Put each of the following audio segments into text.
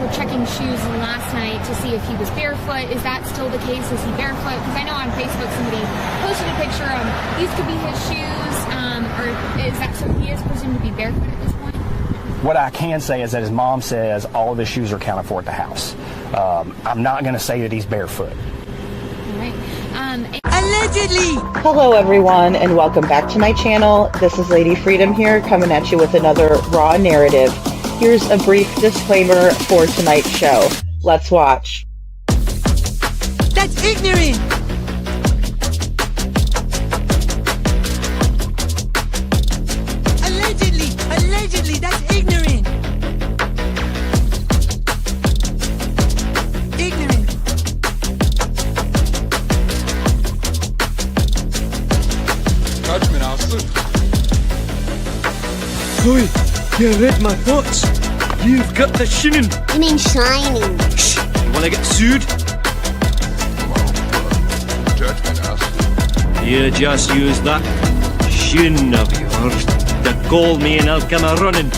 were checking shoes last night to see if he was barefoot. Is that still the case? Is he barefoot? Because I know on Facebook somebody posted a picture of these could be his shoes, or is that so he is presumed to be barefoot at this point? What I can say is that his mom says all of his shoes are accounted for at the house. I'm not going to say that he's barefoot. All right. Allegedly! Hello everyone and welcome back to my channel. This is Lady Freedom here coming at you with another raw narrative. Here's a brief disclaimer for tonight's show. Let's watch. That's ignorant! Allegedly, that's ignorant! Ignorant! Judgment, Austin. Chloe, you read my thoughts. You've got the shinin. You mean shining? Shh! You wanna get sued? Judgment, Austin. You just use that shin of yours to call me and I'll come a-running.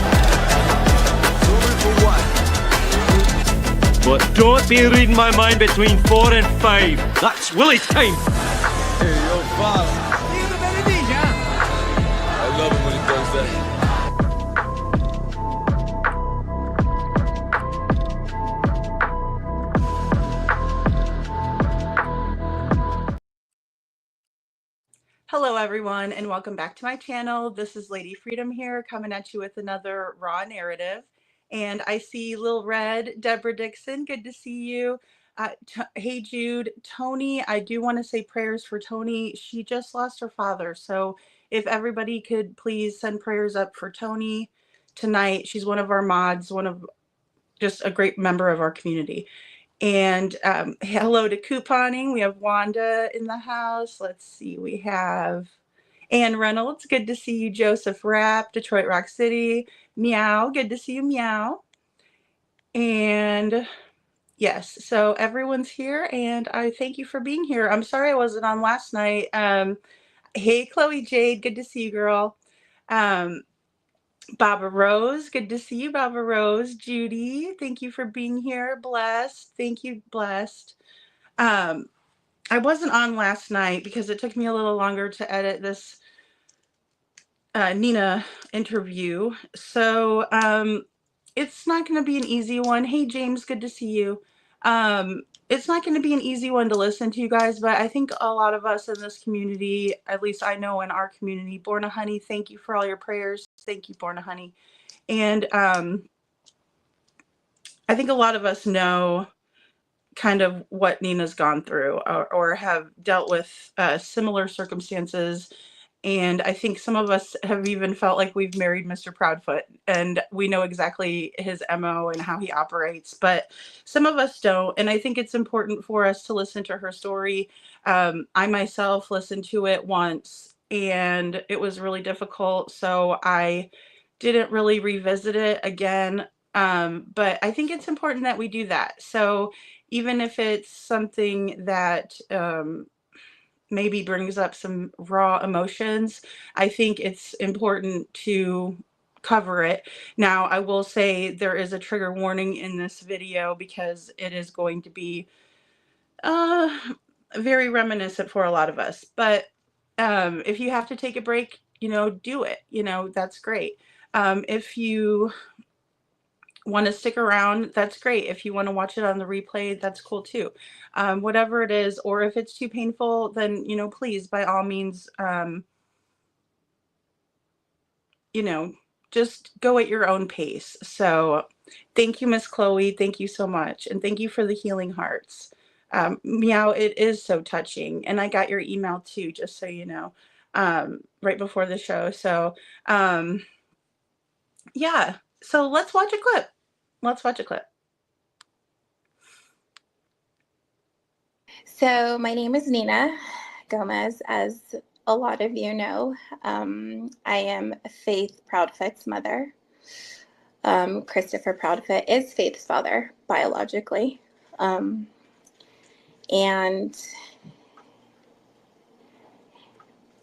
But don't be reading my mind between 4 and 5. That's Willie's time. Hey, yo, father. I love it when he does that. Hello everyone and welcome back to my channel. This is Lady Freedom here coming at you with another raw narrative. And I see Lil Red, Deborah Dixon, good to see you. Hey Jude, Tony, I do want to say prayers for Tony. She just lost her father. So if everybody could please send prayers up for Tony tonight. She's one of our mods, just a great member of our community. And hello to couponing. We have Wanda in the house. Let's see. We have Ann Reynolds. Good to see you. Joseph Rapp, Detroit Rock City. Meow. Good to see you. Meow. And yes, so everyone's here and I thank you for being here. I'm sorry I wasn't on last night. Hey, Chloe Jade. Good to see you, girl. Baba Rose, good to see you, Baba Rose. Judy, thank you for being here. Blessed, thank you, Blessed. I wasn't on last night because it took me a little longer to edit this Nina interview. So it's not going to be an easy one. Hey, James, good to see you. It's not going to be an easy one to listen to, you guys, but I think a lot of us in this community, at least I know in our community, Borna Honey, thank you for all your prayers. Thank you, Borna Honey. And I think a lot of us know kind of what Nina's gone through or have dealt with similar circumstances. And I think some of us have even felt like we've married Mr. Proudfoot and we know exactly his MO and how he operates, but some of us don't. And I think it's important for us to listen to her story. I myself listened to it once and it was really difficult. So I didn't really revisit it again. But I think it's important that we do that. So even if it's something that, maybe brings up some raw emotions, I think it's important to cover it. Now, I will say there is a trigger warning in this video because it is going to be very reminiscent for a lot of us. But if you have to take a break, do it. That's great. If you want to stick around, that's great. If you want to watch it on the replay, that's cool too. Whatever it is, or if it's too painful, then, please, by all means, just go at your own pace. So thank you, Miss Chloe. Thank you so much. And thank you for the healing hearts. Meow, it is so touching. And I got your email too, just so you know, right before the show. So, yeah. So let's watch a clip. So my name is Nina Gomez, as a lot of you know. I am Faith Proudfoot's mother. Christopher Proudfoot is Faith's father, biologically. And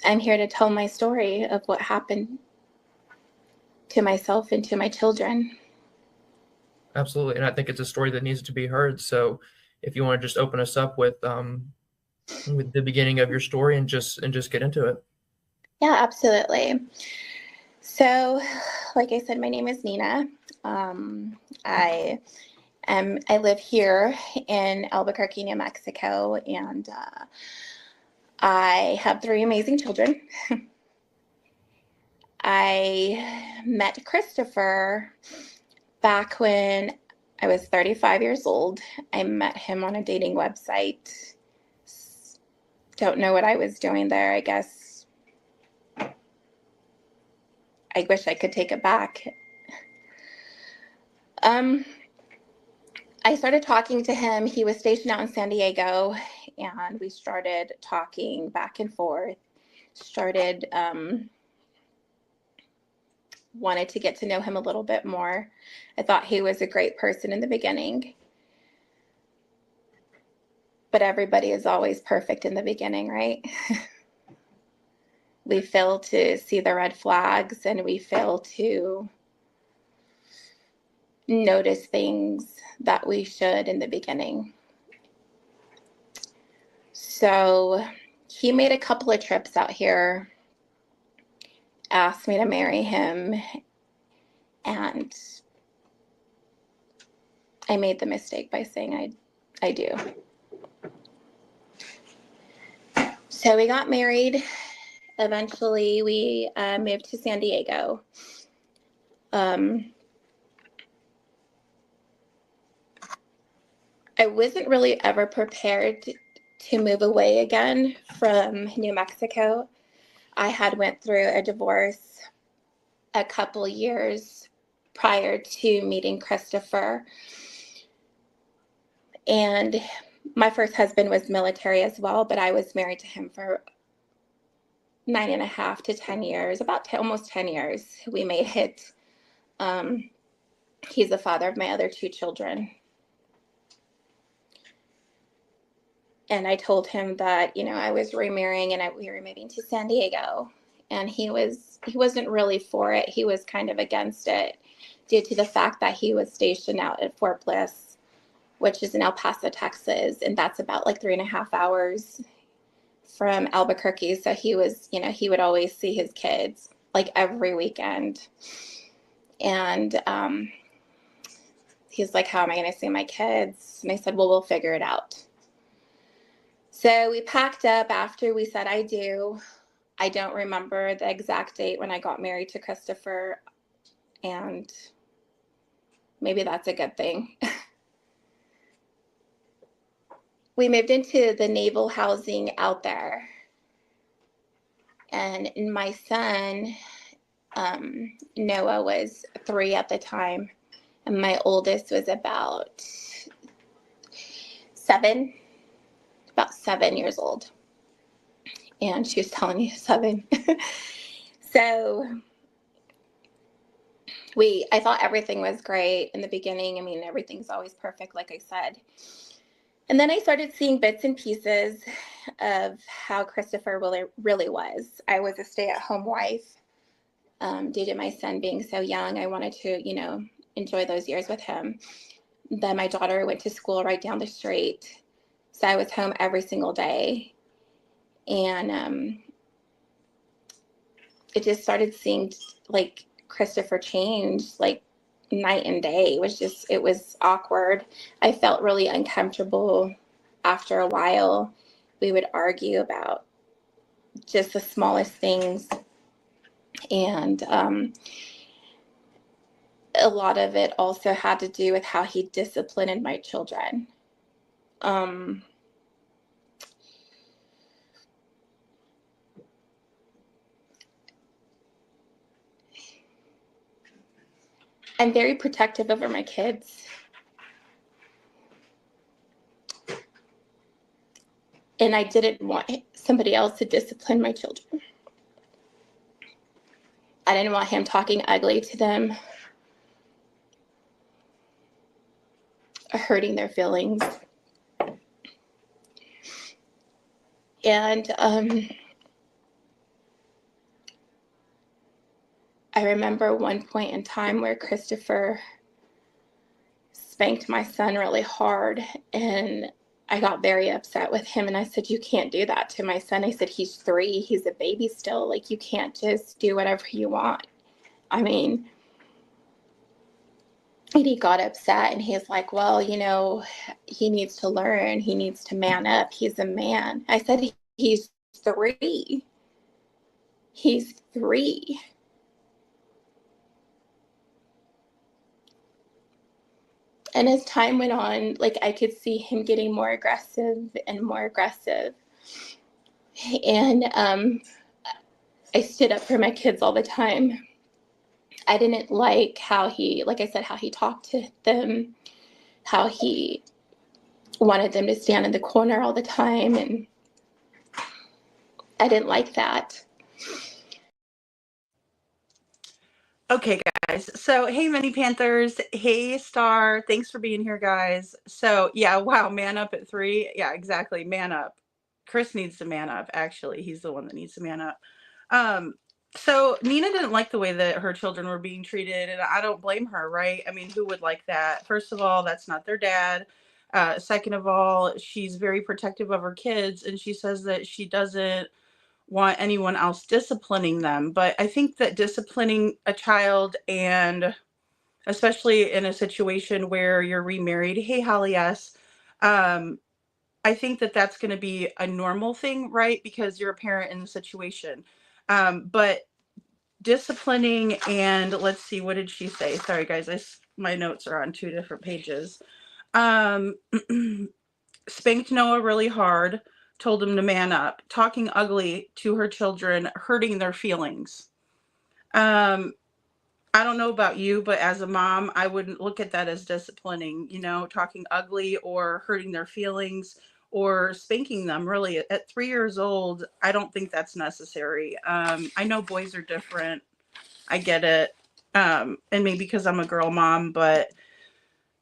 I'm here to tell my story of what happened to myself and to my children. Absolutely. And I think it's a story that needs to be heard. So if you want to just open us up with the beginning of your story and just get into it. Yeah, absolutely. So, like I said, my name is Nina. I live here in Albuquerque, New Mexico, and I have 3 amazing children. I met Christopher back when I was 35 years old. I met him on a dating website. Don't know what I was doing there, I guess. I wish I could take it back. I started talking to him. He was stationed out in San Diego, and we started talking back and forth. Wanted to get to know him a little bit more. I thought he was a great person in the beginning. But everybody is always perfect in the beginning, right? We fail to see the red flags, and we fail to notice things that we should in the beginning. So he made a couple of trips out here, asked me to marry him, and I made the mistake by saying I do. So we got married. Eventually, we moved to San Diego. I wasn't really ever prepared to move away again from New Mexico. I had went through a divorce a couple years prior to meeting Christopher. And my first husband was military as well, but I was married to him for 9.5 to 10 years, almost 10 years. We made it. He's the father of my other 2 children. And I told him that, I was remarrying and we were moving to San Diego. And he wasn't really for it. He was kind of against it due to the fact that he was stationed out at Fort Bliss, which is in El Paso, Texas. And that's about like 3.5 hours from Albuquerque. So he was, he would always see his kids like every weekend. And he's like, how am I going to see my kids? And I said, well, we'll figure it out. So we packed up after we said I do. I don't remember the exact date when I got married to Christopher, and maybe that's a good thing. We moved into the naval housing out there, and my son, Noah, was 3 at the time, and my oldest was about 7 years old. And she was telling me 7. So I thought everything was great in the beginning. I mean, everything's always perfect, like I said. And then I started seeing bits and pieces of how Christopher really was. I was a stay-at-home wife. Due to my son being so young, I wanted to, enjoy those years with him. Then my daughter went to school right down the street. So I was home every single day. And it just started seeing like Christopher change like night and day. It was awkward. I felt really uncomfortable after a while. We would argue about just the smallest things. And a lot of it also had to do with how he disciplined my children. I'm very protective over my kids. And I didn't want somebody else to discipline my children. I didn't want him talking ugly to them or hurting their feelings. And I remember one point in time where Christopher spanked my son really hard, and I got very upset with him, and I said, you can't do that to my son. I said, he's 3, he's a baby still. Like, you can't just do whatever you want. I mean, and he got upset, and he's like, well, you know, he needs to learn. He needs to man up. He's a man. I said, he's 3. He's 3. And as time went on, like, I could see him getting more aggressive and more aggressive. And I stood up for my kids all the time. I didn't like how he, like I said, how he talked to them, how he wanted them to stand in the corner all the time. And I didn't like that. Okay, guys. So, hey, Mini Panthers. Hey, Star. Thanks for being here, guys. So, yeah, wow, man up at 3. Yeah, exactly. Man up. Chris needs to man up, actually. He's the one that needs to man up. So Nina didn't like the way that her children were being treated, and I don't blame her, right? I mean, who would like that? First of all, that's not their dad. Second of all, she's very protective of her kids, and she says that she doesn't want anyone else disciplining them. But I think that disciplining a child, and especially in a situation where you're remarried, hey, Holly S., I think that that's going to be a normal thing, right? Because you're a parent in the situation. But disciplining, and let's see, what did she say? Sorry, guys, my notes are on 2 different pages. Spanked Noah really hard, told him to man up, talking ugly to her children, hurting their feelings. I don't know about you, but as a mom, I wouldn't look at that as disciplining, you know, talking ugly or hurting their feelings or spanking them. Really, at 3 years old, I don't think that's necessary. I know boys are different. I get it. And maybe because I'm a girl mom, but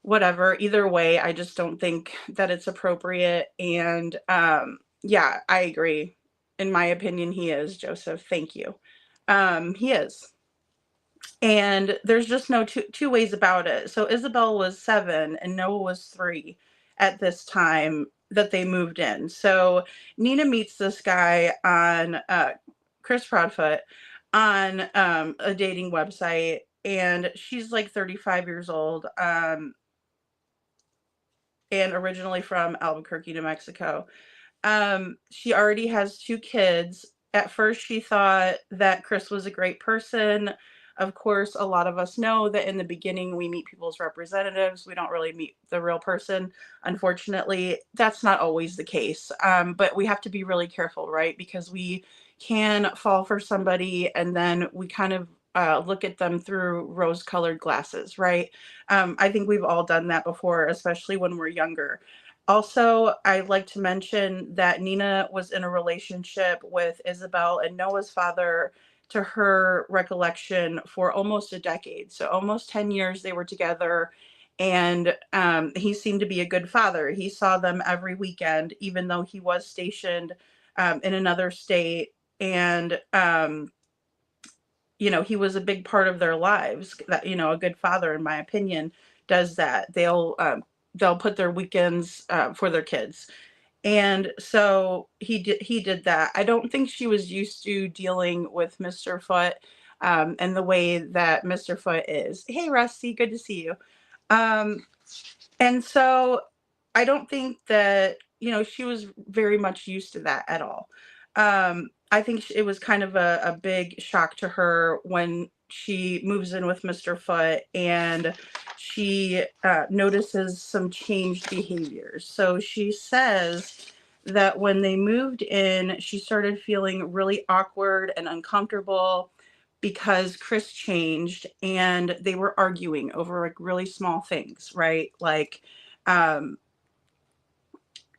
whatever. Either way, I just don't think that it's appropriate. And yeah, I agree. In my opinion, he is, Joseph. Thank you. He is. And there's just no two ways about it. So Isabel was 7 and Noah was 3 at this time that they moved in. So Nina meets this guy on Chris Proudfoot on a dating website, and she's like 35 years old and originally from Albuquerque, New Mexico. She already has 2 kids. At first, she thought that Chris was a great person. Of course, a lot of us know that in the beginning, we meet people's representatives. We don't really meet the real person. Unfortunately, that's not always the case. But we have to be really careful, right? Because we can fall for somebody and then we kind of look at them through rose-colored glasses, right? I think we've all done that before, especially when we're younger. Also, I'd like to mention that Nina was in a relationship with Isabel and Noah's father, to her recollection, for almost a decade. So almost 10 years they were together, and he seemed to be a good father. He saw them every weekend, even though he was stationed in another state. And, you know, he was a big part of their lives. That, you know, a good father, in my opinion, does that. They'll put their weekends for their kids. And so he did that. I don't think she was used to dealing with Mr. Foot and the way that Mr. Foot is. Hey, Rusty, good to see you. And so I don't think that, you know, she was very much used to that at all. I think it was kind of a big shock to her when she moves in with Mr. Foot and she notices some changed behaviors. So she says that when they moved in, she started feeling really awkward and uncomfortable because Chris changed and they were arguing over like really small things, right? Like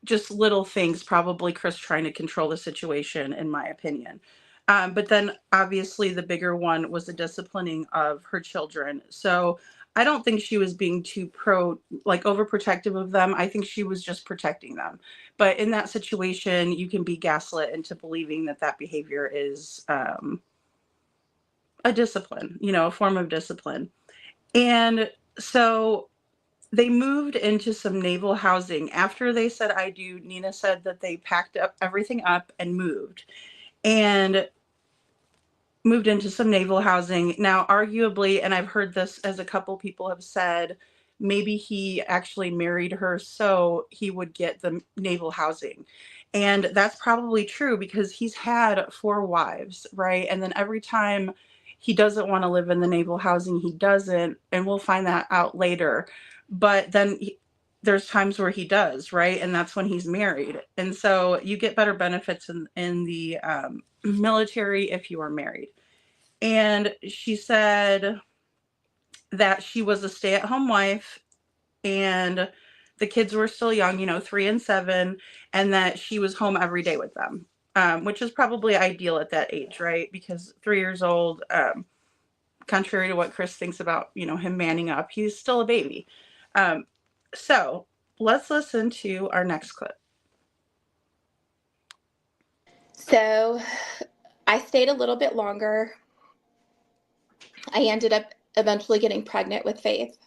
just little things, probably Chris trying to control the situation, in my opinion. But then obviously the bigger one was the disciplining of her children. So I don't think she was being too overprotective of them. I think she was just protecting them. But in that situation, you can be gaslit into believing that that behavior is a discipline, you know, a form of discipline. And so they moved into some naval housing. After they said I do, Nina said that they packed up everything up and moved into some naval housing. Now, arguably, and I've heard this as a couple people have said, maybe he actually married her so he would get the naval housing. And that's probably true because he's had 4 wives, right? And then every time he doesn't want to live in the naval housing, he doesn't. And we'll find that out later. But then there's times where he does, right? And that's when he's married. And so you get better benefits in the military if you are married. And she said that she was a stay-at-home wife and the kids were still young, 3 and 7, and that she was home every day with them, which is probably ideal at that age, right? Because 3 years old, contrary to what Chris thinks about, him manning up, he's still a baby. So let's listen to our next clip. So I stayed a little bit longer. I ended up eventually getting pregnant with Faith.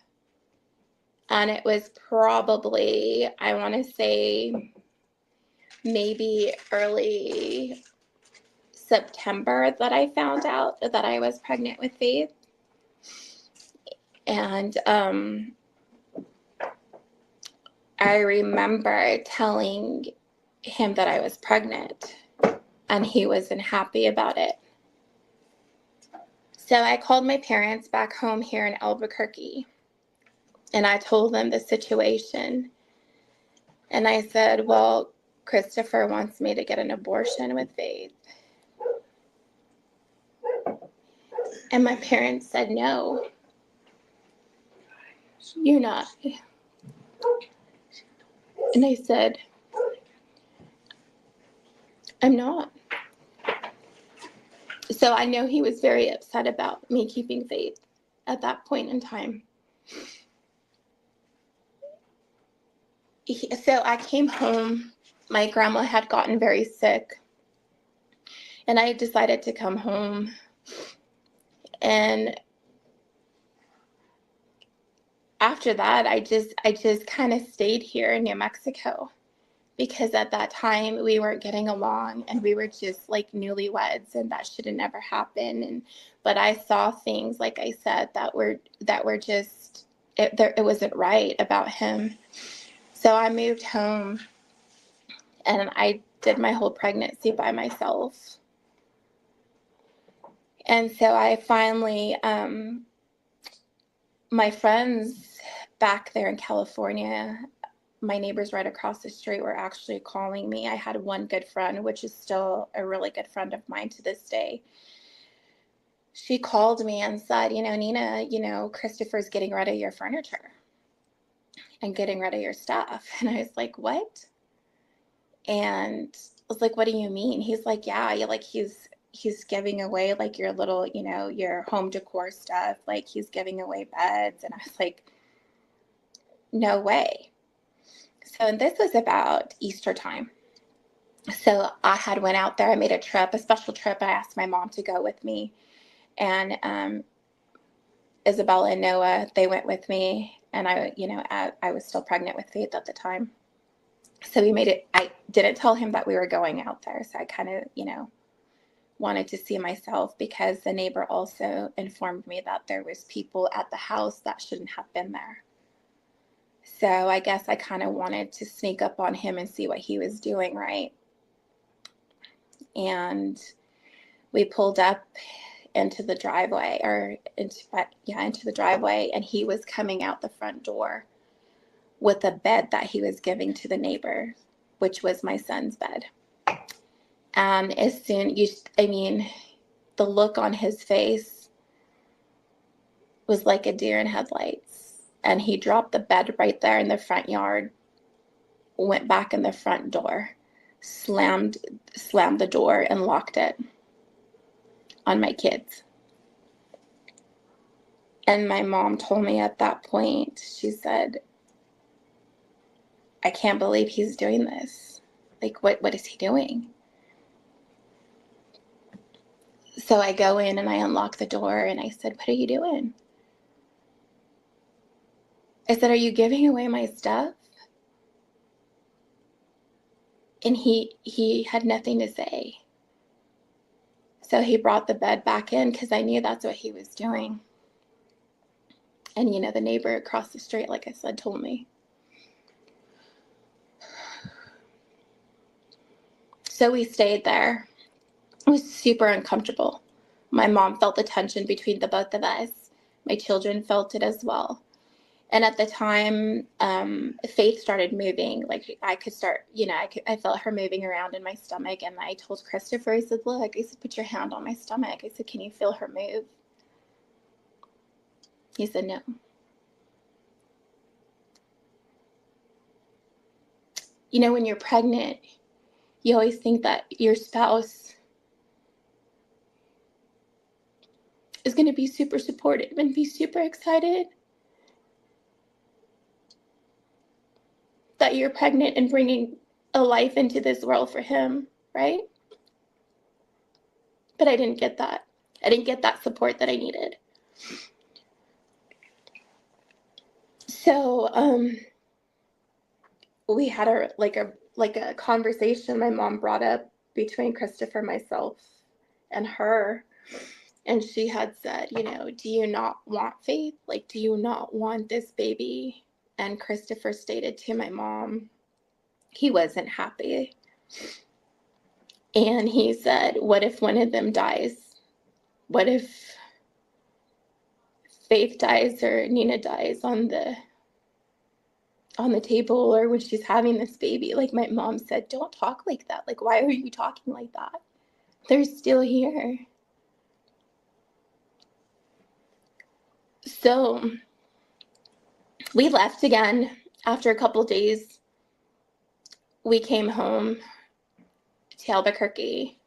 And it was probably, I want to say, maybe early September that I found out that I was pregnant with Faith. And I remember telling him that I was pregnant, and he wasn't happy about it. So I called my parents back home here in Albuquerque, and I told them the situation. And I said, well, Christopher wants me to get an abortion with Faith. And my parents said, no, you're not. And I said, I'm not. So I know he was very upset about me keeping Faith at that point in time. So I came home. My grandma had gotten very sick, and I decided to come home. And after that, I just kind of stayed here in New Mexico, because at that time we weren't getting along and we were just like newlyweds, and that should have never happened. But I saw things, like I said, that were just it wasn't right about him. So I moved home and I did my whole pregnancy by myself. And so I finally, my friends back there in California, my neighbors right across the street were actually calling me. I had one good friend, which is still a really good friend of mine to this day. She called me and said, Nina, Christopher's getting rid of your furniture and getting rid of your stuff. And I was like, what? And I was like, what do you mean? He's like, yeah, he's giving away like your little, your home decor stuff. Like he's giving away beds. And I was like, no way. So this was about Easter time. So I had went out there. I made a special trip. I asked my mom to go with me. And Isabella and Noah, they went with me. And I was still pregnant with Faith at the time. So we made it. I didn't tell him that we were going out there. So I kind of, wanted to see myself, because the neighbor also informed me that there was people at the house that shouldn't have been there. So I guess I kind of wanted to sneak up on him and see what he was doing, right? And we pulled up into the driveway, into the driveway, and he was coming out the front door with a bed that he was giving to the neighbor, which was my son's bed. And as soon, the look on his face was like a deer in headlights. And he dropped the bed right there in the front yard, went back in the front door, slammed the door and locked it on my kids. And my mom told me at that point, she said, I can't believe he's doing this. Like, what is he doing? So I go in and I unlock the door and I said, what are you doing? I said, are you giving away my stuff? And he had nothing to say. So he brought the bed back in because I knew that's what he was doing. And, the neighbor across the street, like I said, told me. So we stayed there. It was super uncomfortable. My mom felt the tension between the both of us. My children felt it as well. And at the time, Faith started moving. Like I could start, I felt her moving around in my stomach. And I told Christopher, I said, look, I said, put your hand on my stomach. I said, can you feel her move? He said, no. When you're pregnant, you always think that your spouse is going to be super supportive and be super excited that you're pregnant and bringing a life into this world for him, right? But I didn't get that. I didn't get that support that I needed. So we had a conversation my mom brought up between Christopher, myself, and her. And she had said, do you not want Faith? Like, do you not want this baby? And Christopher stated to my mom, he wasn't happy. And he said, what if one of them dies? What if Faith dies or Nina dies on the table or when she's having this baby? Like my mom said, don't talk like that. Like, why are you talking like that? They're still here. So we left again after a couple of days. We came home to Albuquerque.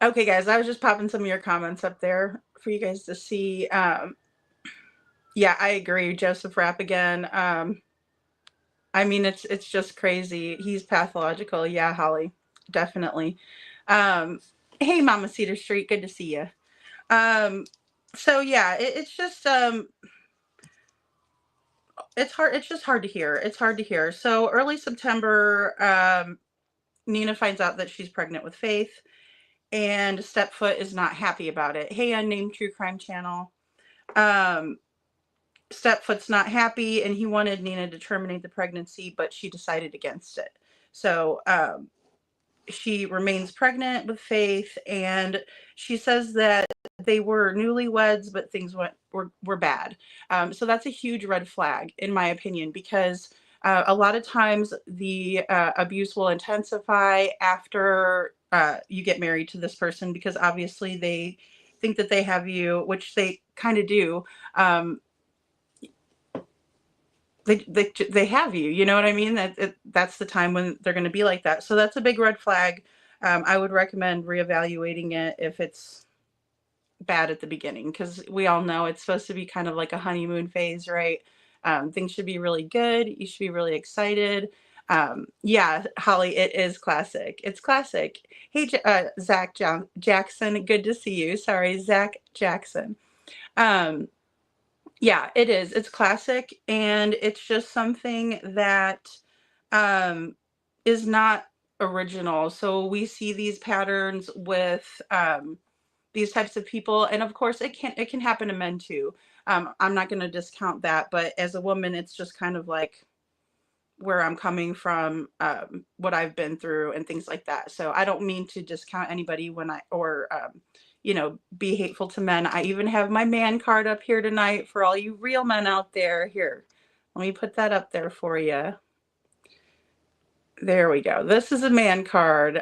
Okay, guys, I was just popping some of your comments up there for you guys to see. Yeah, I agree. Joseph Rapp again. I mean, it's just crazy. He's pathological. Yeah, Holly, definitely. Hey, Mama Cedar Street, good to see you. So yeah, it's just it's hard. It's just hard to hear. It's hard to hear. So early September, Nina finds out that she's pregnant with Faith, and Stepfoot is not happy about it. Hey, Unnamed True Crime Channel. Stepfoot's not happy, and he wanted Nina to terminate the pregnancy, but she decided against it. So she remains pregnant with Faith, and she says that they were newlyweds, but things were bad. So that's a huge red flag, in my opinion, because a lot of times the abuse will intensify after you get married to this person, because obviously they think that they have you, which they kind of do. They have you, you know what I mean? That's the time when they're going to be like that. So that's a big red flag. I would recommend reevaluating it if it's bad at the beginning, because we all know it's supposed to be kind of like a honeymoon phase, right? Things should be really good. You should be really excited. Yeah, Holly, it is classic. It's classic. Hey, Zach Jackson, good to see you. Sorry, Zach Jackson. Yeah, it is. It's classic, and it's just something that is not original. So we see these patterns with these types of people, and of course, it can happen to men too. I'm not going to discount that, but as a woman, it's just kind of like where I'm coming from, what I've been through, and things like that. So I don't mean to discount anybody be hateful to men. I even have my man card up here tonight for all you real men out there. Here, let me put that up there for you. There we go. This is a man card.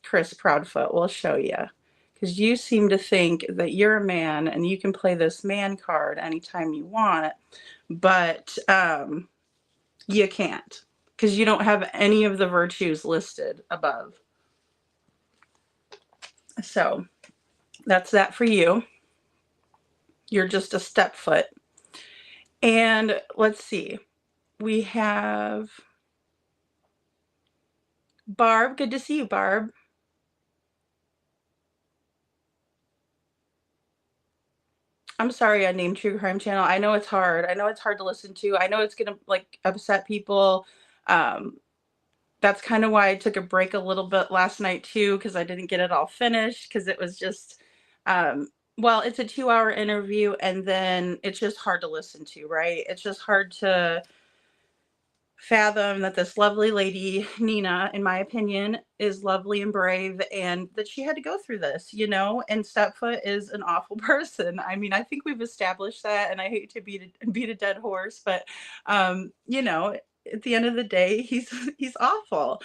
Chris Proudfoot will show you, because you seem to think that you're a man and you can play this man card anytime you want, but you can't, because you don't have any of the virtues listed above. So that's that for you. You're just a stepfoot. And let's see. We have Barb. Good to see you, Barb. I'm sorry I named True Crime Channel. I know it's hard. I know it's hard to listen to. I know it's going to like upset people. That's kind of why I took a break a little bit last night too, because I didn't get it all finished, because it was just, well, it's a 2-hour interview, and then it's just hard to listen to, right? It's just hard to fathom that this lovely lady, Nina, in my opinion, is lovely and brave, and that she had to go through this, you know, and Stepfoot is an awful person. I mean, I think we've established that, and I hate to beat a dead horse, but, you know, at the end of the day, he's awful.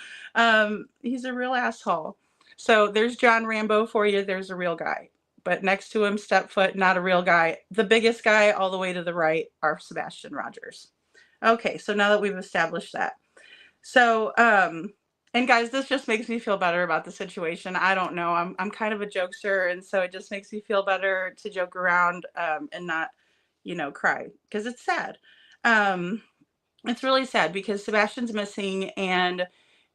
He's a real asshole. So there's John Rambo for you. There's a real guy. But next to him, Stepfoot, not a real guy. The biggest guy all the way to the right are Sebastian Rogers. Okay, so now that we've established that. So, and guys, this just makes me feel better about the situation. I don't know. I'm kind of a jokester, and so it just makes me feel better to joke around and not, you know, cry, because it's sad. It's really sad because Sebastian's missing, and,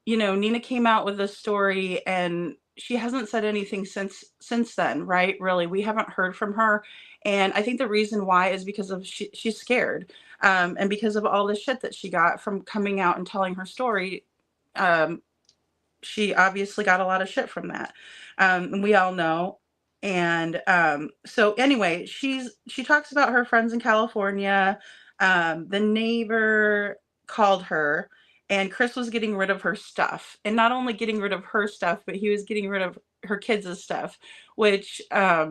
you know, Nina came out with this story, and she hasn't said anything since then, right? Really, we haven't heard from her. And I think the reason why is because of she's scared. And because of all the shit that she got from coming out and telling her story. She obviously got a lot of shit from that. And we all know. And so anyway, she talks about her friends in California. The neighbor called her, and Chris was getting rid of her stuff, and not only getting rid of her stuff, but he was getting rid of her kids' stuff, which I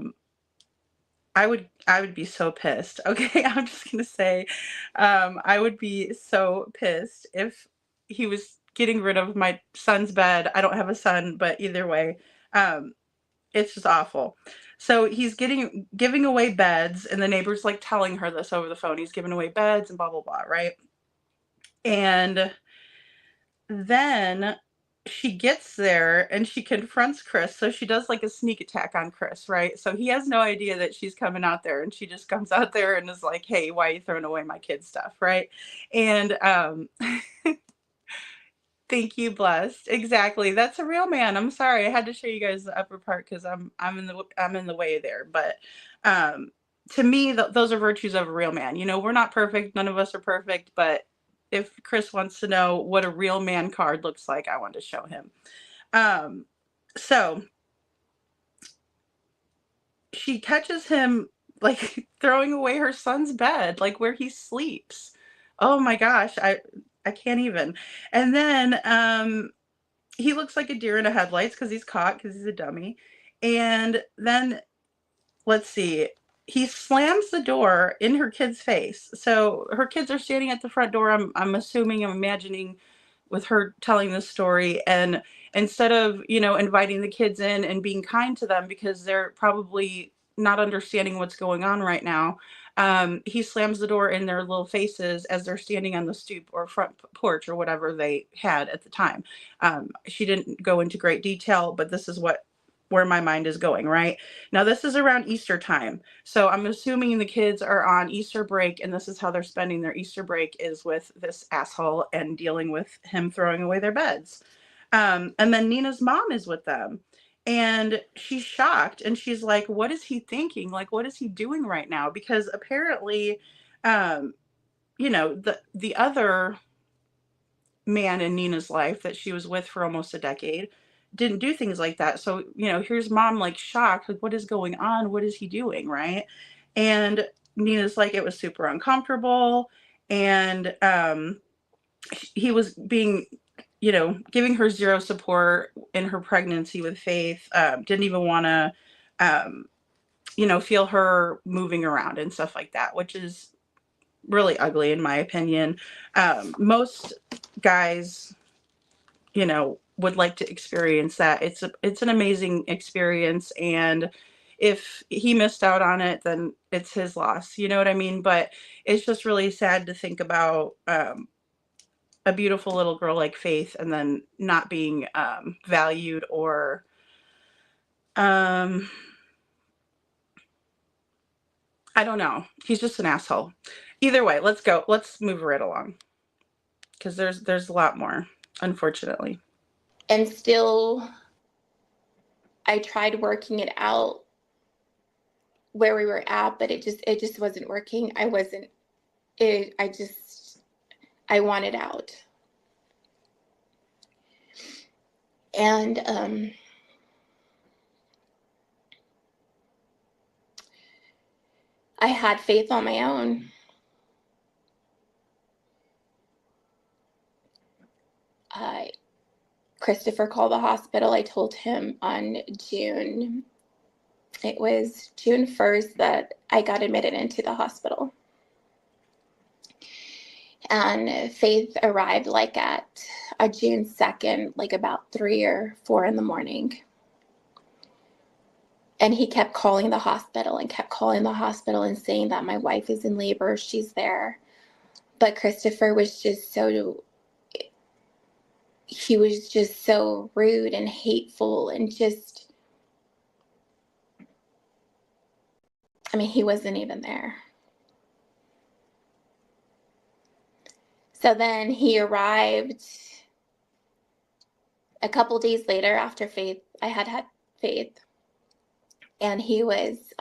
would be so pissed. Okay, I'm just gonna say, I would be so pissed if he was getting rid of my son's bed. I don't have a son, but either way, it's just awful. So he's giving away beds, and the neighbor's like telling her this over the phone. He's giving away beds and blah blah blah, right? And then she gets there and she confronts Chris. So she does like a sneak attack on Chris, right? So he has no idea that she's coming out there, and she just comes out there and is like, hey, why are you throwing away my kid's stuff, right? And thank you, Blessed. Exactly. That's a real man. I'm sorry. I had to show you guys the upper part because I'm in the way there. But to me, those are virtues of a real man. You know, we're not perfect. None of us are perfect, but if Chris wants to know what a real man card looks like, I want to show him. So she catches him like throwing away her son's bed, like where he sleeps. Oh my gosh, I can't even. And then he looks like a deer in the headlights because he's caught, because he's a dummy. And then let's see. He slams the door in her kid's face. So her kids are standing at the front door. I'm imagining with her telling this story. And instead of, you know, inviting the kids in and being kind to them because they're probably not understanding what's going on right now, he slams the door in their little faces as they're standing on the stoop or front porch or whatever they had at the time. She didn't go into great detail, but this is where my mind is going right now. This is around Easter time, so I'm assuming the kids are on Easter break, and this is how they're spending their Easter break, is with this asshole and dealing with him throwing away their beds. And then Nina's mom is with them, and she's shocked, and she's like, what is he thinking? Like, what is he doing right now? Because apparently, you know, the other man in Nina's life that she was with for almost a decade didn't do things like that. So, you know, here's mom like shocked, like, what is going on? What is he doing? Right. And Nina's like, it was super uncomfortable. And he was being, you know, giving her zero support in her pregnancy with Faith. Didn't even want to, you know, feel her moving around and stuff like that, which is really ugly in my opinion. Most guys, you know, would like to experience that. It's an amazing experience, and if he missed out on it, then it's his loss, you know what I mean? But it's just really sad to think about a beautiful little girl like Faith and then not being valued or I don't know. He's just an asshole. Either way, let's move right along, because there's a lot more, unfortunately. And still, I tried working it out where we were at, but it just wasn't working. I wanted out. And I had faith on my own. Christopher called the hospital. I told him on June 1st that I got admitted into the hospital. And Faith arrived like at June 2nd, like about 3 or 4 in the morning. And he kept calling the hospital and saying that my wife is in labor, she's there. But Christopher was just so rude and hateful and just, I mean, he wasn't even there. So then he arrived a couple days later after Faith, I had Faith. And he was,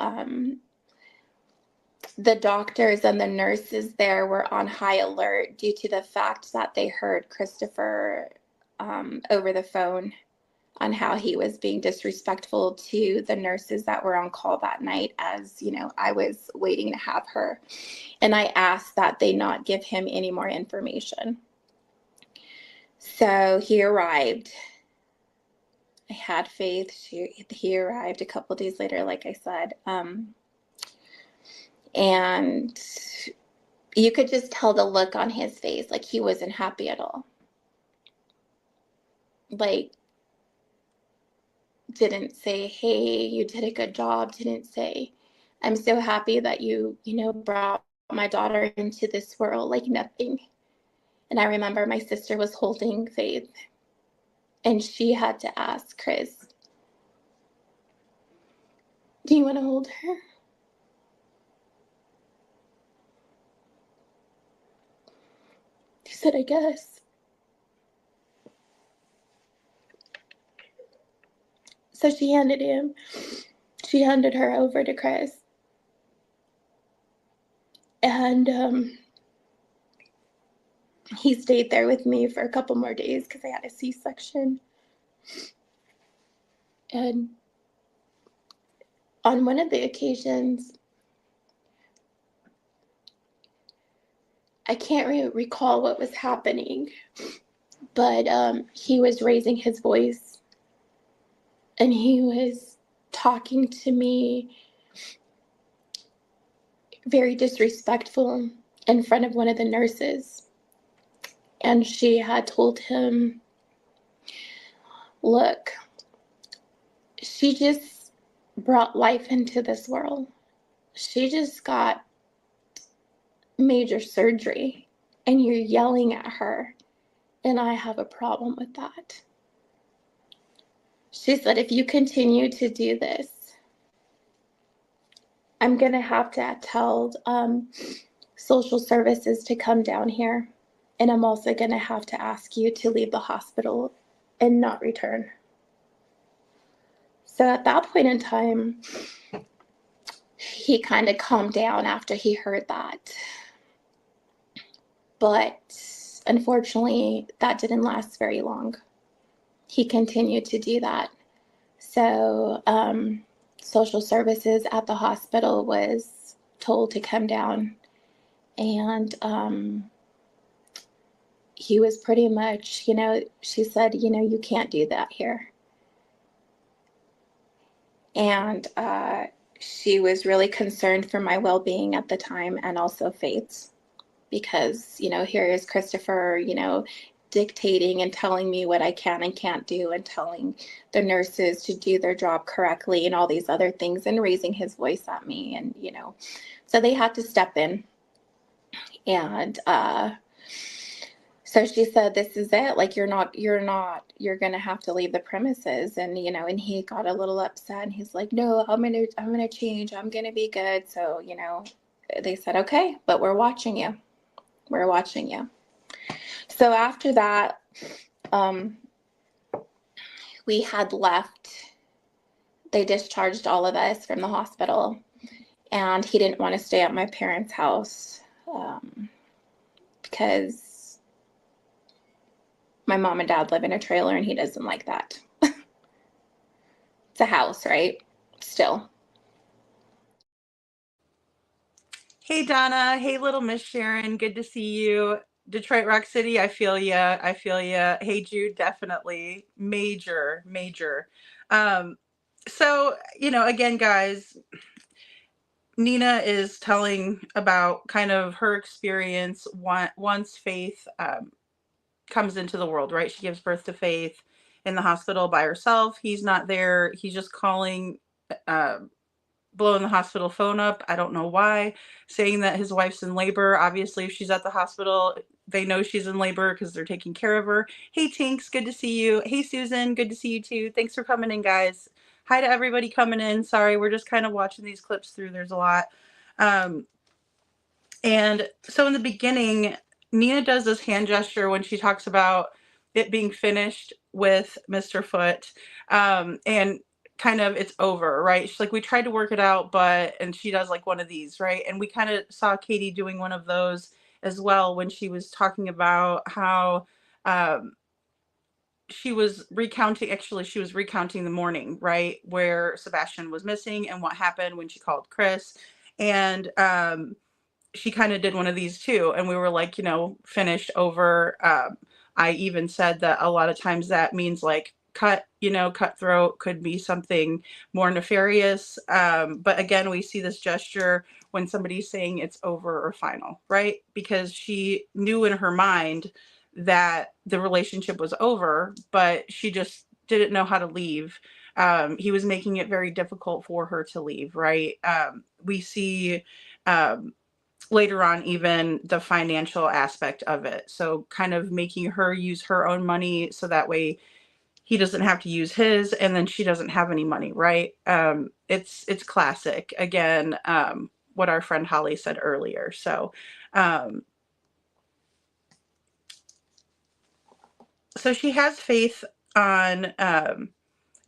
the doctors and the nurses there were on high alert due to the fact that they heard Christopher over the phone on how he was being disrespectful to the nurses that were on call that night, as, you know, I was waiting to have her. And I asked that they not give him any more information. So he arrived. I had Faith. He arrived a couple days later, like I said. And you could just tell the look on his face, like he wasn't happy at all. Like, didn't say, hey, you did a good job. Didn't say, I'm so happy that you brought my daughter into this world, like nothing. And I remember my sister was holding Faith and she had to ask Chris, do you want to hold her? He said, I guess. So she handed her over to Chris. And he stayed there with me for a couple more days because I had a C-section. And on one of the occasions, I can't recall what was happening, but he was raising his voice and he was talking to me very disrespectful in front of one of the nurses. And she had told him, look, she just brought life into this world. She just got major surgery and you're yelling at her. And I have a problem with that. She said, if you continue to do this, I'm going to have to tell social services to come down here. And I'm also going to have to ask you to leave the hospital and not return. So at that point in time, he kind of calmed down after he heard that. But unfortunately, that didn't last very long. He continued to do that. So social services at the hospital was told to come down. And he was pretty much, she said, you can't do that here. And she was really concerned for my well-being at the time and also Faith's. Because, here is Christopher, dictating and telling me what I can and can't do and telling the nurses to do their job correctly and all these other things and raising his voice at me. And, so they had to step in. And so she said, this is it. Like, you're going to have to leave the premises. And, and he got a little upset and he's like, no, I'm going to change. I'm going to be good. So, they said, okay, but we're watching you. We're watching you. So after that, we had left. They discharged all of us from the hospital. and he didn't want to stay at my parents' house because my mom and dad live in a trailer and he doesn't like that. It's a house, right? Still. Hey, Donna. Hey, little Miss Sharon. Good to see you. Detroit Rock City, I feel ya. I feel ya. Hey, Jude, definitely. Major, major. So, again, guys, Nina is telling about kind of her experience once Faith comes into the world, right? She gives birth to Faith in the hospital by herself. He's not there. He's just calling, blowing the hospital phone up. I don't know why, saying that his wife's in labor. Obviously, if she's at the hospital, they know she's in labor because they're taking care of her. Hey, Tinks, good to see you. Hey, Susan, good to see you too. Thanks for coming in, guys. Hi to everybody coming in. Sorry, we're just kind of watching these clips through. There's a lot. And so in the beginning, Nina does this hand gesture when she talks about it being finished with Mr. Foot. And kind of it's over, right? She's like, we tried to work it out, and she does like one of these, right? And we kind of saw Katie doing one of those as well when she was talking about how she was recounting the morning, right, where Sebastian was missing and what happened when she called Chris. And she kind of did one of these too. And we were like, finished, over. I even said that a lot of times that means like cutthroat, could be something more nefarious. But again, we see this gesture when somebody's saying it's over or final, right? Because she knew in her mind that the relationship was over, but she just didn't know how to leave. He was making it very difficult for her to leave, right? We see later on even the financial aspect of it. So kind of making her use her own money so that way he doesn't have to use his, and then she doesn't have any money, right? It's classic. Again, what our friend Holly said earlier. So she has Faith on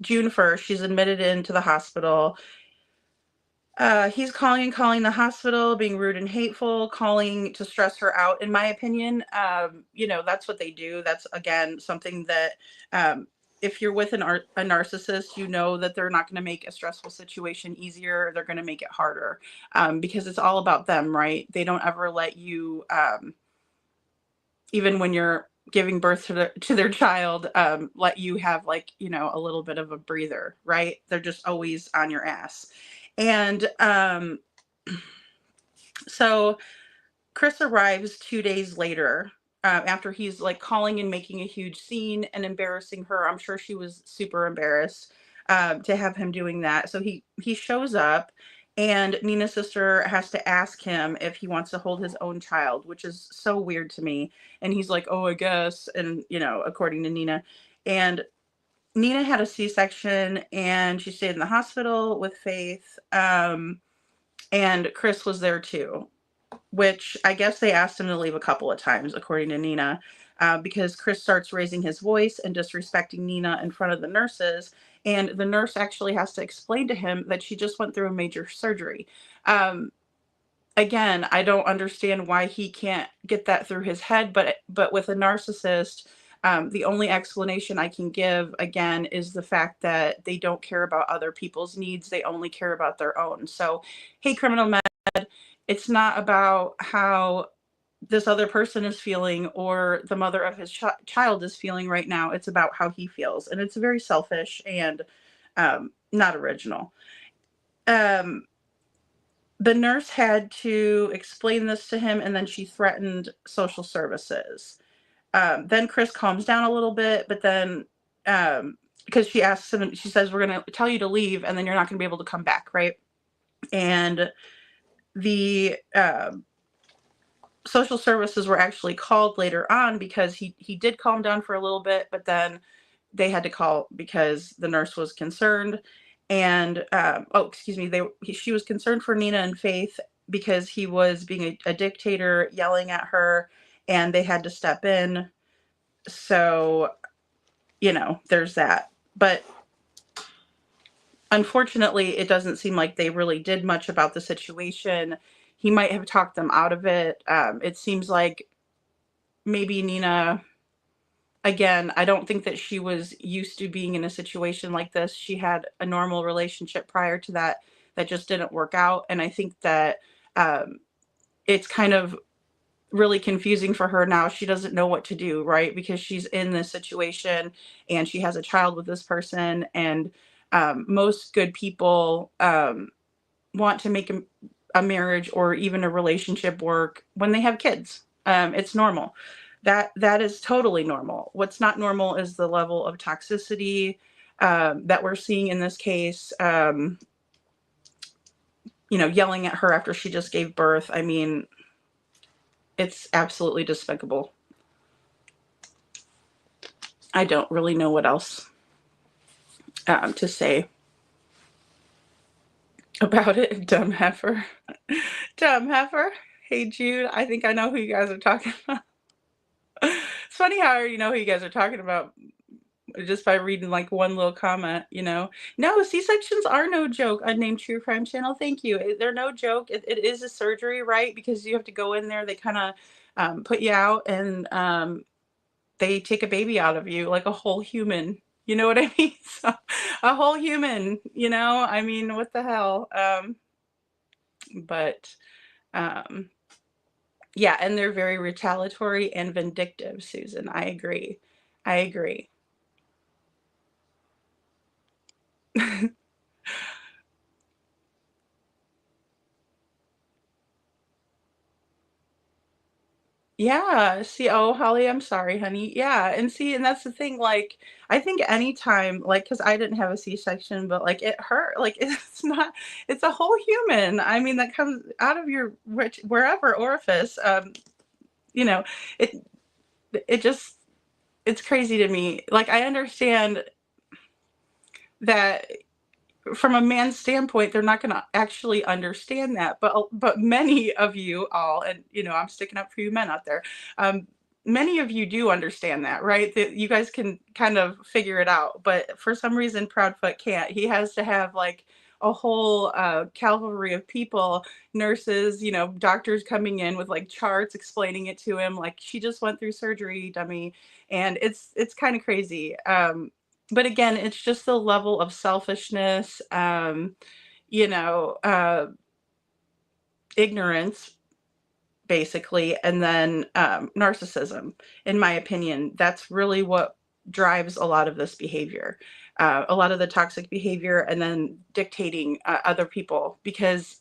June 1st. She's admitted into the hospital. He's calling the hospital, being rude and hateful, calling to stress her out, in my opinion. That's what they do. That's, again, something that if you're with a narcissist, you know that they're not going to make a stressful situation easier. They're going to make it harder because it's all about them, right? They don't ever let you, even when you're giving birth to their child, let you have like, a little bit of a breather, right? They're just always on your ass. And so Chris arrives 2 days later after he's like calling and making a huge scene and embarrassing her. I'm sure she was super embarrassed to have him doing that. So he shows up, and Nina's sister has to ask him if he wants to hold his own child, which is so weird to me. And he's like, oh, I guess. And, according to Nina. And Nina had a C-section, and she stayed in the hospital with Faith. And Chris was there too, which I guess they asked him to leave a couple of times, according to Nina, because Chris starts raising his voice and disrespecting Nina in front of the nurses. And the nurse actually has to explain to him that she just went through a major surgery. Again, I don't understand why he can't get that through his head, but with a narcissist, the only explanation I can give, again, is the fact that they don't care about other people's needs. They only care about their own. So, hey, Criminal Med, it's not about how this other person is feeling or the mother of his child is feeling right now. It's about how he feels. And it's very selfish and not original. The nurse had to explain this to him, and then she threatened social services. Then Chris calms down a little bit, but then because she asks him, she says, we're going to tell you to leave, and then you're not going to be able to come back, right? And the social services were actually called later on because he did calm down for a little bit, but then they had to call because the nurse was concerned. And she was concerned for Nina and Faith because he was being a dictator, yelling at her, and they had to step in. So, there's that. But unfortunately, it doesn't seem like they really did much about the situation. He might have talked them out of it. It seems like maybe Nina, again, I don't think that she was used to being in a situation like this. She had a normal relationship prior to that just didn't work out. And I think that it's kind of really confusing for her now. She doesn't know what to do, right? Because she's in this situation and she has a child with this person. And most good people want to make a marriage or even a relationship work when they have kids. It's normal. That is totally normal. What's not normal is the level of toxicity that we're seeing in this case. Yelling at her after she just gave birth. I mean, it's absolutely despicable. I don't really know what else to say about it. Dumb heifer. Dumb heifer. Hey, Jude. I think I know who you guys are talking about. It's funny how I already know who you guys are talking about just by reading like one little comment, No, C-sections are no joke. Unnamed True Crime Channel. Thank you. They're no joke. It is a surgery, right? Because you have to go in there. They kind of put you out and they take a baby out of you like a whole human. You know what I mean? So, a whole human, I mean, what the hell? Yeah, and they're very retaliatory and vindictive, Susan. I agree. Yeah, see, oh, Holly, I'm sorry, honey. Yeah, and that's the thing, like, I think anytime, like, because I didn't have a C-section, but, like, it hurt, like, it's a whole human, I mean, that comes out of your wherever orifice, it just, it's crazy to me. Like, I understand that from a man's standpoint, they're not going to actually understand that. But many of you all, and I'm sticking up for you men out there. Many of you do understand that, right? That you guys can kind of figure it out. But for some reason, Proudfoot can't. He has to have like a whole cavalry of people, nurses, doctors coming in with like charts explaining it to him. Like, she just went through surgery, dummy. And it's kind of crazy. But again, it's just the level of selfishness, ignorance, basically, and then narcissism. In my opinion, that's really what drives a lot of this behavior, a lot of the toxic behavior, and then dictating other people, because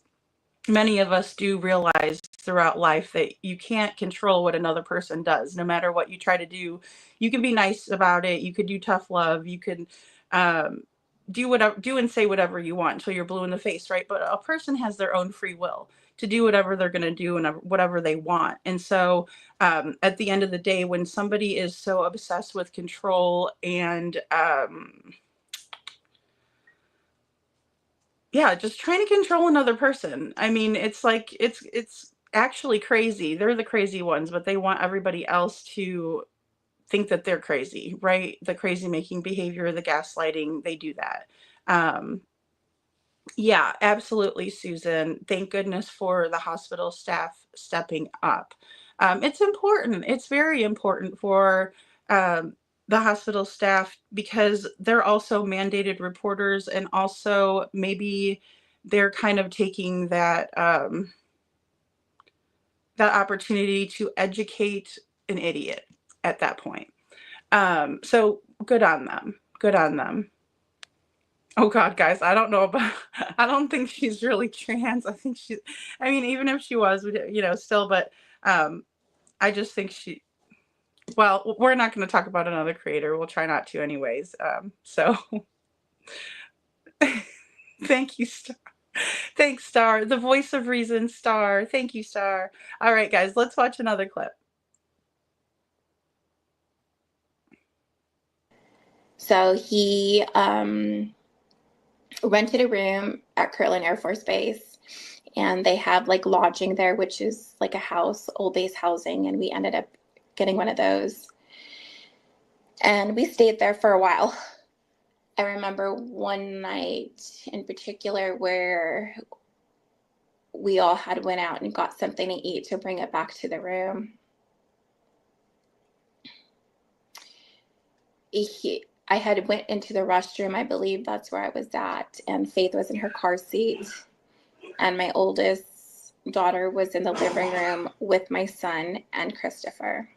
many of us do realize throughout life that you can't control what another person does. No matter what you try to do, you can be nice about it. You could do tough love. You can do and say whatever you want until you're blue in the face, right? But a person has their own free will to do whatever they're going to do and whatever they want. And so at the end of the day, when somebody is so obsessed with control and just trying to control another person. I mean, it's like, it's actually crazy. They're the crazy ones, but they want everybody else to think that they're crazy, right? The crazy making behavior, the gaslighting, they do that. Yeah, absolutely, Susan. Thank goodness for the hospital staff stepping up. It's important. It's very important for the hospital staff, because they're also mandated reporters, and also maybe they're kind of taking that that opportunity to educate an idiot at that point. So good on them. Good on them. Oh God, guys, I don't know about, I don't think she's really trans. I mean, even if she was, still, but I just think well, we're not going to talk about another creator. We'll try not to anyways. So thank you, Star. Thanks, Star. The voice of reason, Star. Thank you, Star. All right, guys, let's watch another clip. So he rented a room at Kirtland Air Force Base, and they have like lodging there, which is like a house, old base housing, and we ended up getting one of those. And we stayed there for a while. I remember one night in particular where we all had went out and got something to eat to bring it back to the room. I had went into the restroom, I believe that's where I was at, and Faith was in her car seat, and my oldest daughter was in the living room with my son and Christopher.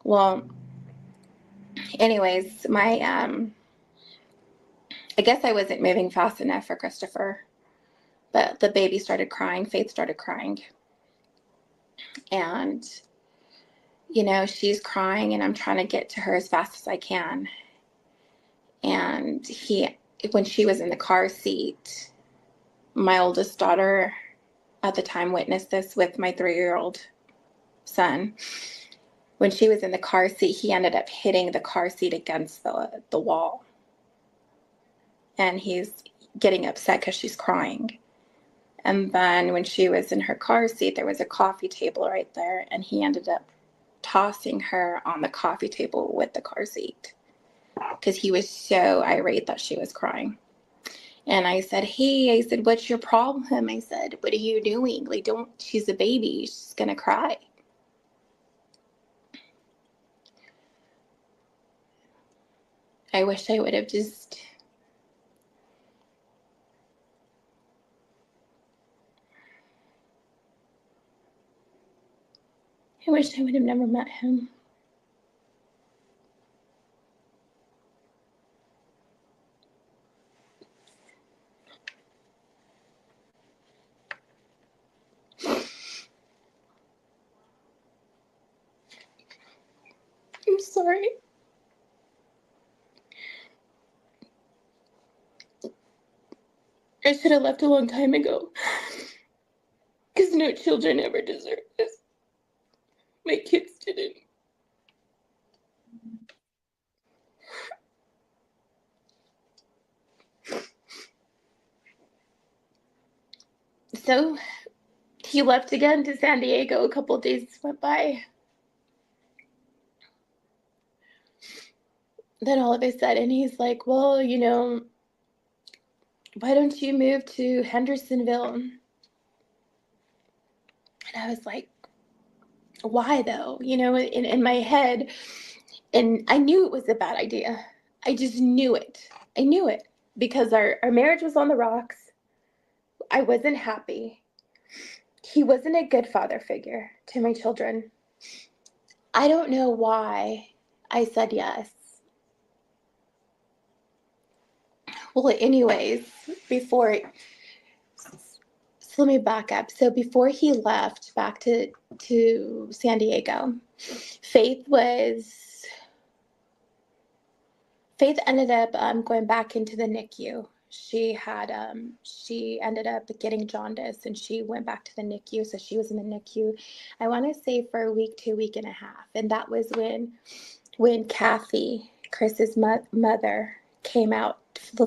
Well, anyways, I guess I wasn't moving fast enough for Christopher, but the baby started crying. Faith started crying. And, you know, she's crying and I'm trying to get to her as fast as I can. And when she was in the car seat, my oldest daughter at the time witnessed this with my 3-year-old son. When she was in the car seat, he ended up hitting the car seat against the wall. And he's getting upset because she's crying. And then when she was in her car seat, there was a coffee table right there, and he ended up tossing her on the coffee table with the car seat because he was so irate that she was crying. And I said, hey, I said, what's your problem? I said, what are you doing? Like, she's a baby. She's going to cry. I wish I would have just... I wish I would have never met him. I'm sorry. I should have left a long time ago. Because no children ever deserve this. My kids didn't. So he left again to San Diego. A couple of days went by. Then all of a sudden he's like, well, you know, why don't you move to Hendersonville? And I was like, why though? You know, in my head, and I knew it was a bad idea. I just knew it. I knew it because our marriage was on the rocks. I wasn't happy. He wasn't a good father figure to my children. I don't know why I said yes. Well, anyways, so let me back up. So before he left back to San Diego, Faith ended up going back into the NICU. She ended up getting jaundice and she went back to the NICU. So she was in the NICU, I want to say for a week to a week and a half. And that was when Kathy, Chris's mother, came out,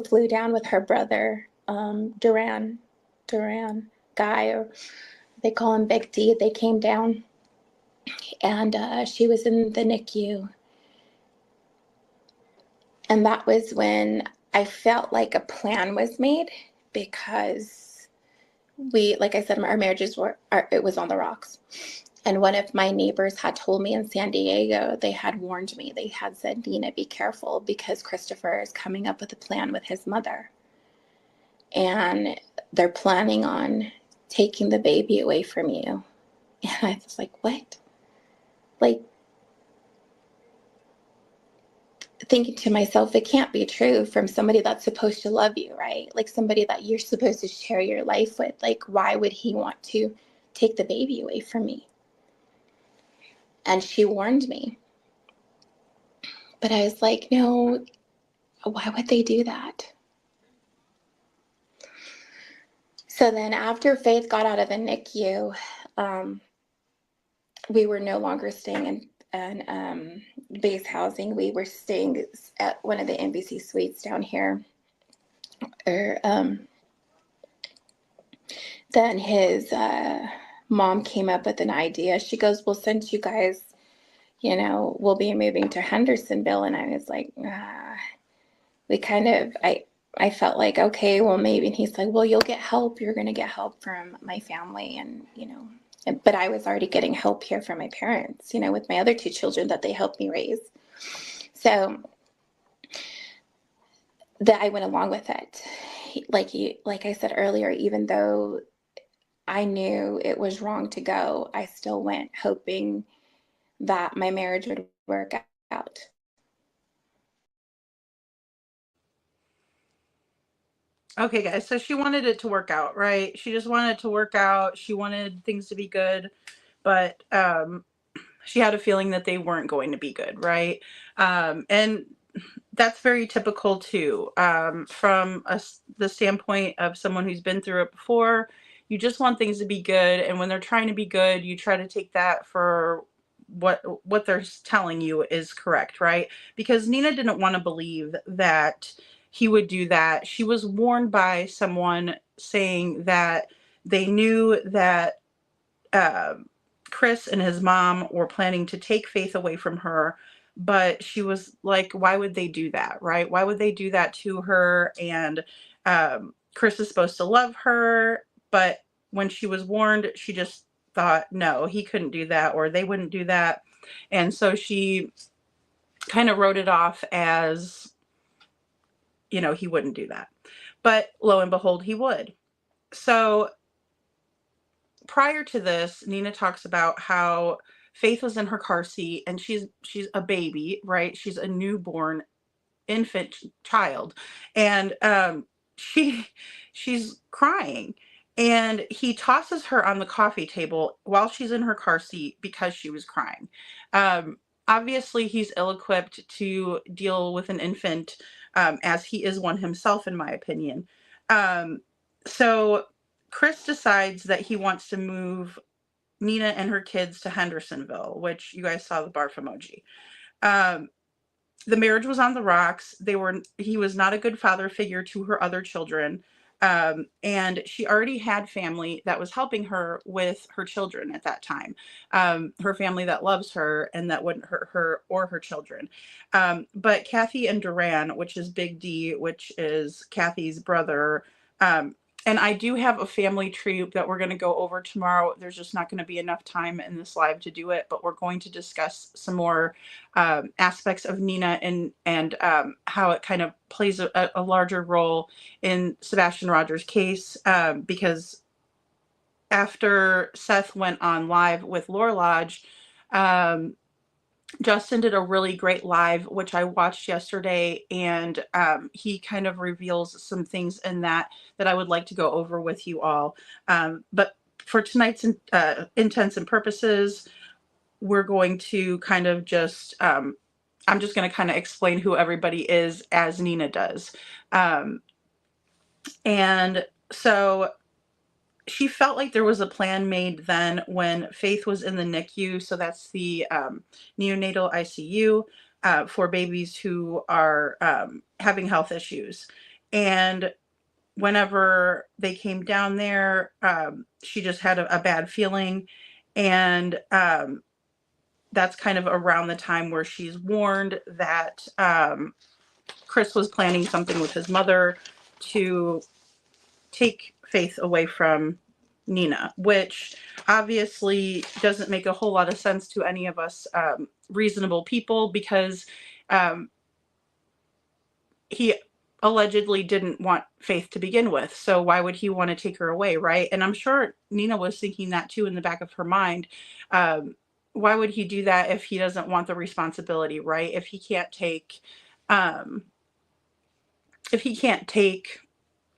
flew down with her brother, Duran guy, or they call him Big D. They came down and she was in the NICU. And that was when I felt like a plan was made because like I said, our marriages it was on the rocks. And one of my neighbors had told me in San Diego, they had warned me. They had said, Nina, be careful because Christopher is coming up with a plan with his mother. And they're planning on taking the baby away from you. And I was like, what? Like, thinking to myself, it can't be true from somebody that's supposed to love you, right? Like somebody that you're supposed to share your life with. Like, why would he want to take the baby away from me? And she warned me. But I was like, no, why would they do that? So then after Faith got out of the NICU, we were no longer staying in base housing. We were staying at one of the NBC suites down here. Then his mom came up with an idea. She goes, well, since you guys, you know, will be moving to Hendersonville. And I was like, we kind of, I felt like, okay, well, maybe. And he's like, well, you'll get help. You're going to get help from my family. And, you know, but I was already getting help here from my parents, you know, with my other 2 children that they helped me raise. So that I went along with it. Like I said earlier, even though I knew it was wrong to go, I still went hoping that my marriage would work out. Okay, guys, so she wanted it to work out, right? She just wanted it to work out. She wanted things to be good, but she had a feeling that they weren't going to be good, right? And that's very typical too, from the standpoint of someone who's been through it before. You just want things to be good, and when they're trying to be good, you try to take that for what they're telling you is correct, right? Because Nina didn't want to believe that he would do that. She was warned by someone saying that they knew that Chris and his mom were planning to take Faith away from her, but she was like, why would they do that, right? Why would they do that to her? And Chris is supposed to love her, but when she was warned, she just thought, no, he couldn't do that, or they wouldn't do that. And so she kind of wrote it off as, you know, he wouldn't do that. But lo and behold, he would. So prior to this, Nina talks about how Faith was in her car seat, and she's a baby, right? She's a newborn infant child, and she's crying, and he tosses her on the coffee table while she's in her car seat because she was crying. Obviously, he's ill-equipped to deal with an infant, as he is one himself, in my opinion. So Chris decides that he wants to move Nina and her kids to Hendersonville, which you guys saw the barf emoji. The marriage was on the rocks. He was not a good father figure to her other children. And she already had family that was helping her with her children at that time. Her family that loves her and that wouldn't hurt her or her children. But Kathy and Duran, which is Big D, which is Kathy's brother, and I do have a family tree that we're going to go over tomorrow. There's just not going to be enough time in this live to do it, but we're going to discuss some more aspects of Nina and how it kind of plays a larger role in Sebastian Rogers' case, because after Seth went on live with Lore Lodge, Justin did a really great live, which I watched yesterday, and he kind of reveals some things in that I would like to go over with you all. But for tonight's intents and purposes, we're going to kind of just, I'm just going to kind of explain who everybody is as Nina does. And so she felt like there was a plan made then when Faith was in the NICU. So that's the neonatal ICU for babies who are having health issues. And whenever they came down there, she just had a bad feeling. And that's kind of around the time where she's warned that Chris was planning something with his mother to take Faith away from Nina, which obviously doesn't make a whole lot of sense to any of us reasonable people, because he allegedly didn't want Faith to begin with. So why would he want to take her away, right? And I'm sure Nina was thinking that too in the back of her mind. Why would he do that if he doesn't want the responsibility, right? If he can't take a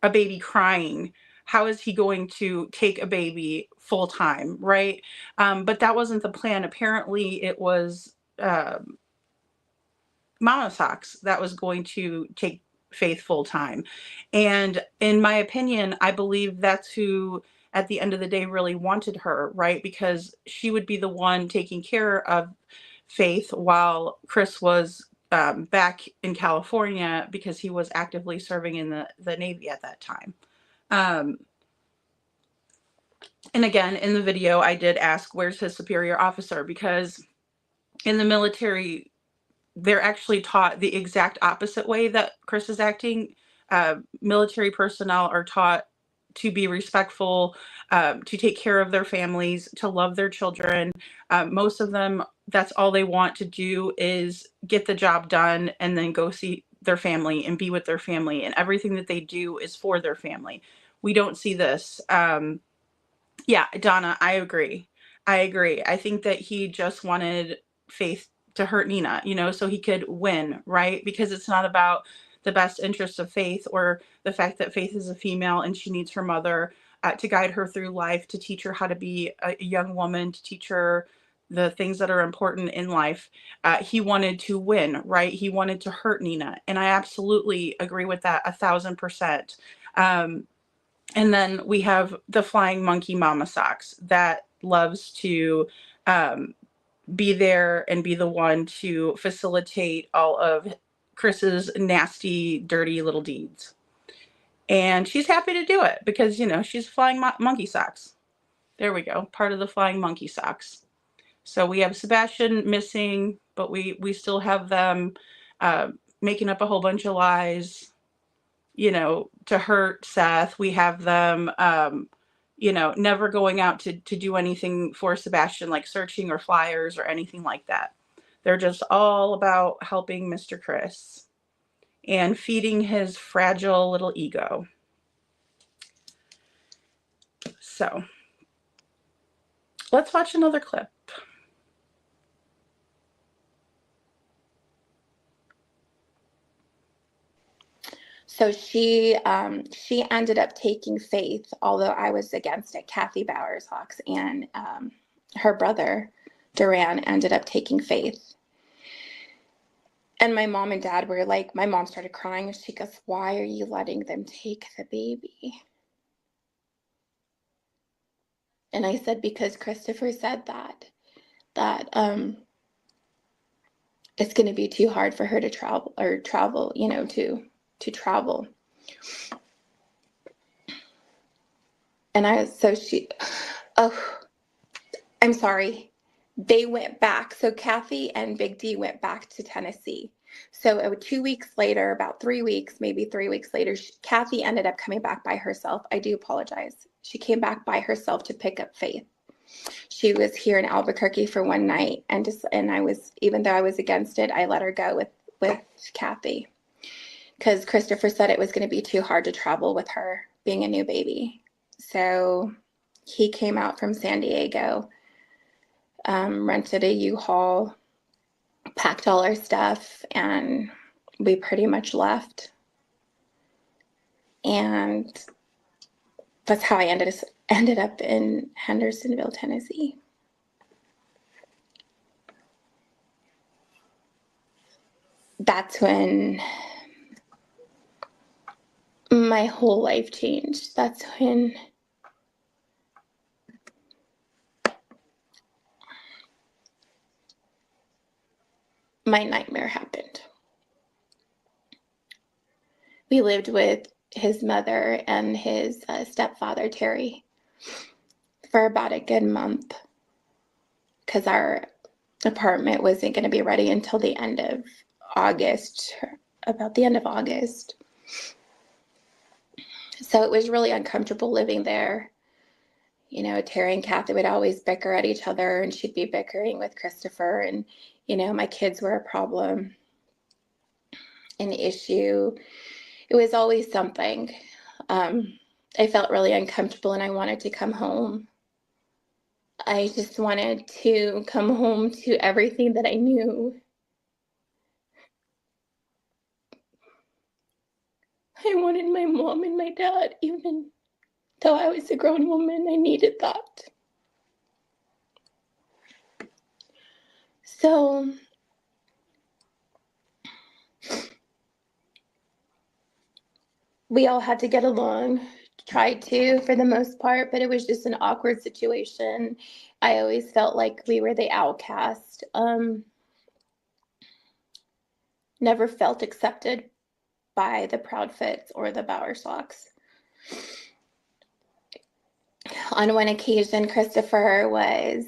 baby crying, how is he going to take a baby full time, right? But that wasn't the plan. Apparently it was Mama Socks that was going to take Faith full time. And in my opinion, I believe that's who at the end of the day really wanted her, right? Because she would be the one taking care of Faith while Chris was back in California, because he was actively serving in the Navy at that time. And again, in the video, I did ask, where's his superior officer? Because in the military, they're actually taught the exact opposite way that Chris is acting. Military personnel are taught to be respectful, to take care of their families, to love their children. Most of them, that's all they want to do is get the job done and then go see their family and be with their family. And everything that they do is for their family. We don't see this. Yeah, Donna, I agree. I think that he just wanted Faith to hurt Nina, so he could win, right? Because it's not about the best interest of Faith or the fact that Faith is a female and she needs her mother to guide her through life, to teach her how to be a young woman, to teach her the things that are important in life. He wanted to win, right? He wanted to hurt Nina. And I absolutely agree with that 1,000%. And then we have the flying monkey mama socks that loves to be there and be the one to facilitate all of Chris's nasty, dirty little deeds. And she's happy to do it because, she's flying monkey socks. There we go. Part of the flying monkey socks. So we have Sebastian missing, but we still have them making up a whole bunch of lies, to hurt Seth. We have them, never going out to do anything for Sebastian, like searching or flyers or anything like that. They're just all about helping Mr. Chris and feeding his fragile little ego. So let's watch another clip. So she ended up taking Faith, although I was against it. Kathy Bowers-Hawks and her brother, Duran, ended up taking Faith. And my mom and dad were like, my mom started crying and she goes, "Why are you letting them take the baby?" And I said, because Christopher said that it's going to be too hard for her to travel, to travel. And I'm sorry. They went back. So Kathy and Big D went back to Tennessee. So 2 weeks later, about 3 weeks, maybe 3 weeks later, Kathy ended up coming back by herself. I do apologize. She came back by herself to pick up Faith. She was here in Albuquerque for one night, and I was, even though I was against it, I let her go with Kathy, because Christopher said it was going to be too hard to travel with her being a new baby. So he came out from San Diego, rented a U-Haul, packed all our stuff, and we pretty much left. And that's how I ended up in Hendersonville, Tennessee. That's when my whole life changed. That's when my nightmare happened. We lived with his mother and his stepfather, Terry, for about a good month, because our apartment wasn't going to be ready until the end of August, about the end of August. So it was really uncomfortable living there. Terry and Kathy would always bicker at each other, and she'd be bickering with Christopher, and my kids were a problem, an issue. It was always something. I felt really uncomfortable and I wanted to come home. I just wanted to come home to everything that I knew. I wanted my mom and my dad, even though I was a grown woman. I needed that. So we all had to get along, tried to for the most part, but it was just an awkward situation. I always felt like we were the outcast. Never felt accepted by the Proudfoots or the Bowers-Hawks. On one occasion, Christopher was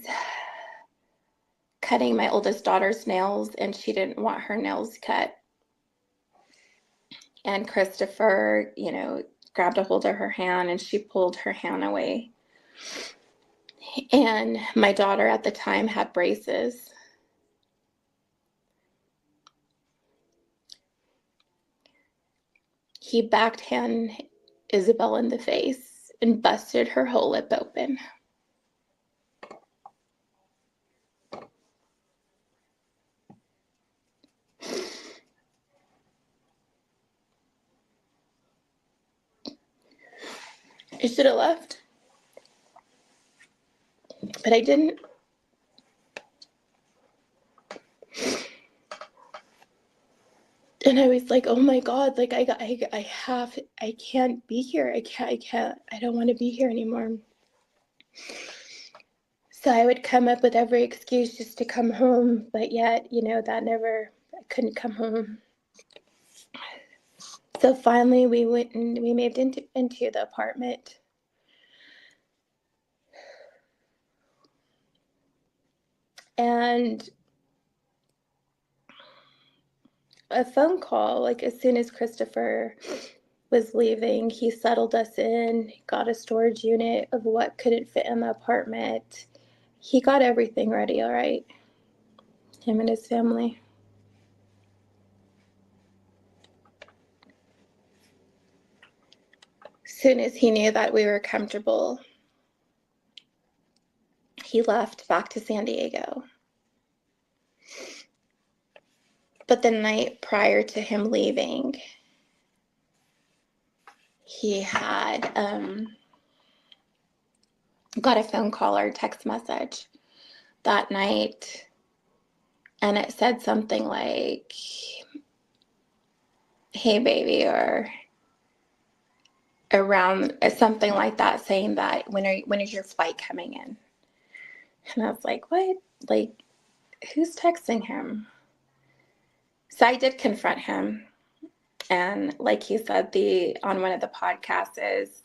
cutting my oldest daughter's nails, and she didn't want her nails cut. And Christopher, grabbed a hold of her hand, and she pulled her hand away. And my daughter at the time had braces. He backhand Isabel in the face and busted her whole lip open. I should have left, but I didn't. And I was like, oh my God, like I can't be here. I don't want to be here anymore. So I would come up with every excuse just to come home, but yet, I couldn't come home. So finally we went and we moved into the apartment. And a phone call, like as soon as Christopher was leaving, he settled us in, got a storage unit of what couldn't fit in the apartment. He got everything ready, all right? Him and his family. As soon as he knew that we were comfortable, he left back to San Diego. But the night prior to him leaving, he had got a phone call or text message that night, and it said something like, hey baby, or around something like that, saying that when is your flight coming in? And I was like, what? Like, who's texting him? So I did confront him. And like he said on one of the podcasts, is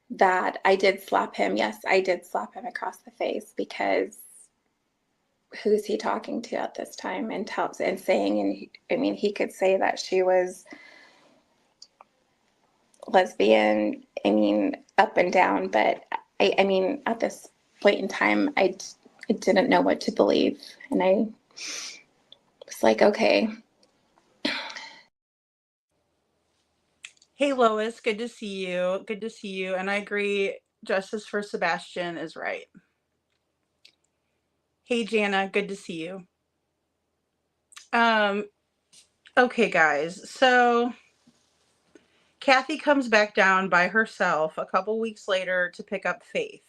that I did slap him. Yes, I did slap him across the face, because who's he talking to at this time and saying, and he could say that she was lesbian, up and down, but at this point in time, I didn't know what to believe. And I was like, okay. Hey, Lois, good to see you. Good to see you. And I agree, justice for Sebastian is right. Hey, Jana, good to see you. Okay, guys. So Kathy comes back down by herself a couple weeks later to pick up Faith.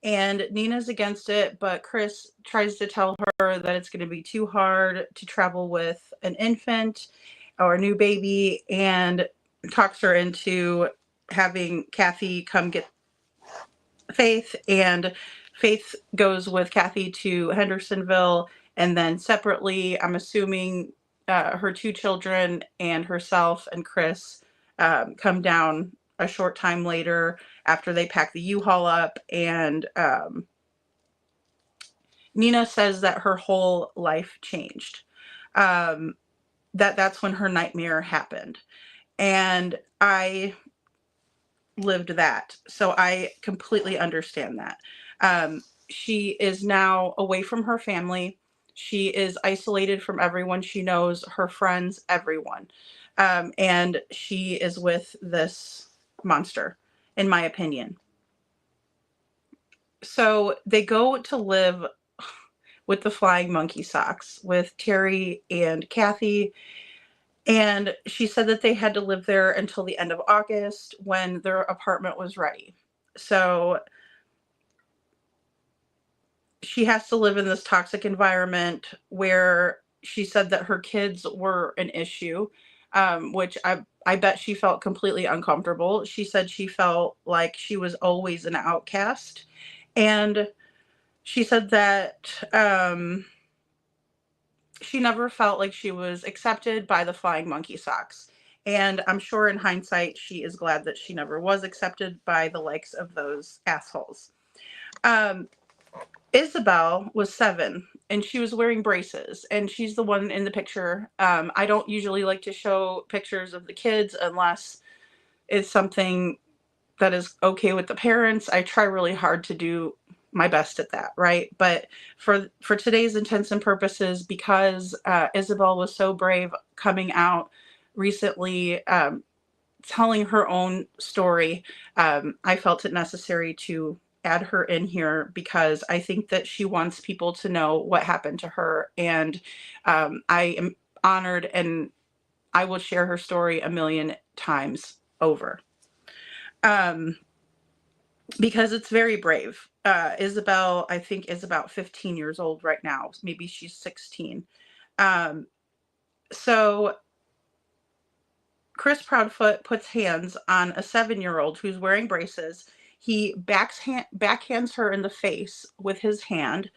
And Nina's against it, but Chris tries to tell her that it's going to be too hard to travel with an infant or a new baby, and talks her into having Kathy come get Faith. And Faith goes with Kathy to Hendersonville, and then separately, I'm assuming her two children and herself and Chris come down a short time later after they pack the U-Haul up. And Nina says that her whole life changed. That's when her nightmare happened. And I lived that, so I completely understand that. She is now away from her family. She is isolated from everyone she knows, her friends, everyone. And she is with this monster, in my opinion. So they go to live with the flying monkey socks with Terry and Kathy. And she said that they had to live there until the end of August, when their apartment was ready. So she has to live in this toxic environment where she said that her kids were an issue, which I bet she felt completely uncomfortable. She said she felt like she was always an outcast. And she said that she never felt like she was accepted by the flying monkey socks. And I'm sure in hindsight, she is glad that she never was accepted by the likes of those assholes. Isabel was 7 and she was wearing braces, and she's the one in the picture. I don't usually like to show pictures of the kids unless it's something that is okay with the parents. I try really hard to do my best at that, right? But for today's intents and purposes, because Isabel was so brave coming out recently, telling her own story, I felt it necessary to add her in here because I think that she wants people to know what happened to her. And I am honored, and I will share her story a million times over. Because it's very brave. Isabel, I think, is about 15 years old right now. Maybe she's 16. So Chris Proudfoot puts hands on a 7-year-old who's wearing braces. He backhands her in the face with his hand.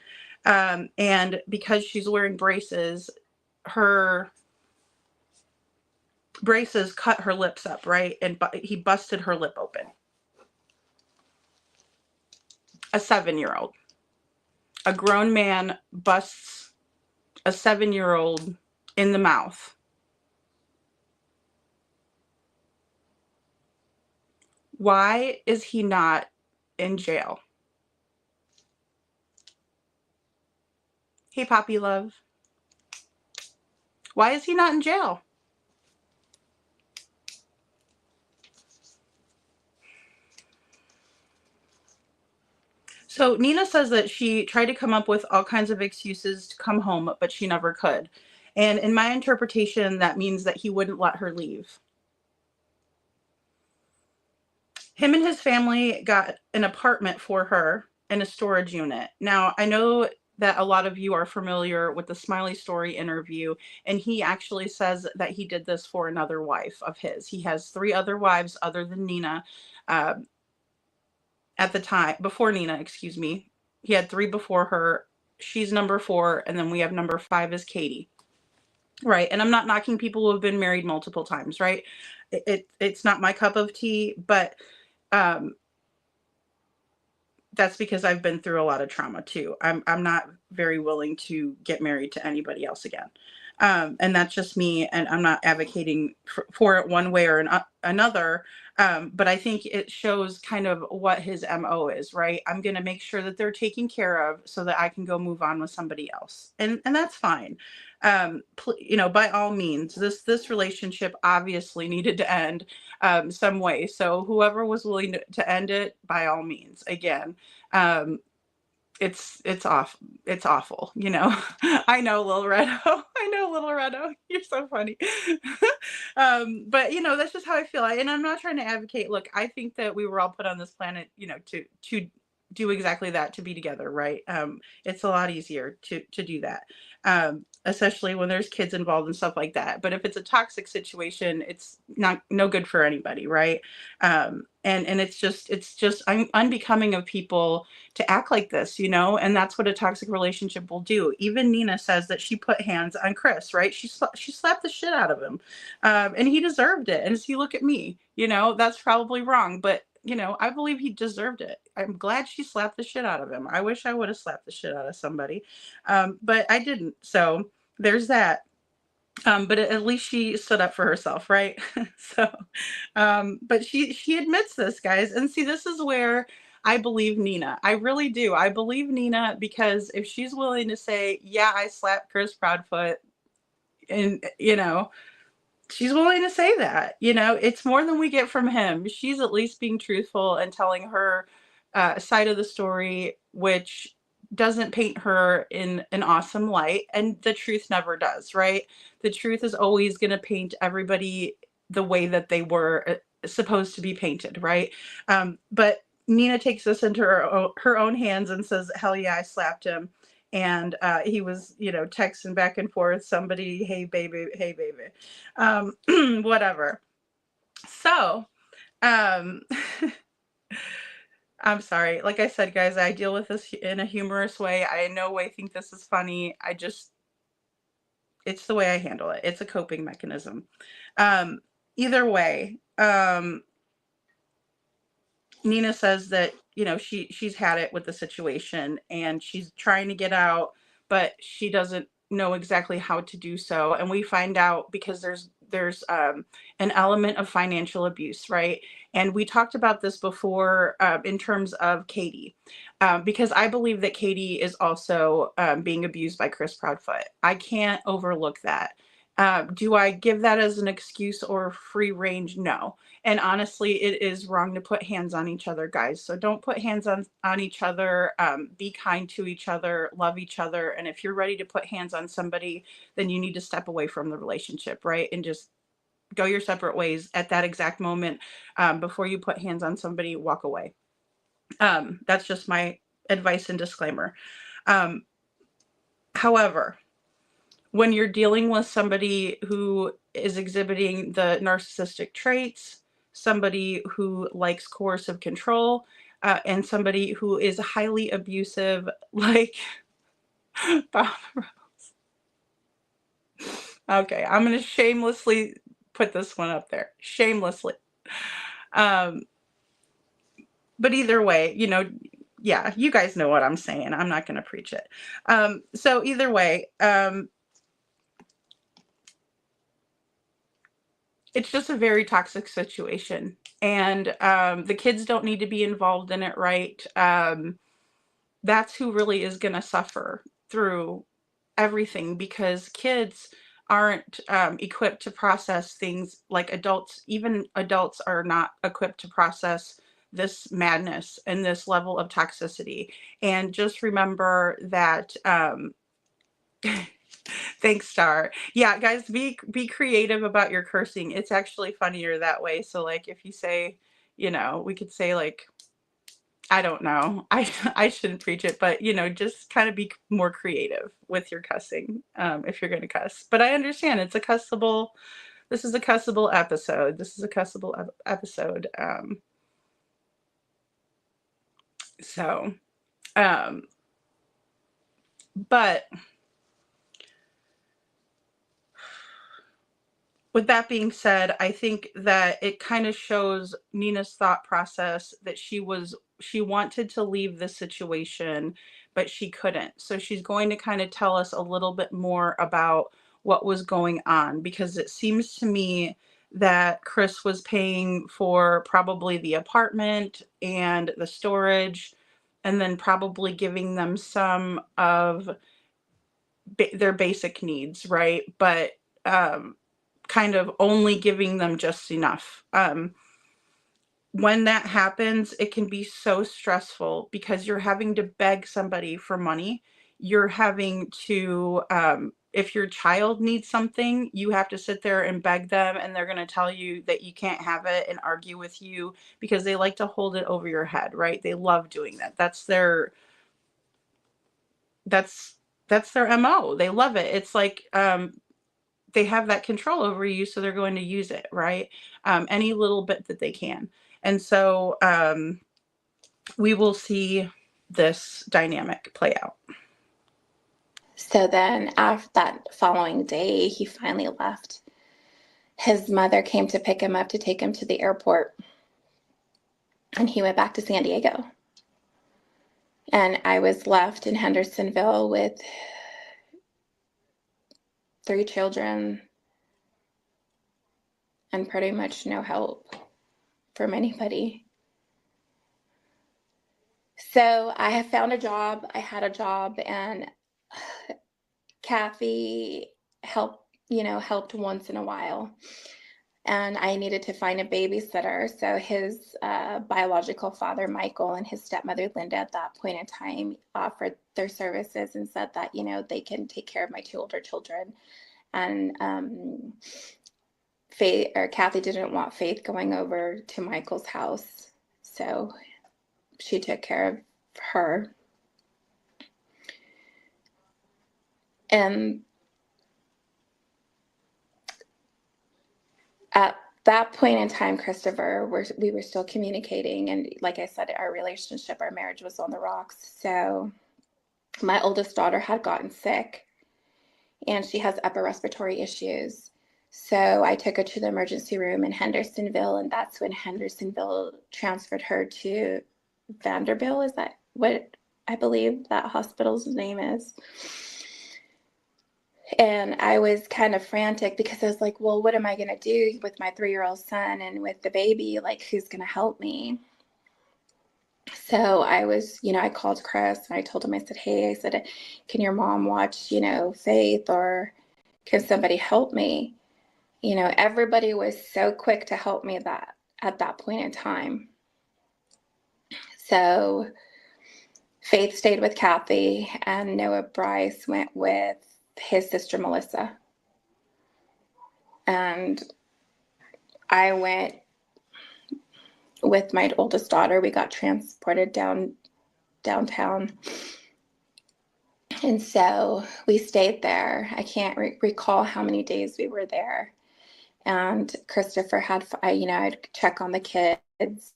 And because she's wearing braces, her braces cut her lips up, right? And he busted her lip open. A 7-year-old. A grown man busts a 7-year-old in the mouth. Why is he not in jail? Hey, Poppy Love. Why is he not in jail? So Nina says that she tried to come up with all kinds of excuses to come home, but she never could. And in my interpretation, that means that he wouldn't let her leave. Him and his family got an apartment for her in a storage unit. Now, I know that a lot of you are familiar with the Smiley Story interview, and he actually says that he did this for another wife of his. He has 3 other wives other than Nina. At the time, before Nina, excuse me. He had 3 before her. She's number 4, and then we have number 5 is Katie. Right, and I'm not knocking people who have been married multiple times, right? It's not my cup of tea, but that's because I've been through a lot of trauma too. I'm not very willing to get married to anybody else again. And that's just me, and I'm not advocating for it one way or another. But I think it shows kind of what his MO is, right? I'm going to make sure that they're taken care of so that I can go move on with somebody else. And that's fine. By all means, this relationship obviously needed to end some way. So whoever was willing to end it, by all means, again, it's awful, I know, Lil Redo. You're so funny. But that's just how I feel. And I'm not trying to advocate. Look, I think that we were all put on this planet, to do exactly that, to be together, right? It's a lot easier to do that, especially when there's kids involved and stuff like that. But if it's a toxic situation, it's no good for anybody, right? And it's just unbecoming of people to act like this, and that's what a toxic relationship will do. Even Nina says that she put hands on Chris, right? She slapped the shit out of him, and he deserved it. And see, look at me, that's probably wrong, but I believe he deserved it. I'm glad she slapped the shit out of him. I wish I would have slapped the shit out of somebody, but I didn't. So there's that. But at least she stood up for herself, right? So, but she admits this, guys. And see, this is where I believe Nina. I really do. I believe Nina because if she's willing to say, yeah, I slapped Chris Proudfoot, and, she's willing to say that, it's more than we get from him. She's at least being truthful and telling her side of the story, which doesn't paint her in an awesome light. And the truth never does, right? The truth is always going to paint everybody the way that they were supposed to be painted, right? But Nina takes this into her own hands and says, hell yeah, I slapped him. And he was, texting back and forth, somebody, hey, baby, whatever. So, I'm sorry. Like I said, guys, I deal with this in a humorous way. I in no way think this is funny. It's the way I handle it. It's a coping mechanism. Either way, Nina says that, she's had it with the situation and she's trying to get out, but she doesn't know exactly how to do so. And we find out because there's an element of financial abuse, right? And we talked about this before in terms of Katie, because I believe that Katie is also being abused by Chris Proudfoot. I can't overlook that. Do I give that as an excuse or free range? No. And honestly, it is wrong to put hands on each other, guys. So don't put hands on each other. Be kind to each other, love each other. And if you're ready to put hands on somebody, then you need to step away from the relationship, right? And just go your separate ways at that exact moment. Before you put hands on somebody, walk away. That's just my advice and disclaimer. However, when you're dealing with somebody who is exhibiting the narcissistic traits, somebody who likes coercive control, and somebody who is highly abusive, like Bob Rose. Okay, I'm going to shamelessly put this one up there. Shamelessly. But either way, yeah, you guys know what I'm saying. I'm not going to preach it. So either way, it's just a very toxic situation. And the kids don't need to be involved in it, right? That's who really is going to suffer through everything, because kids aren't equipped to process things like adults. Even adults are not equipped to process this madness and this level of toxicity. And just remember that thanks, Star. Yeah, guys, be creative about your cursing. It's actually funnier that way. So like if you say, we could say like, I don't know, I shouldn't preach it, but just kind of be more creative with your cussing if you're going to cuss. But I understand this is a cussable episode. This is a cussable episode. But with that being said, I think that it kind of shows Nina's thought process that she wanted to leave the situation, but she couldn't. So she's going to kind of tell us a little bit more about what was going on, because it seems to me that Chris was paying for probably the apartment and the storage, and then probably giving them some of their basic needs, right? But kind of only giving them just enough. When that happens, it can be so stressful because you're having to beg somebody for money. You're having to, if your child needs something, you have to sit there and beg them, and they're going to tell you that you can't have it and argue with you because they like to hold it over your head, right? They love doing that. That's their MO. They love it. It's like, they have that control over you, so they're going to use it, right? Any little bit that they can. And so we will see this dynamic play out. So then after that following day, he finally left. His mother came to pick him up to take him to the airport. And he went back to San Diego. And I was left in Hendersonville with 3 children and pretty much no help from anybody. So I have found a job. I had a job, and Kathy helped once in a while. And I needed to find a babysitter. So his biological father, Michael, and his stepmother, Linda, at that point in time offered their services and said that, they can take care of my 2 older children. And Kathy didn't want Faith going over to Michael's house. So she took care of her. And at that point in time, Christopher, we were still communicating. And like I said, our marriage was on the rocks. So my oldest daughter had gotten sick, and she has upper respiratory issues. So I took her to the emergency room in Hendersonville, and that's when Hendersonville transferred her to Vanderbilt. Is that what I believe that hospital's name is? And I was kind of frantic because I was like, well, what am I going to do with my 3-year-old son and with the baby? Like, who's going to help me? So I was, I called Chris and I told him, I said, hey, I said, can your mom watch, Faith, or can somebody help me? Everybody was so quick to help me at that point in time. So Faith stayed with Kathy and Noah Bryce went with his sister, Melissa. And I went with my oldest daughter. We got transported downtown. And so we stayed there. I can't recall how many days we were there. And Christopher had, I'd check on the kids,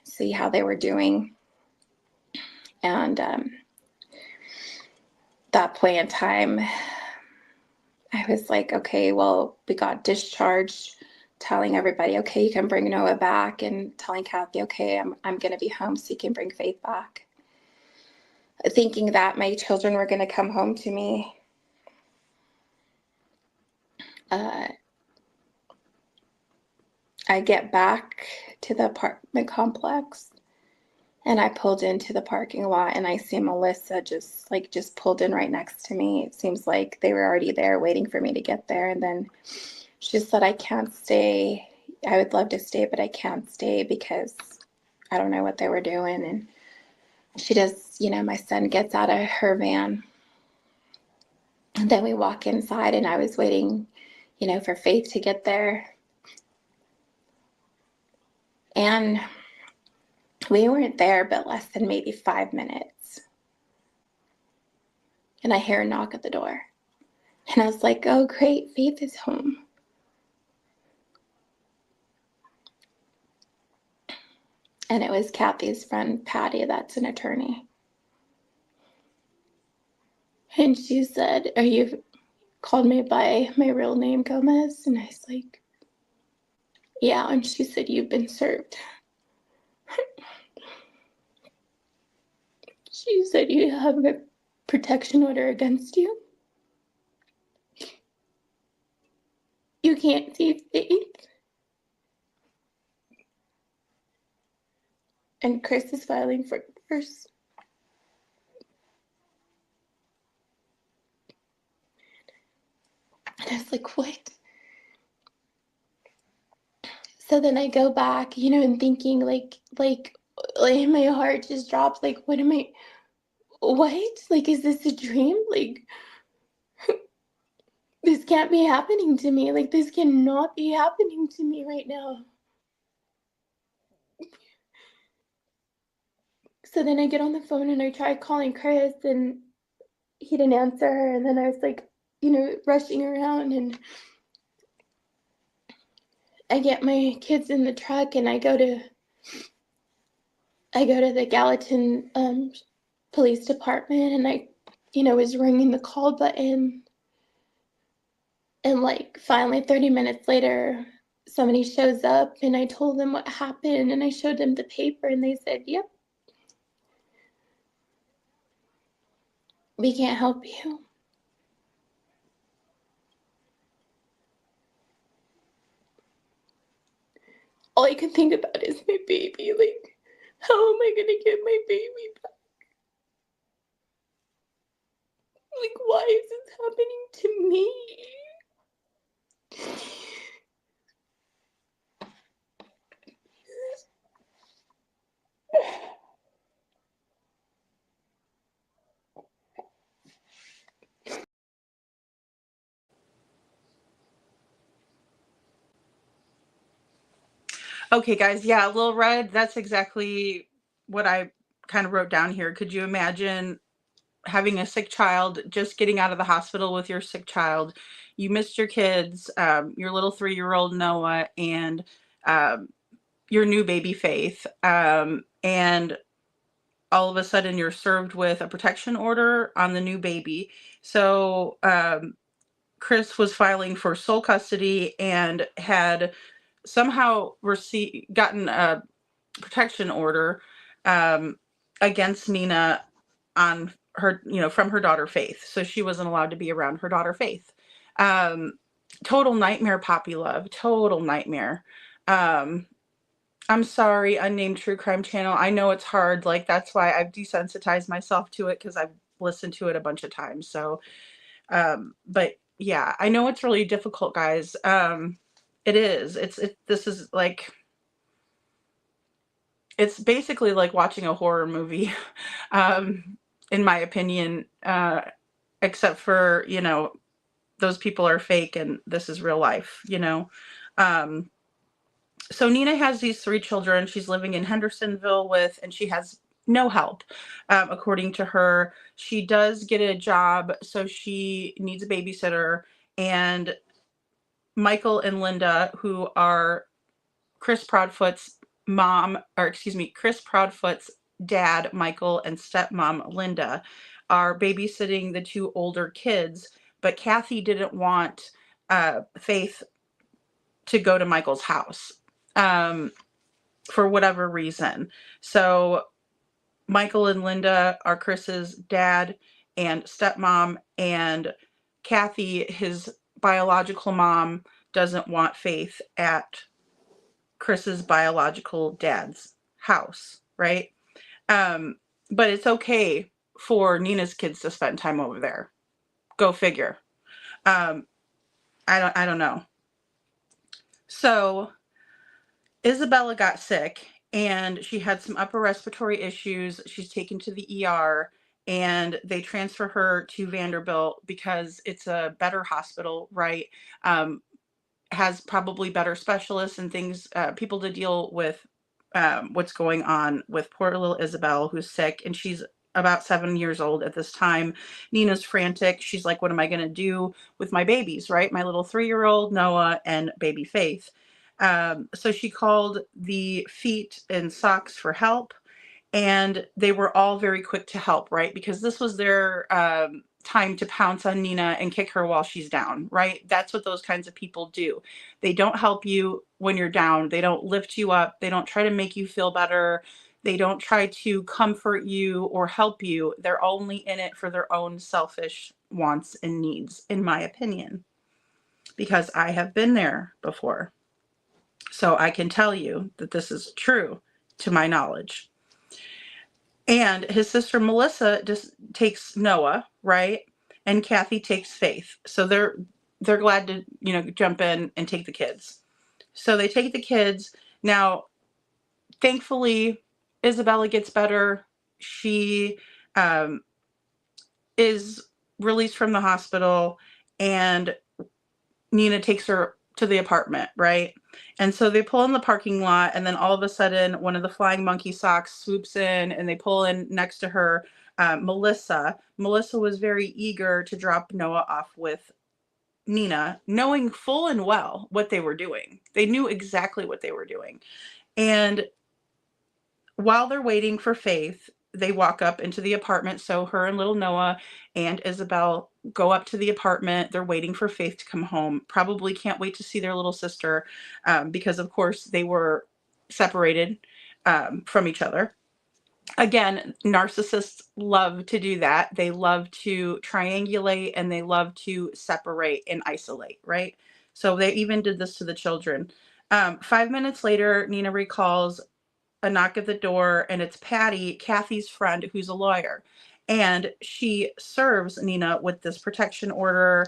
see how they were doing. And that point in time, I was like, okay, well, we got discharged, telling everybody, okay, you can bring Noah back, and telling Kathy, okay, I'm going to be home so you can bring Faith back. Thinking that my children were going to come home to me. I get back to the apartment complex and I pulled into the parking lot and I see Melissa just pulled in right next to me. It seems like they were already there waiting for me to get there. And then she said, I can't stay. I would love to stay, but I can't stay because I don't know what they were doing. And she does, my son gets out of her van. And then we walk inside and I was waiting, for Faith to get there. And we weren't there but less than maybe 5 minutes. And I hear a knock at the door. And I was like, oh, great, Faith is home. And it was Kathy's friend, Patty, that's an attorney. And she said, called me by my real name, Gomez? And I was like, yeah. And she said, you've been served. She said, you have a protection order against you. You can't see Faith. And Chris is filing for divorce. And I was like, what? So then I go back, and thinking like my heart just drops. Like, what? Like, is this a dream? Like, this can't be happening to me. Like, this cannot be happening to me right now. So then I get on the phone and I try calling Chris and he didn't answer. And then I was like, rushing around and I get my kids in the truck and I go to the Gallatin police department and I, was ringing the call button. And finally 30 minutes later, somebody shows up and I told them what happened and I showed them the paper and they said, yep, we can't help you. All I can think about is my baby. Like, how am I going to get my baby back? Like, why is this happening to me? Okay, guys. Yeah, Lil Red, that's exactly what I kind of wrote down here. Could you imagine having a sick child, just getting out of the hospital with your sick child? You missed your kids, your little 3-year-old Noah, and your new baby Faith. And all of a sudden you're served with a protection order on the new baby. So Chris was filing for sole custody and had somehow gotten a protection order against Nina on her, from her daughter Faith. So she wasn't allowed to be around her daughter Faith. Total nightmare, Poppy Love. Total nightmare. I'm sorry, Unnamed True Crime Channel. I know it's hard. Like, that's why I've desensitized myself to it, because I've listened to it a bunch of times. So, but yeah, I know it's really difficult, guys. It is. This is like, it's basically like watching a horror movie, in my opinion, except for, those people are fake and this is real life, So Nina has these 3 children she's living in Hendersonville with, and she has no help. According to her, she does get a job, so she needs a babysitter. And Michael and Linda, who are Chris Proudfoot's Chris Proudfoot's dad, Michael, and stepmom, Linda, are babysitting the 2 older kids. But Kathy didn't want Faith to go to Michael's house for whatever reason. So Michael and Linda are Chris's dad and stepmom, and Kathy, his biological mom, doesn't want Faith at Chris's biological dad's house, right? But it's okay for Nina's kids to spend time over there. Go figure. I don't know. So Isabella got sick and she had some upper respiratory issues. She's taken to the ER and they transfer her to Vanderbilt because it's a better hospital, right? Has probably better specialists and things, people to deal with what's going on with poor little Isabel, who's sick, and she's about 7 years old at this time. Nina's frantic. She's like, what am I going to do with my babies, right? My little 3-year-old Noah and baby Faith. So she called the Feet and Socks for help, and they were all very quick to help, right? Because this was their time to pounce on Nina and kick her while she's down, right? That's what those kinds of people do. They don't help you when you're down. They don't lift you up. They don't try to make you feel better. They don't try to comfort you or help you. They're only in it for their own selfish wants and needs, in my opinion, because I have been there before. So I can tell you that this is true to my knowledge. And his sister Melissa just takes Noah, right? And Kathy takes Faith. So they're glad to, jump in and take the kids. So they take the kids. Now, thankfully, Isabella gets better. She is released from the hospital, and Nina takes her to the apartment, right? And so they pull in the parking lot, and then all of a sudden, one of the flying monkey socks swoops in, and they pull in next to her, Melissa. Melissa was very eager to drop Noah off with Nina, knowing full and well what they were doing. They knew exactly what they were doing. And while they're waiting for Faith, they walk up into the apartment. So her and little Noah and Isabel go up to the apartment. They're waiting for Faith to come home. Probably can't wait to see their little sister because, of course, they were separated from each other. Again, narcissists love to do that. They love to triangulate and they love to separate and isolate, right? So they even did this to the children. 5 minutes later, Nina recalls a knock at the door, and it's Patty, Kathy's friend, who's a lawyer. And she serves Nina with this protection order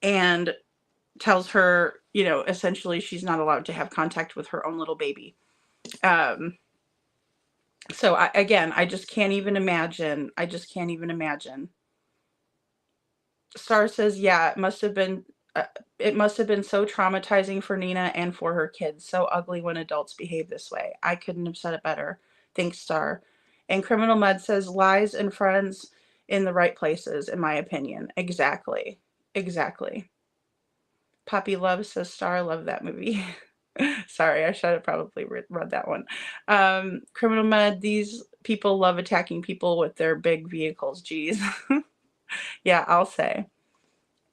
and tells her, essentially she's not allowed to have contact with her own little baby. So I just can't even imagine. Star says, yeah, it must have been so traumatizing for Nina and for her kids. So ugly when adults behave this way. I couldn't have said it better. Thanks, Star. And Criminal Med says, lies and friends in the right places, in my opinion. Exactly. Poppy Love says, Star, I love that movie. Sorry, I should have probably read that one. Criminal Med, these people love attacking people with their big vehicles. Geez. Yeah, I'll say.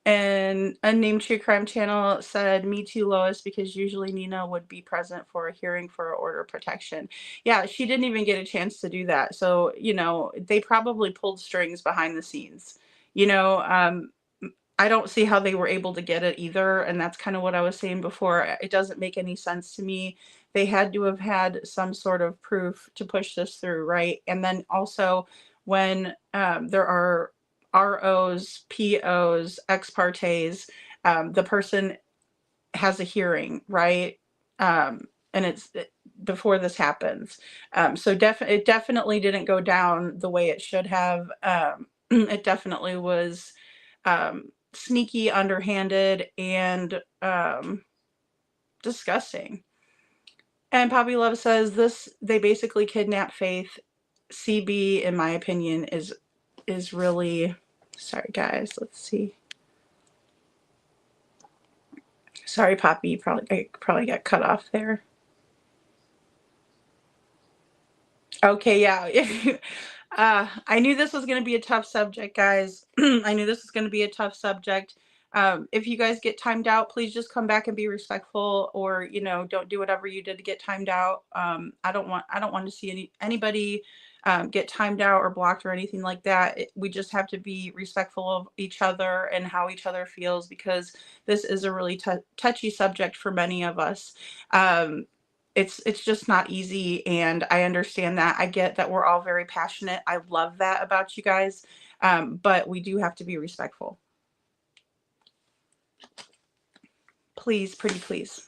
And Unnamed True Crime Channel said, "Me too, Lois, because usually Nina would be present for a hearing for order of protection." Yeah, she didn't even get a chance to do that. So, they probably pulled strings behind the scenes. I don't see how they were able to get it either. And that's kind of what I was saying before. It doesn't make any sense to me. They had to have had some sort of proof to push this through, right? And then also when there are ROs, POs, ex partes, the person has a hearing, right? And it's before this happens. So it definitely didn't go down the way it should have. It definitely was sneaky, underhanded, and disgusting. And Poppy Love says they basically kidnapped Faith. CB, in my opinion, is really, sorry guys, let's see. Sorry, Poppy, I probably got cut off there. Okay, yeah. I knew this was going to be a tough subject, guys. I knew this was going to be a tough subject. If you guys get timed out, please just come back and be respectful, or don't do whatever you did to get timed out. I don't want to see anybody get timed out or blocked or anything like that. We just have to be respectful of each other and how each other feels, because this is a really touchy subject for many of us. It's just not easy, and I understand that. I get that we're all very passionate. I love that about you guys, but we do have to be respectful. Please, pretty please.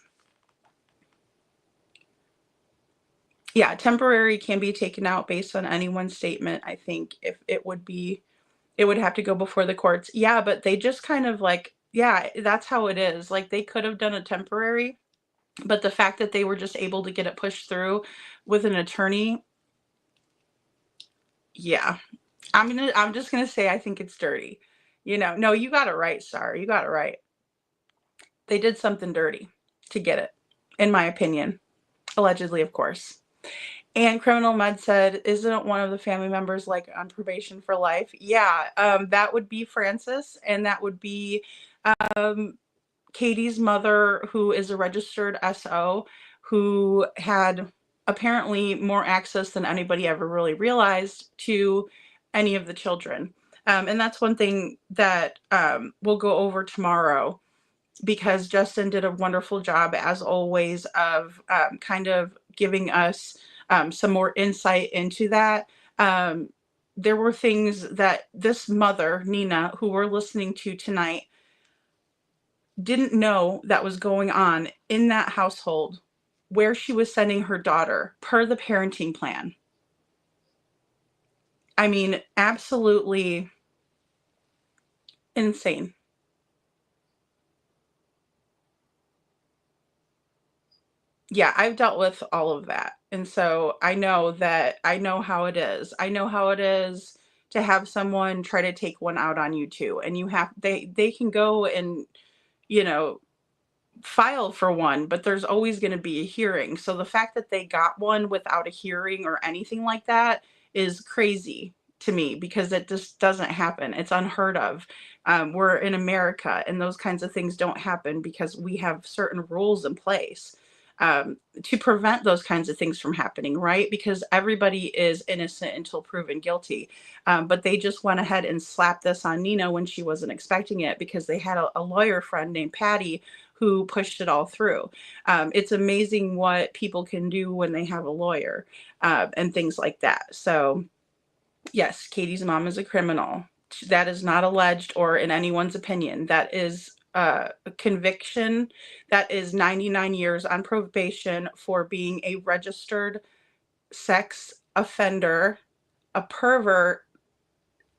Yeah, temporary can be taken out based on anyone's statement. I think if it would have to go before the courts. Yeah, but they just kind of yeah, that's how it is. They could have done a temporary, but the fact that they were just able to get it pushed through with an attorney, yeah, I'm just gonna say I think it's dirty. No, you got it right, Star. You got it right. They did something dirty to get it, in my opinion. Allegedly, of course. And Criminal Med said, "Isn't one of the family members on probation for life?" Yeah, that would be Francis, and that would be Katie's mother, who is a registered SO, who had apparently more access than anybody ever really realized to any of the children. And that's one thing that we'll go over tomorrow, because Justin did a wonderful job, as always, of kind of giving us some more insight into that. There were things that this mother, Nina, who we're listening to tonight, didn't know that was going on in that household where she was sending her daughter per the parenting plan. I mean, absolutely insane. Yeah, I've dealt with all of that. And so I know how it is. I know how it is to have someone try to take one out on you too. And they can go and, file for one, but there's always going to be a hearing. So the fact that they got one without a hearing or anything like that is crazy to me, because it just doesn't happen. It's unheard of. We're in America, and those kinds of things don't happen because we have certain rules in place to prevent those kinds of things from happening, right? Because everybody is innocent until proven guilty. But they just went ahead and slapped this on Nina when she wasn't expecting it, because they had a lawyer friend named Patty who pushed it all through. It's amazing what people can do when they have a lawyer and things like that. So yes, Katie's mom is a criminal. That is not alleged or in anyone's opinion. That is a conviction. That is 99 years on probation for being a registered sex offender, a pervert,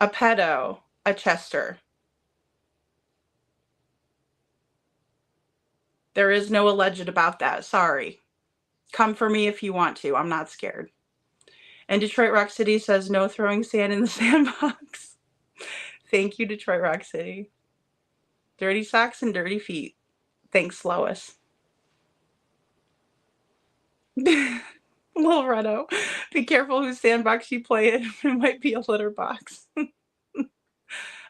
a pedo, a Chester. There is no alleged about that. Sorry. Come for me if you want to. I'm not scared. And Detroit Rock City says, "No throwing sand in the sandbox." Thank you, Detroit Rock City. Dirty socks and dirty feet. Thanks, Lois. Little Redo, be careful whose sandbox you play in. It might be a litter box.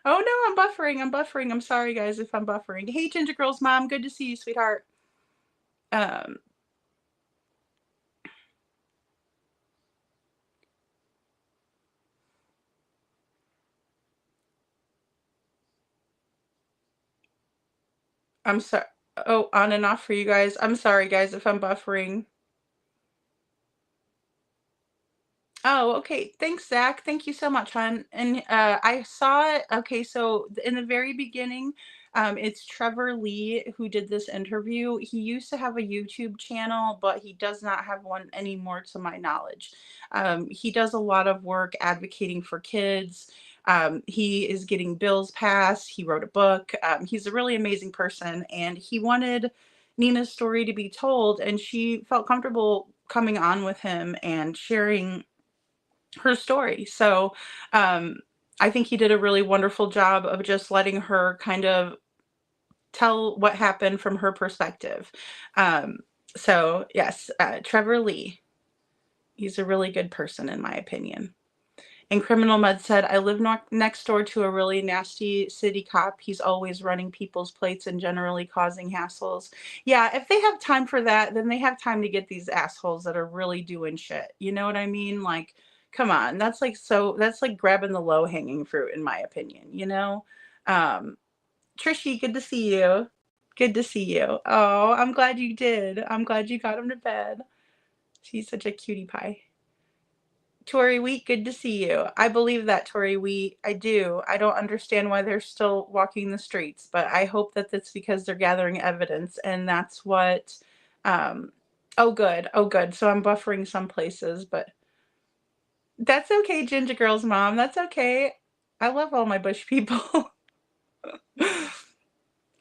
Oh no, I'm buffering. I'm buffering. I'm sorry, guys, if I'm buffering. Hey, Ginger Girl's mom. Good to see you, sweetheart. Um, I'm sorry. Oh, on and off for you guys. I'm sorry, guys, if I'm buffering. Oh, okay. Thanks, Zach. Thank you so much, hon. And I saw it. Okay, so in the very beginning, it's Trevor Lee who did this interview. He used to have a YouTube channel, but he does not have one anymore, to my knowledge. He does a lot of work advocating for kids. He is getting bills passed. He wrote a book. He's a really amazing person, and he wanted Nina's story to be told, and she felt comfortable coming on with him and sharing her story. So I think he did a really wonderful job of just letting her kind of tell what happened from her perspective. So yes, Trevor Lee, he's a really good person in my opinion. And Criminal Med said, I live next door to a really nasty city cop. He's always running people's plates and generally causing hassles. Yeah, if they have time for that, then they have time to get these assholes that are really doing shit. You know what I mean? Like, come on. That's like grabbing the low hanging fruit, in my opinion, you know? Trishy, good to see you. Good to see you. Oh, I'm glad you did. I'm glad you got him to bed. She's such a cutie pie. Tori Wheat, good to see you. I believe that, Tori Wheat. I do. I don't understand why they're still walking the streets, but I hope that that's because they're gathering evidence, and that's what. Oh, good. Oh, good. So I'm buffering some places, but that's okay, Ginger Girl's mom. That's okay. I love all my bush people.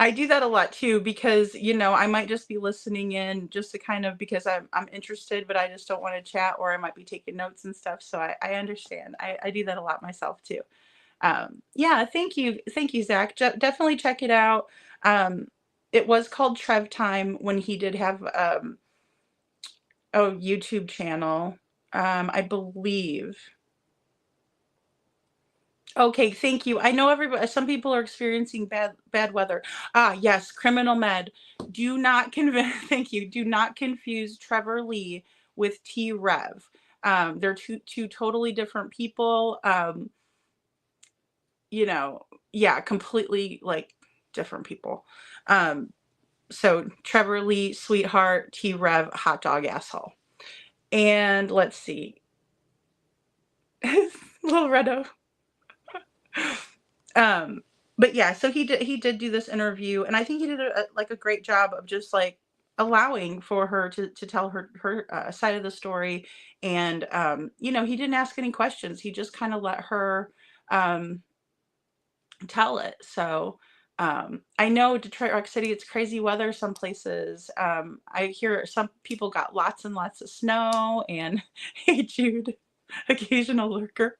I do that a lot too because, you know, I might just be listening in just to kind of because I'm interested, but I just don't want to chat, or I might be taking notes and stuff. So I understand. I do that a lot myself too. Yeah, thank you. Thank you, Zach. Definitely check it out. It was called Trevtime when he did have a YouTube channel, I believe. Okay, thank you. I know everybody. Some people are experiencing bad weather. Ah, yes, Criminal Med. Do not thank you. Do not confuse Trevor Lee with T Rev. They're two totally different people. You know, yeah, completely like different people. So Trevor Lee, sweetheart, T Rev, hot dog asshole. And let's see. Little Redo. But yeah, so he did do this interview, and I think he did a great job of just like allowing for her to tell her side of the story. And you know, he didn't ask any questions. He just kind of let her tell it. So I know Detroit Rock City, it's crazy weather some places. I hear some people got lots and lots of snow. And hey, Jude, occasional lurker.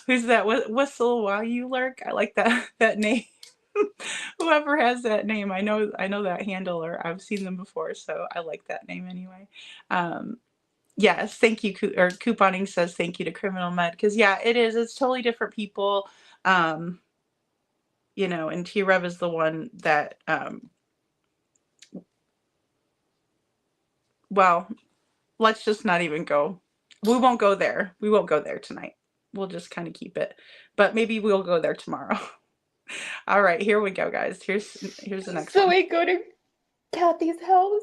Who's that? Whistle while you lurk. I like that name. Whoever has that name, I know that handle, or I've seen them before, so I like that name anyway. Yes, thank you. Or Couponing says thank you to Criminal Med, because yeah, it is. It's totally different people. You know, and T-Rev is the one that, well, let's just not even go. We won't go there. We won't go there tonight. We'll just kind of keep it, but maybe we'll go there tomorrow. All right, here we go, guys. Here's the next one. So I go to Kathy's house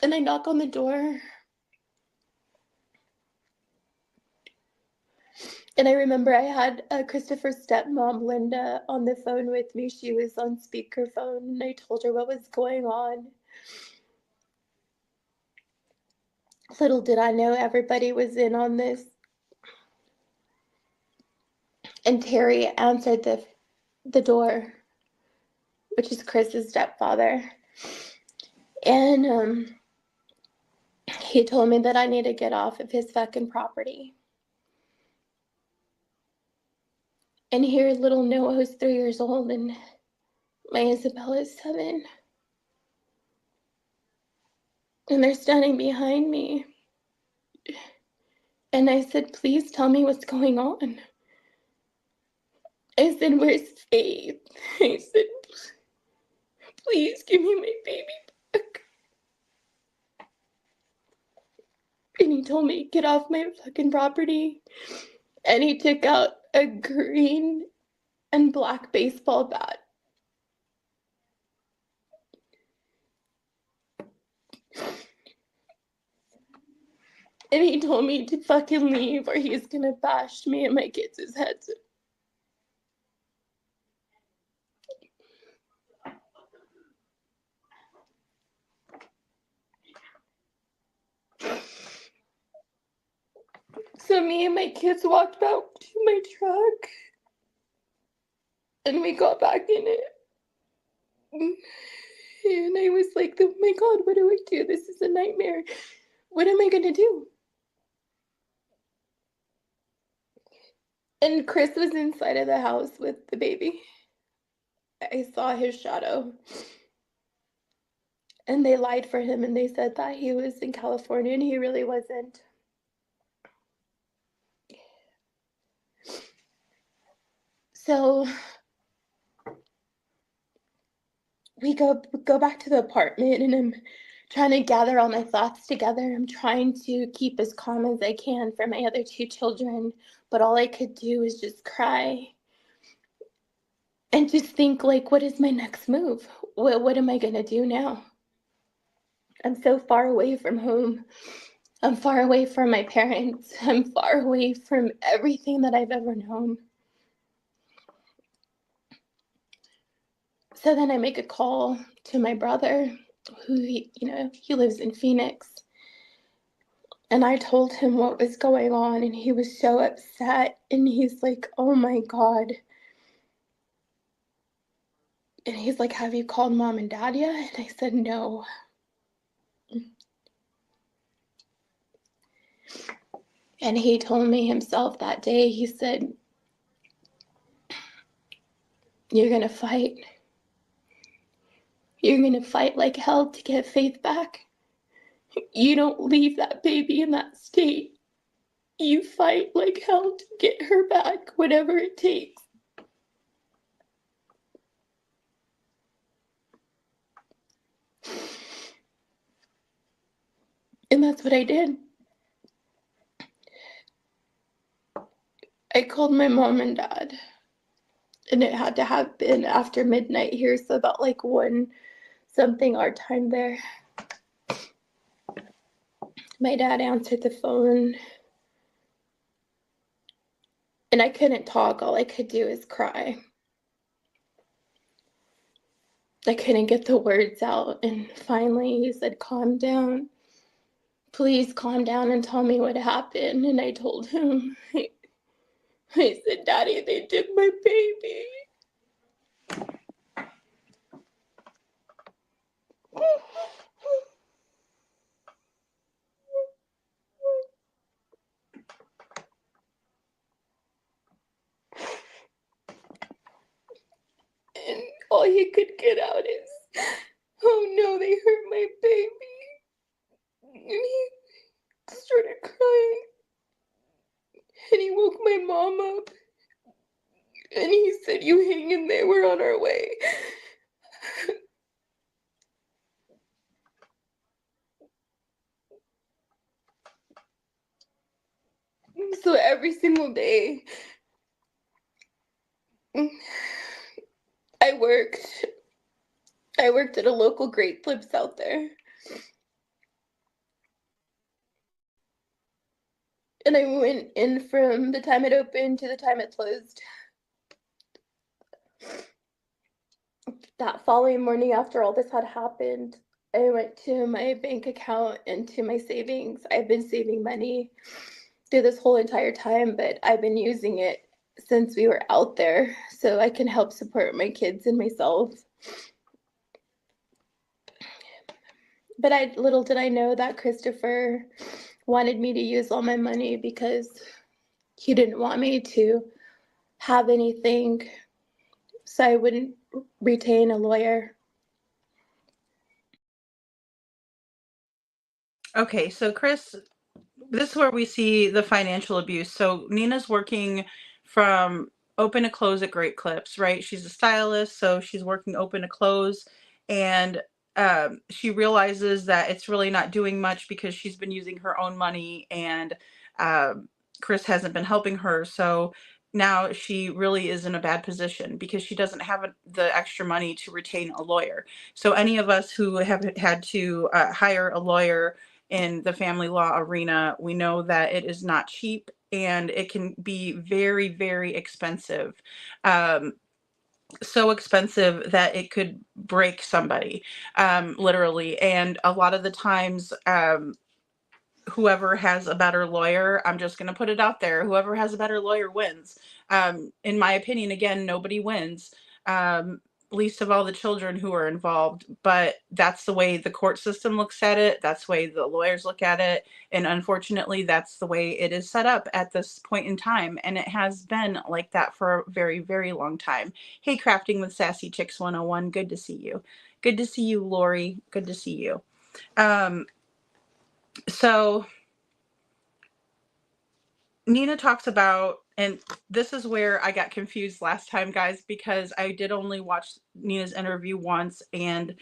and I knock on the door. And I remember I had Christopher's stepmom, Linda, on the phone with me. She was on speakerphone, and I told her what was going on. Little did I know everybody was in on this. And Terry answered the door, which is Chris's stepfather. And he told me that I need to get off of his fucking property. And here little Noah, who's 3 years old, and my Isabella is 7. And they're standing behind me. And I said, please tell me what's going on. I said, where's Faith? I said, please give me my baby back. And he told me, get off my fucking property. And he took out a green and black baseball bat. And he told me to fucking leave or he's gonna bash me and my kids' heads. So me and my kids walked back to my truck and we got back in it. And I was like, oh my God, what do I do? This is a nightmare. What am I gonna do? And Chris was inside of the house with the baby. I saw his shadow. And they lied for him and they said that he was in California and he really wasn't. So we go back to the apartment and I'm trying to gather all my thoughts together. I'm trying to keep as calm as I can for my other two children, but all I could do is just cry and just think, like, what is my next move? What am I going to do now? I'm so far away from home. I'm far away from my parents. I'm far away from everything that I've ever known. So then I make a call to my brother, who he lives in Phoenix. And I told him what was going on, and he was so upset. And he's like, oh my God. And he's like, have you called mom and dad yet? And I said, no. And he told me himself that day, he said, you're going to fight. You're going to fight like hell to get Faith back. You don't leave that baby in that state. You fight like hell to get her back, whatever it takes. And that's what I did. I called my mom and dad. And it had to have been after midnight here, so about like 1 something our time there. My dad answered the phone. And I couldn't talk. All I could do is cry. I couldn't get the words out. And finally he said, calm down. Please calm down and tell me what happened. And I told him, I said, Daddy, they took my baby. And all he could get out is, oh no, they hurt my baby. And he started crying. And he woke my mom up. And he said, you hang in there, we're on our way. So every single day, I worked at a local Great Flips out there. And I went in from the time it opened to the time it closed. That following morning, after all this had happened, I went to my bank account and to my savings. I've been saving money through this whole entire time, but I've been using it since we were out there so I can help support my kids and myself. But little did I know that Christopher wanted me to use all my money because he didn't want me to have anything so I wouldn't retain a lawyer. Okay, so Chris, this is where we see the financial abuse. So Nina's working from open to close at Great Clips, right? She's a stylist, so she's working open to close, and she realizes that it's really not doing much because she's been using her own money, and Chris hasn't been helping her. So now she really is in a bad position because she doesn't have the extra money to retain a lawyer. So any of us who have had to hire a lawyer in the family law arena, we know that it is not cheap and it can be very, very expensive. So expensive that it could break somebody, literally. And a lot of the times, whoever has a better lawyer, I'm just going to put it out there, whoever has a better lawyer wins. In my opinion, again, nobody wins, least of all the children who are involved. But that's the way the court system looks at it. That's the way the lawyers look at it. And unfortunately, that's the way it is set up at this point in time. And it has been like that for a very, very long time. Hey, Crafting with Sassy Chicks 101. Good to see you. Good to see you, Lori. Good to see you. So Nina talks about, and this is where I got confused last time, guys, because I did only watch Nina's interview once, and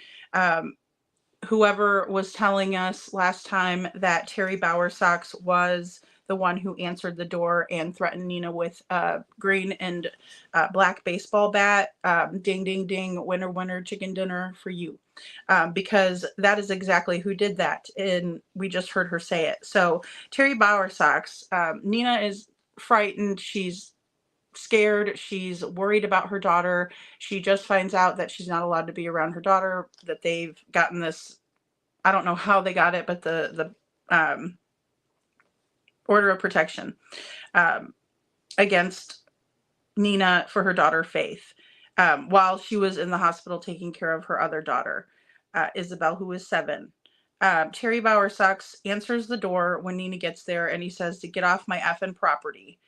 whoever was telling us last time that Terry Bowersox was the one who answered the door and threatened Nina with a green and black baseball bat, ding, ding, ding, winner, winner, chicken dinner for you. Because that is exactly who did that. And we just heard her say it. So Terry Bowersox, Nina is frightened. She's scared. She's worried about her daughter. She just finds out that she's not allowed to be around her daughter, that they've gotten this, I don't know how they got it, but the order of protection against Nina for her daughter, Faith, while she was in the hospital taking care of her other daughter, Isabel, who is 7. Terry Bowersox answers the door when Nina gets there, and he says to get off my effing property.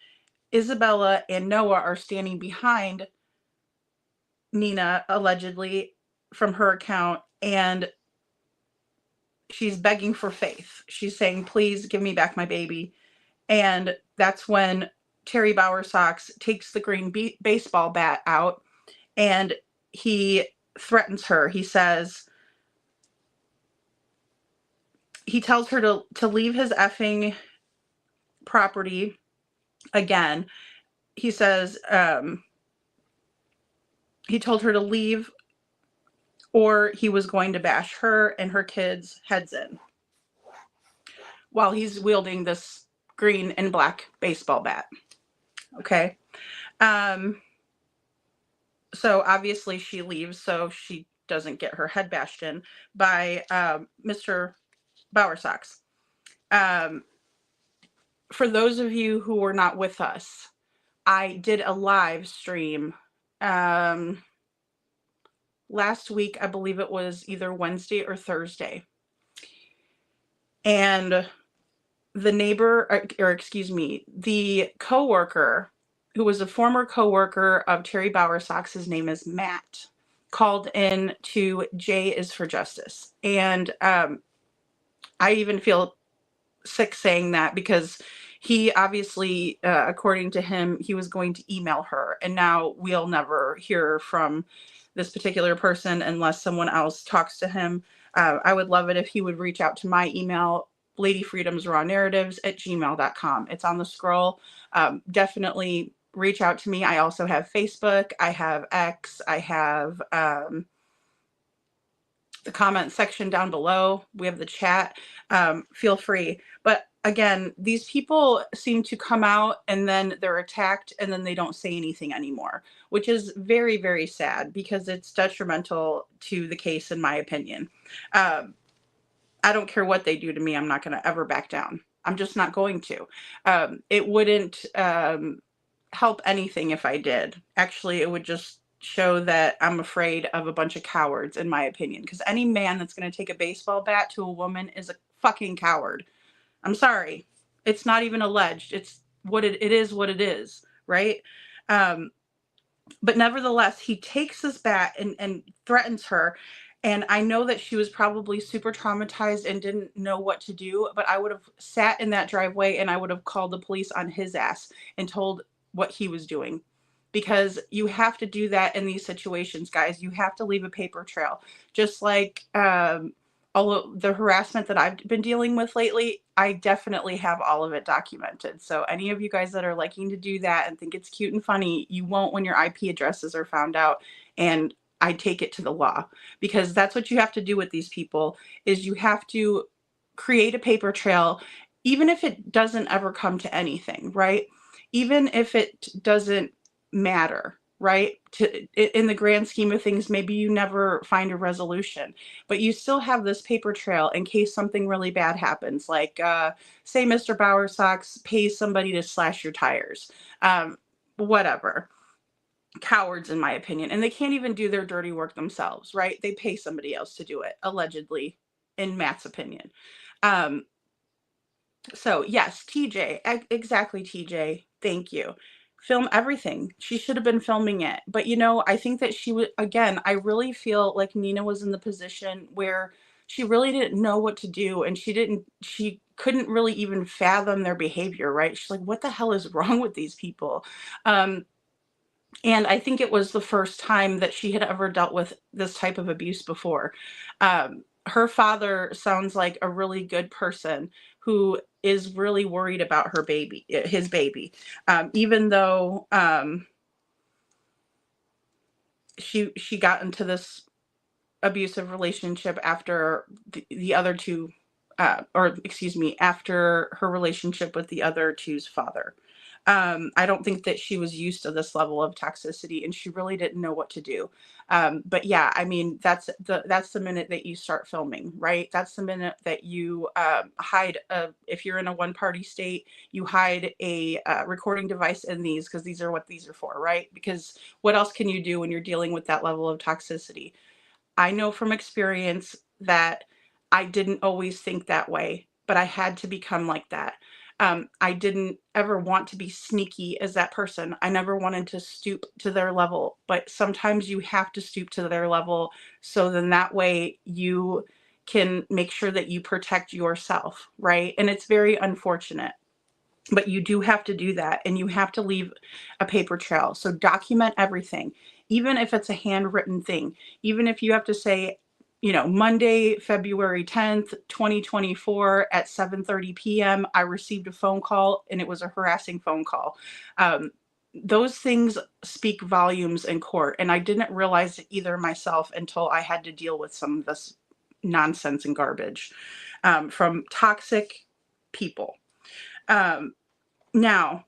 Isabella and Noah are standing behind Nina, allegedly, from her account, and she's begging for Faith. She's saying, please give me back my baby. And that's when Terry Bowersox takes the green baseball bat out and he threatens her. He says, he tells her to leave his effing property again. He says, he told her to leave or he was going to bash her and her kids' heads in while he's wielding this green and black baseball bat. Okay. So obviously she leaves so she doesn't get her head bashed in by Mr. Bowersox. For those of you who were not with us, I did a live stream last week. I believe it was either Wednesday or Thursday. And the neighbor, or excuse me, the coworker who was a former coworker of Terry Bowersox, his name is Matt, called in to J is for Justice. And I even feel sick saying that because he obviously, according to him, he was going to email her. And now we'll never hear from this particular person unless someone else talks to him. I would love it if he would reach out to my email, ladyfreedomsrawnarratives@gmail.com. It's on the scroll. Definitely reach out to me. I also have Facebook. I have X. I have the comment section down below. We have the chat. Feel free. But again, these people seem to come out and then they're attacked and then they don't say anything anymore, which is very, very sad because it's detrimental to the case, in my opinion. I don't care what they do to me. I'm not going to ever back down. I'm just not going to. It wouldn't help anything if I did. Actually, it would just show that I'm afraid of a bunch of cowards, in my opinion. Because any man that's going to take a baseball bat to a woman is a fucking coward. I'm sorry. It's not even alleged. It's what it is what it is, right? But nevertheless, he takes this bat and threatens her. And I know that she was probably super traumatized and didn't know what to do, but I would have sat in that driveway and I would have called the police on his ass and told what he was doing. because you have to do that in these situations, guys. You have to leave a paper trail. Just like all of the harassment that I've been dealing with lately, I definitely have all of it documented. So any of you guys that are liking to do that and think it's cute and funny, you won't when your IP addresses are found out, and I take it to the law, because that's what you have to do with these people, is you have to create a paper trail, even if it doesn't ever come to anything, right? Even if it doesn't matter, right? In the grand scheme of things, maybe you never find a resolution, but you still have this paper trail in case something really bad happens. Like, say Mr. Bowersox pays somebody to slash your tires, whatever. Cowards, in my opinion. And they can't even do their dirty work themselves, right? They pay somebody else to do it, allegedly, in Matt's opinion. So yes, TJ, exactly, TJ. Thank you. Film everything. She should have been filming it. But I think that she would, again, I really feel like Nina was in the position where she really didn't know what to do, and she couldn't really even fathom their behavior, right? She's like, what the hell is wrong with these people? And I think it was the first time that she had ever dealt with this type of abuse before. Her father sounds like a really good person who is really worried about his baby. Even though she got into this abusive relationship after the other two, after her relationship with the other two's father. I don't think that she was used to this level of toxicity, and she really didn't know what to do. But yeah, I mean, that's the minute that you start filming, right? That's the minute that you hide, if you're in a one-party state, you hide a recording device in these, because these are what these are for, right? Because what else can you do when you're dealing with that level of toxicity? I know from experience that I didn't always think that way, but I had to become like that. I didn't ever want to be sneaky as that person. I never wanted to stoop to their level, but sometimes you have to stoop to their level, so then that way you can make sure that you protect yourself, right? And it's very unfortunate, but you do have to do that, and you have to leave a paper trail. So document everything, even if it's a handwritten thing, even if you have to say, Monday, February 10th, 2024 at 7:30 p.m., I received a phone call, and it was a harassing phone call. Those things speak volumes in court, and I didn't realize it either myself until I had to deal with some of this nonsense and garbage from toxic people. Now,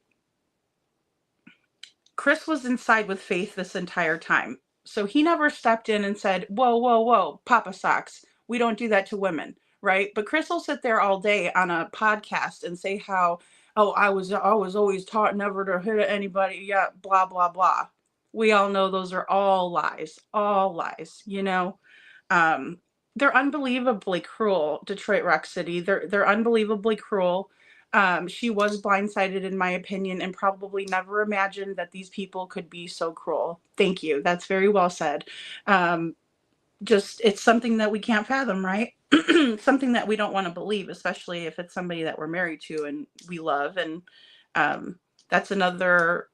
Chris was inside with Faith this entire time. So he never stepped in and said, whoa, whoa, whoa, Papa Socks, we don't do that to women, right? But Chris will sit there all day on a podcast and say how, oh, I was always taught never to hit anybody, yeah, blah, blah, blah. We all know those are all lies, They're unbelievably cruel, Detroit Rock City. They're unbelievably cruel. She was blindsided, in my opinion, and probably never imagined that these people could be so cruel. Thank you. That's very well said. It's something that we can't fathom, right? Something that we don't want to believe, especially if it's somebody that we're married to and we love. And that's another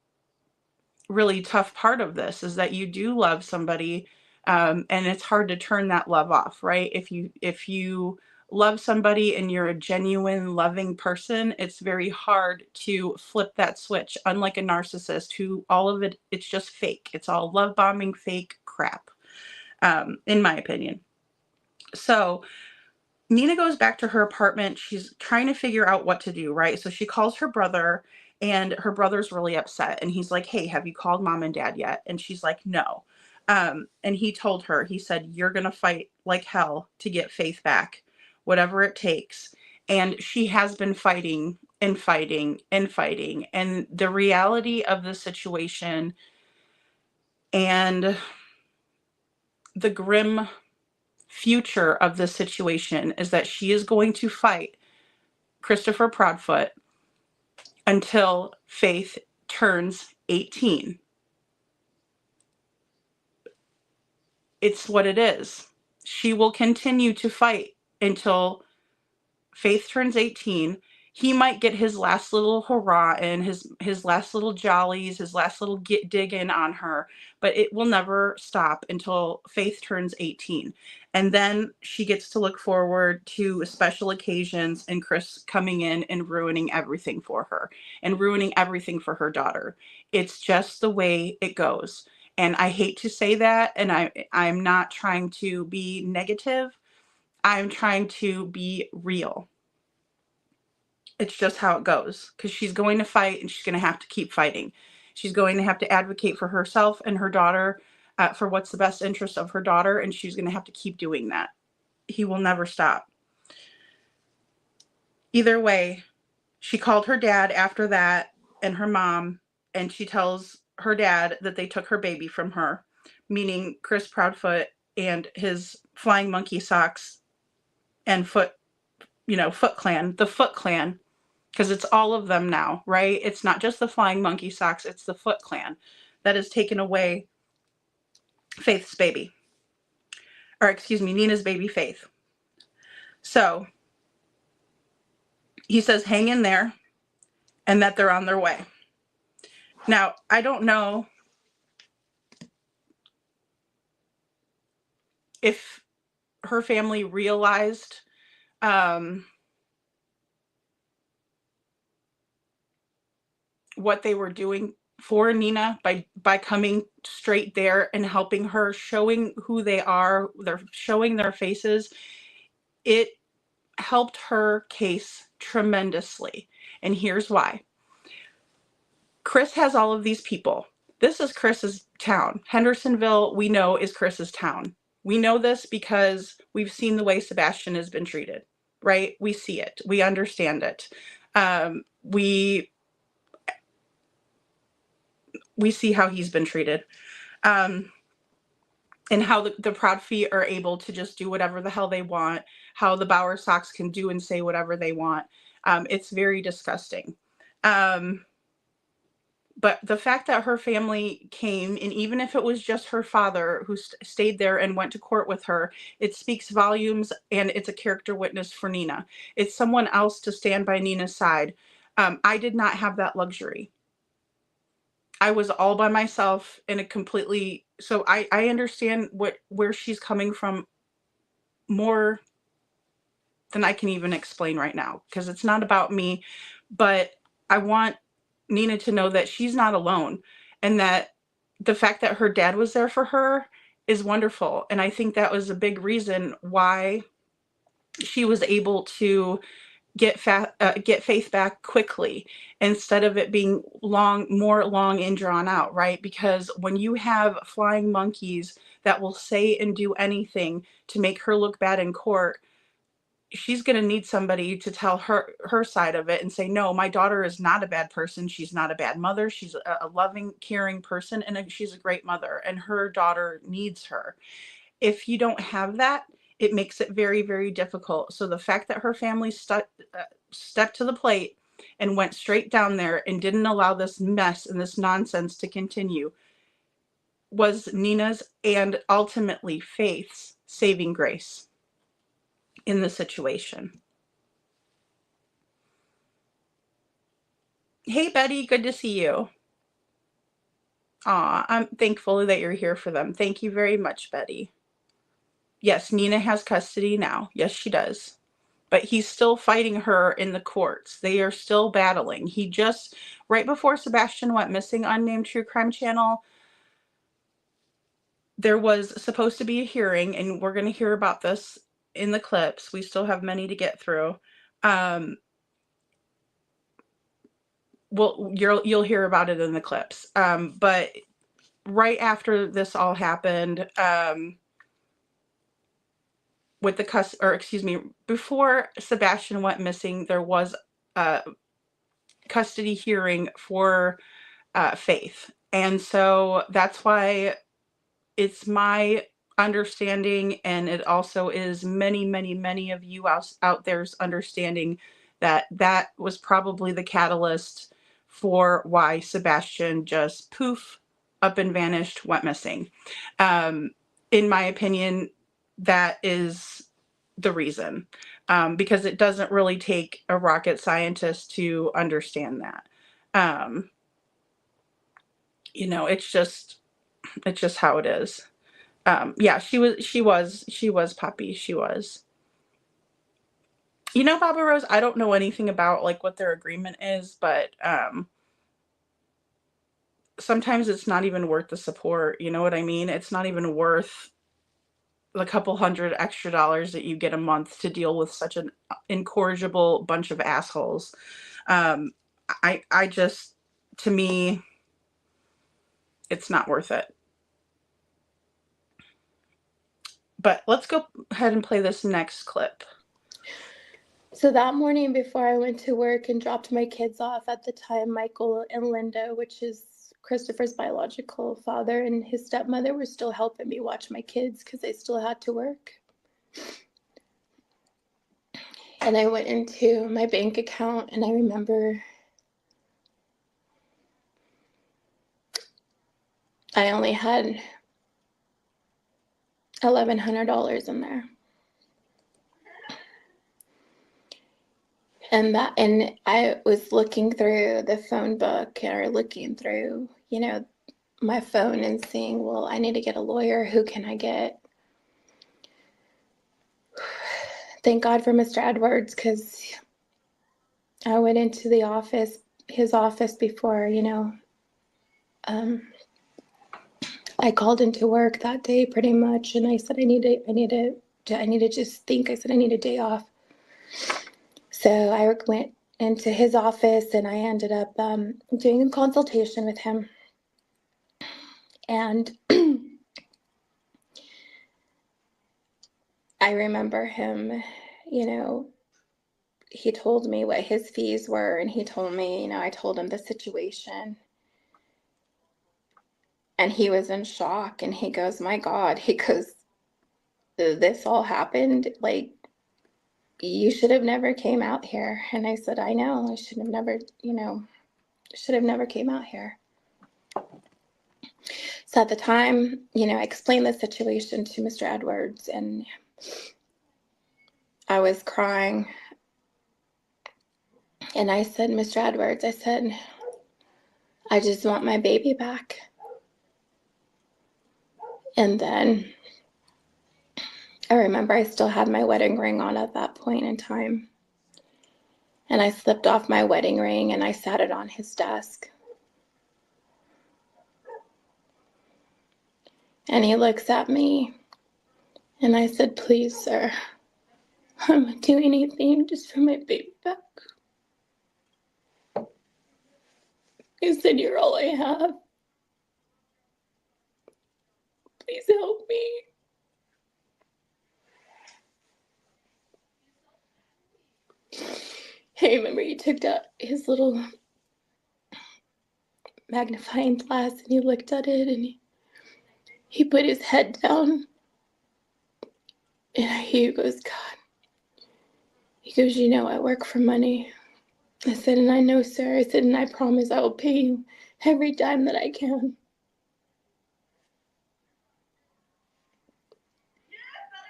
really tough part of this, is that you do love somebody, and it's hard to turn that love off, right? If you love somebody and you're a genuine loving person, it's very hard to flip that switch, unlike a narcissist who all of it's just fake. It's all love bombing, fake crap, in my opinion. So Nina goes back to her apartment. She's trying to figure out what to do, right? So she calls her brother, and her brother's really upset, and he's like, hey, have you called mom and dad yet? And she's like, no. And he told her, he said, you're gonna fight like hell to get Faith back, whatever it takes. And she has been fighting and fighting and fighting. And the reality of the situation and the grim future of the situation is that she is going to fight Christopher Proudfoot until Faith turns 18. It's what it is. She will continue to fight until Faith turns 18. he might get his last little hurrah in, his last little jollies, his last little dig in on her, but it will never stop until Faith turns 18. And then she gets to look forward to special occasions and Chris coming in and ruining everything for her and ruining everything for her daughter. It's just the way it goes. And I hate to say that, and I'm not trying to be negative. I'm trying to be real. It's just how it goes, because she's going to fight and she's going to have to keep fighting. She's going to have to advocate for herself and her daughter, for what's the best interest of her daughter, and she's going to have to keep doing that. He will never stop. Either way, she called her dad after that and her mom, and she tells her dad that they took her baby from her, meaning Chris Proudfoot and his flying monkey socks and Foot Clan, the Foot Clan, because it's all of them now, right? It's not just the flying monkey socks, it's the Foot Clan that has taken away Faith's baby. Or excuse me, Nina's baby, Faith. So he says, hang in there, and that they're on their way. Now, I don't know if her family realized what they were doing for Nina by coming straight there and helping her, showing who they are, they're showing their faces. It helped her case tremendously. And here's why. Chris has all of these people. This is Chris's town. Hendersonville, we know, is Chris's town. We know this because we've seen the way Sebastian has been treated, right? We see it. We understand it. We see how he's been treated, and how the Proudfeet are able to just do whatever the hell they want, how the Bauer Sox can do and say whatever they want. It's very disgusting. But the fact that her family came, and even if it was just her father who stayed there and went to court with her, it speaks volumes, and it's a character witness for Nina. It's someone else to stand by Nina's side. I did not have that luxury. I was all by myself in a completely, so I understand where she's coming from more than I can even explain right now, because it's not about me, but I want Nina to know that she's not alone, and that the fact that her dad was there for her is wonderful. And I think that was a big reason why she was able to get Faith back quickly, instead of it being more long and drawn out, right? Because when you have flying monkeys that will say and do anything to make her look bad in court, she's going to need somebody to tell her side of it and say, no, my daughter is not a bad person. She's not a bad mother. She's a loving, caring person, and she's a great mother, and her daughter needs her. If you don't have that, it makes it very, very difficult. So the fact that her family stepped to the plate and went straight down there and didn't allow this mess and this nonsense to continue was Nina's and ultimately Faith's saving grace in the situation. Hey, Betty, good to see you. Aw, I'm thankful that you're here for them. Thank you very much, Betty. Yes, Nina has custody now. Yes, she does. But he's still fighting her in the courts. They are still battling. He just, right before Sebastian went missing on Unnamed True Crime Channel, there was supposed to be a hearing, and we're going to hear about this in the clips. We still have many to get through. Well, you'll hear about it in the clips. But right after this all happened, with the before Sebastian went missing, there was a custody hearing for Faith. And so that's why it's my understanding, and it also is many, many, many of you out there's understanding, that was probably the catalyst for why Sebastian just poof, up and vanished, went missing. In my opinion, that is the reason, because it doesn't really take a rocket scientist to understand that. You know, it's just how it is. Yeah, she was Poppy. She was. You know, Baba Rose, I don't know anything about like what their agreement is, but sometimes it's not even worth the support. You know what I mean? It's not even worth the couple $100 extra that you get a month to deal with such an incorrigible bunch of assholes. I just, to me, it's not worth it. But let's go ahead and play this next clip. So that morning before I went to work and dropped my kids off, at the time, Michael and Linda, which is Christopher's biological father, and his stepmother were still helping me watch my kids because they still had to work. And I went into my bank account, and I remember I only had $1,100 in there. And I was looking through the phone book, or looking through, you know, my phone, and seeing, well, I need to get a lawyer. Who can I get? Thank God for Mr. Edwards, because I went into his office before, you know, I called into work that day pretty much, and I said, I need to just think. I said, I need a day off. So I went into his office, and I ended up doing a consultation with him. And I remember him, you know, he told me what his fees were, and he told me, you know, I told him the situation. And he was in shock, and he goes, my God, he goes, this all happened? Like, you should have never came out here. And I said, I know, I should have never came out here. So at the time, you know, I explained the situation to Mr. Edwards, and I was crying. And I said, Mr. Edwards, I said, I just want my baby back. And then I remember I still had my wedding ring on at that point in time. And I slipped off my wedding ring, and I sat it on his desk. And he looks at me, and I said, please, sir, I would do anything just for my baby back. He said, you're all I have. Please help me. I remember he took out his little magnifying glass, and he looked at it, and he put his head down. And he goes, God. He goes, you know, I work for money. I said, and I know, sir. I said, and I promise I will pay you every dime that I can.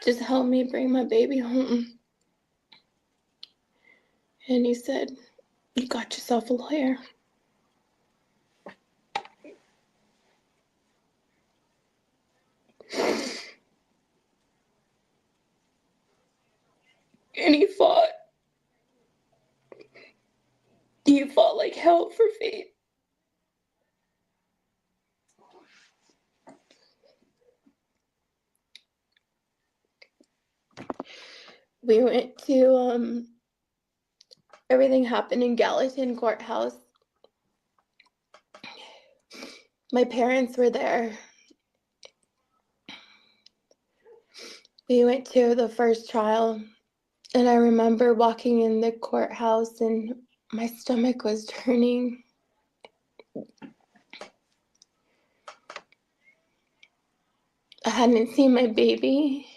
Just help me bring my baby home. And he said, you got yourself a lawyer. And he fought. He fought like hell for Faith. We went to, everything happened in Gallatin Courthouse. My parents were there. We went to the first trial, and I remember walking in the courthouse, and my stomach was turning. I hadn't seen my baby.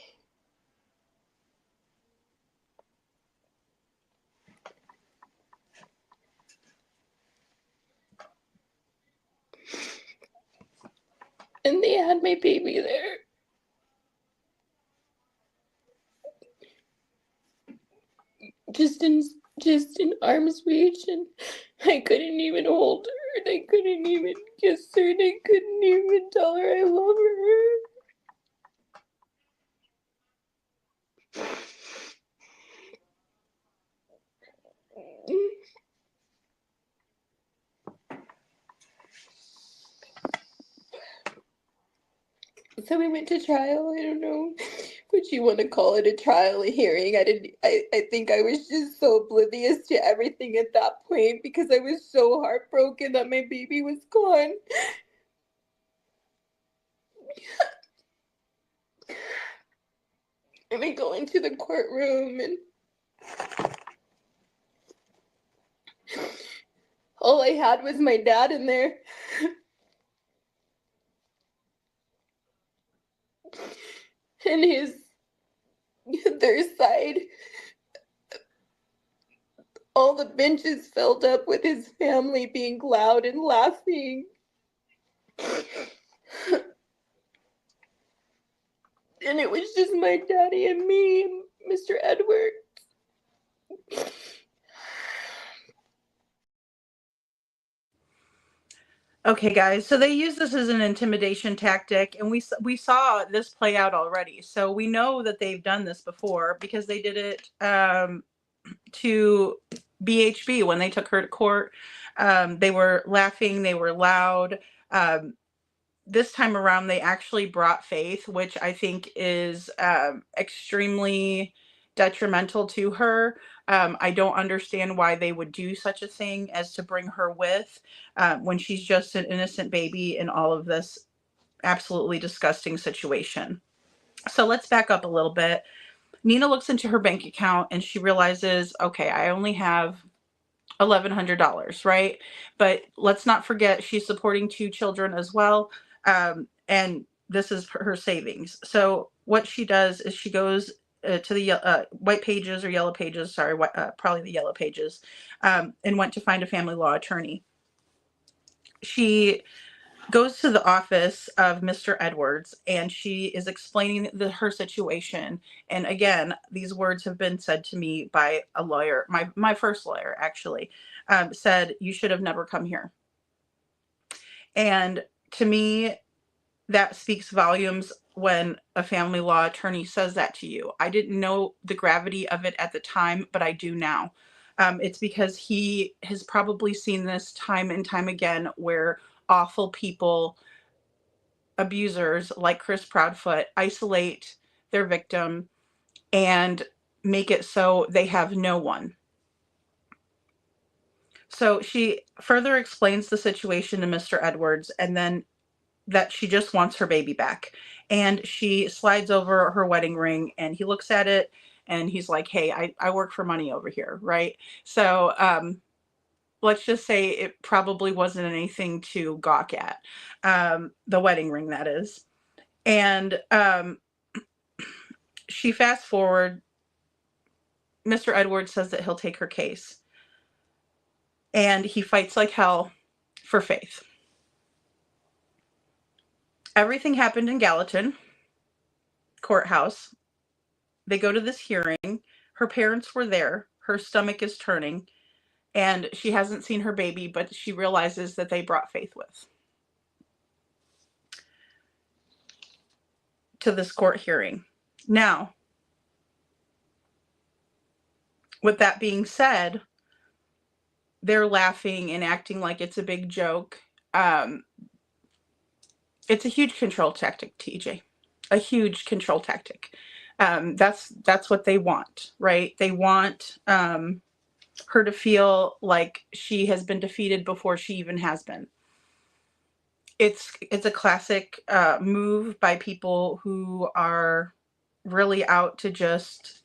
And they had my baby there. just in arm's reach, and I couldn't even hold her, and I couldn't even kiss her, and I couldn't even tell her I love her. So we went to trial. I don't know what you want to call it, a trial, a hearing. I think I was just so oblivious to everything at that point because I was so heartbroken that my baby was gone. And I go into the courtroom, and all I had was my dad in there. And their side, all the benches filled up with his family being loud and laughing. And it was just my daddy and me and Mr. Edwards. Okay, guys, so they use this as an intimidation tactic, and we saw this play out already. So we know that they've done this before because they did it to BHB when they took her to court. They were laughing, they were loud. This time around, they actually brought Faith, which I think is extremely detrimental to her. I don't understand why they would do such a thing as to bring her with when she's just an innocent baby in all of this absolutely disgusting situation. So let's back up a little bit. Nina looks into her bank account and she realizes, okay, I only have $1,100, right? But let's not forget she's supporting 2 children as well. And this is her savings. So what she does is she goes to the white pages or yellow pages, sorry, probably the yellow pages, and went to find a family law attorney. She goes to the office of Mr. Edwards and she is explaining her situation. And again, these words have been said to me by a lawyer, my first lawyer actually, said, you should have never come here. And to me, that speaks volumes when a family law attorney says that to you. I didn't know the gravity of it at the time, but I do now. It's because he has probably seen this time and time again where awful people, abusers like Chris Proudfoot, isolate their victim and make it so they have no one. So she further explains the situation to Mr. Edwards and then that she just wants her baby back. And she slides over her wedding ring and he looks at it and he's like, hey, I work for money over here, right? So let's just say it probably wasn't anything to gawk at. The wedding ring, that is. And she fast forward. Mr. Edwards says that he'll take her case. And he fights like hell for Faith. Everything happened in Gallatin courthouse. They go to this hearing. Her parents were there. Her stomach is turning. And she hasn't seen her baby, but she realizes that they brought Faith with to this court hearing. Now, with that being said, they're laughing and acting like it's a big joke. It's a huge control tactic, TJ. A huge control tactic. That's what they want, right? They want her to feel like she has been defeated before she even has been. It's a classic move by people who are really out to just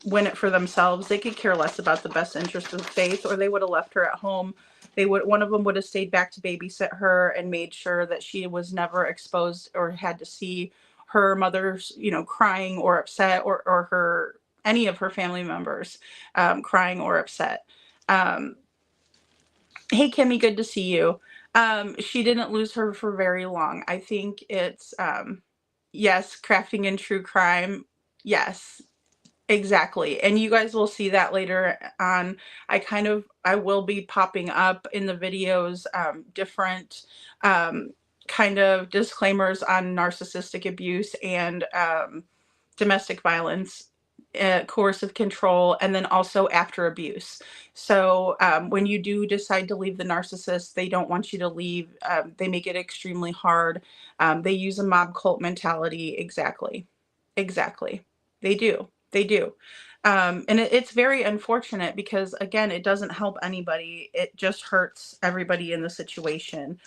win it for themselves. They could care less about the best interest of Faith, or they would have left her at home. One of them would have stayed back to babysit her and made sure that she was never exposed or had to see her mother's, crying or upset, or any of her family members crying or upset. Hey, Kimmy, good to see you. She didn't lose her for very long. I think it's, yes, crafting in true crime. Yes. Exactly. And you guys will see that later on. I will be popping up in the videos, different kind of disclaimers on narcissistic abuse and domestic violence, coercive control, and then also after abuse. So when you do decide to leave the narcissist, they don't want you to leave. They make it extremely hard. They use a mob cult mentality. Exactly. Exactly. They do. They do. And it's very unfortunate because, again, it doesn't help anybody. It just hurts everybody in the situation.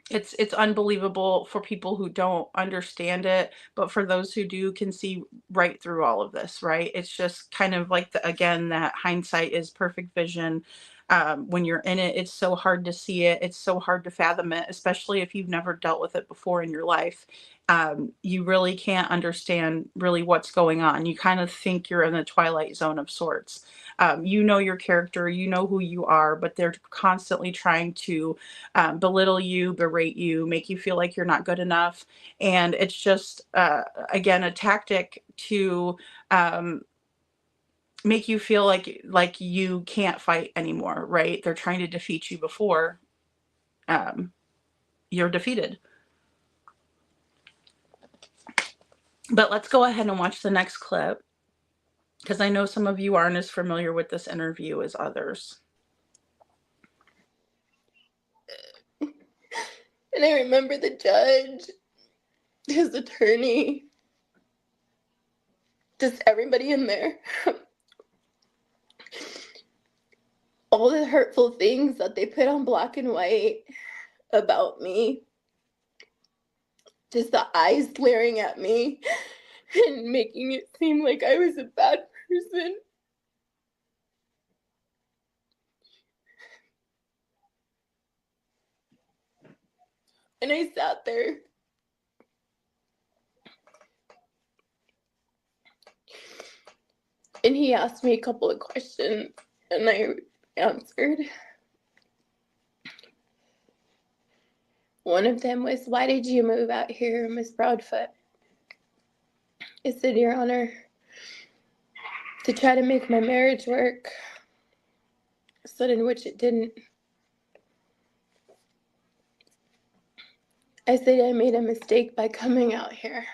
It's unbelievable for people who don't understand it, but for those who do, can see right through all of this, right? It's just kind of like, again, that hindsight is perfect vision. When you're in it, it's so hard to see it. It's so hard to fathom it, especially if you've never dealt with it before in your life. You really can't understand really what's going on. You kind of think you're in the twilight zone of sorts. You know your character, you know who you are, but they're constantly trying to belittle you, berate you, make you feel like you're not good enough. And it's just, again, a tactic to make you feel like you can't fight anymore, right? They're trying to defeat you before you're defeated. But let's go ahead and watch the next clip, because I know some of you aren't as familiar with this interview as others. And I remember the judge, his attorney, just everybody in there. All the hurtful things that they put on black and white about me. Just the eyes glaring at me and making it seem like I was a bad person. And I sat there. And he asked me a couple of questions, and I answered. One of them was, "Why did you move out here, Miss Proudfoot?" I said, "Your Honor, to try to make my marriage work." I said, "In which it didn't." I said, "I made a mistake by coming out here.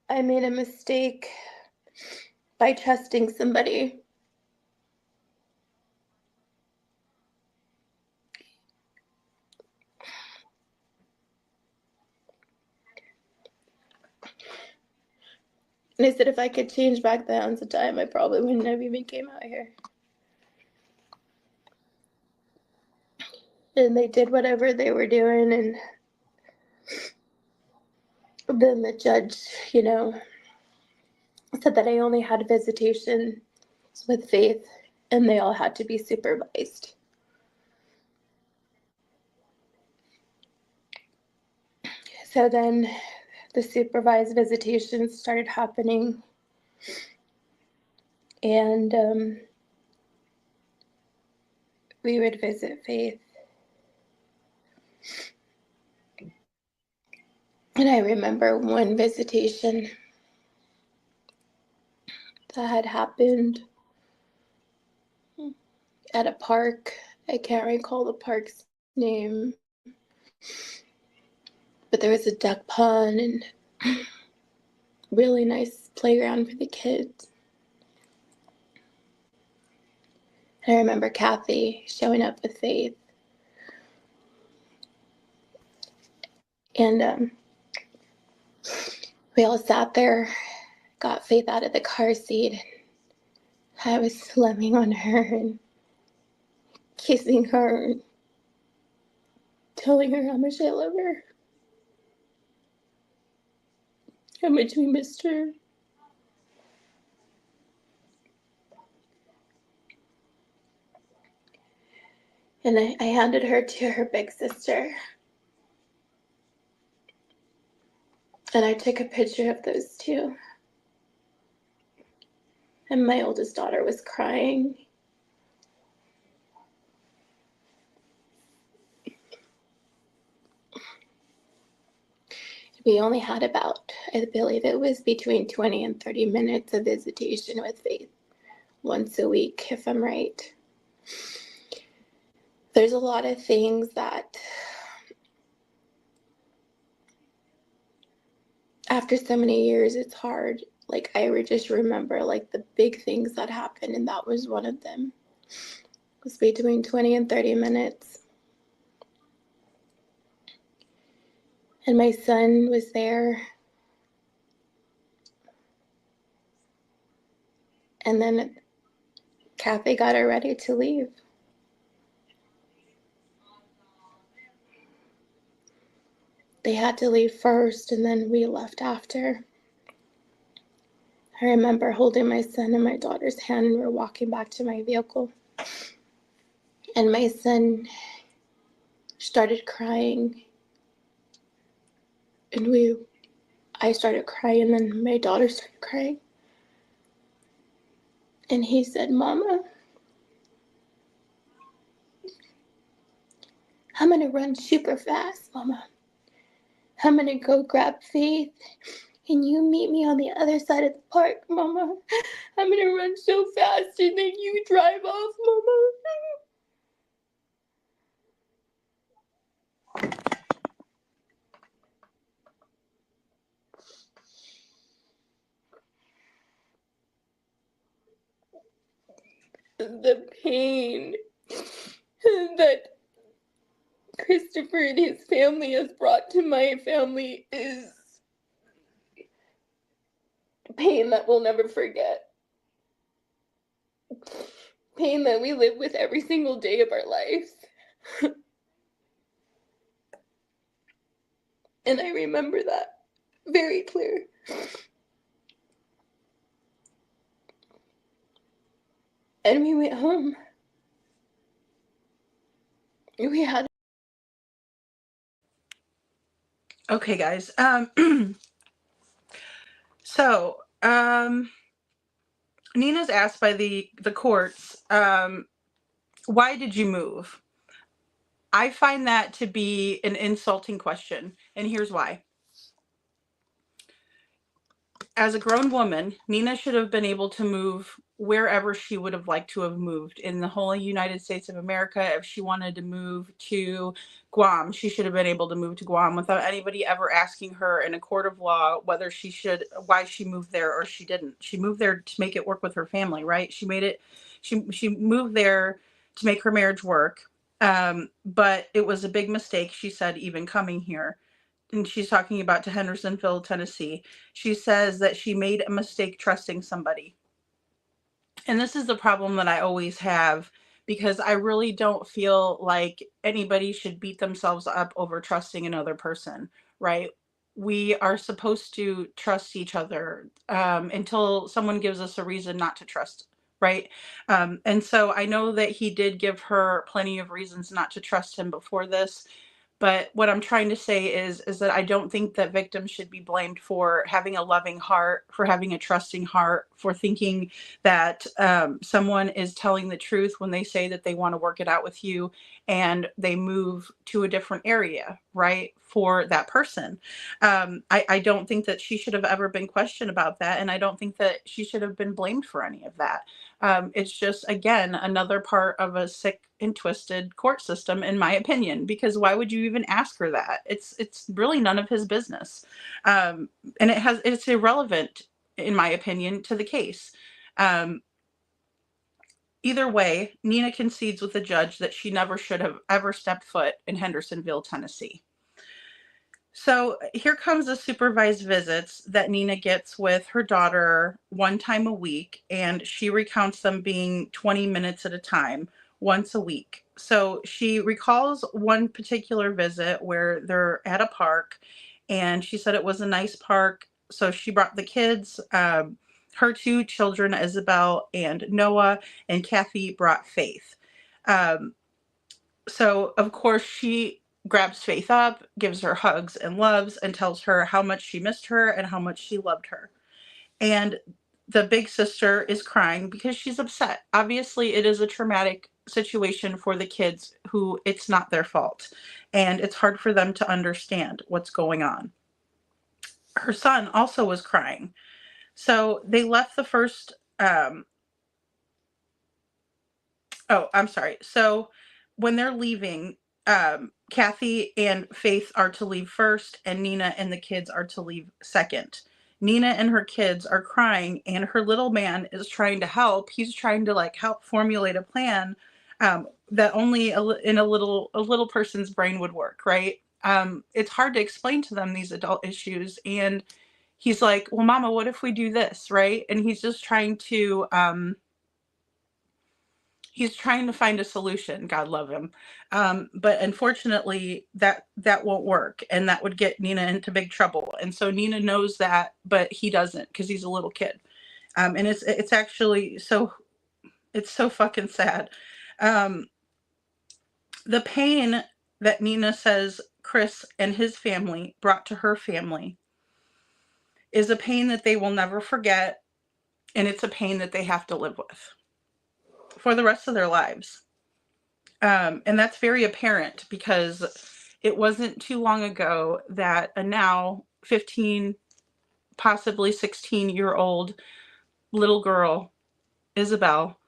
I made a mistake by trusting somebody. And I said, if I could change back the hands of time, I probably wouldn't have even came out here." And they did whatever they were doing, and then the judge, said that I only had visitation with Faith, and they all had to be supervised. So then the supervised visitations started happening, and we would visit Faith. And I remember one visitation that had happened at a park. I can't recall the park's name, but there was a duck pond and really nice playground for the kids. And I remember Kathy showing up with Faith. And we all sat there, got Faith out of the car seat, and I was loving on her and kissing her and telling her how much I love her, how much we missed her. And I handed her to her big sister. And I took a picture of those two. And my oldest daughter was crying. We only had about, I believe it was between 20 and 30 minutes of visitation with Faith once a week, if I'm right. There's a lot of things that after so many years, it's hard. Like, I would just remember like the big things that happened, and that was one of them. It was between 20 and 30 minutes. And my son was there. And then Kathy got her ready to leave. They had to leave first, and then we left after. I remember holding my son and my daughter's hand, and we're walking back to my vehicle. And my son started crying. And I started crying, and then my daughter started crying. And he said, "Mama, I'm gonna run super fast, Mama. I'm gonna go grab Faith, and you meet me on the other side of the park, Mama. I'm gonna run so fast, and then you drive off, Mama." The pain that Christopher and his family has brought to my family is pain that we'll never forget. Pain that we live with every single day of our lives. And I remember that very clear. And we went home. We had. Okay, guys. So, Nina's asked by the courts, why did you move? I find that to be an insulting question, and here's why. As a grown woman, Nina should have been able to move wherever she would have liked to have moved in the whole United States of America. If she wanted to move to Guam, she should have been able to move to Guam without anybody ever asking her in a court of law why she moved there or she didn't. She moved there to make it work with her family, right? She moved there to make her marriage work. But it was a big mistake, she said, even coming here. And she's talking about to Hendersonville, Tennessee. She says that she made a mistake trusting somebody. And this is the problem that I always have, because I really don't feel like anybody should beat themselves up over trusting another person, right? We are supposed to trust each other until someone gives us a reason not to trust, right? And so I know that he did give her plenty of reasons not to trust him before this. But what I'm trying to say is that I don't think that victims should be blamed for having a loving heart, for having a trusting heart, for thinking that someone is telling the truth when they say that they want to work it out with you and they move to a different area, right, for that person. I don't think that she should have ever been questioned about that. And I don't think that she should have been blamed for any of that. It's just, again, another part of a sick and twisted court system, in my opinion, because why would you even ask her that? It's really none of his business. And it's irrelevant, in my opinion, to the case. Either way, Nina concedes with the judge that she never should have ever stepped foot in Hendersonville, Tennessee. So here comes the supervised visits that Nina gets with her daughter one time a week, and she recounts them being 20 minutes at a time, once a week. So she recalls one particular visit where they're at a park, and she said it was a nice park. So she brought the kids, her two children, Isabel and Noah, and Kathy brought Faith. So of course she grabs Faith up, gives her hugs and loves, and tells her how much she missed her and how much she loved her. And the big sister is crying because she's upset. Obviously, it is a traumatic situation for the kids who it's not their fault. And it's hard for them to understand what's going on. her son also was crying. So they left the first, oh, I'm sorry. So when they're leaving, Kathy and Faith are to leave first, and Nina and the kids are to leave second. Nina and her kids are crying, and her little man is trying to help. He's trying to like help formulate a plan that only in a little person's brain would work, right? It's hard to explain to them these adult issues, and he's like, well, Mama, what if we do this, right? And he's just trying to find a solution. God love him. But unfortunately, that won't work, and that would get Nina into big trouble. And so Nina knows that, but he doesn't, because he's a little kid. And it's actually it's so fucking sad. The pain that Nina says Chris and his family brought to her family is a pain that they will never forget, and it's a pain that they have to live with for the rest of their lives. And that's very apparent, because it wasn't too long ago that a now 15, possibly 16-year-old little girl, Isabel,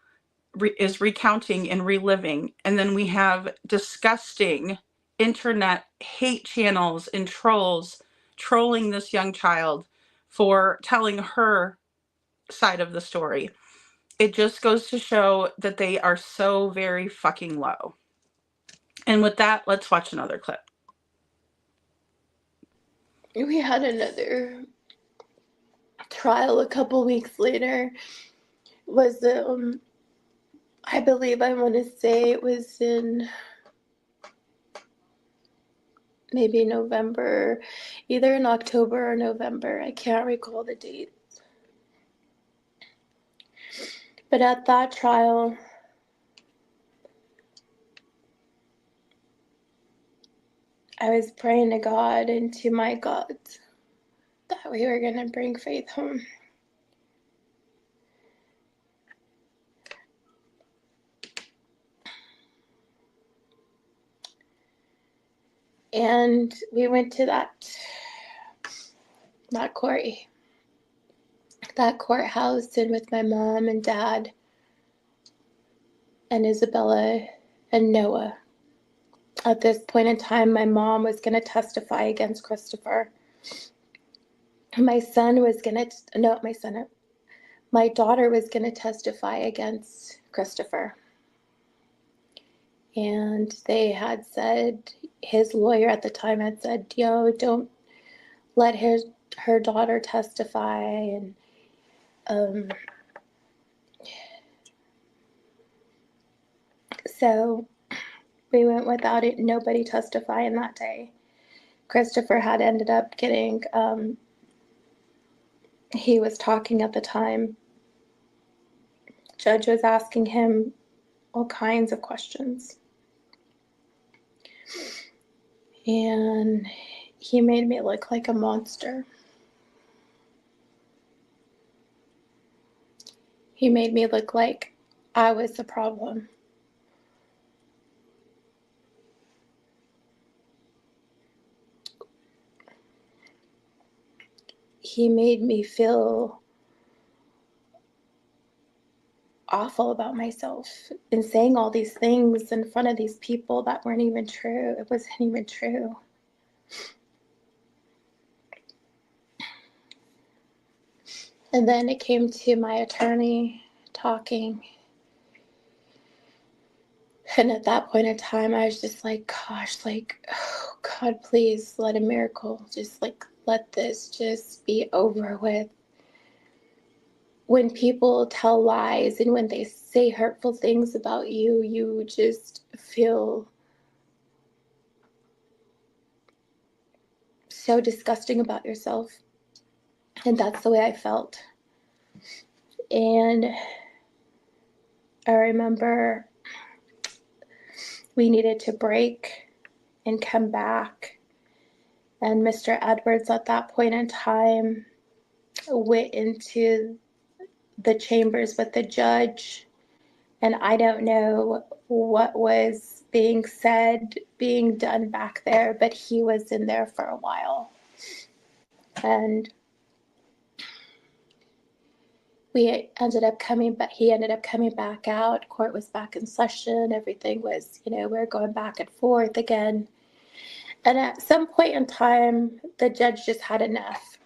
is recounting and reliving. And then we have disgusting internet hate channels and trolls trolling this young child for telling her side of the story. It just goes to show that they are so very fucking low. And with that, let's watch another clip. We had another trial a couple weeks later. Was I believe, I want to say it was in maybe November, either in October or November. I can't recall the date. But at that trial, I was praying to God and to my God that we were going to bring Faith home. And we went to that courthouse, and with my mom and dad and Isabella and Noah. At this point in time, my mom was going to testify against Christopher. My daughter was going to testify against Christopher. And they had said, his lawyer at the time had said, don't let her daughter testify. And so we went without it, nobody testifying that day. Christopher had ended up getting, he was talking at the time. Judge was asking him all kinds of questions. And he made me look like a monster. He made me look like I was the problem. He made me feel awful about myself and saying all these things in front of these people that weren't even true. It wasn't even true. And then it came to my attorney talking. And at that point in time, I was just like, gosh, like, oh God, please let a miracle. Just like, let this just be over with. When people tell lies and when they say hurtful things about you, you just feel so disgusting about yourself. And that's the way I felt. And I remember we needed to break and come back. And Mr. Edwards at that point in time went into the chambers with the judge. And I don't know what was being said, being done back there, but he was in there for a while. And he ended up coming back out. Court was back in session. Everything was, we were going back and forth again. And at some point in time, the judge just had enough.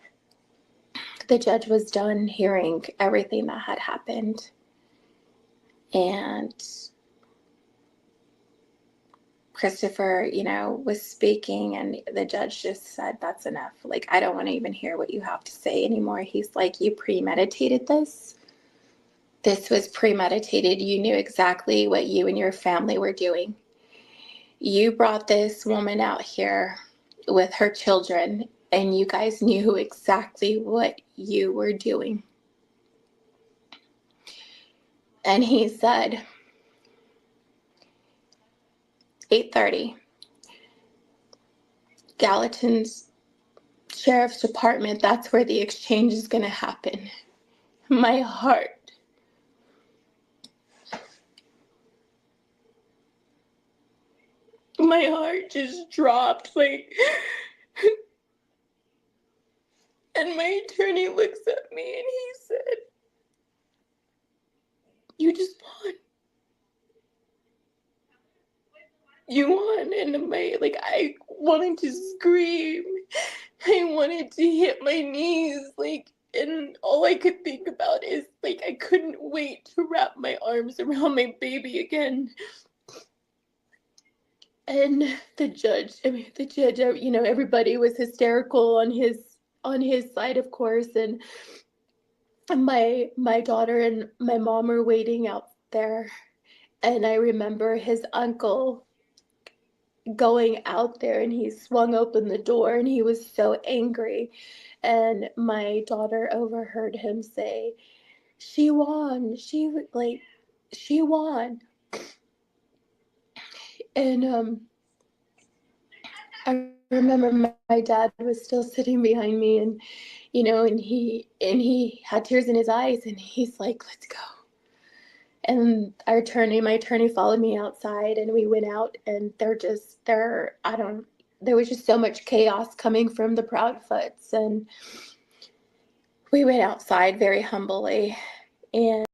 The judge was done hearing everything that had happened. And Christopher, was speaking, and the judge just said, that's enough. Like, I don't want to even hear what you have to say anymore. He's like, you premeditated this. This was premeditated. You knew exactly what you and your family were doing. You brought this woman out here with her children, and you guys knew exactly what you were doing. And he said, 8:30, Gallatin's Sheriff's Department, that's where the exchange is going to happen. My heart just dropped, like, and my attorney looks at me and he said, you just won. You won. And I wanted to scream. I wanted to hit my knees, and all I could think about is, I couldn't wait to wrap my arms around my baby again. And the judge, everybody was hysterical on his side, of course, and my daughter and my mom were waiting out there, and I remember his uncle going out there, and he swung open the door, and he was so angry, and my daughter overheard him say, she won, she won. And I remember my dad was still sitting behind me, and and he had tears in his eyes, and he's like, let's go. And my attorney followed me outside, and we went out, and there was just so much chaos coming from the Proudfoots, and we went outside very humbly. And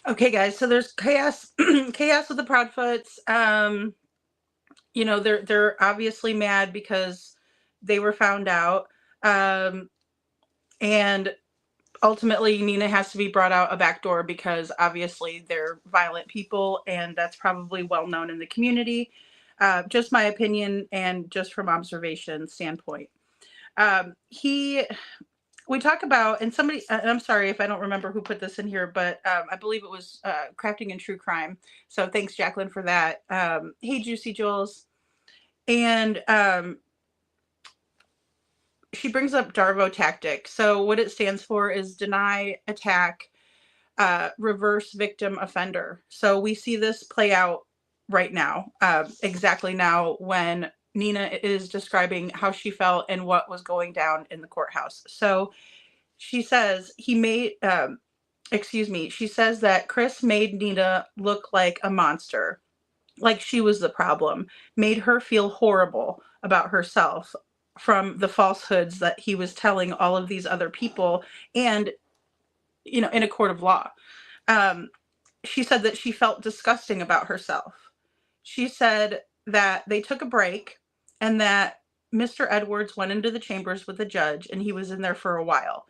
Okay, guys, so there's chaos chaos with the Proudfoots. They're obviously mad because they were found out. And ultimately Nina has to be brought out a back door because obviously they're violent people, and that's probably well known in the community. Just my opinion and just from observation standpoint. We talk about, and somebody, and I'm sorry if I don't remember who put this in here, but I believe it was Crafting in True Crime. So thanks, Jacqueline, for that. Hey, Juicy Jules. And she brings up Darvo tactic. So what it stands for is deny, attack, reverse victim offender. So we see this play out right now, exactly now, when Nina is describing how she felt and what was going down in the courthouse. So she says she says that Chris made Nina look like a monster, like she was the problem, made her feel horrible about herself from the falsehoods that he was telling all of these other people, and in a court of law. She said that she felt disgusting about herself. She said that they took a break, and that Mr. Edwards went into the chambers with the judge, and he was in there for a while.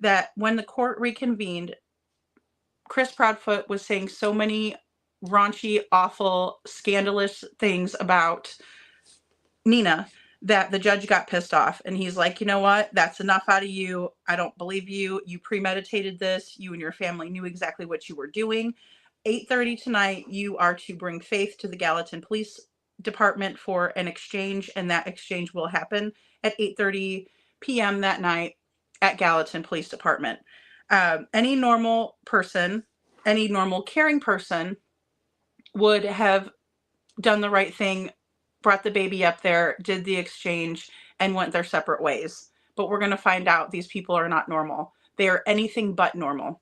That when the court reconvened, Chris Proudfoot was saying so many raunchy, awful, scandalous things about Nina that the judge got pissed off, and he's like, you know what? That's enough out of you. I don't believe you. You premeditated this. You and your family knew exactly what you were doing. 8:30 tonight, you are to bring Faith to the Gallatin Police Department for an exchange, and that exchange will happen at 8:30 p.m. that night at Gallatin Police Department. Any normal person, any normal caring person would have done the right thing, brought the baby up there, did the exchange, and went their separate ways. But we're going to find out these people are not normal. They are anything but normal.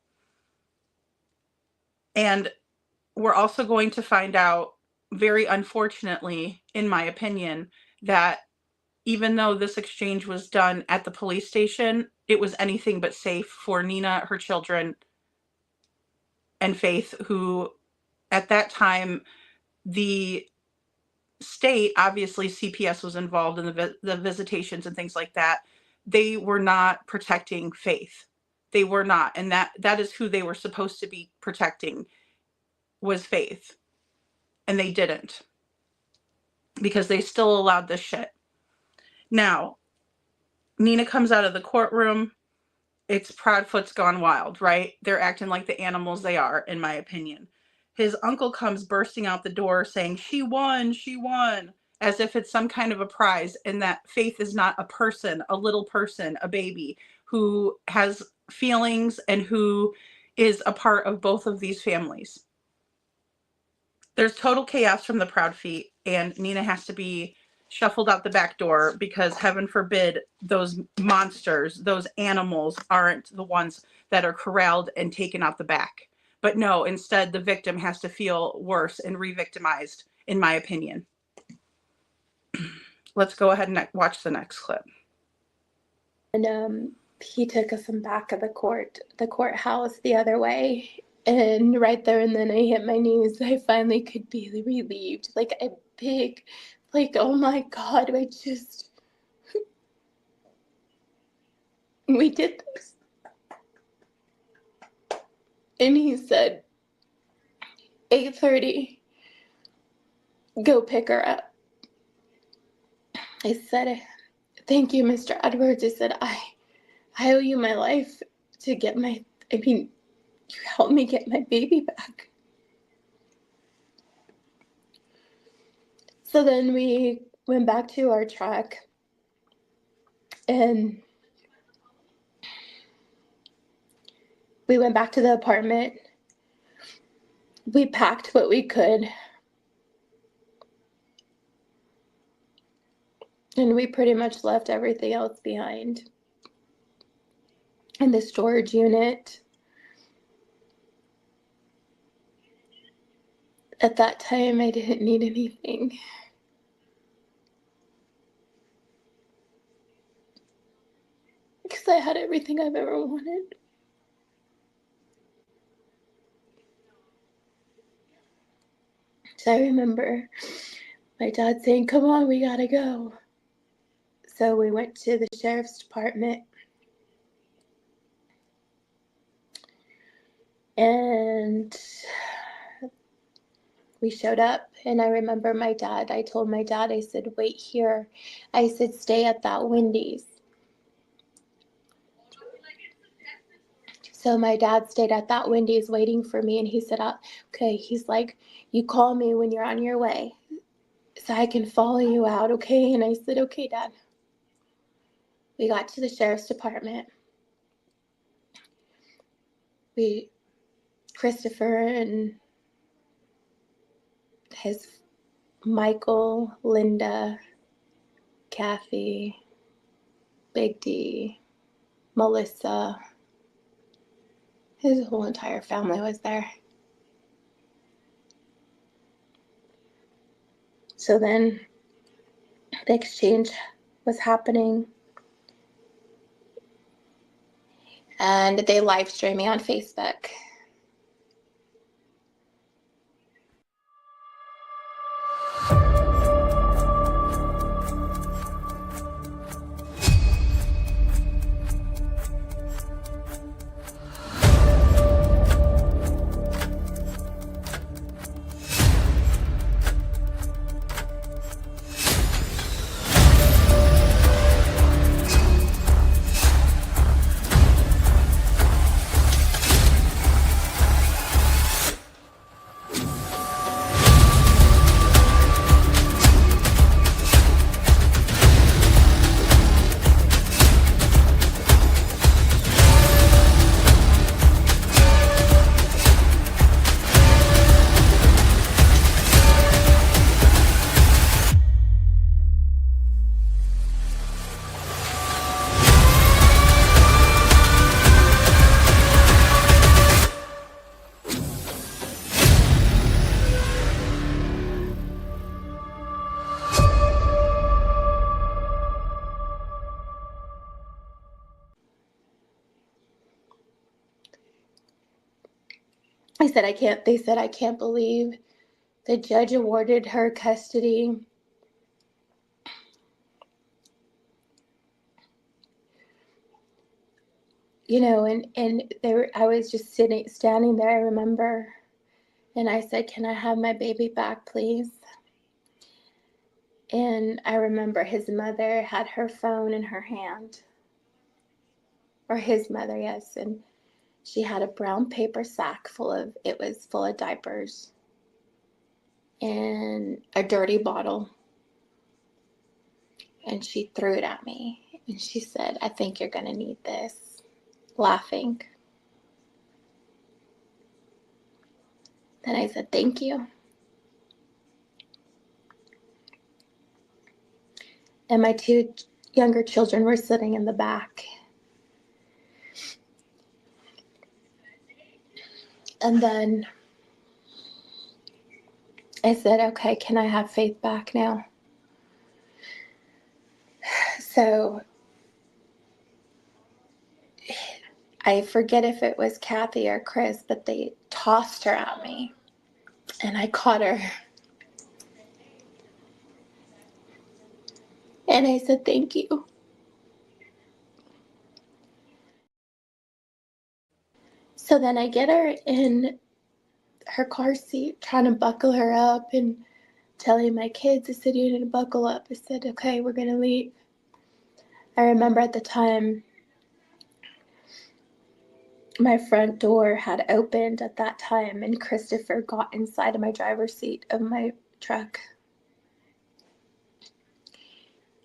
And we're also going to find out, very unfortunately, in my opinion, that even though this exchange was done at the police station, it was anything but safe for Nina, her children, and Faith, who at that time, the state, obviously CPS was involved in the visitations and things like that. They were not protecting Faith. They were not. And that is who they were supposed to be protecting, was Faith. And they didn't, because they still allowed this shit. Now, Nina comes out of the courtroom. It's Proudfoot's gone wild, right? They're acting like the animals they are, in my opinion. His uncle comes bursting out the door saying, she won, as if it's some kind of a prize, and that Faith is not a person, a little person, a baby, who has feelings and who is a part of both of these families. There's total chaos from the Proudfeet, and Nina has to be shuffled out the back door because, heaven forbid, those monsters, those animals, aren't the ones that are corralled and taken out the back. But no, instead, the victim has to feel worse and re-victimized, in my opinion. Let's go ahead and watch the next clip. And he took us in back of the courthouse the other way. And right there and then I hit my knees. I finally could be relieved. Like a big, like, oh my God, we did this. And he said, 8:30, go pick her up. I said, thank you, Mr. Edwards. I said, I owe you my life to get you helped me get my baby back. So then we went back to our truck and we went back to the apartment. We packed what we could. And we pretty much left everything else behind in the storage unit. At that time, I didn't need anything. Because I had everything I've ever wanted. So I remember my dad saying, come on, we gotta go. So we went to the sheriff's department. And we showed up, and I remember I told my dad, I said, wait here. I said, stay at that Wendy's. So my dad stayed at that Wendy's waiting for me, and he said, okay, he's like, you call me when you're on your way so I can follow you out, okay? And I said, okay, Dad. We got to the sheriff's department. Christopher and his Michael, Linda, Kathy, Big D, Melissa, his whole entire family was there. So then the exchange was happening, and they live streamed me on Facebook. I said, I can't, they said, I can't believe the judge awarded her custody. You know, and I was just standing there, I remember, and I said, can I have my baby back, please? And I remember his mother had her phone in her hand, or his mother, yes, and she had a brown paper sack full of diapers and a dirty bottle. And she threw it at me. And she said, I think you're going to need this, laughing. Then I said, thank you. And my 2 younger children were sitting in the back. And then I said, okay, can I have Faith back now? So I forget if it was Kathy or Chris, but they tossed her at me. And I caught her. And I said, thank you. So then I get her in her car seat, trying to buckle her up and telling my kids, I said, you need to buckle up. I said, okay, we're going to leave. I remember at the time, my front door had opened at that time, and Christopher got inside of my driver's seat of my truck.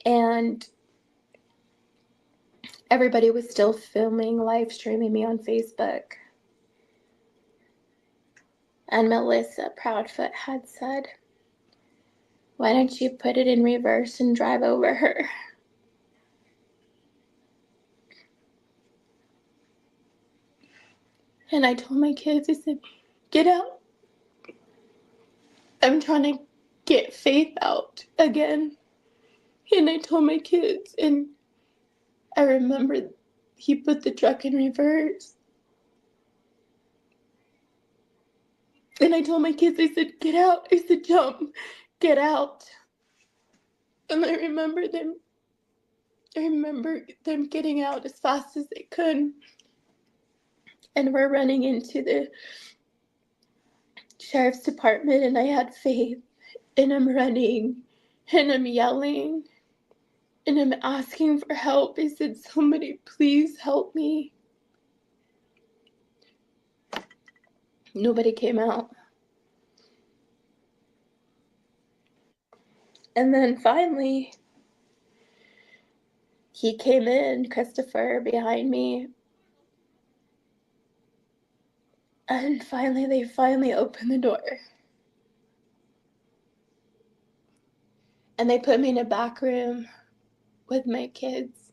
And everybody was still filming, live streaming me on Facebook. And Melissa Proudfoot had said, why don't you put it in reverse and drive over her? And I told my kids, I said, get out. I'm trying to get Faith out again. And I told my kids, and I remember he put the truck in reverse. And I told my kids, I said, get out. I said, jump, get out. And I remember them getting out as fast as they could. And we're running into the sheriff's department, and I had Faith, and I'm running, and I'm yelling, and I'm asking for help. I said, somebody please help me. Nobody came out. And then finally, he came in, Christopher, behind me. And finally, they opened the door. And they put me in a back room with my kids.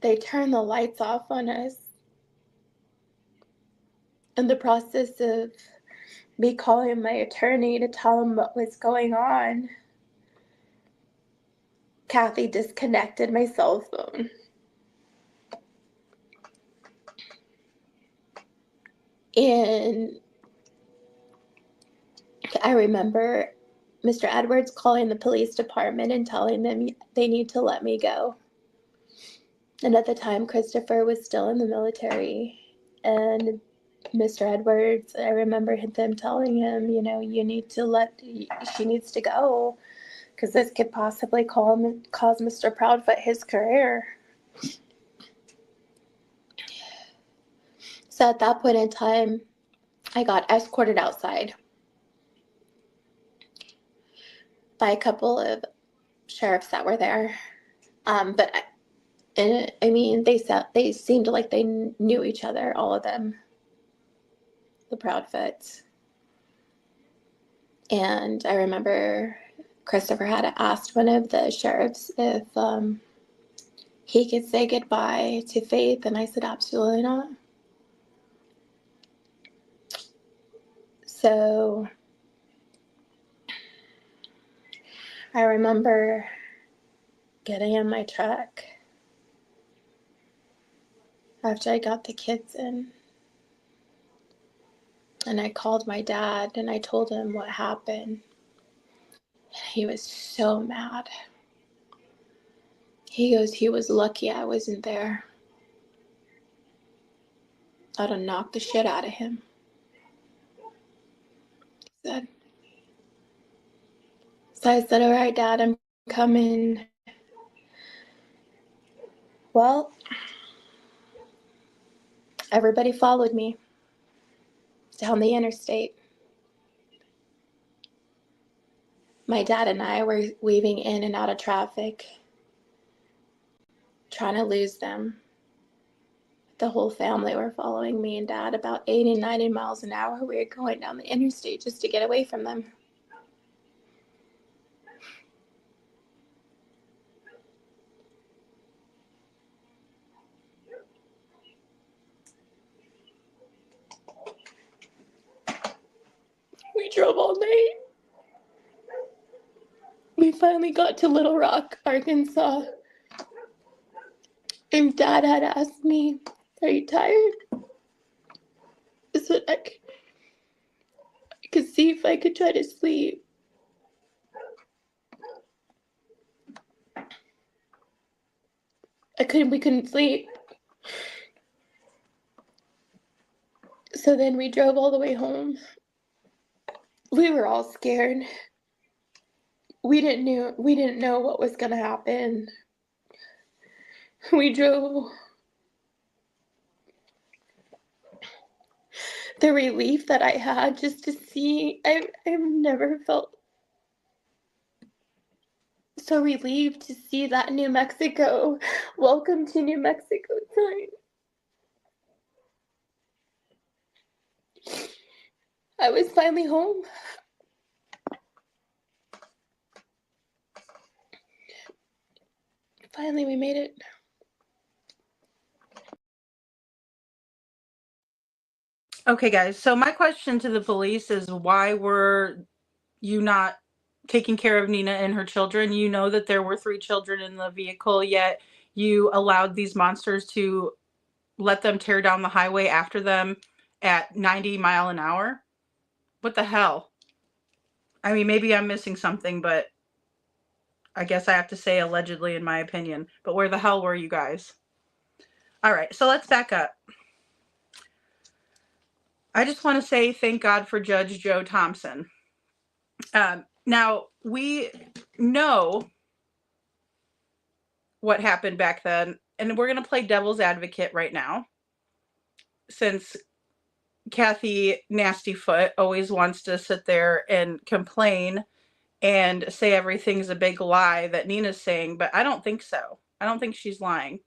They turned the lights off on us. In the process of me calling my attorney to tell him what was going on, Kathy disconnected my cell phone. And I remember Mr. Edwards calling the police department and telling them they need to let me go. And at the time, Christopher was still in the military. And Mr. Edwards, I remember them telling him, you know, she needs to go, because this could possibly cause Mr. Proudfoot his career. So at that point in time, I got escorted outside by a couple of sheriffs that were there. They seemed like they knew each other, all of them, the Proudfoots. And I remember Christopher had asked one of the sheriffs if he could say goodbye to Faith, and I said, absolutely not. So I remember getting in my truck after I got the kids in, And I called my dad and I told him what happened. He was so mad. He goes, he was lucky I wasn't there. I'd have knocked the shit out of him. He said. So I said, all right, Dad, I'm coming. Well, everybody followed me down the interstate. My dad and I were weaving in and out of traffic, trying to lose them. The whole family were following me and Dad about 80, 90 miles an hour. We were going down the interstate just to get away from them. We drove all night. We finally got to Little Rock, Arkansas. And Dad had asked me, are you tired? So I could see if I could try to sleep. We couldn't sleep. So then we drove all the way home. We were all scared. We didn't know what was gonna happen. We drove. The relief that I had just to see, I've never felt so relieved to see that New Mexico. Welcome to New Mexico sign. I was finally home. Finally, we made it. Okay, guys. So my question to the police is, why were you not taking care of Nina and her children? You know that there were 3 children in the vehicle, yet you allowed these monsters to let them tear down the highway after them at 90 mile an hour? What the hell? I mean, maybe I'm missing something, but I guess I have to say allegedly in my opinion. But where the hell were you guys? All right, so let's back up. I just want to say thank God for Judge Joe Thompson. Now, we know what happened back then, and we're going to play devil's advocate right now, since Kathy Nastyfoot always wants to sit there and complain and say everything's a big lie that Nina's saying, but I don't think so. I don't think she's lying.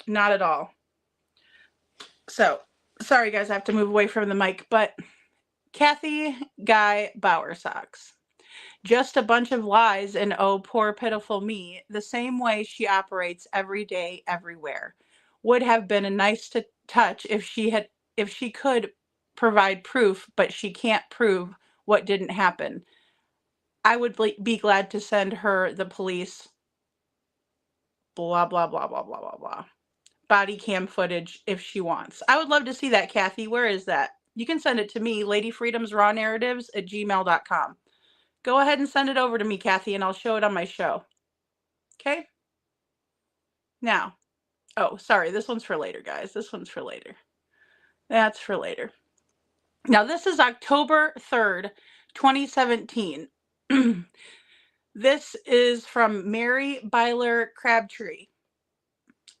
Not at all. So, sorry guys, I have to move away from the mic, but Kathy Guy Bowersox. Just a bunch of lies, and oh, poor pitiful me, the same way she operates every day, everywhere. Would have been a nice touch if she could provide proof, but she can't prove what didn't happen. I would be glad to send her the police, blah, blah, blah, blah, blah, blah, blah. Body cam footage if she wants. I would love to see that, Kathy. Where is that? You can send it to me, ladyfreedomsrawnarratives@gmail.com. Go ahead and send it over to me, Kathy, and I'll show it on my show. Okay? Now, oh, sorry, this one's for later, guys. This one's for later. That's for later. Now, this is October 3rd, 2017. This is from Mary Byler Crabtree.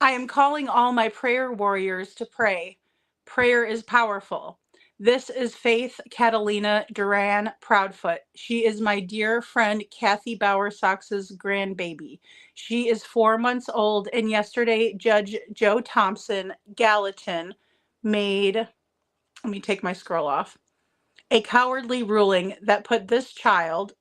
I am calling all my prayer warriors to pray. Prayer is powerful. This is Faith Catalina Duran Proudfoot. She is my dear friend Kathy Bowersox's grandbaby. She is 4 months old, and yesterday Judge Joe Thompson Gallatin made, let me take my scroll off, a cowardly ruling that put this child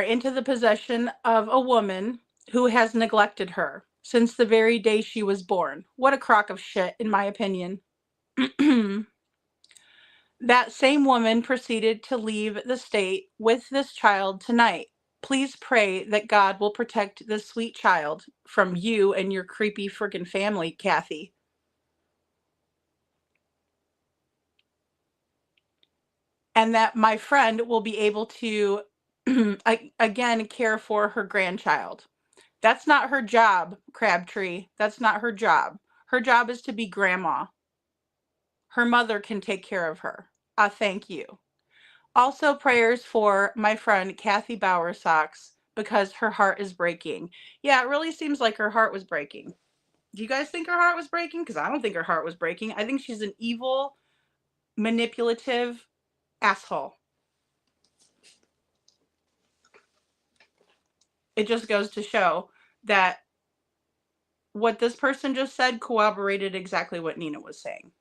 into the possession of a woman who has neglected her since the very day she was born. What a crock of shit, in my opinion. That same woman proceeded to leave the state with this child tonight. please pray that God will protect this sweet child from you and your creepy freaking family, Kathy. And that my friend will be able to, again, care for her grandchild. That's not her job, Crabtree. That's not her job. Her job is to be grandma. Her mother can take care of her. Thank you. Also, prayers for my friend Kathy Bowersocks, because her heart is breaking. Yeah, it really seems like her heart was breaking. Do you guys think her heart was breaking? Because I don't think her heart was breaking. I think she's an evil, manipulative asshole. It just goes to show that what this person just said corroborated exactly what Nina was saying.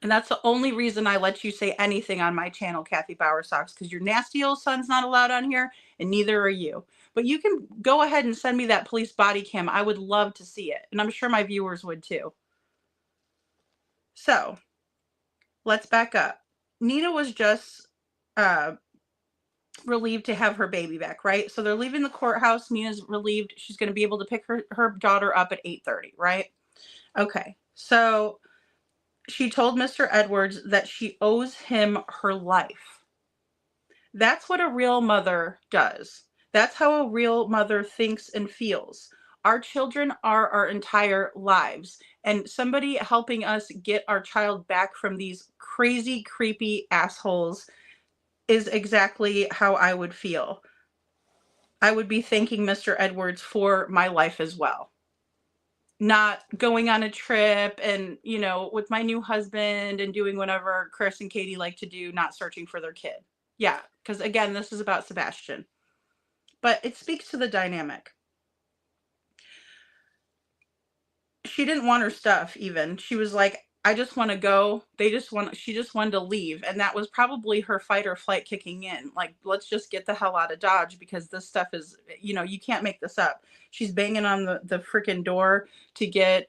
And that's the only reason I let you say anything on my channel, Kathy Bowersocks, because your nasty old son's not allowed on here, and neither are you. But you can go ahead and send me that police body cam. I would love to see it. And I'm sure my viewers would too. So, let's back up. Nina was just relieved to have her baby back, right? So they're leaving the courthouse. Nina's relieved she's going to be able to pick her daughter up at 8:30, right? Okay. So she told Mr. Edwards that she owes him her life. That's what a real mother does. That's how a real mother thinks and feels. Our children are our entire lives, and somebody helping us get our child back from these crazy, creepy assholes is exactly how I would feel. I would be thanking Mr. Edwards for my life as well. Not going on a trip and, you know, with my new husband and doing whatever Chris and Katie like to do, not searching for their kid. Yeah, because again, this is about Sebastian. But it speaks to the dynamic. She didn't want her stuff even. She was like, I just want to go. She just wanted to leave. And that was probably her fight or flight kicking in. Like, let's just get the hell out of Dodge because this stuff is, you know, you can't make this up. She's banging on the freaking door to get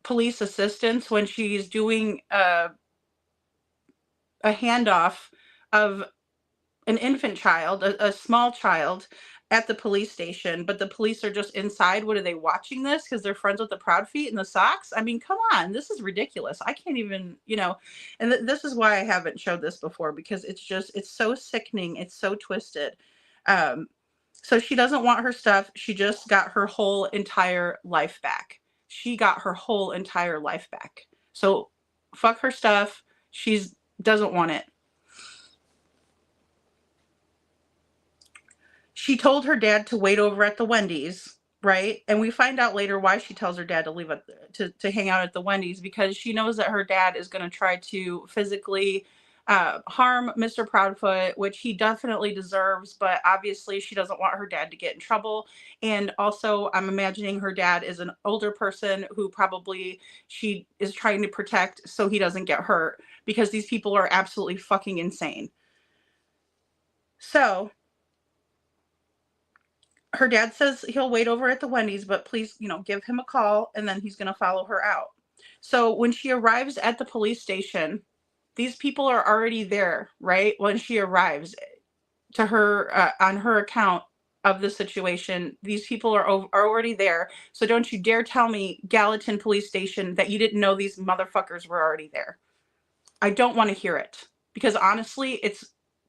police assistance when she's doing a handoff of an infant child, a small child, at the police station, but the police are just inside. What are they watching this? Because they're friends with the Proudfeet and the Socks? I mean, come on, this is ridiculous. I can't even, you know, and this is why I haven't showed this before, because it's just, it's so sickening. It's so twisted. So she doesn't want her stuff. She just got her whole entire life back. She got her whole entire life back. So fuck her stuff. She's doesn't want it. She told her dad to wait over at the Wendy's, right? And we find out later why she tells her dad to leave to hang out at the Wendy's, because she knows that her dad is going to try to physically harm Mr. Proudfoot, which he definitely deserves, but obviously she doesn't want her dad to get in trouble. And also, I'm imagining her dad is an older person who probably she is trying to protect so he doesn't get hurt, because these people are absolutely fucking insane. So her dad says he'll wait over at the Wendy's, but please, you know, give him a call, and then he's going to follow her out. So when she arrives at the police station, these people are already there, right? When she arrives to her, on her account of the situation, these people are already there. So don't you dare tell me, Gallatin Police Station, that you didn't know these motherfuckers were already there. I don't want to hear it, because honestly, it's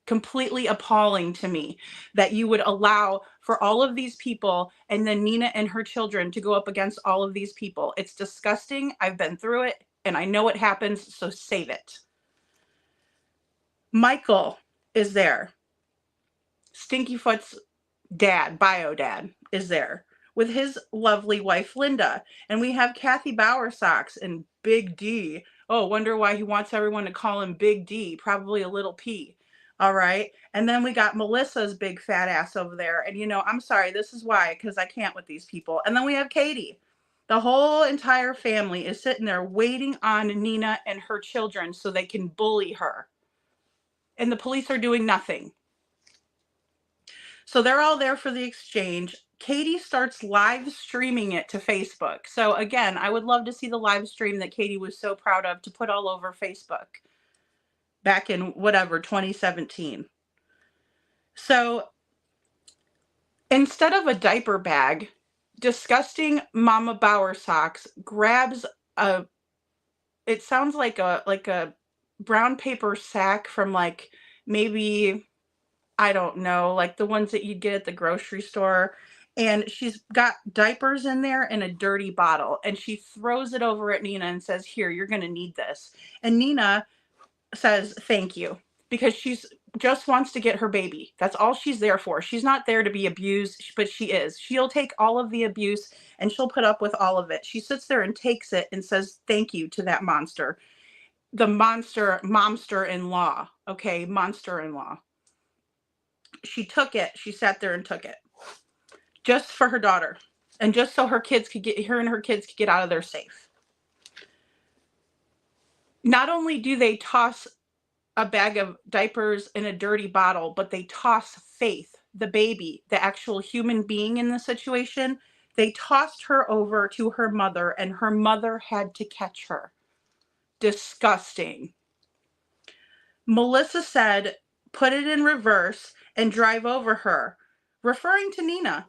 completely appalling to me that you would allow for all of these people and then Nina and her children to go up against all of these people. It's disgusting. I've been through it and I know what happens, so save it. Michael is there. Stinkyfoot's dad, bio dad, is there with his lovely wife, Linda. And we have Kathy Bowersocks and Big D. Oh, wonder why he wants everyone to call him Big D. Probably a little P. All right. And then we got Melissa's big fat ass over there. And, you know, I'm sorry, this is why, because I can't with these people. And then we have Katie. The whole entire family is sitting there waiting on Nina and her children so they can bully her. And the police are doing nothing. So they're all there for the exchange. Katie starts live streaming it to Facebook. So again, I would love to see the live stream that Katie was so proud of to put all over Facebook back in whatever, 2017. So instead of a diaper bag, disgusting Mama Bauer socks grabs it sounds like a brown paper sack from like maybe, I don't know, like the ones that you'd get at the grocery store. And she's got diapers in there and a dirty bottle. And she throws it over at Nina and says, here, you're going to need this. And Nina says, thank you. Because she's just wants to get her baby. That's all she's there for. She's not there to be abused, but she is. She'll take all of the abuse and she'll put up with all of it. She sits there and takes it and says, thank you to that monster. The momster-in-law. Okay, monster-in-law. She took it. She sat there and took it just for her daughter and just so her and her kids could get out of there safe. Not only do they toss a bag of diapers in a dirty bottle, but they toss Faith, the baby, the actual human being in the situation. They tossed her over to her mother and her mother had to catch her. Disgusting. Melissa said, put it in reverse and drive over her, referring to Nina.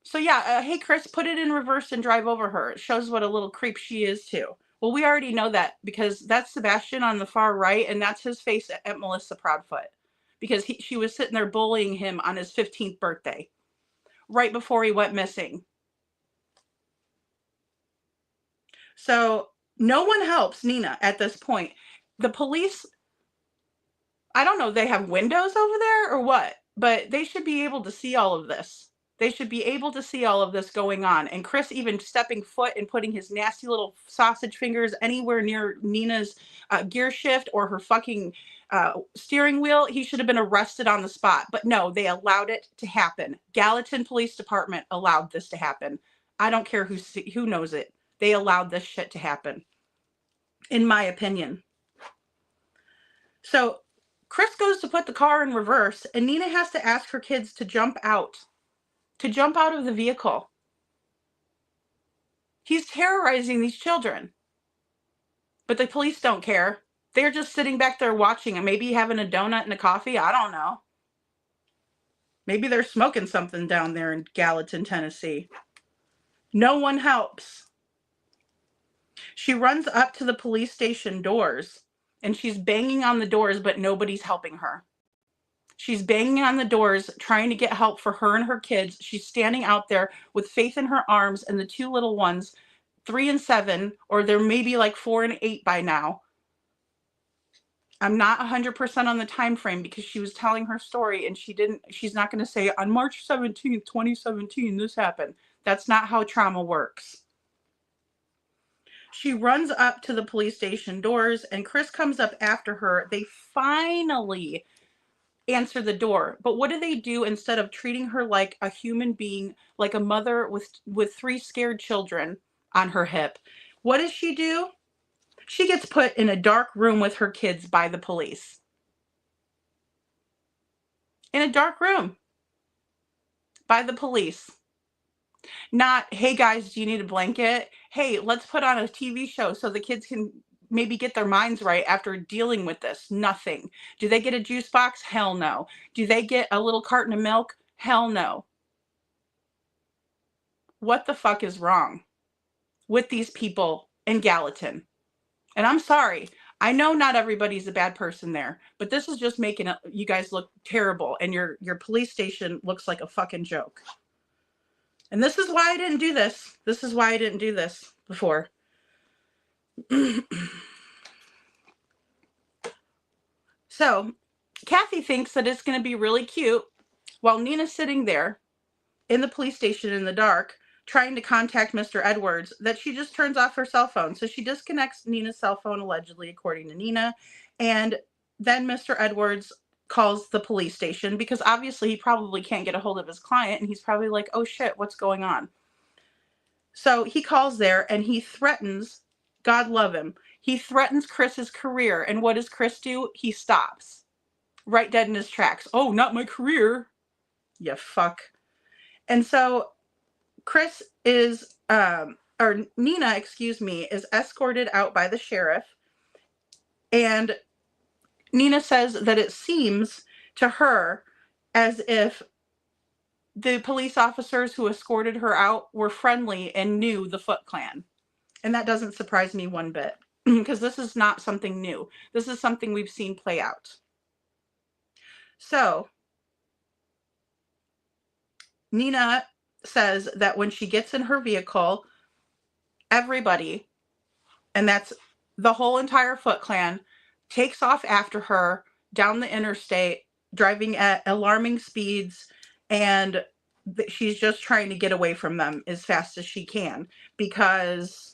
So yeah, hey Chris, put it in reverse and drive over her. It shows what a little creep she is too. Well, we already know that because that's Sebastian on the far right, and that's his face at Melissa Proudfoot. Because she was sitting there bullying him on his 15th birthday, right before he went missing. So no one helps Nina at this point. The police, I don't know, they have windows over there or what, but they should be able to see all of this. They should be able to see all of this going on. And Chris even stepping foot and putting his nasty little sausage fingers anywhere near Nina's gear shift or her fucking steering wheel, he should have been arrested on the spot. But no, they allowed it to happen. Gallatin Police Department allowed this to happen. I don't care who knows it. They allowed this shit to happen, in my opinion. So Chris goes to put the car in reverse, and Nina has to ask her kids to jump out of the vehicle. He's terrorizing these children. But the police don't care. They're just sitting back there watching and maybe having a donut and a coffee. I don't know. Maybe they're smoking something down there in Gallatin, Tennessee. No one helps. She runs up to the police station doors and she's banging on the doors, but nobody's helping her. She's banging on the doors, trying to get help for her and her kids. She's standing out there with Faith in her arms and the two little ones, 3 and 7, or they're maybe like 4 and 8 by now. I'm not 100% on the time frame because she was telling her story and she's not going to say on March 17th, 2017, this happened. That's not how trauma works. She runs up to the police station doors and Chris comes up after her. They finally answer the door. But what do? Instead of treating her like a human being, like a mother with 3 scared children on her hip, what does she do? She gets put in a dark room with her kids by the police. In a dark room by the police. Not, hey guys, do you need a blanket? Hey, let's put on a TV show so the kids can maybe get their minds right after dealing with this. Nothing. Do they get a juice box? Hell no. Do they get a little carton of milk? Hell no. What the fuck is wrong with these people in Gallatin? And I'm sorry. I know not everybody's a bad person there, but this is just making you guys look terrible and your police station looks like a fucking joke. And this is why I didn't do this. This is why I didn't do this before. So, Kathy thinks that it's going to be really cute while Nina's sitting there in the police station in the dark trying to contact Mr. Edwards that she just turns off her cell phone. So she disconnects Nina's cell phone, allegedly, according to Nina. And then Mr. Edwards calls the police station because obviously he probably can't get a hold of his client. And he's probably like, oh shit, what's going on? So he calls there and he threatens, God love him, he threatens Chris's career. And what does Chris do? He stops. Right dead in his tracks. Oh, not my career. You fuck. And so Chris is, or Nina, excuse me, is escorted out by the sheriff. And Nina says that it seems to her as if the police officers who escorted her out were friendly and knew the Foot Clan. And that doesn't surprise me one bit, because this is not something new. This is something we've seen play out. So Nina says that when she gets in her vehicle, everybody, and that's the whole entire Foot Clan, takes off after her down the interstate, driving at alarming speeds, and she's just trying to get away from them as fast as she can, because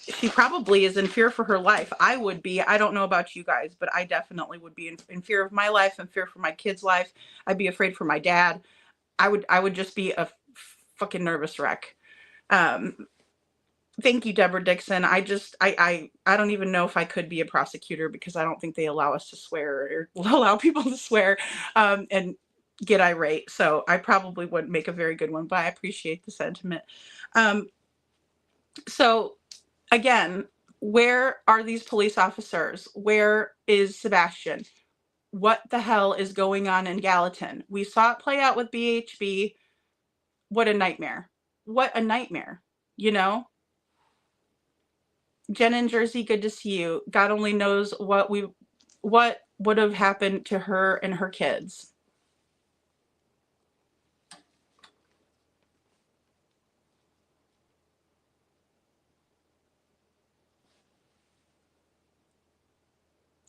she probably is in fear for her life. I would be. I don't know about you guys, but I definitely would be in fear of my life and fear for my kid's life. I'd be afraid for my dad. I would just be a fucking nervous wreck. Thank you, Deborah Dixon. I don't even know if I could be a prosecutor, because I don't think they allow us to swear or allow people to swear and get irate. So I probably wouldn't make a very good one, but I appreciate the sentiment. So again, where are these police officers? Where is Sebastian? What the hell is going on in Gallatin? We saw it play out with BHB. What a nightmare. What a nightmare, you know? Jen in Jersey, good to see you. God only knows what would have happened to her and her kids.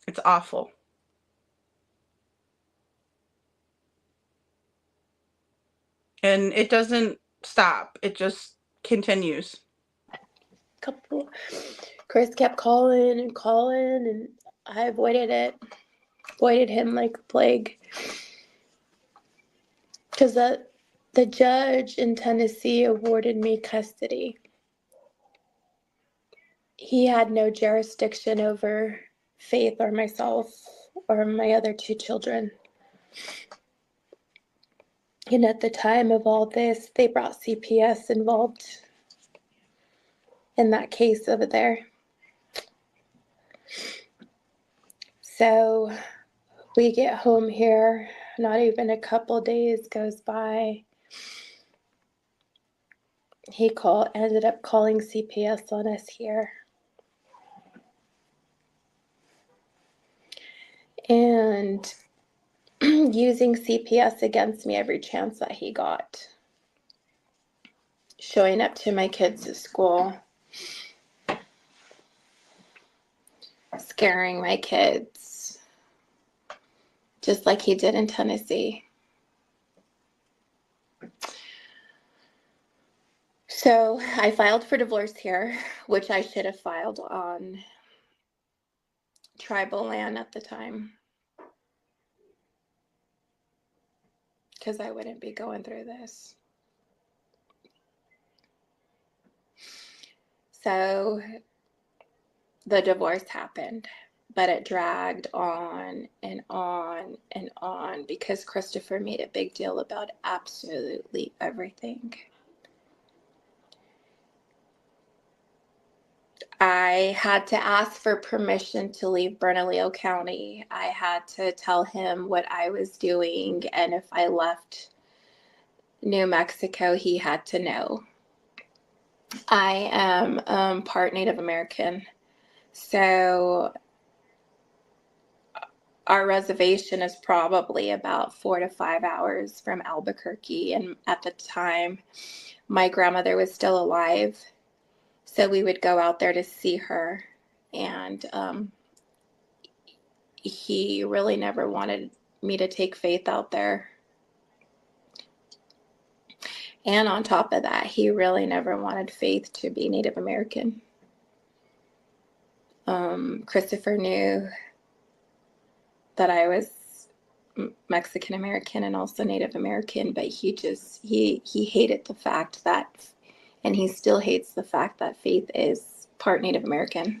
It's awful. And it doesn't stop. It just continues. Chris kept calling and calling, and I avoided him like a plague. Because the judge in Tennessee awarded me custody. He had no jurisdiction over Faith or myself or my other 2 children. And at the time of all this, they brought CPS involved in that case over there. So we get home here, not even a couple days goes by. He ended up calling CPS on us here. And using CPS against me every chance that he got. Showing up to my kids' school. Scaring my kids. Just like he did in Tennessee. So I filed for divorce here, which I should have filed on tribal land at the time. Because I wouldn't be going through this. So the divorce happened, but it dragged on and on and on because Christopher made a big deal about absolutely everything. I had to ask for permission to leave Bernalillo County. I had to tell him what I was doing, and if I left New Mexico, he had to know. I am part Native American, so our reservation is probably about 4 to 5 hours from Albuquerque, and at the time, my grandmother was still alive. So we would go out there to see her, and he really never wanted me to take Faith out there. And on top of that, he really never wanted Faith to be Native American. Christopher knew that I was Mexican American and also Native American, but he hated the fact that, and he still hates the fact that Faith is part Native American.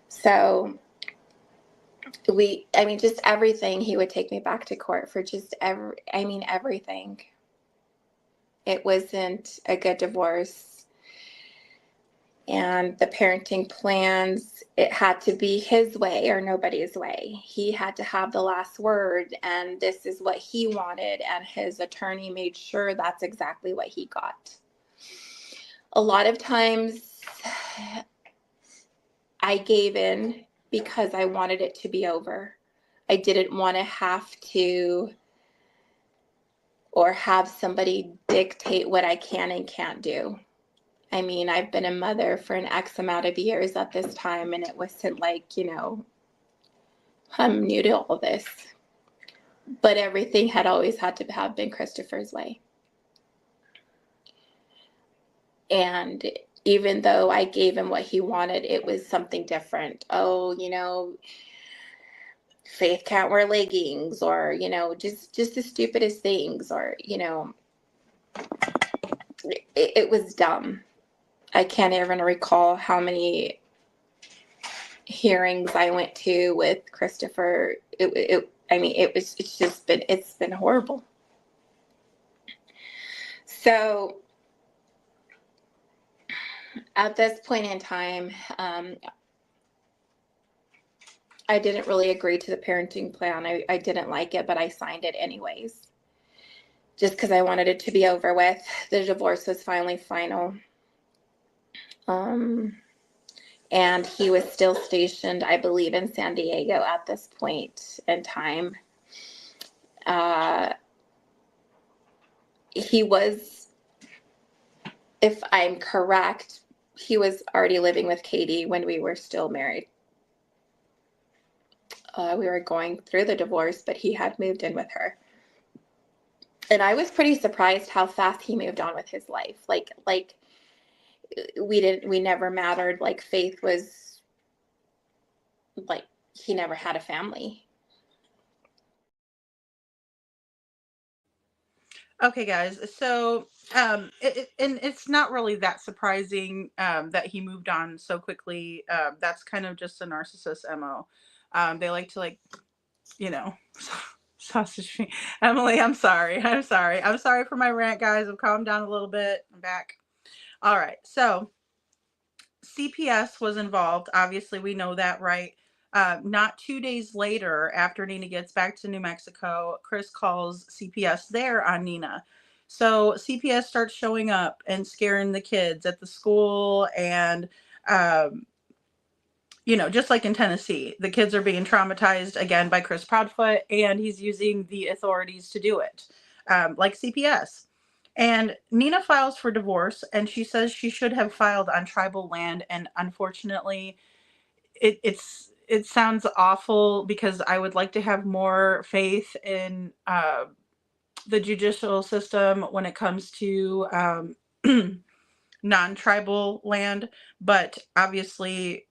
So just everything, he would take me back to court for just everything. It wasn't a good divorce. And the parenting plans, it had to be his way or nobody's way. He had to have the last word, and this is what he wanted, and his attorney made sure that's exactly what he got. A lot of times I gave in because I wanted it to be over. I didn't want to have to or have somebody dictate what I can and can't do. I mean, I've been a mother for an X amount of years at this time, and it wasn't like, you know, I'm new to all this. But everything had always had to have been Christopher's way. And even though I gave him what he wanted, it was something different. Oh, you know, Faith can't wear leggings, or, you know, just the stupidest things, or, you know, it was dumb. I can't even recall how many hearings I went to with Christopher. It's been horrible. So at this point in time, I didn't really agree to the parenting plan. I didn't like it, but I signed it anyways, just because I wanted it to be over with. The divorce was finally final. And he was still stationed, I believe, in San Diego at this point in time. He was, if I'm correct, he was already living with Katie when we were still married. We were going through the divorce, but he had moved in with her. And I was pretty surprised how fast he moved on with his life. Like we never mattered. Like Faith was, like, he never had a family. Okay, guys. So, and it's not really that surprising that he moved on so quickly. That's kind of just a narcissist MO. They like to, like, you know, sausage me. Emily, I'm sorry. I'm sorry for my rant, guys. I've calmed down a little bit. I'm back. All right. So CPS was involved. Obviously, we know that, right? Not 2 days later, after Nina gets back to New Mexico, Chris calls CPS there on Nina. So CPS starts showing up and scaring the kids at the school, and you know, just like in Tennessee, the kids are being traumatized again by Chris Proudfoot, and he's using the authorities to do it, like CPS. And Nina files for divorce, and she says she should have filed on tribal land. And unfortunately, it sounds awful, because I would like to have more faith in the judicial system when it comes to non-tribal land. But obviously,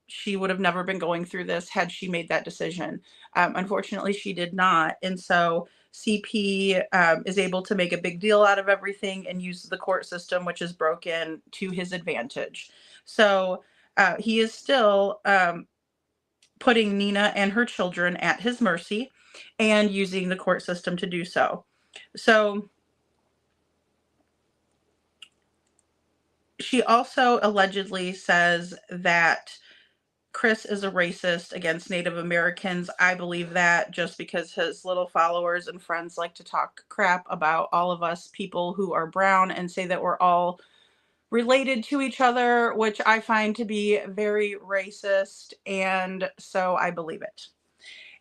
she would have never been going through this had she made that decision. Unfortunately, she did not. And so CP is able to make a big deal out of everything and use the court system, which is broken, to his advantage. So he is still putting Nina and her children at his mercy and using the court system to do so. So she also allegedly says that Chris is a racist against Native Americans. I believe that, just because his little followers and friends like to talk crap about all of us people who are brown and say that we're all related to each other, which I find to be very racist. And so I believe it.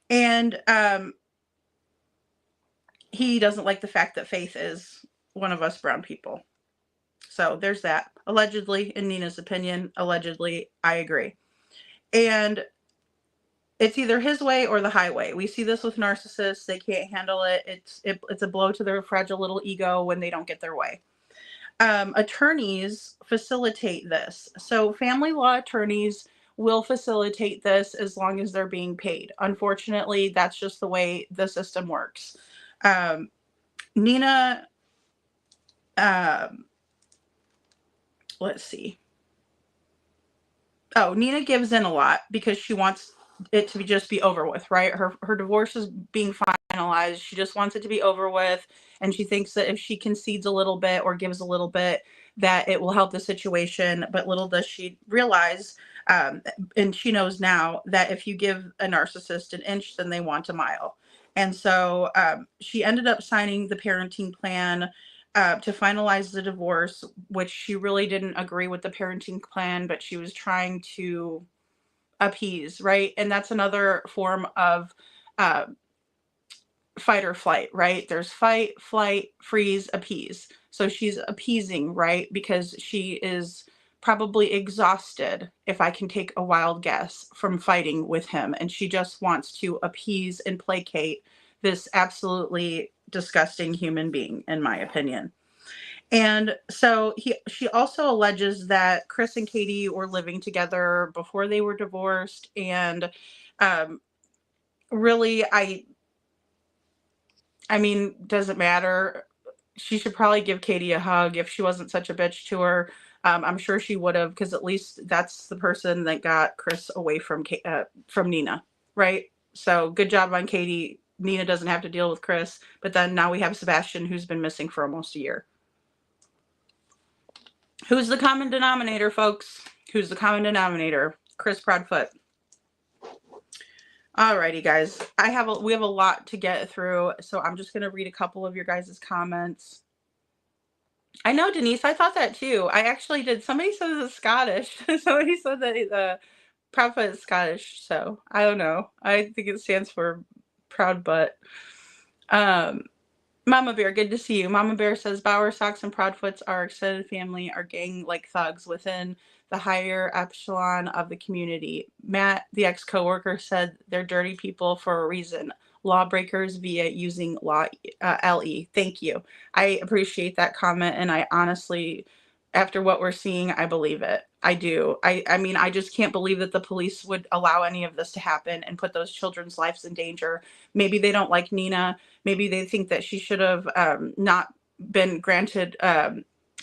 And he doesn't like the fact that Faith is one of us brown people. So there's that. Allegedly, in Nina's opinion, allegedly, I agree. And it's either his way or the highway. We see this with narcissists. They can't handle it. It's a blow to their fragile little ego when they don't get their way. Attorneys facilitate this. So family law attorneys will facilitate this as long as they're being paid. Unfortunately, that's just the way the system works. Nina, let's see. Oh, Nina gives in a lot because she wants it to just be over with, right? Her divorce is being finalized. She just wants it to be over with. And she thinks that if she concedes a little bit or gives a little bit, that it will help the situation. But little does she realize, and she knows now, that if you give a narcissist an inch, then they want a mile. And so she ended up signing the parenting plan to finalize the divorce, which she really didn't agree with the parenting plan, but she was trying to appease, right? And that's another form of fight or flight, right? There's fight, flight, freeze, appease. So she's appeasing, right? Because she is probably exhausted, if I can take a wild guess, from fighting with him. And she just wants to appease and placate this absolutely disgusting human being, in my opinion. And so she also alleges that Chris and Katie were living together before they were divorced. And really, I mean, doesn't matter. She should probably give Katie a hug if she wasn't such a bitch to her. I'm sure she would have, because at least that's the person that got Chris away from Nina, right? So good job on Katie. Nina doesn't have to deal with Chris. But then now we have Sebastian, who's been missing for almost a year. Who's the common denominator, folks? Who's the common denominator? Chris Proudfoot. Alrighty, guys. We have a lot to get through, so I'm just gonna read a couple of your guys' comments. I know, Denise. I thought that too. I actually did. Somebody said it's Scottish. Somebody said that Proudfoot is Scottish. So I don't know. I think it stands for proud butt. Mama Bear, good to see you. Mama Bear says Bauer, Sox, and Proudfoots, our extended family, are gang-like thugs within the higher epsilon of the community. Matt, the ex-coworker, said they're dirty people for a reason. Lawbreakers via using law LE. Thank you. I appreciate that comment, and I honestly, after what we're seeing, I believe it. I do. I mean, I just can't believe that the police would allow any of this to happen and put those children's lives in danger. Maybe they don't like Nina. Maybe they think that she should have not been granted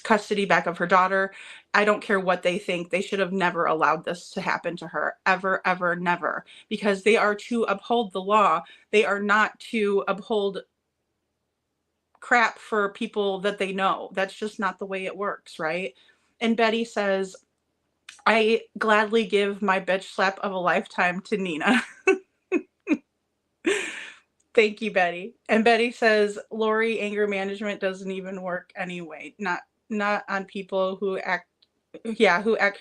custody back of her daughter. I don't care what they think. They should have never allowed this to happen to her. Ever, ever, never. Because they are to uphold the law. They are not to uphold crap for people that they know. That's just not the way it works, right? And Betty says, I gladly give my bitch slap of a lifetime to Nina. Thank you, Betty. And Betty says, Lori, anger management doesn't even work anyway. Not on people who act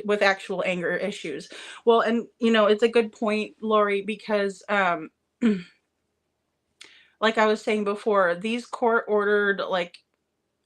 with actual anger issues. Well, and it's a good point, Lori, because like I was saying before, these court ordered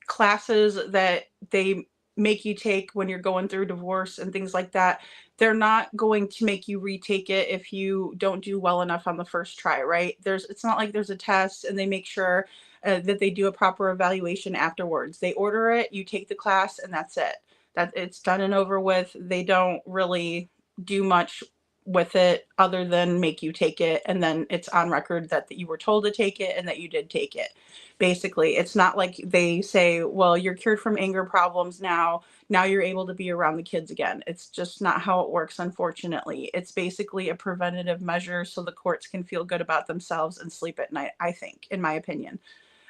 classes that they make you take when you're going through divorce and things like that, they're not going to make you retake it if you don't do well enough on the first try, right? It's not like there's a test and they make sure that they do a proper evaluation afterwards. They order it, you take the class, and that's it. That it's done and over with. They don't really do much with it other than make you take it, and then it's on record that you were told to take it and that you did take it. Basically, it's not like they say, well, you're cured from anger problems now you're able to be around the kids again. It's just not how it works, unfortunately. It's basically a preventative measure so the courts can feel good about themselves and sleep at night, I think, in my opinion.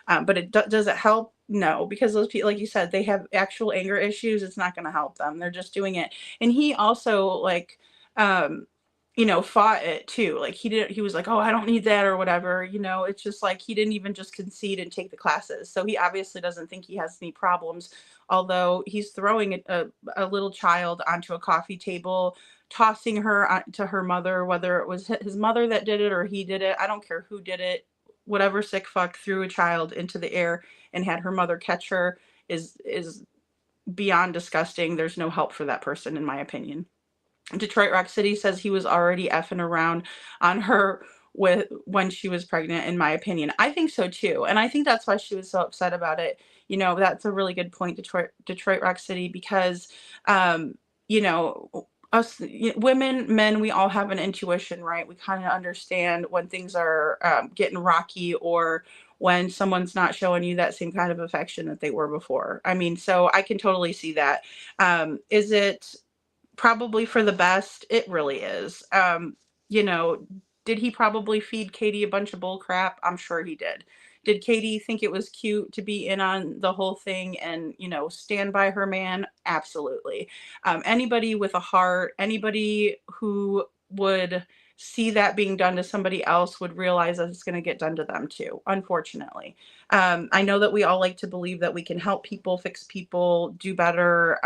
But does it help? No, because those people, like you said, they have actual anger issues. It's not going to help them. They're just doing it. And he also fought it too. He was like, oh, I don't need that or whatever. It's just like he didn't even just concede and take the classes. So he obviously doesn't think he has any problems, although he's throwing a little child onto a coffee table, tossing her to her mother, whether it was his mother that did it or he did it. I don't care who did it. Whatever sick fuck threw a child into the air and had her mother catch her is beyond disgusting. There's no help for that person, in my opinion. Detroit Rock City says he was already effing around on her when she was pregnant, in my opinion. I think so too. And I think that's why she was so upset about it. That's a really good point, Detroit Rock City, because, us women, men, we all have an intuition, right? We kind of understand when things are getting rocky or when someone's not showing you that same kind of affection that they were before. I mean, so I can totally see that. Is it probably for the best? It really is. Did he probably feed Katie a bunch of bull crap? I'm sure he did. Did Katie think it was cute to be in on the whole thing and, stand by her man? Absolutely. Anybody with a heart, anybody who would see that being done to somebody else would realize that it's going to get done to them too, unfortunately. I know that we all like to believe that we can help people, fix people, do better.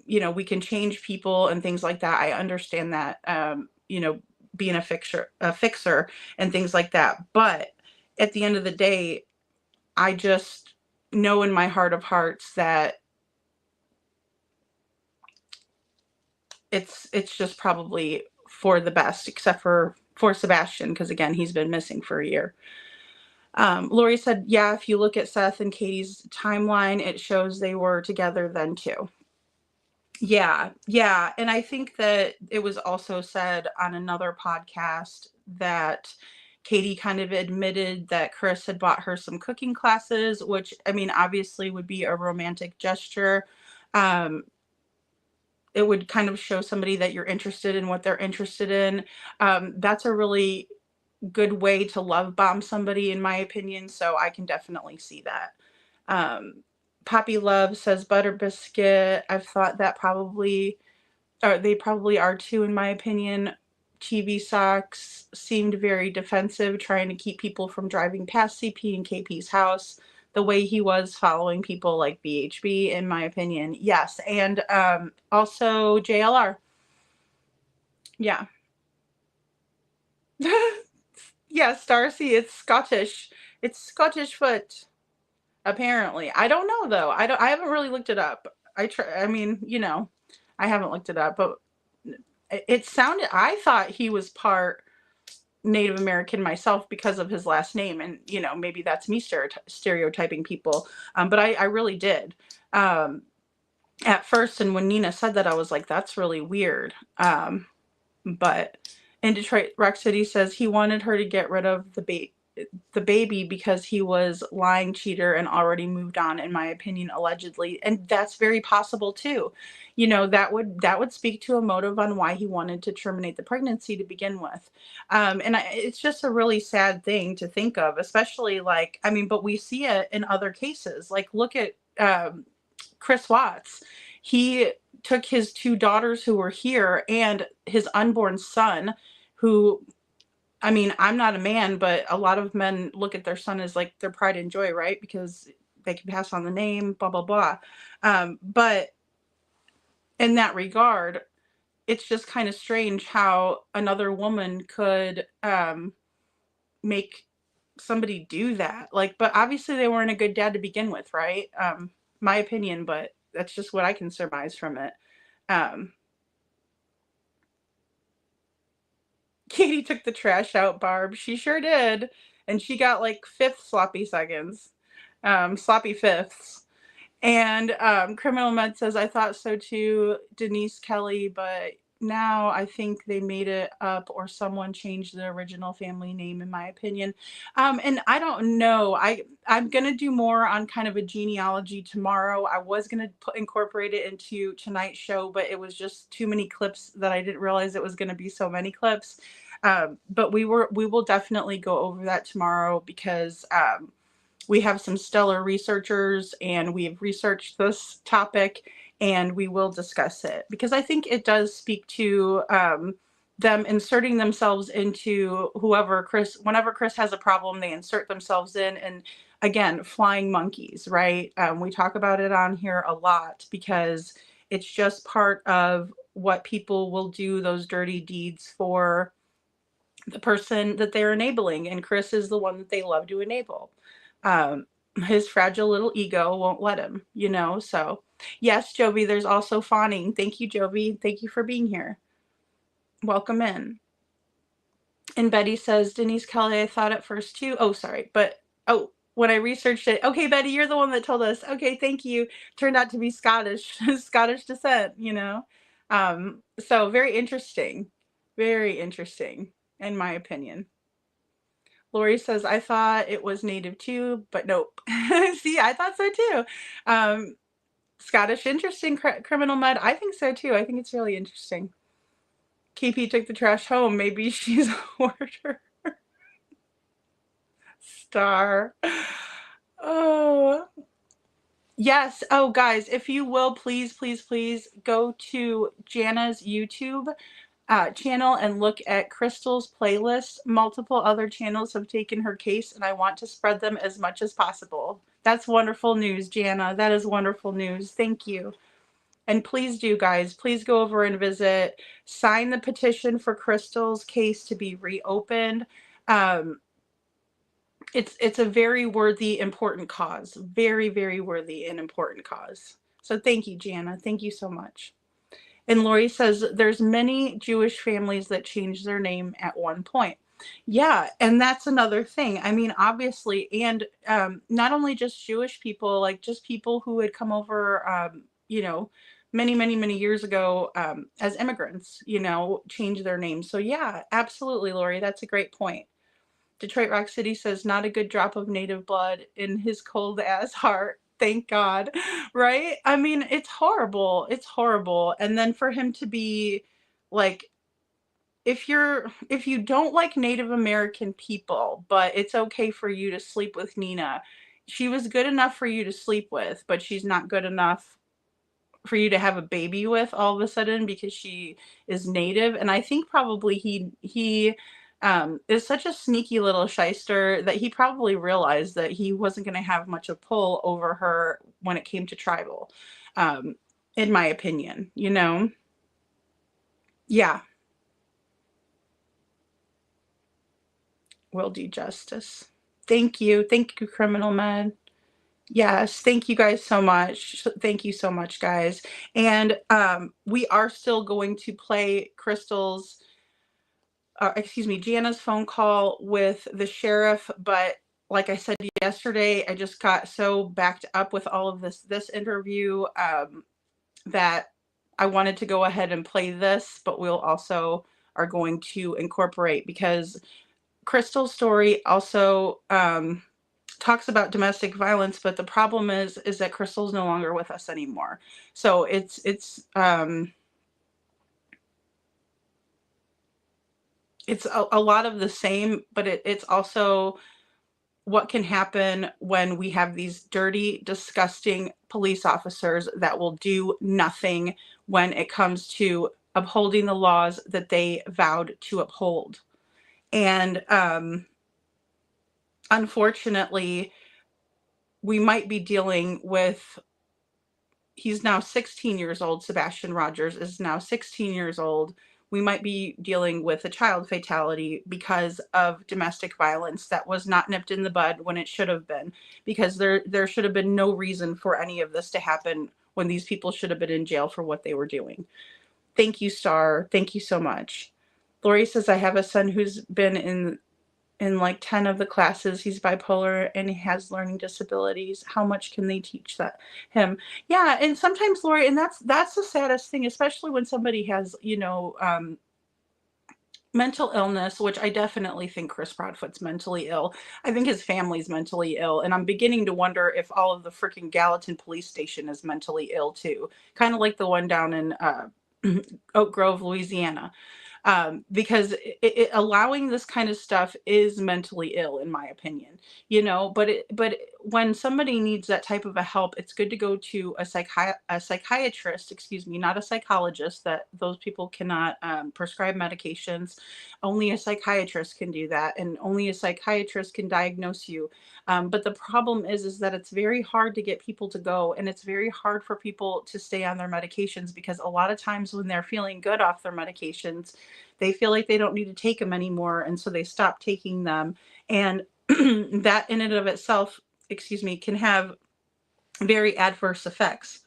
We can change people and things like that. I understand that, being a fixer and things like that. But at the end of the day, I just know in my heart of hearts that it's just probably for the best, except for Sebastian, because again, he's been missing for a year. Lori said, yeah, if you look at Seth and Katie's timeline, it shows they were together then too. Yeah. And I think that it was also said on another podcast that Katie kind of admitted that Chris had bought her some cooking classes, which, I mean, obviously would be a romantic gesture. It would kind of show somebody that you're interested in what they're interested in. That's a really good way to love bomb somebody, in my opinion. So I can definitely see that. Poppy Love says Butter Biscuit. I've thought that they probably are too, in my opinion. TV Socks seemed very defensive, trying to keep people from driving past CP and KP's house the way he was following people like BHB, in my opinion. Yes. And also JLR. Yeah. Yes, Darcy, it's Scottish. It's Scottish foot. Apparently. I don't know though. I haven't really looked it up. I haven't looked it up, but I thought he was part Native American myself because of his last name, and maybe that's me stereotyping people. But I really did. At first, and when Nina said that, I was like, that's really weird. But in Detroit, Rock City says he wanted her to get rid of the baby because he was lying cheater and already moved on, in my opinion, allegedly. And that's very possible too. That would speak to a motive on why he wanted to terminate the pregnancy to begin with. It's just a really sad thing to think of, especially but we see it in other cases. Like, look at Chris Watts. He took his 2 daughters who were here and his unborn son, who, I mean, I'm not a man, but a lot of men look at their son as like their pride and joy, right? Because they can pass on the name, blah, blah, blah. But in that regard, it's just kind of strange how another woman could make somebody do that. But obviously they weren't a good dad to begin with, right? My opinion, but that's just what I can surmise from it. Katie took the trash out, Barb. She sure did. And she got 5th sloppy seconds. Sloppy fifths. And Criminal Med says, I thought so too, Denise Kelly, but now I think they made it up or someone changed the original family name, in my opinion. And I don't know. I'm going to do more on kind of a genealogy tomorrow. I was going to incorporate it into tonight's show, but it was just too many clips that I didn't realize it was going to be so many clips. But we will definitely go over that tomorrow because we have some stellar researchers and we've researched this topic and we will discuss it because I think it does speak to them inserting themselves into whenever Chris has a problem, they insert themselves in, and again, flying monkeys, right? We talk about it on here a lot because it's just part of what people will do, those dirty deeds for the person that they're enabling. And Chris is the one that they love to enable. His fragile little ego won't let him, so yes, Jovi, there's also fawning. Thank you, Jovi. Thank you for being here. Welcome in. And Betty says, Denise Kelly, I thought at first too. Oh, sorry. But, when I researched it. Okay, Betty, you're the one that told us. Okay, thank you. Turned out to be Scottish, Scottish descent, So very interesting. Very interesting, in my opinion. Lori says, I thought it was native too, but nope. See, I thought so too. Scottish, interesting. Criminal Med, I think so too. I think it's really interesting. KP took the trash home. Maybe she's a hoarder. Star. Oh, yes. Oh, guys, if you will, please, please, please go to Jana's YouTube channel and look at Crystal's playlist. Multiple other channels have taken her case, and I want to spread them as much as possible. That's wonderful news, Jana. That is wonderful news. Thank you. And please do, guys, please go over and visit. Sign the petition for Crystal's case to be reopened. It's a very worthy, important cause. Very, very worthy and important cause. So thank you, Jana. Thank you so much. And Lori says there's many Jewish families that change their name at one point. Yeah, and that's another thing. I mean, obviously, and not only just Jewish people, like just people who had come over, you know, many, many, many years ago as immigrants, you know, change their names. So yeah, absolutely, Lori, that's a great point. Detroit Rock City says, not a good drop of native blood in his cold ass heart. Thank God. Right? I mean, it's horrible. It's horrible. And then for him to be like, if you don't like Native American people, but it's okay for you to sleep with Nina, she was good enough for you to sleep with, but she's not good enough for you to have a baby with all of a sudden because she is Native. And I think probably he is such a sneaky little shyster that he probably realized that he wasn't going to have much of pull over her when it came to tribal, in my opinion, you know? Yeah. Will do justice. Thank you. Thank you, Criminal Med. Yes, thank you guys so much. Thank you so much, guys. And we are still going to play Crystal's, Jana's phone call with the sheriff. But like I said yesterday, I just got so backed up with all of this interview that I wanted to go ahead and play this, but we'll also are going to incorporate, because Crystal's story also talks about domestic violence, but the problem is that Crystal's no longer with us anymore. So it's a lot of the same, but it's also what can happen when we have these dirty, disgusting police officers that will do nothing when it comes to upholding the laws that they vowed to uphold. And unfortunately, we might be dealing with, he's now 16 years old. Sebastian Rogers is now 16 years old. We might be dealing with a child fatality because of domestic violence that was not nipped in the bud when it should have been, because there should have been no reason for any of this to happen when these people should have been in jail for what they were doing. Thank you, Star. Thank you so much. Lori says, I have a son who's been in like 10 of the classes. He's bipolar and he has learning disabilities. How much can they teach him? Yeah, and sometimes, Lori, and that's the saddest thing, especially when somebody has, you know, mental illness, which I definitely think Chris Proudfoot's mentally ill. I think his family's mentally ill, and I'm beginning to wonder if all of the freaking Gallatin police station is mentally ill too, kind of like the one down in Oak Grove, Louisiana. Because allowing this kind of stuff is mentally ill, in my opinion, you know, but when somebody needs that type of a help, it's good to go to a psychiatrist, not a psychologist. That those people cannot prescribe medications. Only a psychiatrist can do that, and only a psychiatrist can diagnose you. But the problem is that it's very hard to get people to go, and it's very hard for people to stay on their medications, because a lot of times when they're feeling good off their medications, they feel like they don't need to take them anymore, and so they stop taking them. And that in and of itself, can have very adverse effects.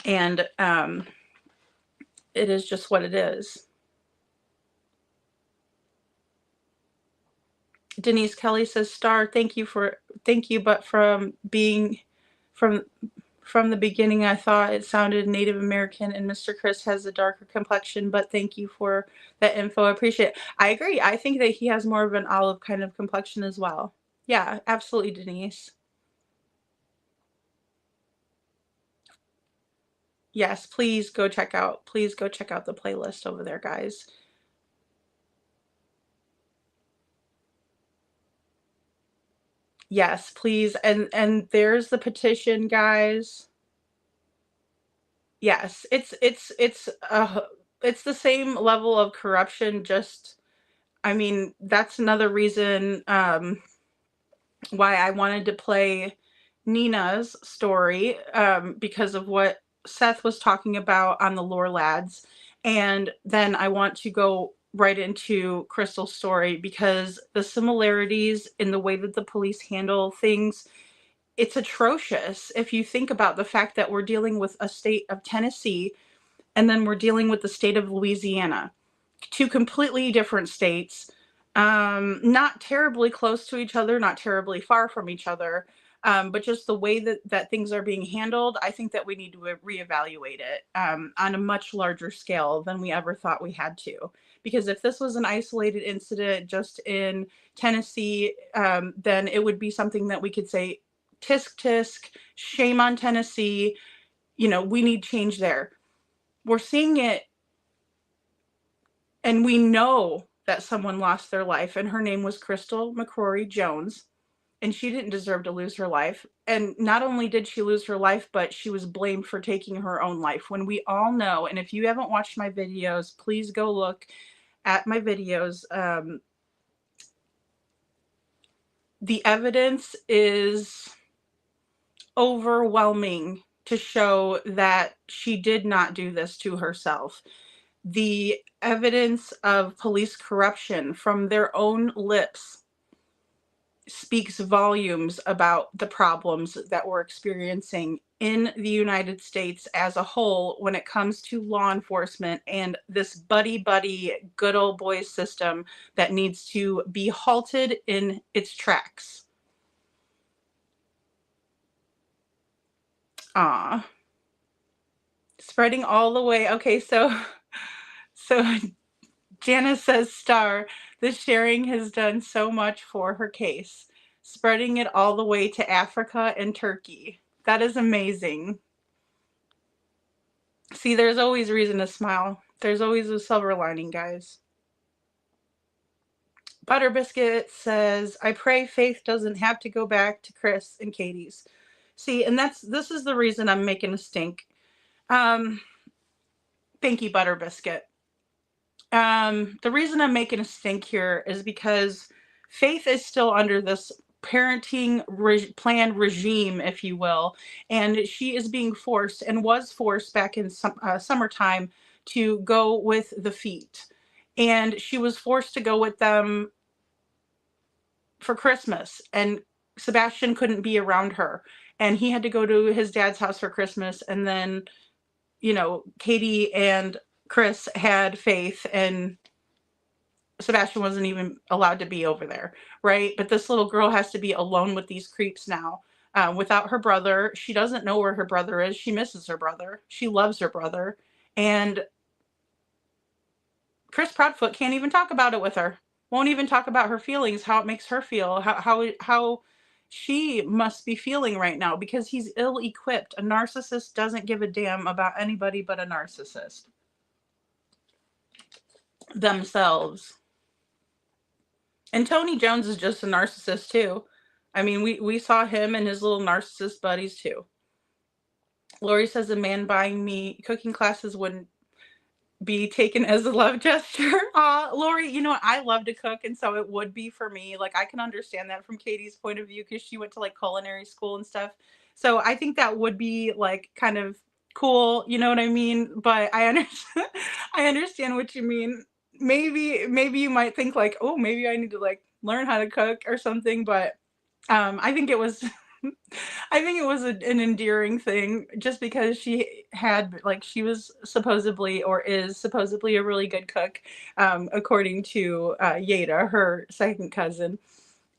And it is just what it is. Denise Kelly says, Star, thank you, but from the beginning, I thought it sounded Native American, and Mr. Chris has a darker complexion, but thank you for that info. I appreciate it. I agree. I think that he has more of an olive kind of complexion as well. Yeah, absolutely, Denise. Yes, please go check out the playlist over there, guys. Yes, please. And there's the petition, guys. Yes, it's the same level of corruption. Just, I mean, that's another reason why I wanted to play Nina's story, because of what Seth was talking about on the Lore Lads. And then I want to go right into Crystal's story because the similarities in the way that the police handle things, it's atrocious. If you think about the fact that we're dealing with a state of Tennessee and then we're dealing with the state of Louisiana, two completely different states, not terribly close to each other, not terribly far from each other, but just the way that things are being handled, I think that we need to reevaluate it on a much larger scale than we ever thought we had to. Because if this was an isolated incident just in Tennessee, then it would be something that we could say, tisk tisk, shame on Tennessee, we need change there. We're seeing it, and we know that someone lost their life, and her name was Crystal McCrory Jones, and she didn't deserve to lose her life. And not only did she lose her life, but she was blamed for taking her own life, when we all know, and if you haven't watched my videos, please go look at my videos. The evidence is overwhelming to show that she did not do this to herself. The evidence of police corruption from their own lips speaks volumes about the problems that we're experiencing in the United States as a whole when it comes to law enforcement and this buddy good old boys system that needs to be halted in its tracks. Spreading all the way. Okay, so Janice says, Star, the sharing has done so much for her case, spreading it all the way to Africa and Turkey. That is amazing. See, there's always reason to smile. There's always a silver lining, guys. Butter Biscuit says, I pray Faith doesn't have to go back to Chris and Katie's. See, and this is the reason I'm making a stink. Thank you, Butter Biscuit. The reason I'm making a stink here is because Faith is still under this parenting plan regime, if you will, and she is being forced and was forced back in summertime to go with the feet. And she was forced to go with them for Christmas, and Sebastian couldn't be around her, and he had to go to his dad's house for Christmas. And then, Katie and Chris had Faith, and Sebastian wasn't even allowed to be over there, right? But this little girl has to be alone with these creeps now, without her brother. She doesn't know where her brother is. She misses her brother. She loves her brother. And Chris Proudfoot can't even talk about it with her. Won't even talk about her feelings, how it makes her feel, how she must be feeling right now, because he's ill-equipped. A narcissist doesn't give a damn about anybody but a narcissist themselves. And Tony Jones is just a narcissist too. I mean, we saw him and his little narcissist buddies too. Lori says a man buying me cooking classes wouldn't be taken as a love gesture. Lori, I love to cook, and so it would be for me. Like, I can understand that from Katie's point of view, because she went to like culinary school and stuff. So I think that would be like kind of cool, you know what I mean? But I understand what you mean. Maybe you might think like, oh, maybe I need to like learn how to cook or something. But I think it was an endearing thing, just because she was supposedly, or is supposedly, a really good cook, according to Yeda, her second cousin.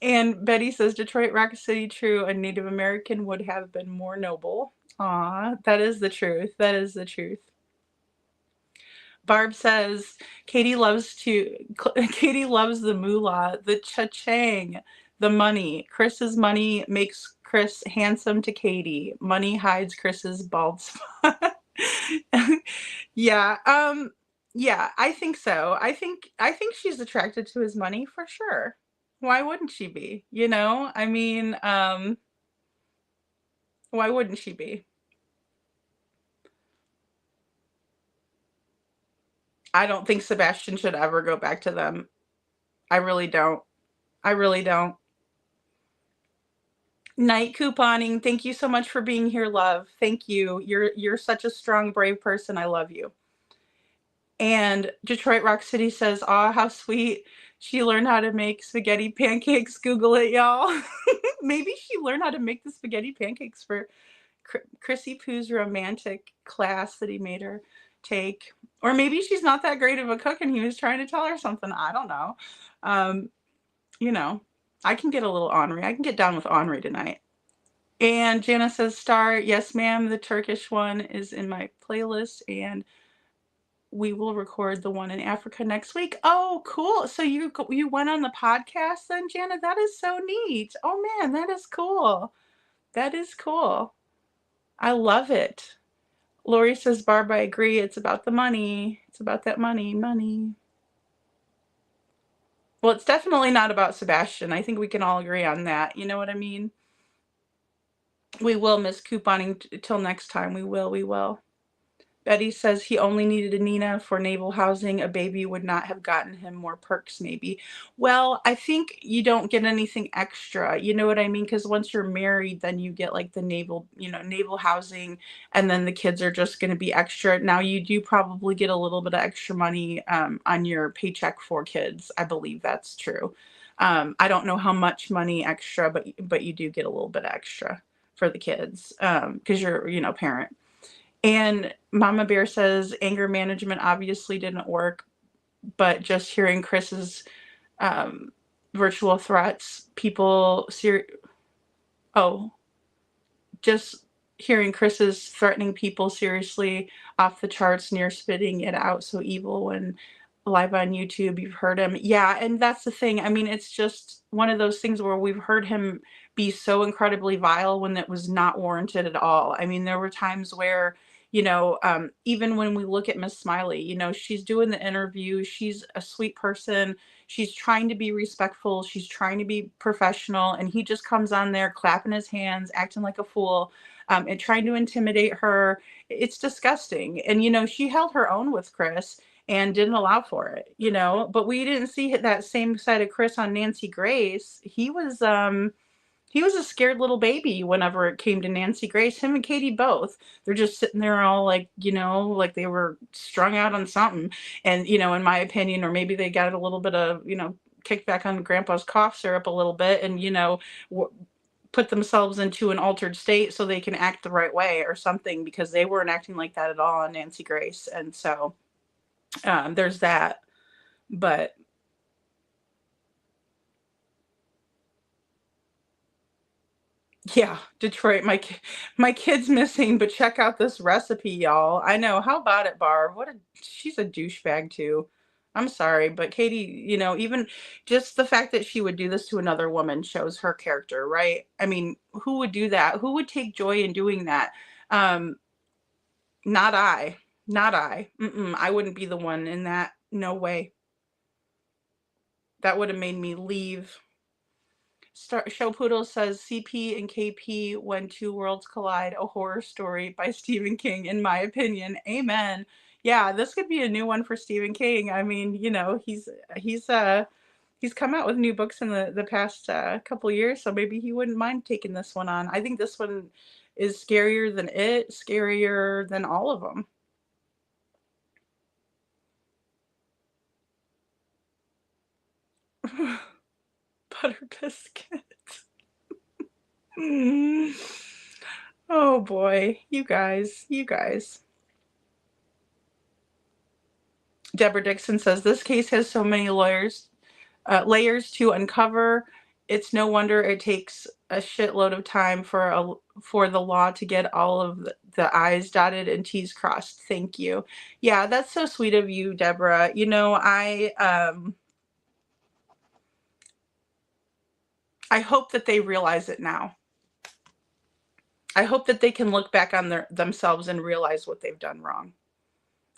And Betty says, Detroit Rock City true, a Native American would have been more noble. Aw, that is the truth. That is the truth. Barb says, Katie loves the moolah, the cha-chang, the money. Chris's money makes Chris handsome to Katie. Money hides Chris's bald spot. Yeah, I think so. I think she's attracted to his money for sure. Why wouldn't she be? You know, I mean, why wouldn't she be? I don't think Sebastian should ever go back to them. I really don't. I really don't. Night couponing, thank you so much for being here, love. Thank you. You're such a strong, brave person. I love you. And Detroit Rock City says, "Aw, how sweet. She learned how to make spaghetti pancakes. Google it, y'all." Maybe she learned how to make the spaghetti pancakes for Chrissy Poo's romantic class that he made her take. Or maybe she's not that great of a cook and he was trying to tell her something. I don't know. You know, I can get a little ornery. I can get down with ornery tonight. And Jana says, "Star, yes, ma'am. The Turkish one is in my playlist, and we will record the one in Africa next week." Oh, cool. So you went on the podcast then, Jana? That is so neat. Oh, man, that is cool. That is cool. I love it. Lori says, "Barb, I agree. It's about the money. It's about that money. Well, it's definitely not about Sebastian. I think we can all agree on that. You know what I mean? We will miss couponing till next time. We will. Betty says he only needed a Nina for naval housing. A baby would not have gotten him more perks, maybe. Well, I think you don't get anything extra. You know what I mean? Because once you're married, then you get like the naval housing, and then the kids are just going to be extra. Now, you do probably get a little bit of extra money on your paycheck for kids. I believe that's true. I don't know how much money extra, but you do get a little bit extra for the kids because you're, parent. And Mama Bear says anger management obviously didn't work, but just hearing Chris's virtual threats, just hearing Chris's threatening people seriously off the charts, near spitting it out so evil when live on YouTube, you've heard him. Yeah, and that's the thing. I mean, it's just one of those things where we've heard him be so incredibly vile when it was not warranted at all. I mean, there were times where, even when we look at Miss Smiley, she's doing the interview, she's a sweet person, she's trying to be respectful, she's trying to be professional, and he just comes on there clapping his hands, acting like a fool, and trying to intimidate her. It's disgusting. And, she held her own with Chris and didn't allow for it, but we didn't see that same side of Chris on Nancy Grace. He was a scared little baby whenever it came to Nancy Grace. Him and Katie both. They're just sitting there all like they were strung out on something. And, in my opinion, or maybe they got a little bit of, kicked back on Grandpa's cough syrup a little bit and, put themselves into an altered state so they can act the right way or something, because they weren't acting like that at all on Nancy Grace. And so there's that. But yeah, Detroit, my kid's missing, but check out this recipe, y'all. I know. How about it, Barb? She's a douchebag too. I'm sorry, but Katie, even just the fact that she would do this to another woman shows her character, right? I mean, who would do that? Who would take joy in doing that? Not I. Not I. I wouldn't be the one in that. No way. That would have made me leave. Show Poodle says CP and KP When Two Worlds Collide, a horror story by Stephen King, in my opinion. Amen. Yeah, this could be a new one for Stephen King. I mean, he's come out with new books in the past couple years, so maybe he wouldn't mind taking this one on. I think this one is scarier than it, scarier than all of them. Butter biscuit. Oh boy, you guys. Deborah Dixon says this case has so many layers to uncover. It's no wonder it takes a shitload of time for the law to get all of the I's dotted and T's crossed. Thank you. Yeah, that's so sweet of you, Deborah. I hope that they realize it now. I hope that they can look back on themselves and realize what they've done wrong.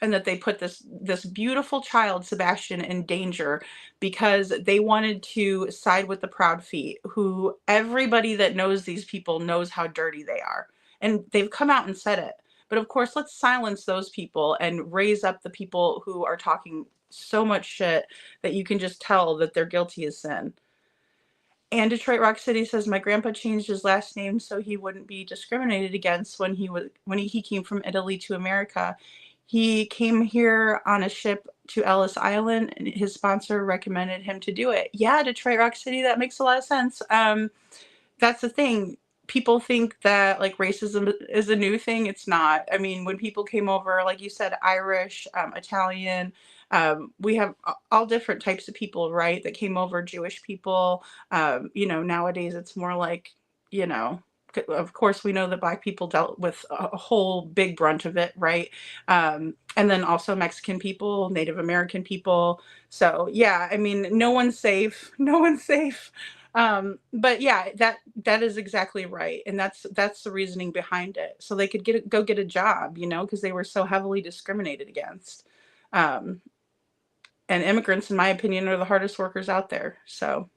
and that they put this beautiful child, Sebastian, in danger because they wanted to side with the Proudfeet, who everybody that knows these people knows how dirty they are. And they've come out and said it. But of course, let's silence those people and raise up the people who are talking so much shit that you can just tell that they're guilty as sin. And Detroit Rock City says, my grandpa changed his last name so he wouldn't be discriminated against when he came from Italy to America. He came here on a ship to Ellis Island, and his sponsor recommended him to do it. Yeah, Detroit Rock City, that makes a lot of sense. That's the thing. People think that like racism is a new thing. It's not. I mean, when people came over, like you said, Irish, Italian, we have all different types of people, right, that came over, Jewish people. Nowadays it's more like, of course we know that Black people dealt with a whole big brunt of it, right? And then also Mexican people, Native American people. So yeah, I mean, no one's safe. No one's safe. But yeah, that is exactly right. And that's the reasoning behind it. So they could go get a job, because they were so heavily discriminated against. And immigrants, in my opinion, are the hardest workers out there. So.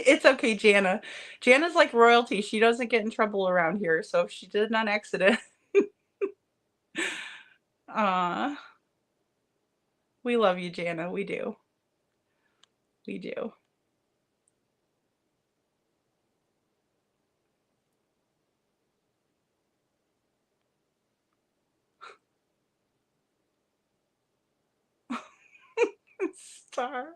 It's okay, Jana. Jana's like royalty. She doesn't get in trouble around here. So if she did on accident. We love you, Jana. We do. We do. Star.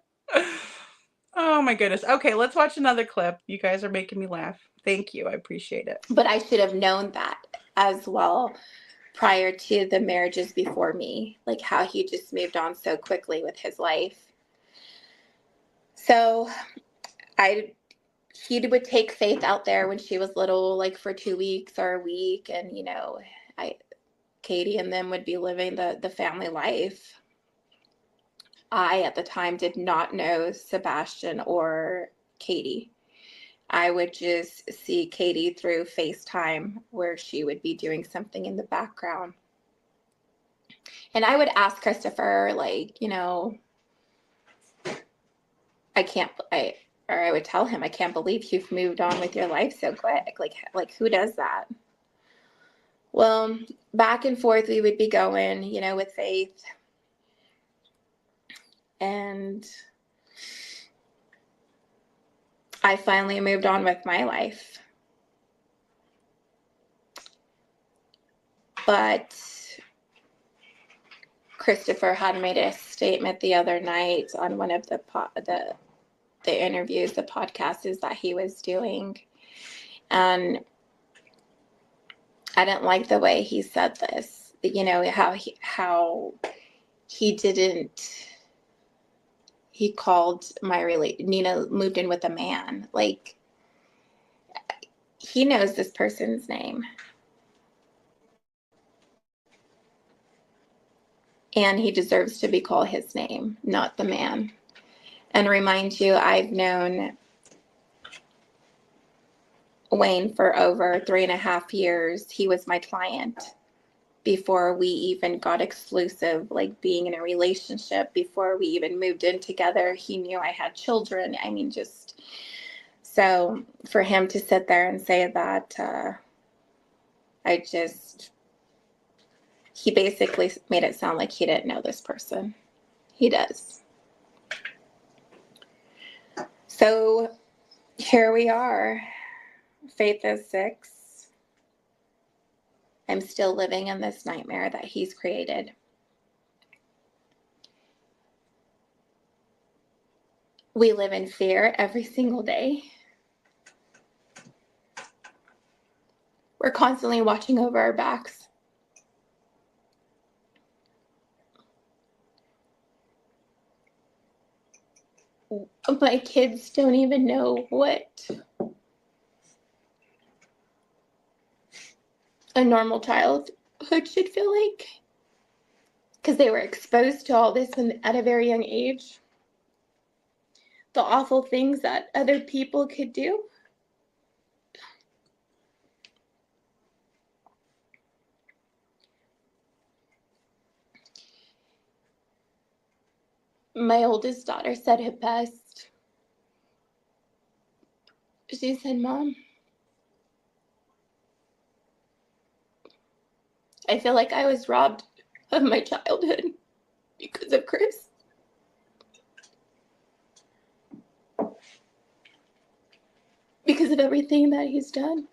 Oh my goodness. Okay, let's watch another clip. You guys are making me laugh. Thank you. I appreciate it. But I should have known that as well prior to the marriages before me, like how he just moved on so quickly with his life. So he would take Faith out there when she was little, like for 2 weeks or a week. And, Katie and them would be living the family life. I, at the time, did not know Sebastian or Katie. I would just see Katie through FaceTime where she would be doing something in the background. And I would ask Christopher, like, I would tell him, I can't believe you've moved on with your life so quick. Like who does that? Well, back and forth we would be going, with Faith. And I finally moved on with my life. But Christopher had made a statement the other night on one of the interviews, the podcasts that he was doing. And I didn't like the way he said this, how he didn't. He called Nina moved in with a man. Like, he knows this person's name. And he deserves to be called his name, not the man. And remind you, I've known Wayne for over 3.5 years. He was my client before we even got exclusive, like being in a relationship, before we even moved in together. He knew I had children. I mean, so for him to sit there and say that, he basically made it sound like he didn't know this person. He does. So here we are. Faith is 6. I'm still living in this nightmare that he's created. We live in fear every single day. We're constantly watching over our backs. My kids don't even know what a normal childhood should feel like, because they were exposed to all this at a very young age. The awful things that other people could do. My oldest daughter said it best. She said, "Mom, I feel like I was robbed of my childhood because of Chris." Because of everything that he's done.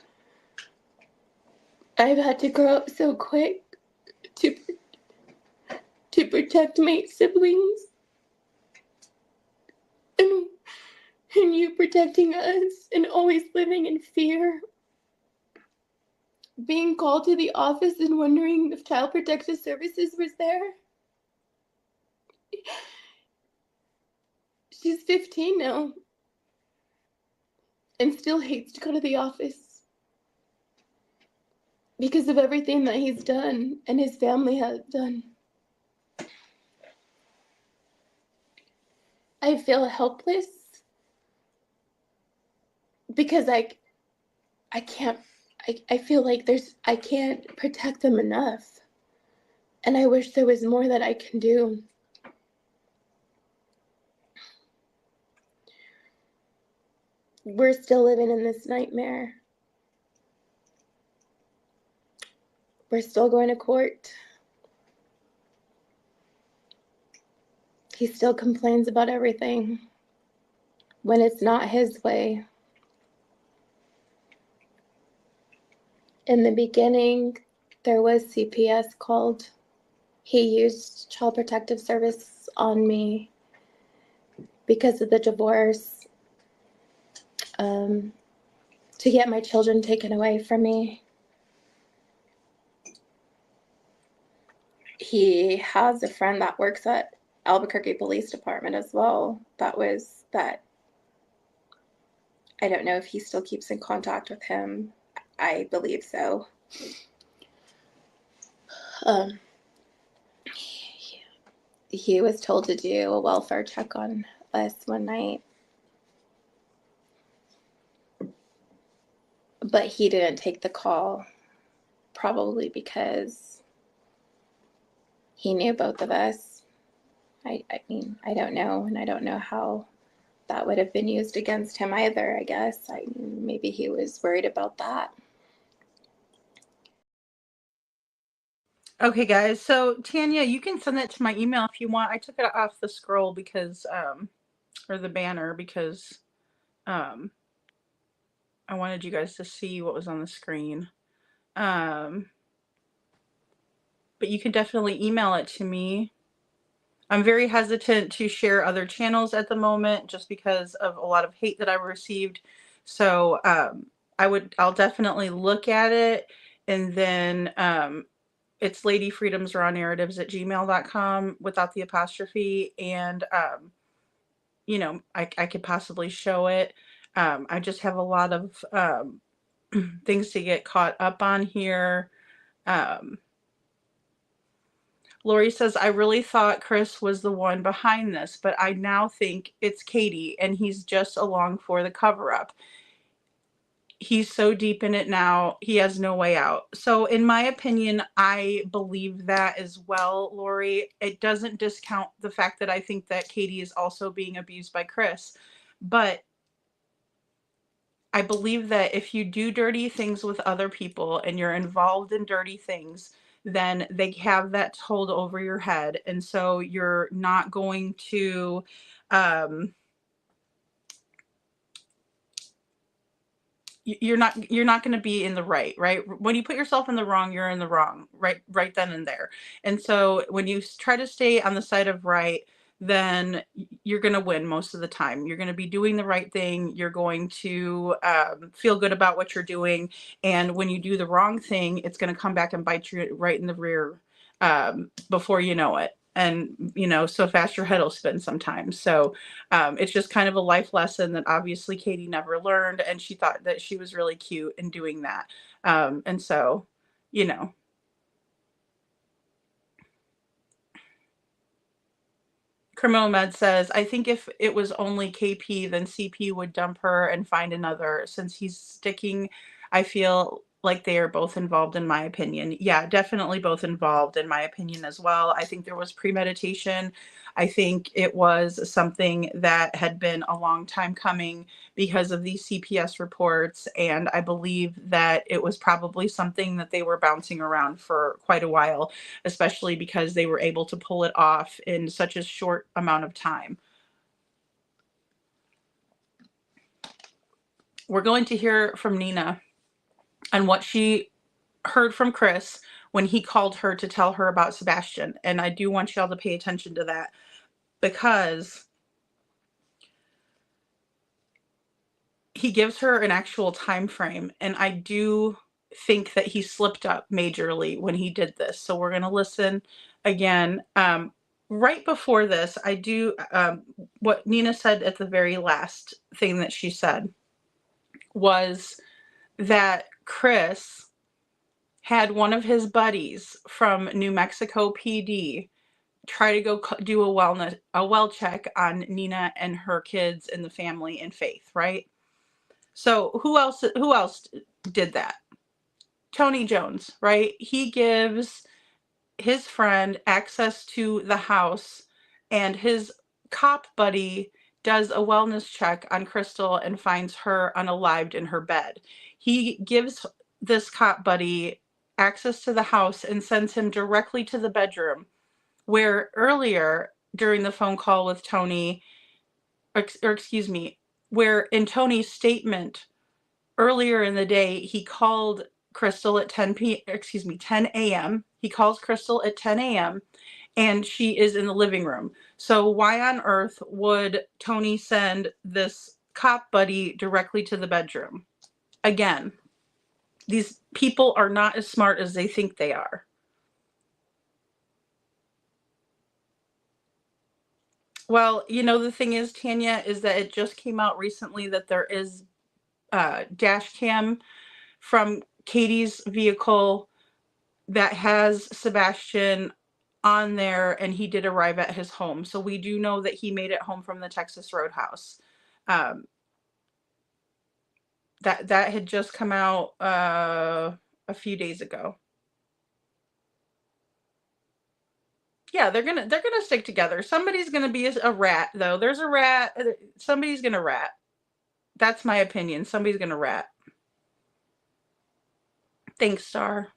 I've had to grow up so quick to protect my siblings. And you protecting us and always living in fear. Being called to the office and wondering if Child Protective Services was there. She's 15 now and still hates to go to the office because of everything that he's done and his family has done. I feel helpless because I feel like I can't protect them enough. And I wish there was more that I can do. We're still living in this nightmare. We're still going to court. He still complains about everything when it's not his way. In the beginning, there was CPS called. He used Child Protective Service on me because of the divorce, to get my children taken away from me. He has a friend that works at Albuquerque Police Department as well. I don't know if he still keeps in contact with him. I believe so. He was told to do a welfare check on us one night. But he didn't take the call, probably because he knew both of us. I mean, I don't know, and I don't know how that would have been used against him either, I guess. Maybe he was worried about that. Okay, guys. So Tanya, you can send that to my email if you want. I took it off the scroll because, or the banner because, I wanted you guys to see what was on the screen. But you can definitely email it to me. I'm very hesitant to share other channels at the moment just because of a lot of hate that I've received. So I'll definitely look at it, and then it's ladyfreedomsrawnarratives@gmail.com without the apostrophe, and I could possibly show it. I just have a lot of things to get caught up on here. Lori says, I really thought Chris was the one behind this, but I now think it's Katie, and he's just along for the cover-up. He's so deep in it now, he has no way out. So in my opinion, I believe that as well, Lori. It doesn't discount the fact that I think that Katie is also being abused by Chris. But I believe that if you do dirty things with other people and you're involved in dirty things, then they have that told over your head. And so you're not going to, you're not going to be in the right? When you put yourself in the wrong, you're in the wrong, right then and there. And so when you try to stay on the side of right, then you're going to win most of the time. You're going to be doing the right thing. You're going to feel good about what you're doing. And when you do the wrong thing, it's going to come back and bite you right in the rear before you know it. And, so fast your head will spin sometimes. So it's just kind of a life lesson that obviously Katie never learned. And she thought that she was really cute in doing that. And so, Criminal Med says, I think if it was only KP, then CP would dump her and find another. Since he's sticking, I feel like they are both involved, in my opinion. Yeah, definitely both involved, in my opinion, as well. I think there was premeditation. I think it was something that had been a long time coming because of these CPS reports. And I believe that it was probably something that they were bouncing around for quite a while, especially because they were able to pull it off in such a short amount of time. We're going to hear from Nina and what she heard from Chris when he called her to tell her about Sebastian. And I do want y'all to pay attention to that, because he gives her an actual time frame, and I do think that he slipped up majorly when he did this. So we're going to listen again. Right before this, I do what Nina said at the very last thing that she said was that Chris had one of his buddies from New Mexico PD try to go do a well check on Nina and her kids and the family and Faith, right? So who else did that? Tony Jones, right? He gives his friend access to the house, and his cop buddy does a wellness check on Crystal and finds her unalived in her bed. He gives this cop buddy access to the house and sends him directly to the bedroom, where earlier during the phone call with Tony, where in Tony's statement earlier in the day, he called Crystal at 10 a.m. He calls Crystal at 10 a.m. and she is in the living room. So why on earth would Tony send this cop buddy directly to the bedroom? Again, these people are not as smart as they think they are. Well, you know, the thing is, Tanya, is that it just came out recently that there is dash cam from Katie's vehicle that has Sebastian on there, and he did arrive at his home. So we do know that he made it home from the Texas Roadhouse. That had just come out a few days ago. Yeah, they're gonna stick together. Somebody's gonna be a rat, though. There's a rat. Somebody's gonna rat. That's my opinion. Somebody's gonna rat. Thanks, Star.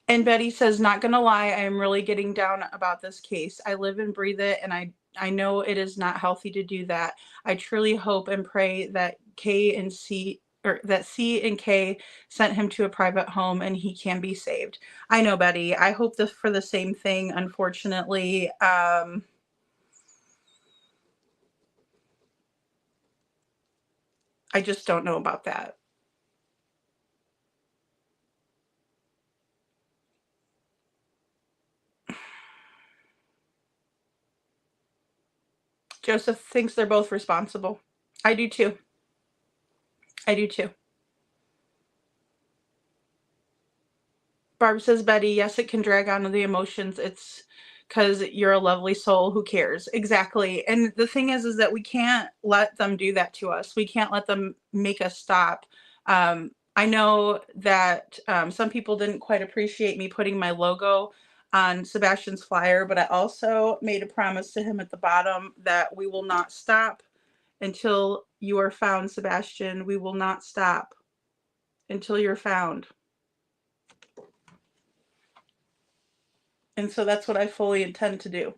And Betty says, not gonna lie, I am really getting down about this case. I live and breathe it, and I know it is not healthy to do that. I truly hope and pray that C and K sent him to a private home and he can be saved. I know, Betty. I hope for the same thing. Unfortunately, I just don't know about that. Joseph thinks they're both responsible. I do too. Barb says, Betty, yes, it can drag on the emotions. It's because you're a lovely soul. Who cares? Exactly. And the thing is that we can't let them do that to us. We can't let them make us stop. I know that some people didn't quite appreciate me putting my logo on Sebastian's flyer, but I also made a promise to him at the bottom that we will not stop until you are found, Sebastian. We will not stop until you're found. And so that's what I fully intend to do.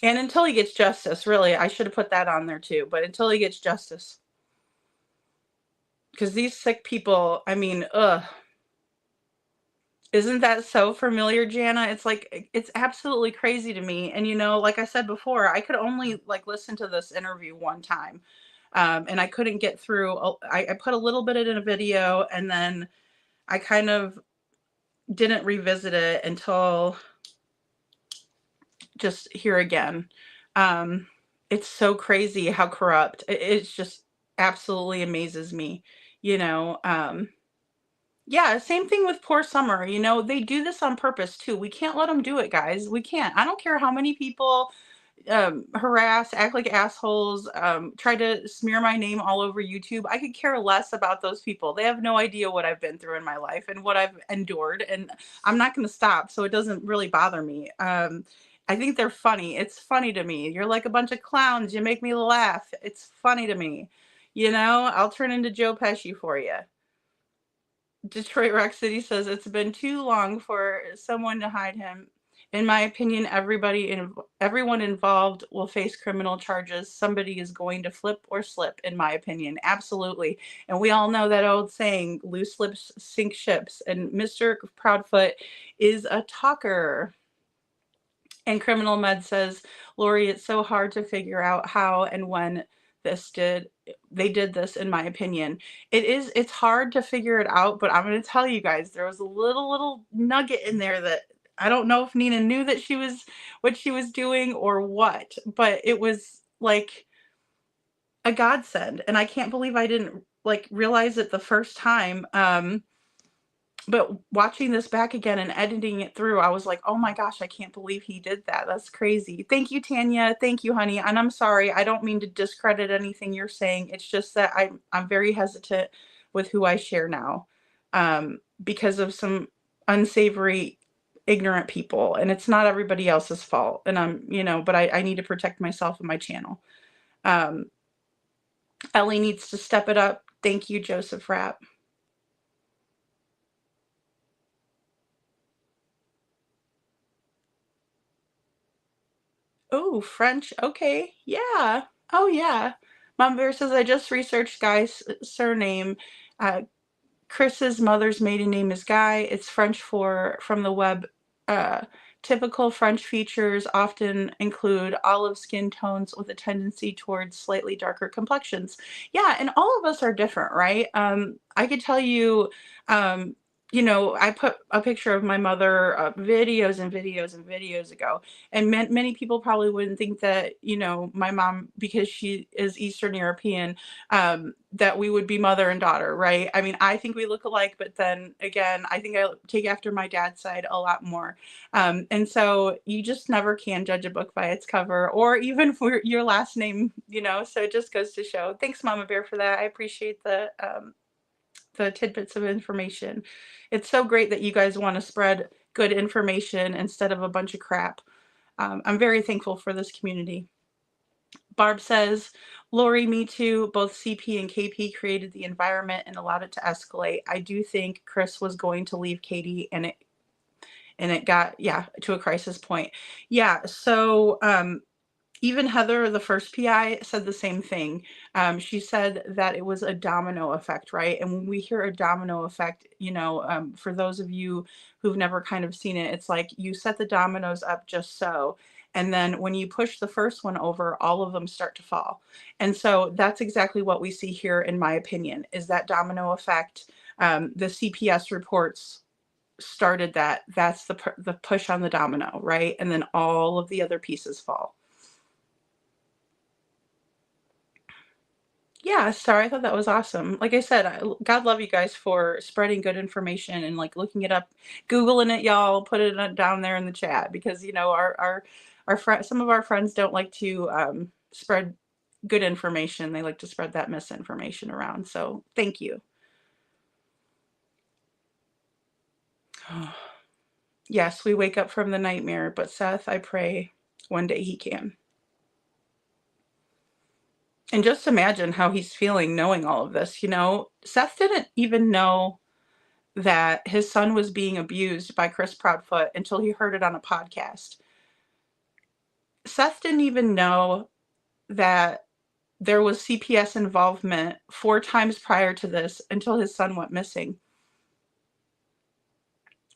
And until he gets justice, really, I should have put that on there too, but until he gets justice. Because these sick people, I mean, isn't that so familiar, Jana? It's like, it's absolutely crazy to me. And, you know, like I said before, I could only listen to this interview one time. And I couldn't get through. I put a little bit in a video, and then I kind of didn't revisit it until just here again. It's so crazy how corrupt. It's just absolutely amazes me, you know. Yeah, same thing with Poor Summer. You know, they do this on purpose too. We can't let them do it, guys. We can't. I don't care how many people harass, act like assholes, try to smear my name all over YouTube. I could care less about those people. They have no idea what I've been through in my life and what I've endured, and I'm not going to stop, so it doesn't really bother me. I think they're funny. It's funny to me. You're like a bunch of clowns. You make me laugh. It's funny to me. You know, I'll turn into Joe Pesci for you. Detroit Rock City says it's been too long for someone to hide him. In my opinion, everyone involved will face criminal charges. Somebody is going to flip or slip, in my opinion. Absolutely. And we all know that old saying, loose lips sink ships. And Mr. Proudfoot is a talker. And Criminal Med says, Lori, it's so hard to figure out how and when they did this, in my opinion. It's hard to figure it out, but I'm going to tell you guys, there was a little nugget in there that I don't know if Nina knew that what she was doing or what, but it was like a godsend. And I can't believe I didn't realize it the first time. But watching this back again and editing it through, I was like, oh my gosh, I can't believe he did that. That's crazy. Thank you, Tanya. Thank you, honey. And I'm sorry. I don't mean to discredit anything you're saying. It's just that I'm very hesitant with who I share now because of some unsavory, ignorant people. And it's not everybody else's fault. And but I need to protect myself and my channel. Ellie needs to step it up. Thank you, Joseph Rapp. Oh, French. Okay. Yeah. Oh, yeah. Mom Bear says, I just researched Guy's surname. Chris's mother's maiden name is Guy. It's French from the web. Typical French features often include olive skin tones with a tendency towards slightly darker complexions. Yeah, and all of us are different, right? I could tell you, I put a picture of my mother videos and videos and videos ago, and many people probably wouldn't think that, my mom, because she is Eastern European, that we would be mother and daughter, right? I mean, I think we look alike, but then again, I think I take after my dad's side a lot more. And so you just never can judge a book by its cover, or even for your last name, so it just goes to show. Thanks, Mama Bear, for that. I appreciate the tidbits of information. It's so great that you guys want to spread good information instead of a bunch of crap. I'm very thankful for this community. Barb says, Lori, me too. Both CP and KP created the environment and allowed it to escalate. I do think Chris was going to leave Katie, and it got, to a crisis point. Yeah, so even Heather, the first PI, said the same thing. She said that it was a domino effect, right? And when we hear a domino effect, for those of you who've never kind of seen it, it's like you set the dominoes up just so. And then when you push the first one over, all of them start to fall. And so that's exactly what we see here, in my opinion, is that domino effect. The CPS reports started that. That's the push on the domino, right? And then all of the other pieces fall. Yeah, sorry, I thought that was awesome. Like I said, God love you guys for spreading good information and looking it up, Googling it, y'all. Put it down there in the chat, because our some of our friends don't like to spread good information. They like to spread that misinformation around. So thank you. Yes, we wake up from the nightmare, but Seth, I pray one day he can. And just imagine how he's feeling knowing all of this. Seth didn't even know that his son was being abused by Chris Proudfoot until he heard it on a podcast. Seth didn't even know that there was CPS involvement 4 times prior to this until his son went missing.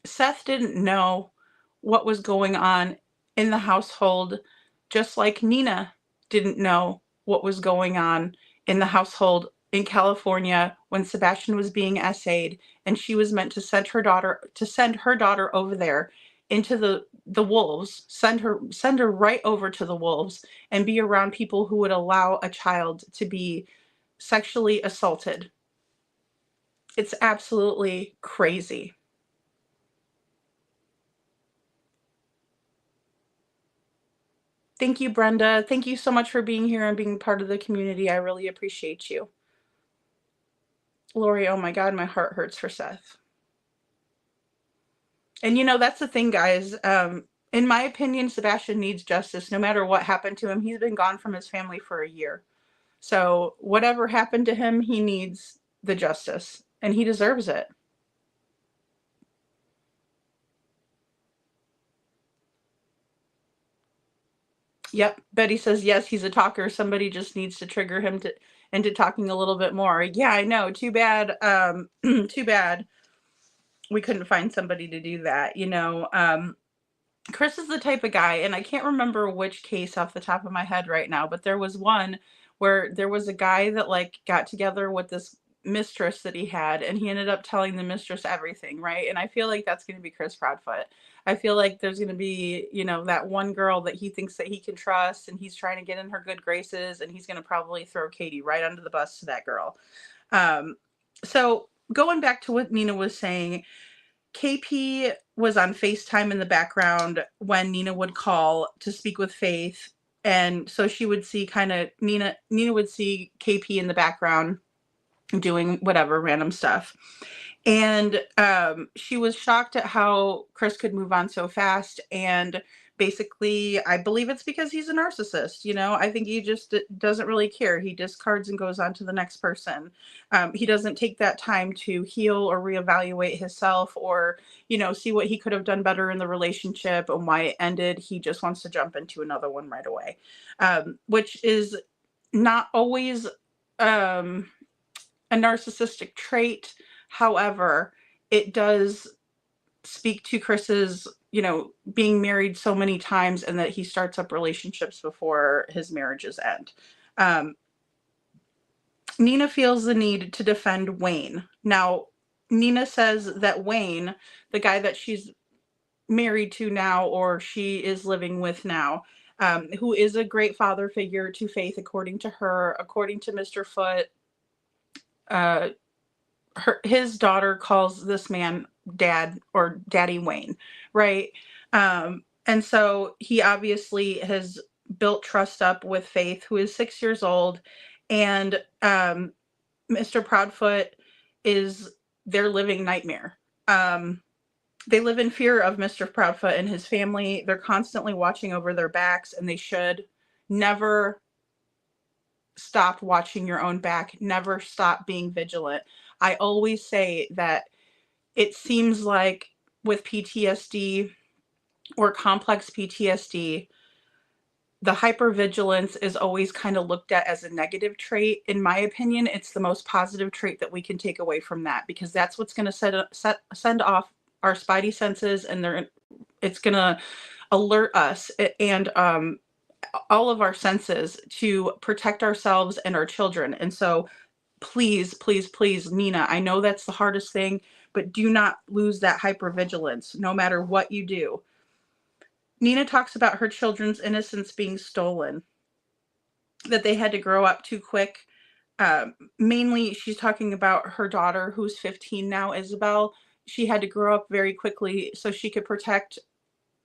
Seth didn't know what was going on in the household, just like Nina didn't know what was going on in the household in California when Sebastian was being essayed, and she was meant to send her daughter over there into the wolves, send her right over to the wolves and be around people who would allow a child to be sexually assaulted. It's absolutely crazy. Thank you, Brenda. Thank you so much for being here and being part of the community. I really appreciate you. Lori, oh my God, my heart hurts for Seth. And that's the thing, guys. In my opinion, Sebastian needs justice no matter what happened to him. He's been gone from his family for a year. So whatever happened to him, he needs the justice and he deserves it. Yep. Betty says, yes, he's a talker. Somebody just needs to trigger him into talking a little bit more. Yeah, I know. Too bad. Too bad we couldn't find somebody to do that. Chris is the type of guy, and I can't remember which case off the top of my head right now, but there was one where there was a guy that got together with this mistress that he had, and he ended up telling the mistress everything, right? And I feel like that's going to be Chris Proudfoot. I feel like there's going to be, that one girl that he thinks that he can trust, and he's trying to get in her good graces, and he's going to probably throw Katie right under the bus to that girl. So going back to what Nina was saying, KP was on FaceTime in the background when Nina would call to speak with Faith. And so she would see Nina would see KP in the background doing whatever random stuff. And she was shocked at how Chris could move on so fast. And basically, I believe it's because he's a narcissist. I think he just doesn't really care. He discards and goes on to the next person. He doesn't take that time to heal or reevaluate himself or, see what he could have done better in the relationship and why it ended. He just wants to jump into another one right away, which is not always a narcissistic trait. However, it does speak to Chris's, being married so many times and that he starts up relationships before his marriages end. Nina feels the need to defend Wayne. Now, Nina says that Wayne, the guy that she's married to now or she is living with now, who is a great father figure to Faith, according to her, according to Mr. Foote, his daughter calls this man dad or Daddy Wayne, right? And so he obviously has built trust up with Faith, who is 6 years old, and Mr. Proudfoot is their living nightmare. They live in fear of Mr. Proudfoot and his family. They're constantly watching over their backs, and they should never stop watching your own back. Never stop being vigilant. I always say that it seems like with PTSD or complex PTSD, the hypervigilance is always kind of looked at as a negative trait. In my opinion, it's the most positive trait that we can take away from that, because that's what's going to send off our spidey senses, and it's going to alert us and all of our senses to protect ourselves and our children. And so please, please, please, Nina, I know that's the hardest thing, but do not lose that hypervigilance no matter what you do. Nina talks about her children's innocence being stolen, that they had to grow up too quick. Mainly, she's talking about her daughter, who's 15 now, Isabel. She had to grow up very quickly so she could protect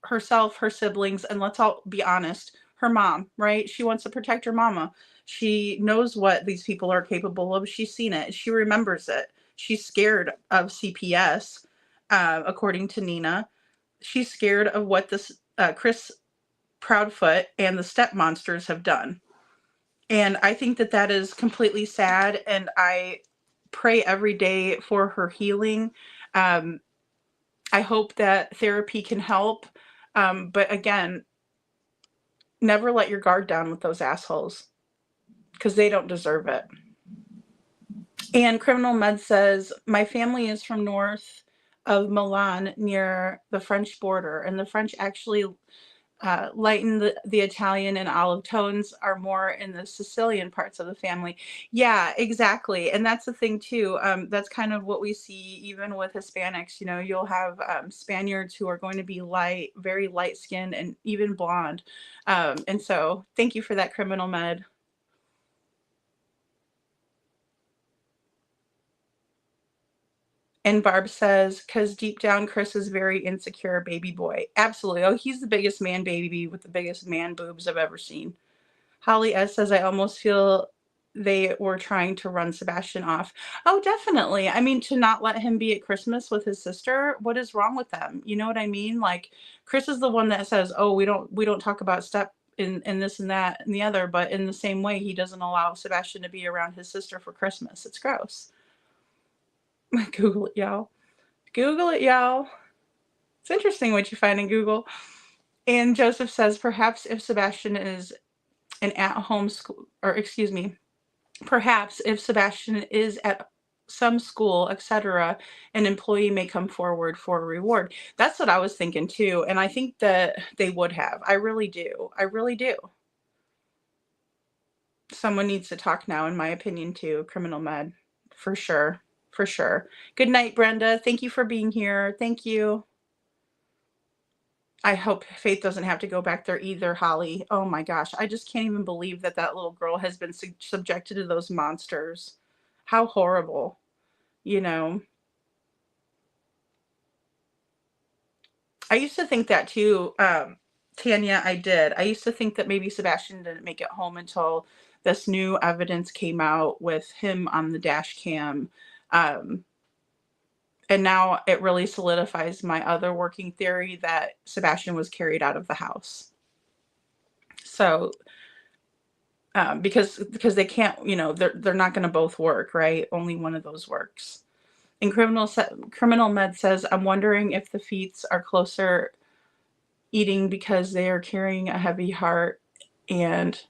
herself, her siblings, and let's all be honest, her mom, right? She wants to protect her mama. She knows what these people are capable of. She's seen it. She remembers it. She's scared of CPS, according to Nina. She's scared of what this Chris Proudfoot and the step monsters have done. And I think that that is completely sad. And I pray every day for her healing. I hope that therapy can help. But again, never let your guard down with those assholes, because they don't deserve it. And Criminal Med says, my family is from north of Milan near the French border, and the French actually lighten the Italian and olive tones are more in the Sicilian parts of the family. Yeah, exactly. And that's the thing too. That's kind of what we see even with Hispanics. You'll have Spaniards who are going to be light, very light skinned, and even blonde. And so thank you for that, Criminal Med. And Barb says, because deep down, Chris is very insecure baby boy. Absolutely. Oh, he's the biggest man baby with the biggest man boobs I've ever seen. Holly S says, I almost feel they were trying to run Sebastian off. Oh, definitely. I mean, to not let him be at Christmas with his sister, what is wrong with them? You know what I mean? Like, Chris is the one that says, oh, we don't talk about step in this and that and the other, but in the same way, he doesn't allow Sebastian to be around his sister for Christmas. It's gross. Google it, y'all. Google it, y'all. It's interesting what you find in Google. And Joseph says, perhaps if Sebastian is an at-home school, or excuse me, perhaps if Sebastian is at some school, etc., an employee may come forward for a reward. That's what I was thinking too. And I think that they would have. I really do. I really do. Someone needs to talk now, in my opinion, too. Criminal med. For sure. For sure. Good night, Brenda. Thank you for being here. Thank you. I hope Faith doesn't have to go back there either, Holly. Oh my gosh. I just can't even believe that that little girl has been subjected to those monsters. How horrible, you know. I used to think that too, Tanya, I did. I used to think that maybe Sebastian didn't make it home until this new evidence came out with him on the dash cam. And now it really solidifies my other working theory that Sebastian was carried out of the house. So, because they can't, you know, they're not going to both work, right? Only one of those works. And criminal med says, I'm wondering if the feets are closer eating because they are carrying a heavy heart and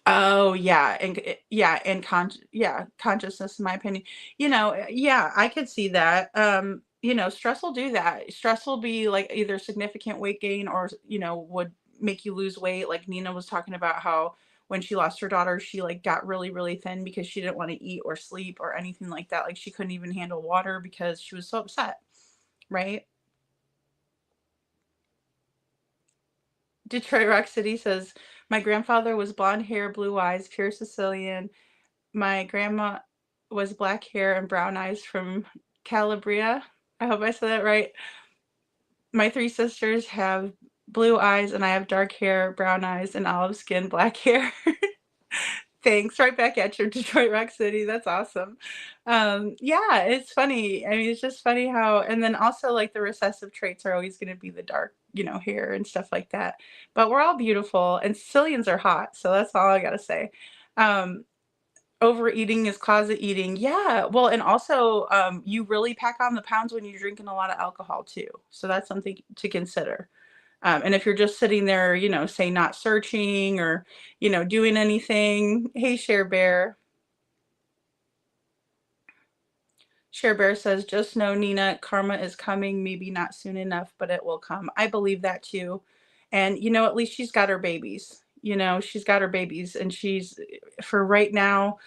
oh yeah, and consciousness, in my opinion. You know, yeah, I could see that. You know, stress will do that. Stress will be like either significant weight gain or, you know, would make you lose weight. Like Nina was talking about how when she lost her daughter, she like got really, really thin because she didn't want to eat or sleep or anything like that. Like she couldn't even handle water because she was so upset, right? Detroit Rock City says, my grandfather was blonde hair, blue eyes, pure Sicilian. My grandma was black hair and brown eyes from Calabria. I hope I said that right. My three sisters have blue eyes and I have dark hair, brown eyes, and olive skin, black hair. Thanks. Right back at you, Detroit Rock City. That's awesome. Yeah, it's funny. I mean, it's just funny how, and then also like the recessive traits are always going to be the dark, you know, hair and stuff like that. But we're all beautiful and Sicilians are hot. So that's all I got to say. Overeating is closet eating. Yeah. Well, and also you really pack on the pounds when you're drinking a lot of alcohol too. So that's something to consider. And if you're just sitting there, you know, say not searching or, you know, doing anything. Hey, Share Bear. Share Bear says, just know, Nina, karma is coming. Maybe not soon enough, but it will come. I believe that too. And, you know, at least she's got her babies. You know, she's got her babies and she's, for right now,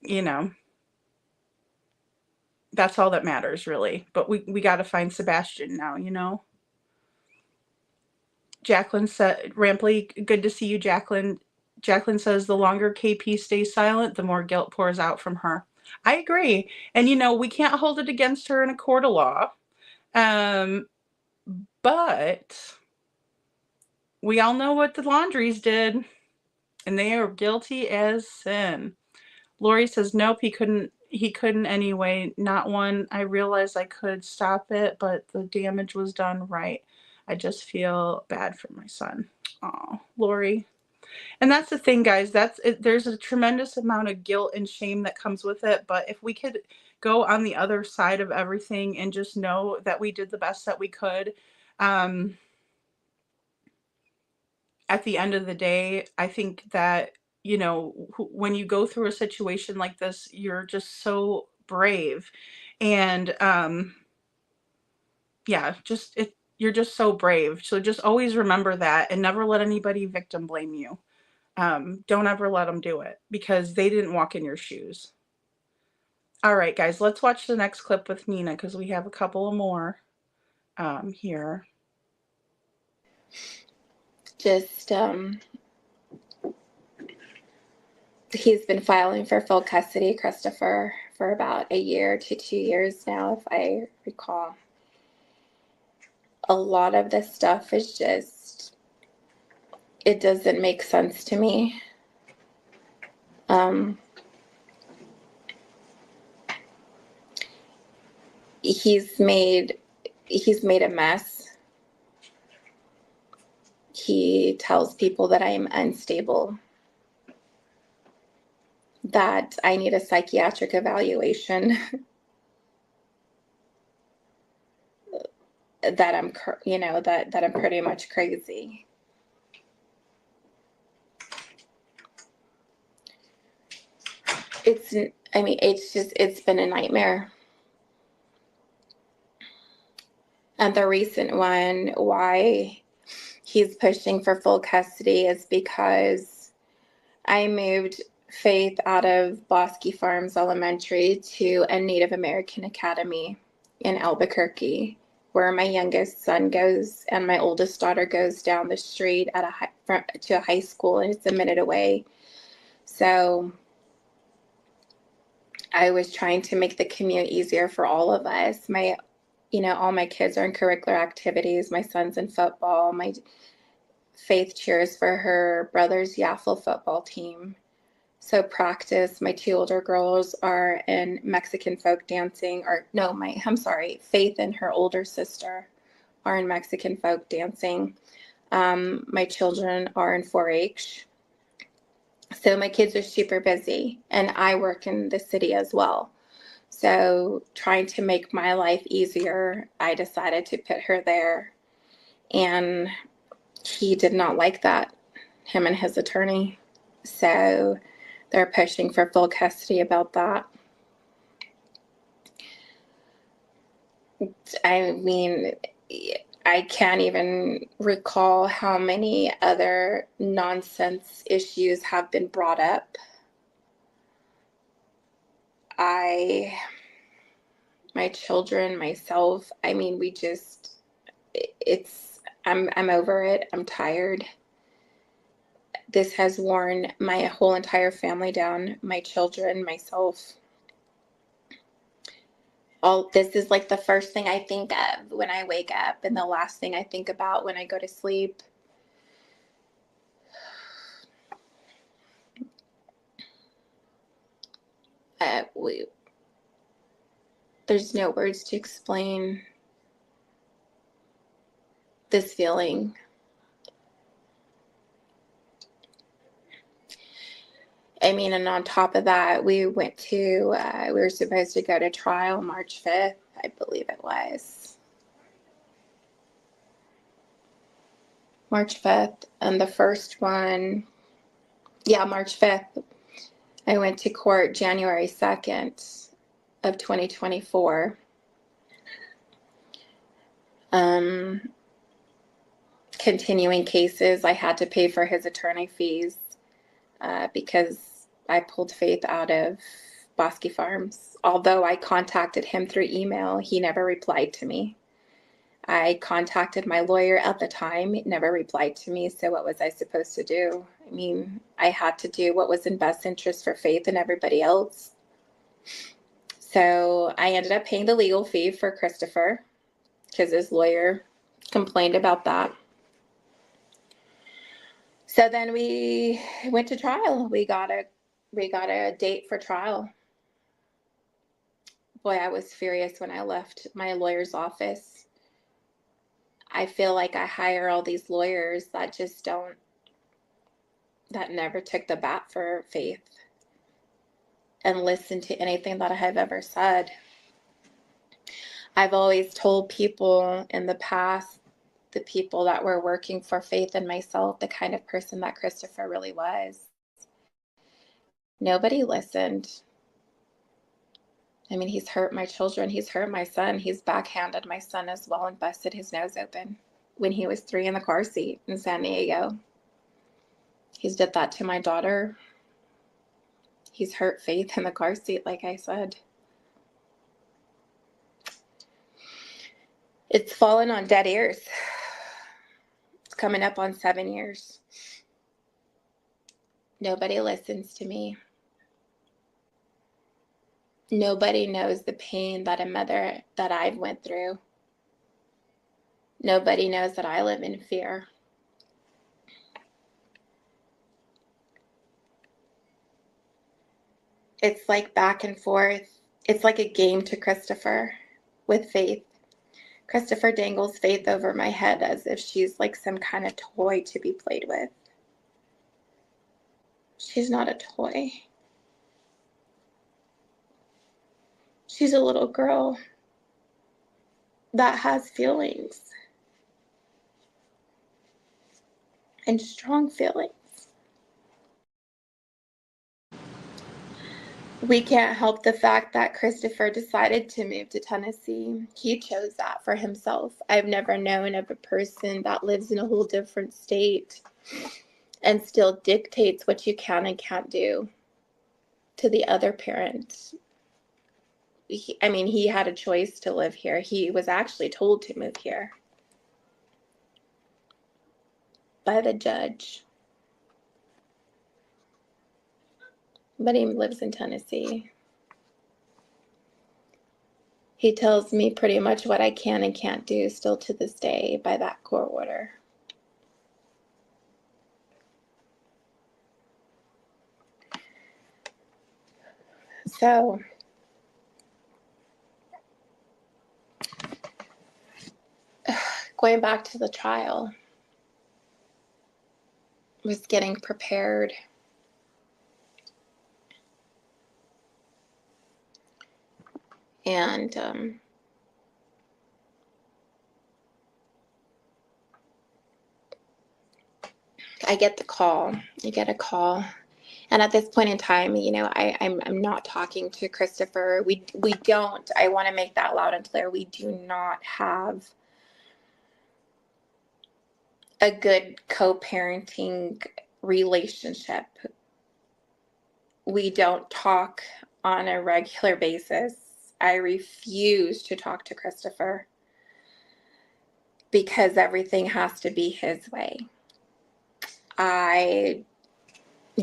you know, that's all that matters, really. But we got to find Sebastian now, you know. Jacqueline said, Rampley, good to see you, Jacqueline. Jacqueline says, the longer KP stays silent, the more guilt pours out from her. I agree. And, you know, we can't hold it against her in a court of law. But we all know what the Laundries did. And they are guilty as sin. Lori says, nope, he couldn't anyway. Not one. I realized I could stop it, but the damage was done right. I just feel bad for my son. Oh, Lori. And that's the thing, guys. There's a tremendous amount of guilt and shame that comes with it. But if we could go on the other side of everything and just know that we did the best that we could, at the end of the day, I think that, you know, when you go through a situation like this, you're just so brave. And yeah, you're just so brave. So just always remember that and never let anybody victim blame you. Don't ever let them do it because they didn't walk in your shoes. All right, guys, let's watch the next clip with Nina because we have a couple more here. Just He's been filing for full custody, Christopher, for about a year to 2 years now, if I recall. A lot of this stuff is just, it doesn't make sense to me. He's made a mess. He tells people that I'm unstable, that I need a psychiatric evaluation, that I'm, that I'm pretty much crazy. It's been a nightmare. And the recent one, why he's pushing for full custody, is because I moved Faith out of Bosque Farms Elementary to a Native American academy in Albuquerque, where my youngest son goes and my oldest daughter goes down the street to a high school, and it's a minute away. So I was trying to make the commute easier for all of us. All my kids are in curricular activities. My son's in football. My Faith cheers for her brother's Yaffle football team. So practice. My 2 older girls are in Mexican folk dancing, Faith and her older sister are in Mexican folk dancing. My children are in 4-H. So my kids are super busy, and I work in the city as well. So trying to make my life easier, I decided to put her there. And he did not like that, him and his attorney. So they're pushing for full custody about that. I mean, I can't even recall how many other nonsense issues have been brought up. My children, myself, I'm over it. I'm tired. This has worn my whole entire family down, my children, myself. This is like the first thing I think of when I wake up, and the last thing I think about when I go to sleep. There's no words to explain this feeling. And on top of that, we were supposed to go to trial March 5th, I believe it was. March 5th. And the first one, March 5th. I went to court January 2nd of 2024. Continuing cases, I had to pay for his attorney fees because I pulled Faith out of Bosque Farms. Although I contacted him through email, he never replied to me. I contacted my lawyer at the time, he never replied to me. So what was I supposed to do? I had to do what was in best interest for Faith and everybody else. So I ended up paying the legal fee for Christopher because his lawyer complained about that. So then we went to trial. We got a date for trial. Boy, I was furious when I left my lawyer's office. I feel like I hire all these lawyers that never took the bat for Faith and listened to anything that I have ever said. I've always told people in the past, the people that were working for Faith and myself, the kind of person that Christopher really was. Nobody listened. He's hurt my children. He's hurt my son. He's backhanded my son as well and busted his nose open when he was 3 in the car seat in San Diego. He's did that to my daughter. He's hurt Faith in the car seat, like I said. It's fallen on dead ears. It's coming up on 7 years. Nobody listens to me. Nobody knows the pain that a mother that I've went through. Nobody knows that I live in fear. It's like back and forth. It's like a game to Christopher with Faith. Christopher dangles Faith over my head as if she's like some kind of toy to be played with. She's not a toy. She's a little girl that has feelings and strong feelings. We can't help the fact that Christopher decided to move to Tennessee. He chose that for himself. I've never known of a person that lives in a whole different state and still dictates what you can and can't do to the other parent. He had a choice to live here. He was actually told to move here by the judge. But he lives in Tennessee. He tells me pretty much what I can and can't do still to this day by that court order. So, going back to the trial, was getting prepared. And I get the call. I get a call. And at this point in time, I'm not talking to Christopher. We don't, I want to make that loud and clear. We do not have a good co-parenting relationship. We don't talk on a regular basis. I refuse to talk to Christopher because everything has to be his way. I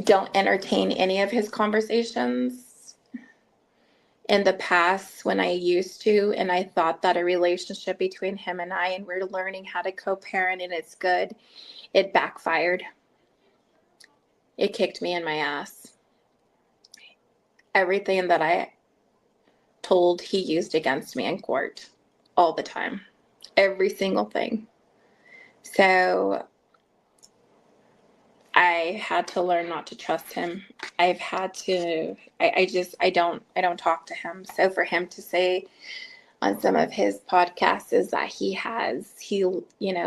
don't entertain any of his conversations. In the past, when I used to, and I thought that a relationship between him and I, and we're learning how to co-parent and it's good, it backfired. It kicked me in my ass. Everything that I told, he used against me in court all the time. Every single thing. So I had to learn not to trust him. I've had to, I don't talk to him. So for him to say on some of his podcasts is that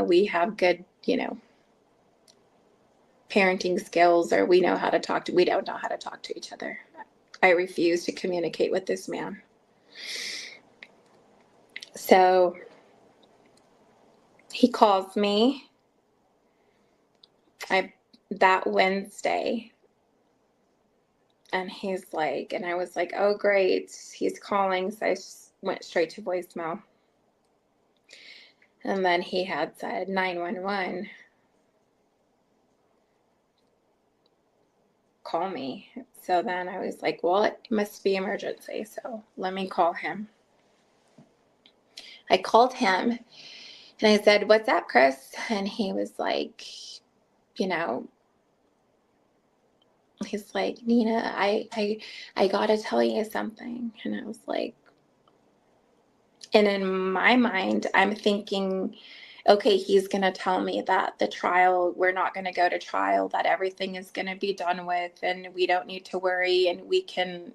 we have good, parenting skills, or we know how to talk to, we don't know how to talk to each other. I refuse to communicate with this man. So he calls me that Wednesday, and he's like, and I was like, oh great, he's calling. So I went straight to voicemail. And then he had said 911. Call me. So then I was like, well, it must be emergency, so let me call him. I called him and I said, what's up, Chris? And he was like, he's like, Nina, I gotta tell you something. And I was like, and in my mind, I'm thinking, okay, he's going to tell me that the trial, we're not going to go to trial, that everything is going to be done with, and we don't need to worry, and we can,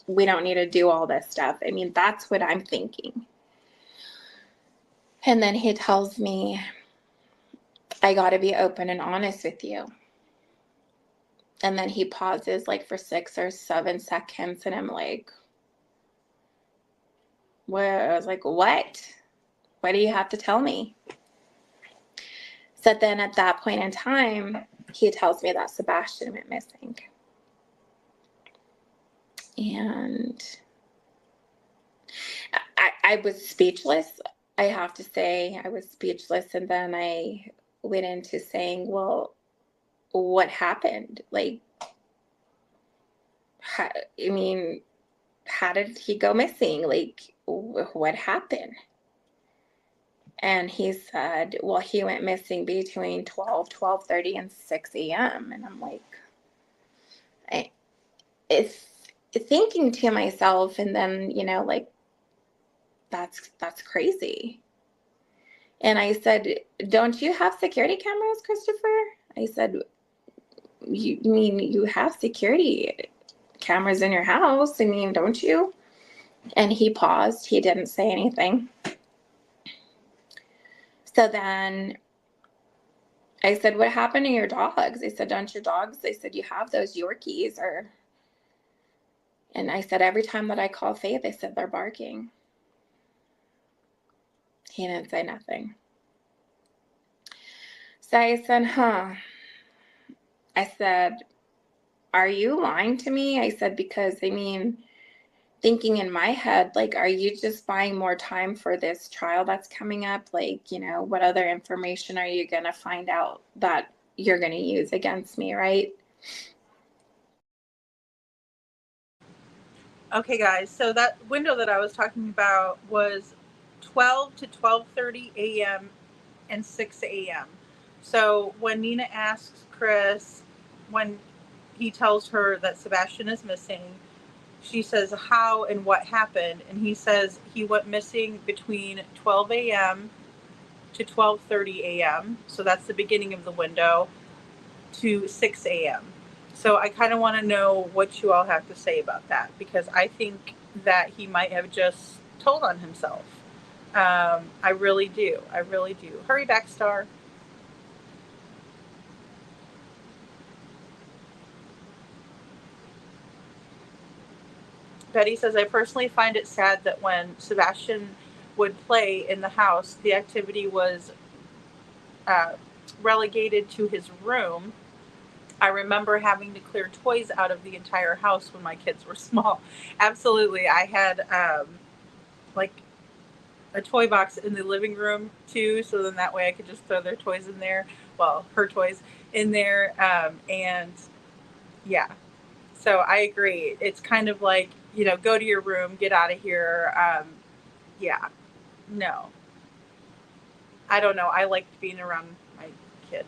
we don't need to do all this stuff. I mean, that's what I'm thinking. And then he tells me, I got to be open and honest with you. And then he pauses like for 6 or 7 seconds, and I'm like, well, I was like, what? What do you have to tell me? So then at that point in time, he tells me that Sebastian went missing. And I was speechless. I have to say, I was speechless. And then I went into saying, well, what happened? Like, how did he go missing? Like, what happened? And he said, well, he went missing between 12:30 and 6 a.m. And I'm like, it's thinking to myself, and then, you know, like, that's crazy. And I said, don't you have security cameras, Christopher? I said, you mean you have security cameras in your house? I mean, don't you? And he paused. He didn't say anything. So then I said, what happened to your dogs? I said, don't your dogs? I said, you have those Yorkies or... And I said, every time that I call Faith, I said, they're barking. He didn't say nothing. So I said, I said, are you lying to me? I said, because, I mean, thinking in my head, like, are you just buying more time for this trial that's coming up? Like, you know, what other information are you going to find out that you're going to use against me, right? Okay, guys, so that window that I was talking about was 12 to 12:30 a.m. and 6 a.m. So when Nina asks Chris, when he tells her that Sebastian is missing, she says, how and what happened? And he says he went missing between 12 a.m. to 12:30 a.m. So that's the beginning of the window, to 6 a.m. So I kind of want to know what you all have to say about that, because I think that he might have just told on himself. I really do. I really do. Hurry back, Star. Betty says, I personally find it sad that when Sebastian would play in the house, the activity was relegated to his room. I remember having to clear toys out of the entire house when my kids were small. Absolutely. I had like a toy box in the living room too, so then that way I could just throw their toys in there. Well, her toys in there. And yeah, so I agree. It's kind of like, you know, go to your room, get out of here. Yeah, no. I don't know. I liked being around my kid.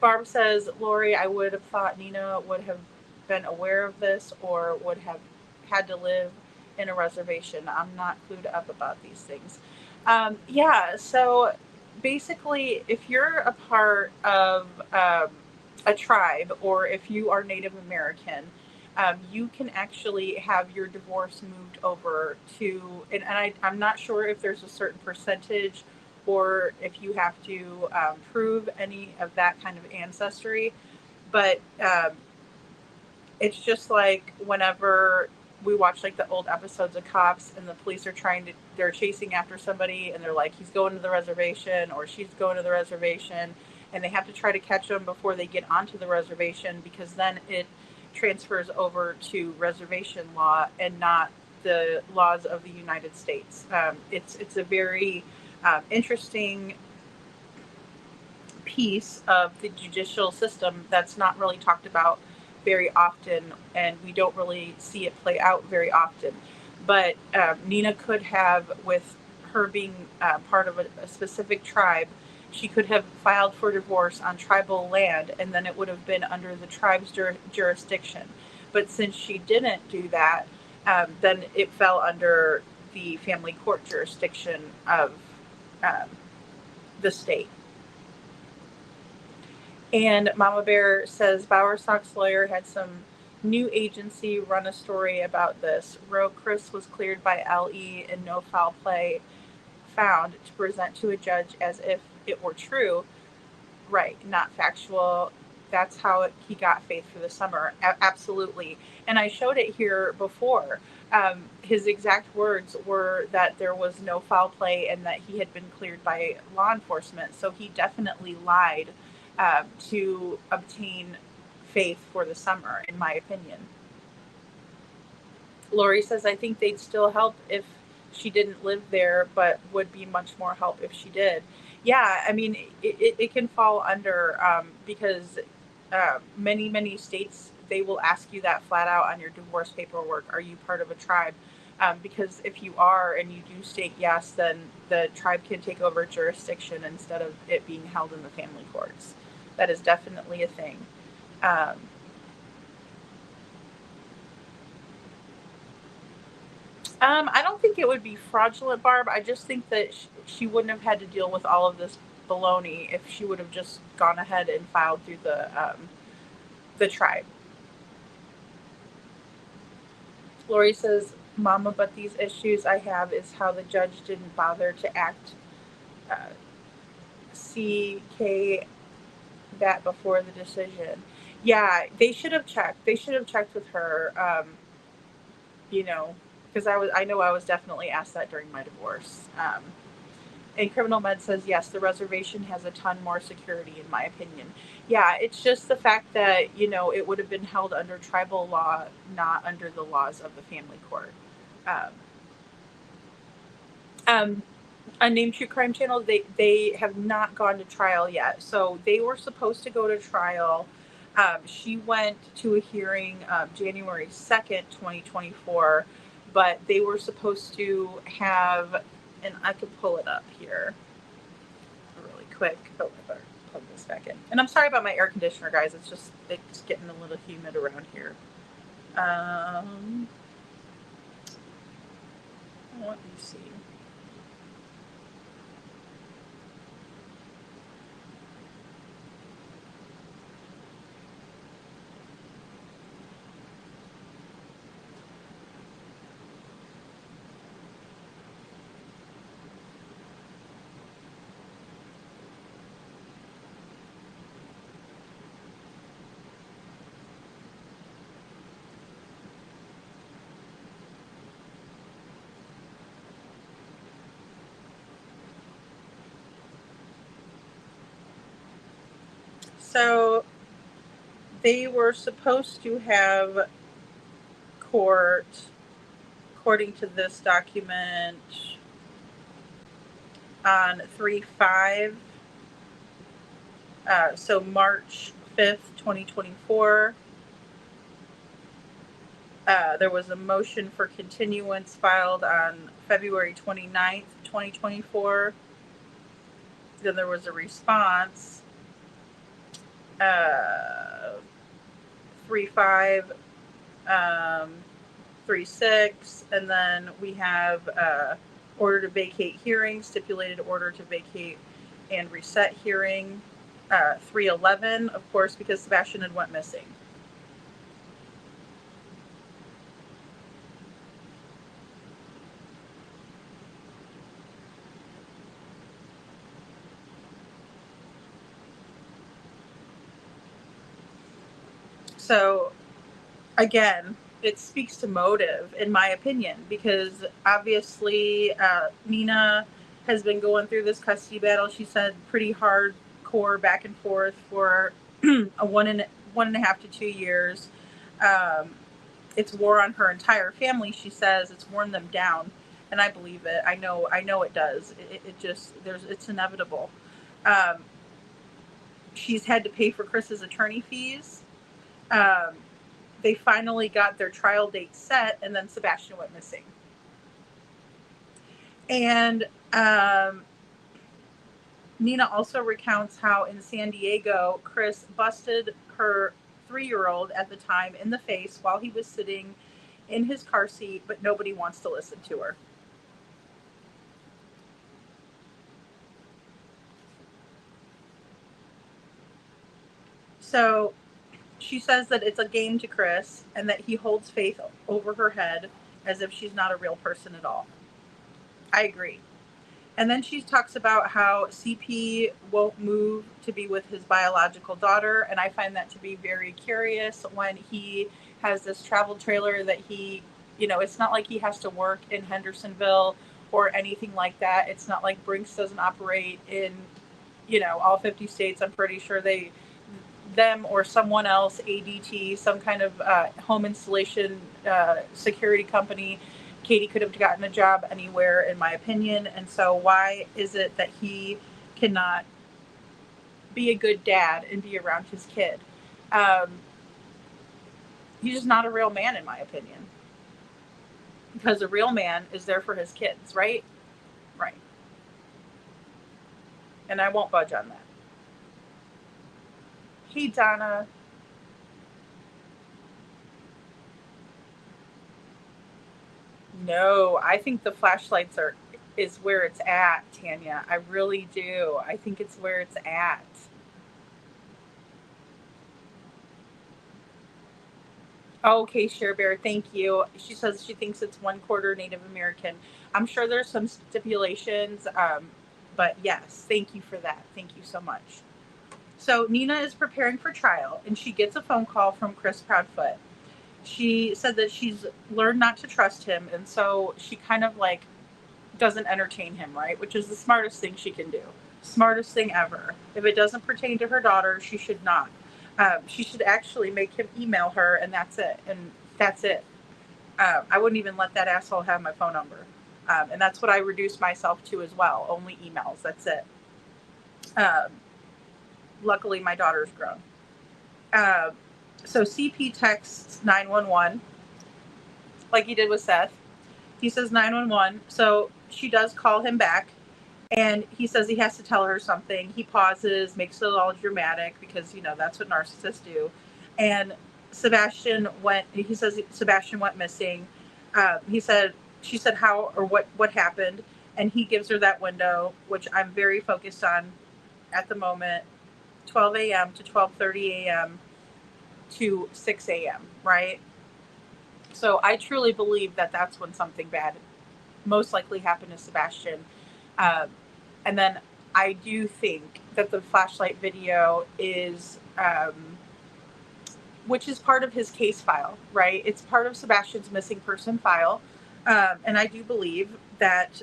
Barb says, Lori, I would have thought Nina would have been aware of this or would have had to live in a reservation. I'm not clued up about these things. Yeah, so basically, if you're a part of a tribe or if you are Native American, you can actually have your divorce moved over to, and I'm not sure if there's a certain percentage or if you have to prove any of that kind of ancestry, but it's just like whenever we watch like the old episodes of Cops and the police are they're chasing after somebody and they're like, he's going to the reservation or she's going to the reservation, and they have to try to catch them before they get onto the reservation, because then it transfers over to reservation law and not the laws of the United States. It's a very interesting piece of the judicial system that's not really talked about very often, and we don't really see it play out very often. But Nina could have, with her being part of a specific tribe, she could have filed for divorce on tribal land, and then it would have been under the tribe's jurisdiction. But since she didn't do that, then it fell under the family court jurisdiction of the state. And Mama Bear says, Bowersock's lawyer had some new agency run a story about this. Wrote Chris was cleared by LE and no foul play found to present to a judge as if it were true. Right, not factual. That's how he got Faith for the summer. Absolutely. And I showed it here before. His exact words were that there was no foul play and that he had been cleared by law enforcement. So he definitely lied to obtain Faith for the summer, in my opinion. Lori says, I think they'd still help if she didn't live there, but would be much more help if she did. Yeah, I mean, it can fall under, because many states they will ask you that flat out on your divorce paperwork. Are you part of a tribe? Because if you are and you do state yes, then the tribe can take over jurisdiction instead of it being held in the family courts. That is definitely a thing. I don't think it would be fraudulent, Barb. I just think that she wouldn't have had to deal with all of this baloney if she would have just gone ahead and filed through the tribe. Lori says, Mama, but these issues I have is how the judge didn't bother to act CK that before the decision. Yeah, they should have checked. They should have checked with her, you know, because I know I was definitely asked that during my divorce. And Criminal Med says, yes, the reservation has a ton more security, in my opinion. Yeah, it's just the fact that, you know, it would have been held under tribal law, not under the laws of the family court. Unnamed True Crime Channel, they have not gone to trial yet. So they were supposed to go to trial. She went to a hearing January 2nd, 2024, but they were supposed to have, and I could pull it up here really quick. Oh, I better plug this back in. And I'm sorry about my air conditioner, guys. It's getting a little humid around here. Let me see. So they were supposed to have court, according to this document, on 3/5. So March 5th, 2024. There was a motion for continuance filed on February 29th, 2024. Then there was a response. 3/5, 3/6, and then we have order to vacate hearing, stipulated order to vacate and reset hearing, 3/11, of course, because Sebastian had went missing. So, again, it speaks to motive, in my opinion, because obviously Nina has been going through this custody battle. She said pretty hardcore back and forth for a one and a half to 2 years. It's wore on her entire family. She says it's worn them down, and I believe it. I know it does. It's inevitable. She's had to pay for Chris's attorney fees. They finally got their trial date set, and then Sebastian went missing. And Nina also recounts how in San Diego, Chris busted her 3-year-old at the time in the face while he was sitting in his car seat, but nobody wants to listen to her. So she says that it's a game to Chris and that he holds Faith over her head as if she's not a real person at all. I agree. And then she talks about how CP won't move to be with his biological daughter. And I find that to be very curious when he has this travel trailer that he, you know, it's not like he has to work in Hendersonville or anything like that. It's not like Brinks doesn't operate in, you know, all 50 states. I'm pretty sure them or someone else, ADT, some kind of home installation security company. Katie could have gotten a job anywhere, in my opinion. And so why is it that he cannot be a good dad and be around his kid? he's just not a real man, in my opinion. Because a real man is there for his kids, right? Right. And I won't budge on that. Hey, Donna. No, I think the flashlights is where it's at, Tanya. I really do. I think it's where it's at. Okay, Cher Bear, thank you. She says she thinks it's 1/4 Native American. I'm sure there's some stipulations, but yes, thank you for that. Thank you so much. So Nina is preparing for trial, and she gets a phone call from Chris Proudfoot. She said that she's learned not to trust him, and so she kind of like doesn't entertain him, right? Which is the smartest thing she can do. Smartest thing ever. If it doesn't pertain to her daughter, she should not. She should actually make him email her, and that's it. And that's it. I wouldn't even let that asshole have my phone number. And that's what I reduced myself to as well. Only emails. That's it. Luckily, my daughter's grown. So CP texts 911, like he did with Seth. He says 911. So she does call him back. And he says he has to tell her something. He pauses, makes it all dramatic because, you know, that's what narcissists do. And Sebastian went missing. She said how or what happened. And he gives her that window, which I'm very focused on at the moment, 12 a.m. to 12:30 a.m. to 6 a.m., right? So I truly believe that that's when something bad most likely happened to Sebastian. And then I do think that the flashlight video is, which is part of his case file, right? It's part of Sebastian's missing person file. And I do believe that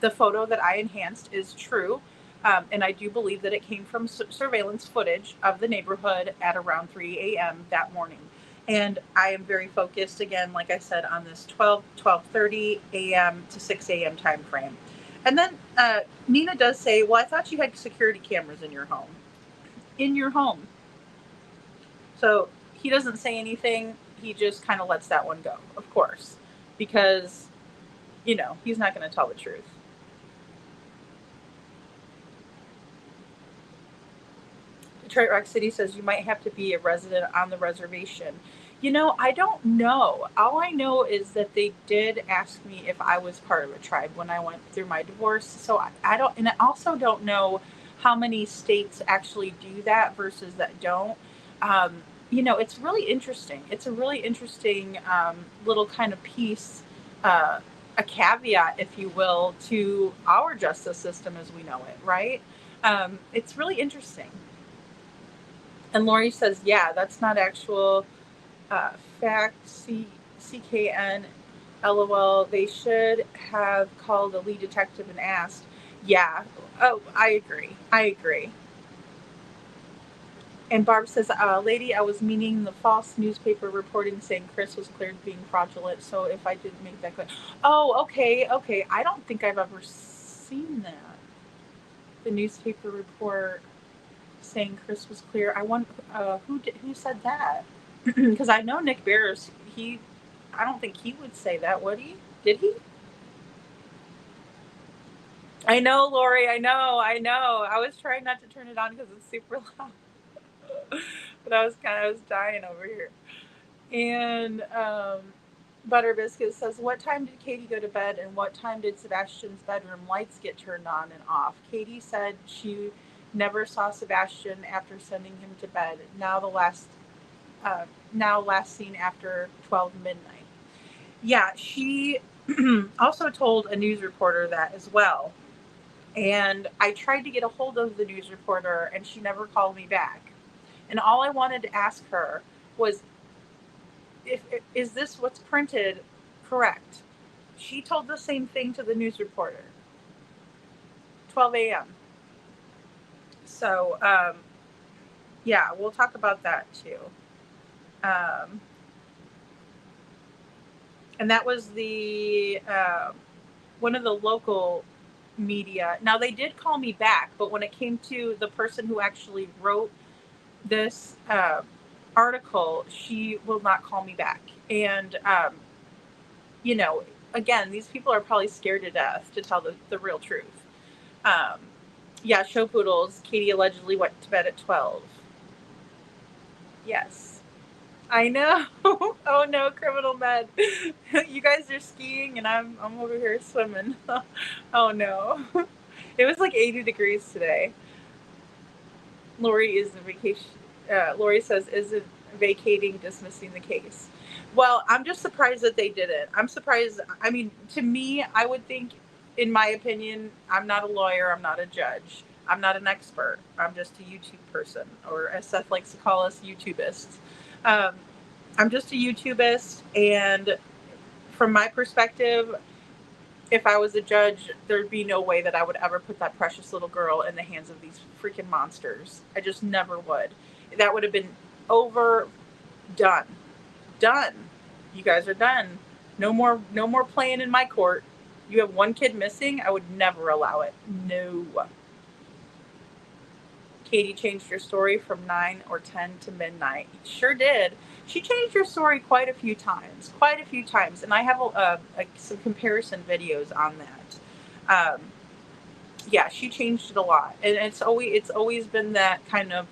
the photo that I enhanced is true. And I do believe that it came from surveillance footage of the neighborhood at around 3 a.m. that morning. And I am very focused, again, like I said, on this 12:30 a.m. to 6 a.m. time frame. And then Nina does say, well, I thought you had security cameras in your home. In your home. So he doesn't say anything. He just kind of lets that one go, of course. Because, you know, he's not going to tell the truth. Detroit Rock City says you might have to be a resident on the reservation. You know, I don't know. All I know is that they did ask me if I was part of a tribe when I went through my divorce. So I don't, and I also don't know how many states actually do that versus that don't. You know, it's really interesting. It's a really interesting little kind of piece, a caveat, if you will, to our justice system as we know it, right? It's really interesting. And Lori says, yeah, that's not actual fact, CKN, LOL. They should have called the lead detective and asked. Yeah. Oh, I agree. And Barb says, lady, I was meaning the false newspaper reporting saying Chris was cleared of being fraudulent. So if I didn't make that clear. Oh, okay. I don't think I've ever seen that. The newspaper report saying Chris was clear. I wonder who said that? Because I know Nick Bears, I don't think he would say that, would he? Did he? I know, Lori, I know. I was trying not to turn it on because it's super loud. But I was dying over here. And Butter Biscuit says, what time did Katie go to bed and what time did Sebastian's bedroom lights get turned on and off? Katie said she never saw Sebastian after sending him to bed. Now last seen after 12 midnight. Yeah, she also told a news reporter that as well. And I tried to get a hold of the news reporter and she never called me back. And all I wanted to ask her was, is this what's printed correct? She told the same thing to the news reporter. 12 a.m. So, yeah, we'll talk about that too. And that was the one of the local media. Now, they did call me back, but when it came to the person who actually wrote this article, she will not call me back. And, you know, again, these people are probably scared to death to tell the real truth. Yeah, show poodles. Katie allegedly went to bed at 12. Yes. I know. Oh no, criminal med. You guys are skiing and I'm over here swimming. Oh no. It was like 80 degrees today. Lori is the vacation. Lori says, is it vacating, dismissing the case? Well, I'm just surprised that they didn't. I'm surprised. I mean, to me, I would think, in my opinion, I'm not a lawyer. I'm not a judge. I'm not an expert. I'm just a YouTube person, or as Seth likes to call us, YouTubists. I'm just a YouTubist, and from my perspective, if I was a judge, there'd be no way that I would ever put that precious little girl in the hands of these freaking monsters. I just never would. That would have been over, done. You guys are done. No more playing in my court. You have one kid missing, I would never allow it. No. Katie changed your story from 9 or 10 to midnight. Sure did. She changed her story quite a few times, and I have some comparison videos on that. Yeah, she changed it a lot, and it's always been that kind of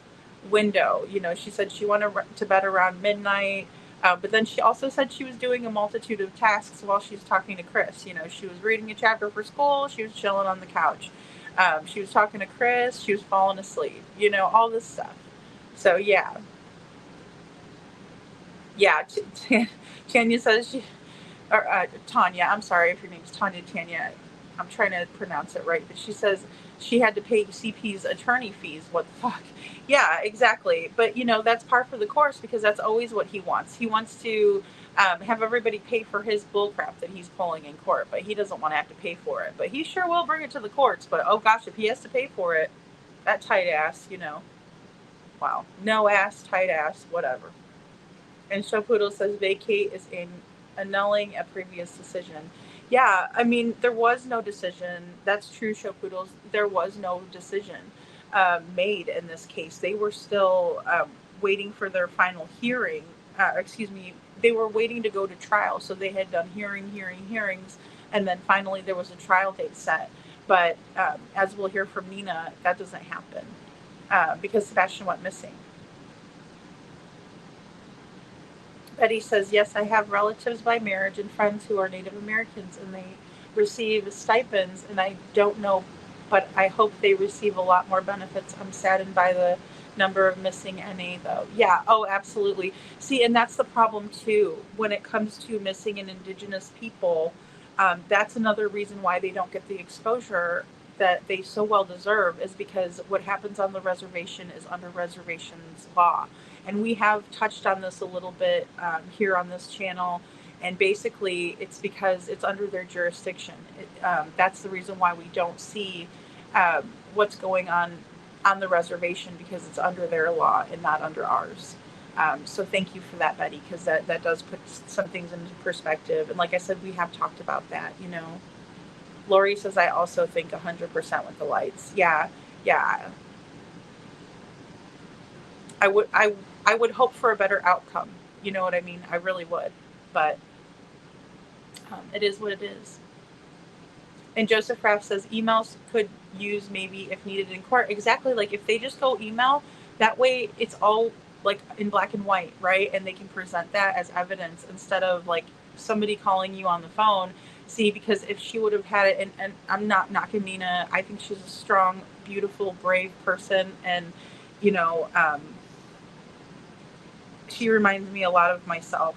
window. You know, she said she went to bed around midnight, but then she also said she was doing a multitude of tasks while she was talking to Chris. You know, she was reading a chapter for school, she was chilling on the couch, she was talking to Chris, she was falling asleep. You know, all this stuff. So yeah. Yeah, Tanya says Tanya, I'm sorry if your name's Tanya, I'm trying to pronounce it right, but she says she had to pay CP's attorney fees. What the fuck? Yeah, exactly. But, you know, that's par for the course, because that's always what he wants. He wants to have everybody pay for his bullcrap that he's pulling in court, but he doesn't want to have to pay for it. But he sure will bring it to the courts. But, oh gosh, if he has to pay for it, that tight ass, you know. Wow. No ass, tight ass, whatever. And Showpoodle says vacate is annulling a previous decision. Yeah, I mean, there was no decision. That's true, Showpoodles. There was no decision made in this case. They were still waiting for their final hearing. They were waiting to go to trial. So they had done hearings, and then finally there was a trial date set. But as we'll hear from Nina, that doesn't happen because Sebastian went missing. Betty says, yes, I have relatives by marriage and friends who are Native Americans, and they receive stipends, and I don't know, but I hope they receive a lot more benefits. I'm saddened by the number of missing NA, though. Yeah, oh, absolutely. See, and that's the problem, too, when it comes to missing and Indigenous people. That's another reason why they don't get the exposure that they so well deserve, is because what happens on the reservation is under reservations law. And we have touched on this a little bit here on this channel. And basically, it's because it's under their jurisdiction. That's the reason why we don't see what's going on the reservation, because it's under their law and not under ours. So thank you for that, Betty, because that does put some things into perspective. And like I said, we have talked about that, you know. Lori says, I also think 100% with the lights. Yeah. I would hope for a better outcome. You know what I mean? I really would. But it is what it is. And Joseph Raff says emails could use maybe if needed in court. Exactly. Like if they just go email, that way it's all like in black and white, right? And they can present that as evidence instead of like somebody calling you on the phone. See, because if she would have had it, and I'm not knocking Nina, I think she's a strong, beautiful, brave person. And, you know, she reminds me a lot of myself.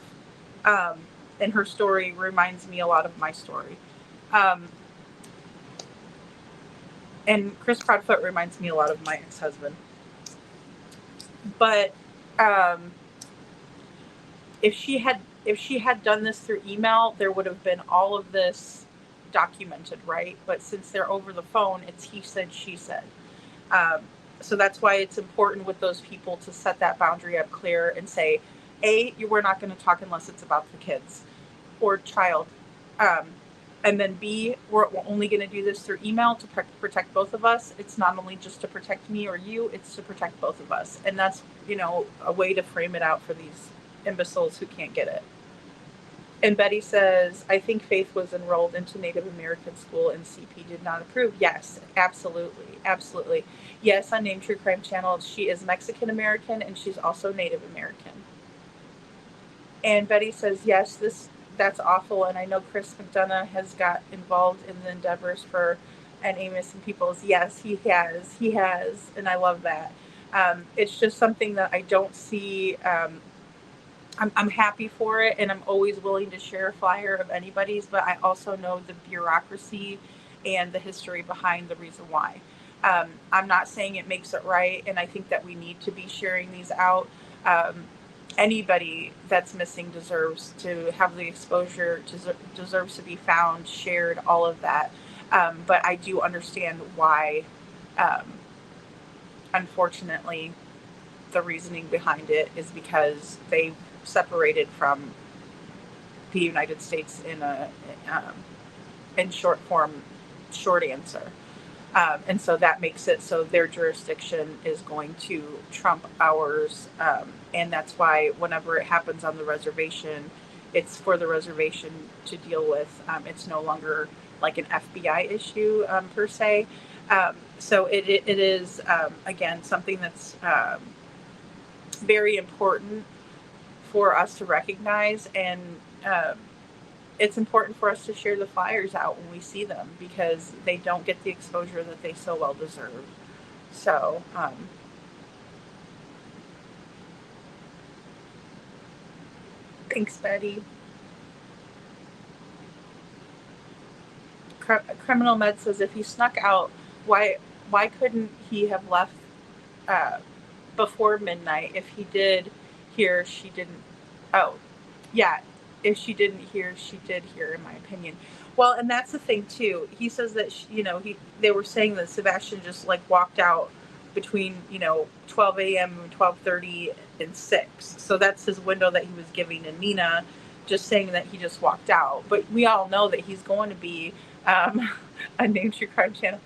And her story reminds me a lot of my story. And Chris Proudfoot reminds me a lot of my ex-husband. But if she had done this through email, there would have been all of this documented, right? But since they're over the phone, it's he said, she said. So that's why it's important with those people to set that boundary up clear and say, we're not going to talk unless it's about the kids or child. And then B, we're only going to do this through email to protect both of us. It's not only just to protect me or you, it's to protect both of us. And that's, a way to frame it out for these imbeciles who can't get it. And Betty says, I think Faith was enrolled into Native American school and CP did not approve. Yes, absolutely. Absolutely. Yes, on Name True Crime Channel, she is Mexican American and she's also Native American. And Betty says, yes, that's awful. And I know Chris McDonough has got involved in the endeavors for NA Missing Peoples. Yes, he has. And I love that. It's just something that I don't see. I'm happy for it. And I'm always willing to share a flyer of anybody's, but I also know the bureaucracy and the history behind the reason why. I'm not saying it makes it right. And I think that we need to be sharing these out. Anybody that's missing deserves to have the exposure, deserves to be found, shared, all of that. But I do understand why, unfortunately, the reasoning behind it is because they've separated from the United States in short form, short answer. And so that makes it so their jurisdiction is going to trump ours. And that's why whenever it happens on the reservation, it's for the reservation to deal with. It's no longer like an FBI issue per se. So it is, again, something that's very important for us to recognize. And it's important for us to share the flyers out when we see them because they don't get the exposure that they so well deserve. So, thanks, Betty. Criminal Med says if he snuck out, why couldn't he have left before midnight? If he did hear, she didn't. Oh, yeah. If she didn't hear, she did hear, in my opinion. Well, and that's the thing too. He says that they were saying that Sebastian just like walked out between 12 a.m. and 12:30 and 6. So that's his window that he was giving to Nina, just saying that he just walked out. But we all know that he's going to be on Name True Crime Channel.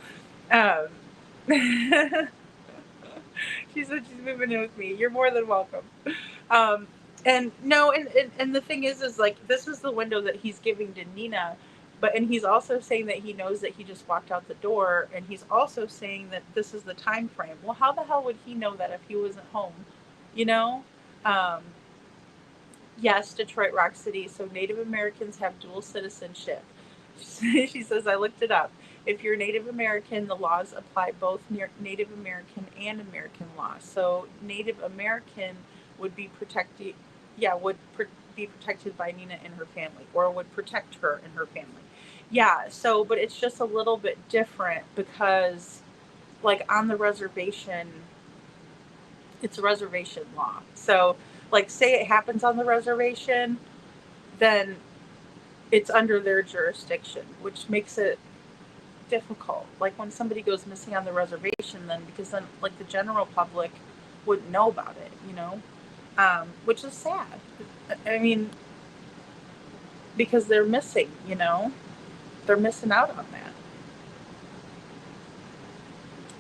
She said she's moving in with me. You're more than welcome. And no, and the thing is like, this is the window that he's giving to Nina, and he's also saying that he knows that he just walked out the door, and he's also saying that this is the time frame. Well, how the hell would he know that if he wasn't home? Yes, Detroit Rock City. So Native Americans have dual citizenship. She says, I looked it up. If you're Native American, the laws apply both Native American and American law. So Native American would be protected. Be protected by Nina and her family, or would protect her and her family. Yeah, so, but it's just a little bit different because, like, on the reservation, it's a reservation law. So, like, say it happens on the reservation, then it's under their jurisdiction, which makes it difficult. Like, when somebody goes missing on the reservation, then, because then, like, the general public wouldn't know about it, which is sad. I mean, because they're missing, they're missing out on that.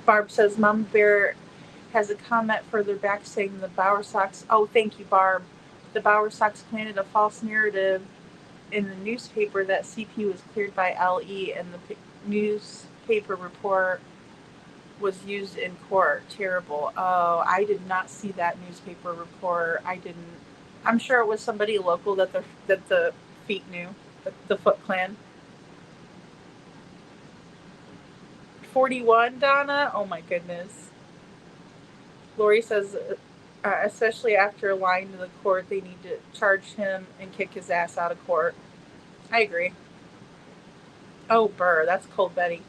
Barb says, Mom Bear has a comment further back saying the Bower Sox, oh, thank you, Barb. The Bower Sox planted a false narrative in the newspaper that CP was cleared by LE, and the newspaper report was used in court. Terrible. Oh, I did not see that newspaper report. I'm sure it was somebody local that the feet knew, the Foot Clan. 41, Donna? Oh my goodness. Lori says, especially after lying to the court, they need to charge him and kick his ass out of court. I agree. Oh, burr. That's cold, Betty.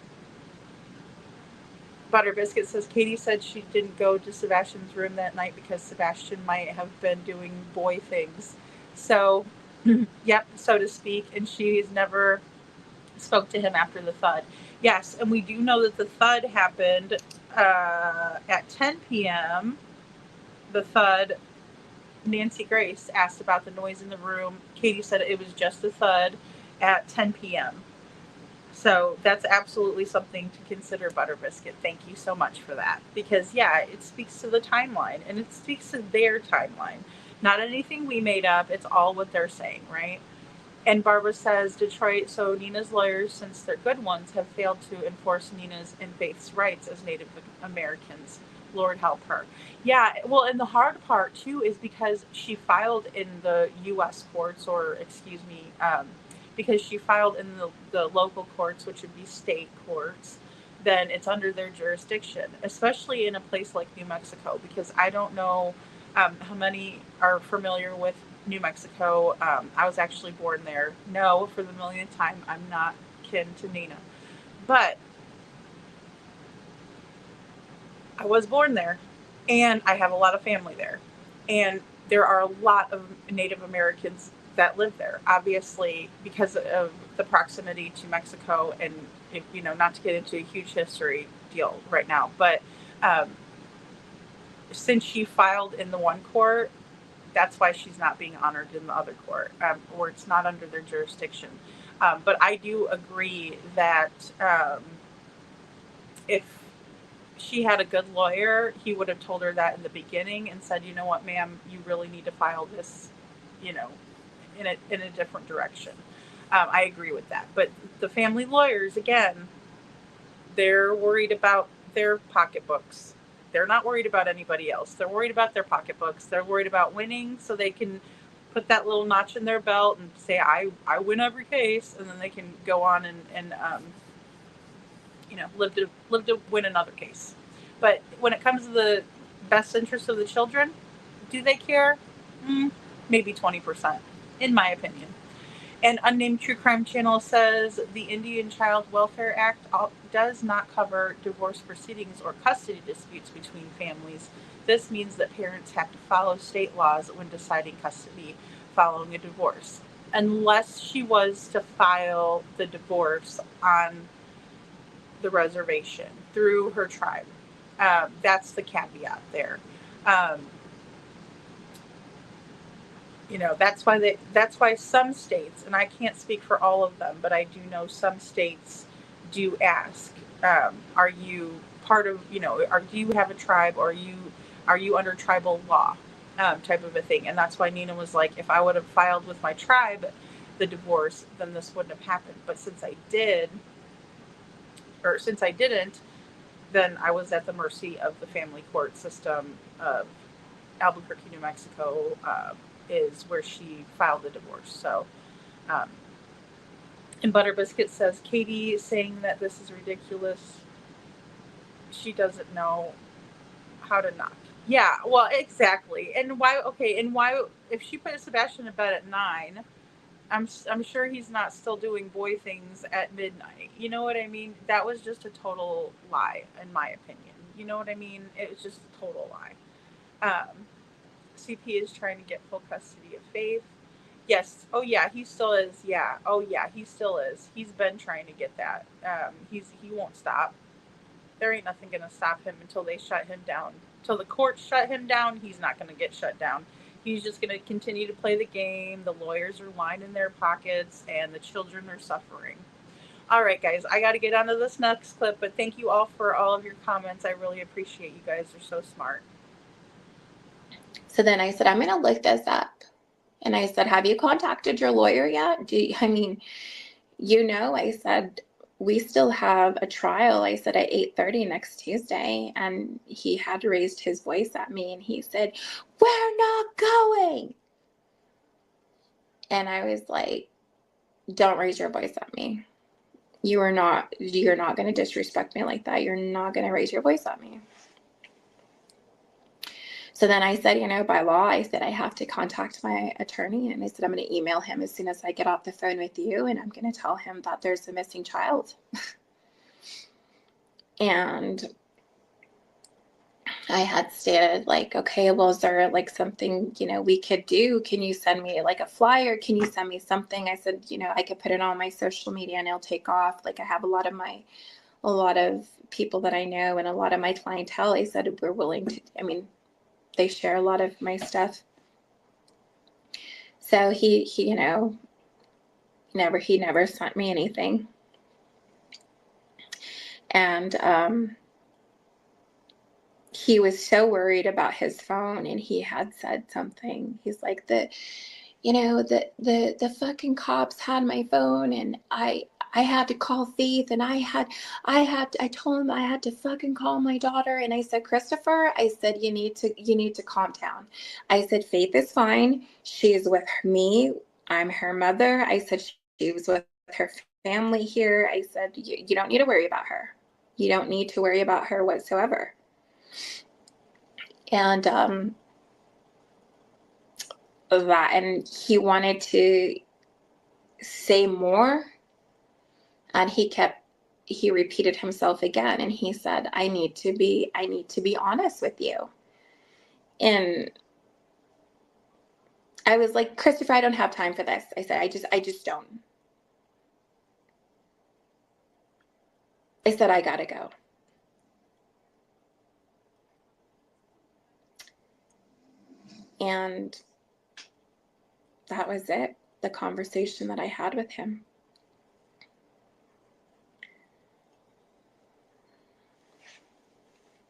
Butter Biscuit says, Katie said she didn't go to Sebastian's room that night because Sebastian might have been doing boy things. So, yep, so to speak. And she's never spoke to him after the thud. Yes, and we do know that the thud happened at 10 p.m. The thud, Nancy Grace asked about the noise in the room. Katie said it was just a thud at 10 p.m. So that's absolutely something to consider, Butter Biscuit. Thank you so much for that. Because, yeah, it speaks to the timeline, and it speaks to their timeline. Not anything we made up. It's all what they're saying, right? And Barbara says, Detroit, so Nina's lawyers, since they're good ones, have failed to enforce Nina's and Faith's rights as Native Americans. Lord help her. Yeah, well, and the hard part, too, is because she filed in the U.S. courts, or, excuse me, because she filed in the local courts, which would be state courts, then it's under their jurisdiction, especially in a place like New Mexico, because I don't know how many are familiar with New Mexico. I was actually born there. No, for the millionth time, I'm not kin to Nina. But I was born there, and I have a lot of family there. And there are a lot of Native Americans that live there, obviously, because of the proximity to Mexico, and, you know, not to get into a huge history deal right now, but since she filed in the one court, that's why she's not being honored in the other court, or it's not under their jurisdiction. But I do agree that if she had a good lawyer, he would have told her that in the beginning and said, you know what, ma'am, you really need to file this, you know, in a different direction. I agree with that. But the family lawyers, again, they're worried about their pocketbooks. They're not worried about anybody else. They're worried about their pocketbooks. They're worried about winning, so they can put that little notch in their belt and say, I win every case, and then they can go on and you know, live to win another case. But when it comes to the best interest of the children, do they care? Maybe 20%, in my opinion. And Unnamed True Crime Channel says the Indian Child Welfare Act does not cover divorce proceedings or custody disputes between families. This means that parents have to follow state laws when deciding custody following a divorce, unless she was to file the divorce on the reservation through her tribe. That's the caveat there. You know, that's why some states, and I can't speak for all of them, but I do know some states do ask, are you part of, you know, do you have a tribe, or are you under tribal law, type of a thing. And that's why Nina was like, if I would have filed with my tribe the divorce, then this wouldn't have happened. But since I didn't, then I was at the mercy of the family court system of Albuquerque, New Mexico, is where she filed the divorce. So, and Butter Biscuit says, Katie is saying that this is ridiculous. She doesn't know how to knock. Yeah, well, exactly. And why, okay, and why, if she put Sebastian to bed at 9, I'm sure he's not still doing boy things at midnight. You know what I mean? That was just a total lie, in my opinion. You know what I mean? It was just a total lie. CP is trying to get full custody of Faith. Yes. Oh yeah, he still is. Yeah. Oh yeah, he still is. He's been trying to get that. He won't stop. There ain't nothing gonna stop him until they shut him down. Till the courts shut him down, he's not gonna get shut down. He's just gonna continue to play the game. The lawyers are lining their pockets, and the children are suffering. All right, guys, I got to get onto this next clip, but thank you all for all of your comments. I really appreciate you guys. Are so smart. So then I said, I'm going to look this up. And I said, have you contacted your lawyer yet? I said, we still have a trial. I said at 8:30 next Tuesday. And he had raised his voice at me and he said, we're not going. And I was like, don't raise your voice at me. You're not going to disrespect me like that. You're not going to raise your voice at me. So then I said, by law, I said, I have to contact my attorney. And I said, I'm going to email him as soon as I get off the phone with you. And I'm going to tell him that there's a missing child. And I had stated like, okay, well, is there like something, we could do? Can you send me like a flyer? Can you send me something? I said, I could put it on my social media and it'll take off. Like I have a lot of people that I know and a lot of my clientele. I said, we're willing to, they share a lot of my stuff. So he never sent me anything. And he was so worried about his phone, and he had said something. He's like, the fucking cops had my phone, and I had to call Faith, and I told him I had to fucking call my daughter. And I said, Christopher, I said, you need to calm down. I said, Faith is fine. She's with me. I'm her mother. I said, she was with her family here. I said, you don't need to worry about her. You don't need to worry about her whatsoever. And and he wanted to say more, and he repeated himself again, and he said, I need to be honest with you. And I was like, Christopher, I don't have time for this. I said, I just don't. I said, I gotta go. And that was it, the conversation that I had with him.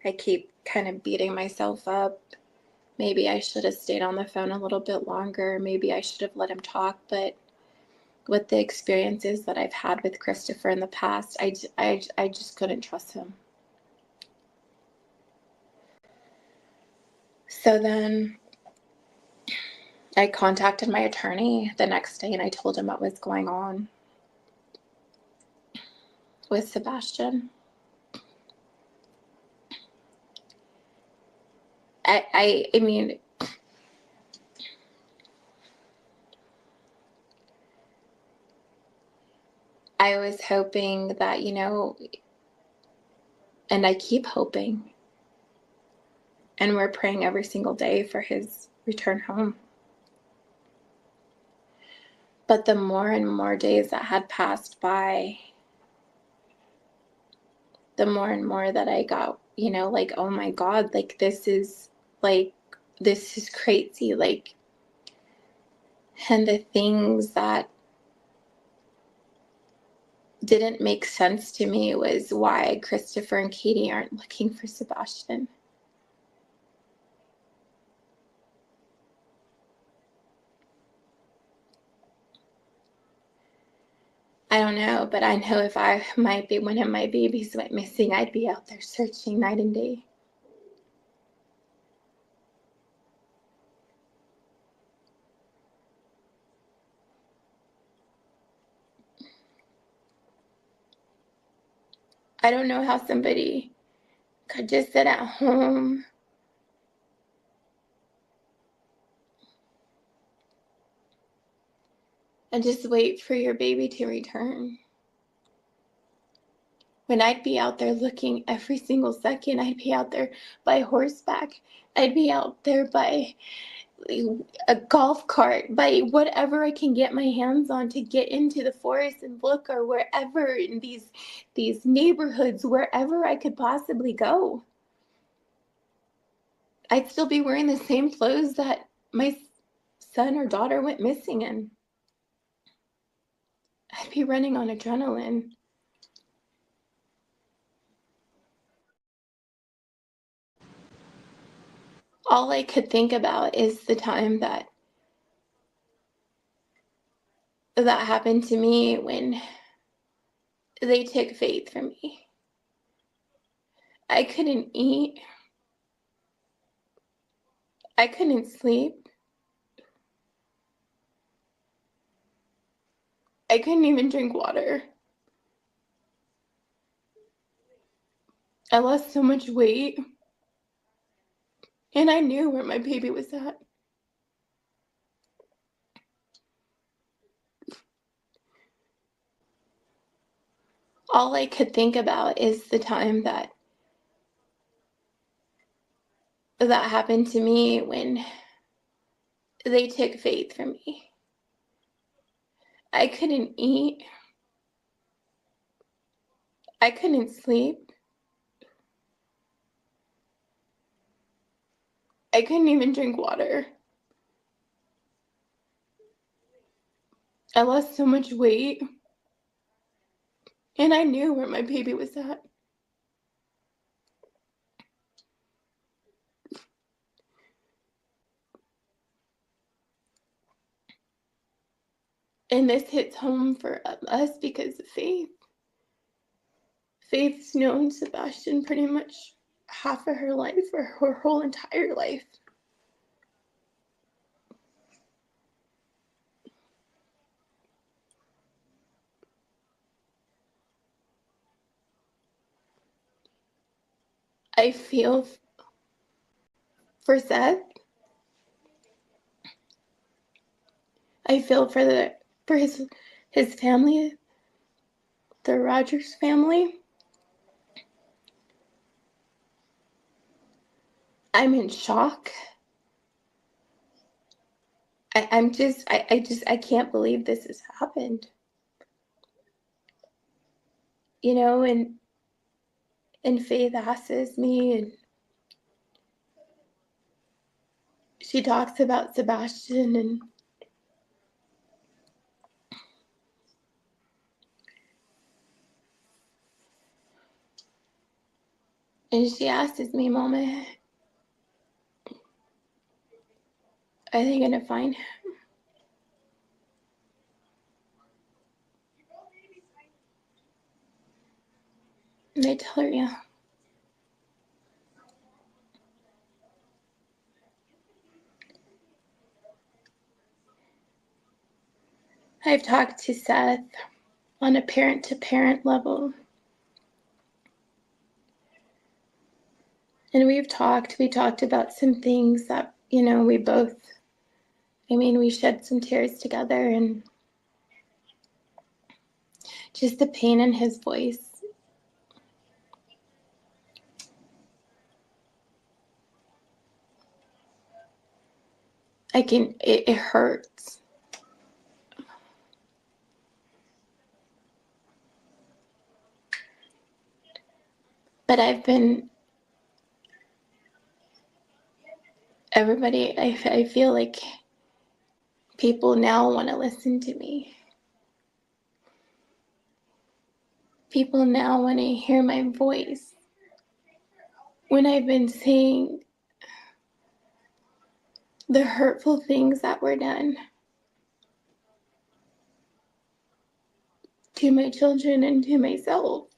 I keep kind of beating myself up. Maybe I should have stayed on the phone a little bit longer. Maybe I should have let him talk. But with the experiences that I've had with Christopher in the past, I just couldn't trust him. So then I contacted my attorney the next day, and I told him what was going on with Sebastian. I mean, I was hoping that, and I keep hoping, and we're praying every single day for his return home. But the more and more days that had passed by, the more and more that I got, like, oh my God, like, this is crazy. Like, and the things that didn't make sense to me was why Christopher and Katie aren't looking for Sebastian. I don't know, but I know if one of my babies went missing, I'd be out there searching night and day. I don't know how somebody could just sit at home and just wait for your baby to return. When I'd be out there looking every single second, I'd be out there by horseback. I'd be out there by a golf cart, by whatever I can get my hands on to get into the forest and look, or wherever in these neighborhoods, wherever I could possibly go. I'd still be wearing the same clothes that my son or daughter went missing in. I'd be running on adrenaline. All I could think about is the time that happened to me when they took Faith from me. I couldn't eat. I couldn't sleep. I couldn't even drink water. I lost so much weight. And I knew where my baby was at. All I could think about is the time that happened to me when they took Faith from me. I couldn't eat. I couldn't sleep. I couldn't even drink water. I lost so much weight. And I knew where my baby was at. And this hits home for us because of Faith. Faith's known Sebastian pretty much half of her life, or her whole entire life. I feel for Seth. I feel for his family, the Rogers family. I'm in shock. I can't believe this has happened. You know, and Faith asks me, and she talks about Sebastian, and she asks me, Mama, are they gonna find him? And I tell her, yeah. I've talked to Seth on a parent-to-parent level. And we talked about some things that, you know, we shed some tears together, and just the pain in his voice. It hurts. But I feel like people now want to listen to me. People now want to hear my voice when I've been saying the hurtful things that were done to my children and to myself.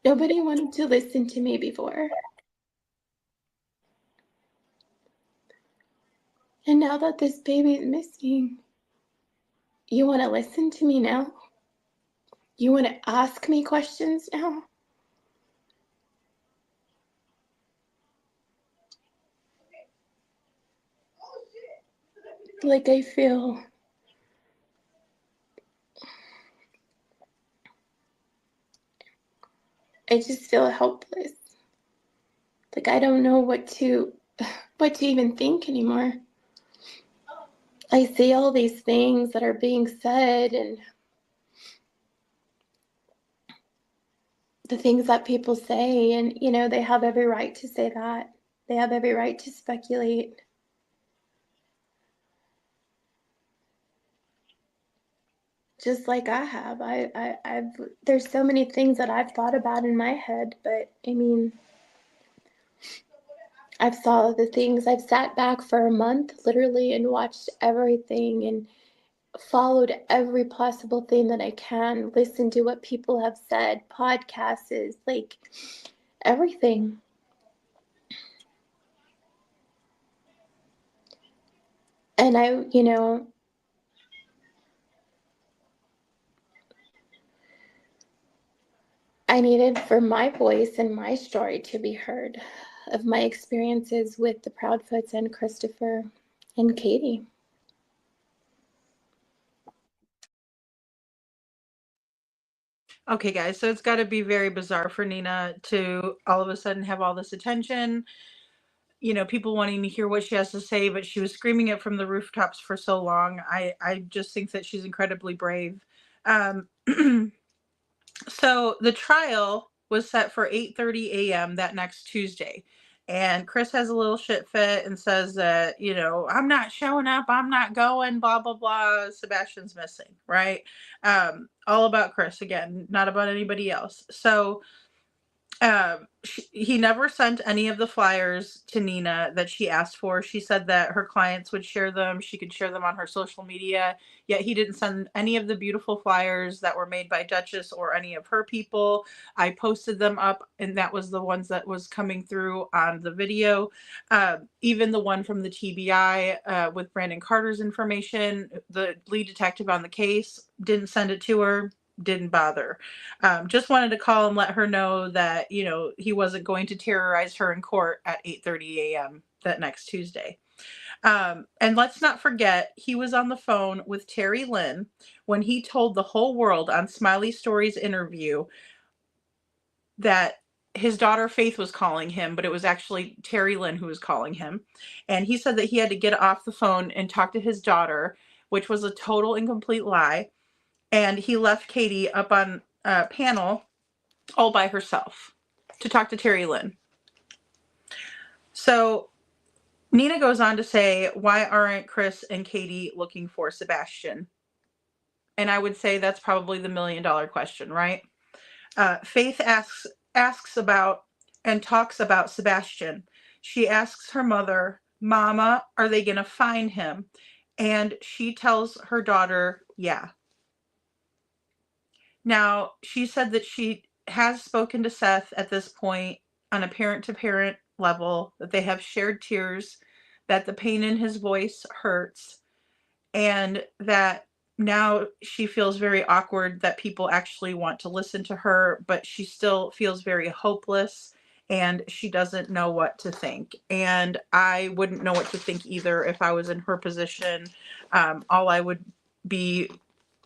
Nobody wanted to listen to me before. And now that this baby is missing, you want to listen to me now? You want to ask me questions now? Like I just feel helpless. Like I don't know what to even think anymore. I see all these things that are being said, and the things that people say, and you know, they have every right to say that. They have every right to speculate. Just like I have. There's so many things that I've thought about in my head, but I mean, I've saw the things. I've sat back for a month literally and watched everything and followed every possible thing that I can, listened to what people have said, podcasts, like everything. And I needed for my voice and my story to be heard, of my experiences with the Proudfoots and Christopher and Katie. Okay, guys, so it's got to be very bizarre for Nina to all of a sudden have all this attention, you know, people wanting to hear what she has to say, but she was screaming it from the rooftops for so long. I just think that she's incredibly brave. So the trial was set for 8:30 a.m. that next Tuesday. And Chris has a little shit fit and says that, you know, I'm not showing up, I'm not going, blah, blah, blah. Sebastian's missing, right? All about Chris again, not about anybody else. So He never sent any of the flyers to Nina that she asked for. She said that her clients would share them. She could share them on her social media. Yet he didn't send any of the beautiful flyers that were made by Duchess or any of her people. I posted them up, and that was the ones that was coming through on the video. Even the one from the TBI with Brandon Carter's information, the lead detective on the case didn't send it to her. Didn't bother. Just wanted to call and let her know that, you know, he wasn't going to terrorize her in court at 8:30 a.m. that next Tuesday. And let's not forget, he was on the phone with Terry Lynn when he told the whole world on Smiley Story's interview that his daughter Faith was calling him, but it was actually Terry Lynn who was calling him. And he said that he had to get off the phone and talk to his daughter, which was a total and complete lie. And he left Katie up on a panel all by herself to talk to Terry Lynn. So Nina goes on to say, why aren't Chris and Katie looking for Sebastian? And I would say that's probably the $1 million question, right? Faith asks about and talks about Sebastian. She asks her mother, Mama, are they going to find him? And she tells her daughter, yeah. Now, she said that she has spoken to Seth at this point on a parent-to-parent level, that they have shared tears, that the pain in his voice hurts, and that now she feels very awkward that people actually want to listen to her, but she still feels very hopeless, and she doesn't know what to think. And I wouldn't know what to think either if I was in her position. All I would be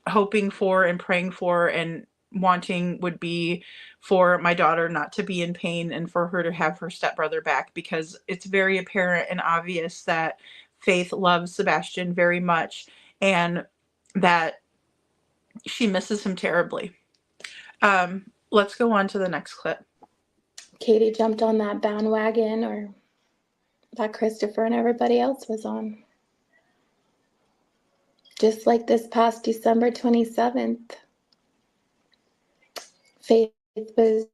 hoping for and praying for and wanting would be for my daughter not to be in pain and for her to have her stepbrother back, because it's very apparent and obvious that Faith loves Sebastian very much and that she misses him terribly. Let's go on to the next clip. Katie jumped on that bandwagon, or that Christopher and everybody else was on. Just like this past December 27th, Faith was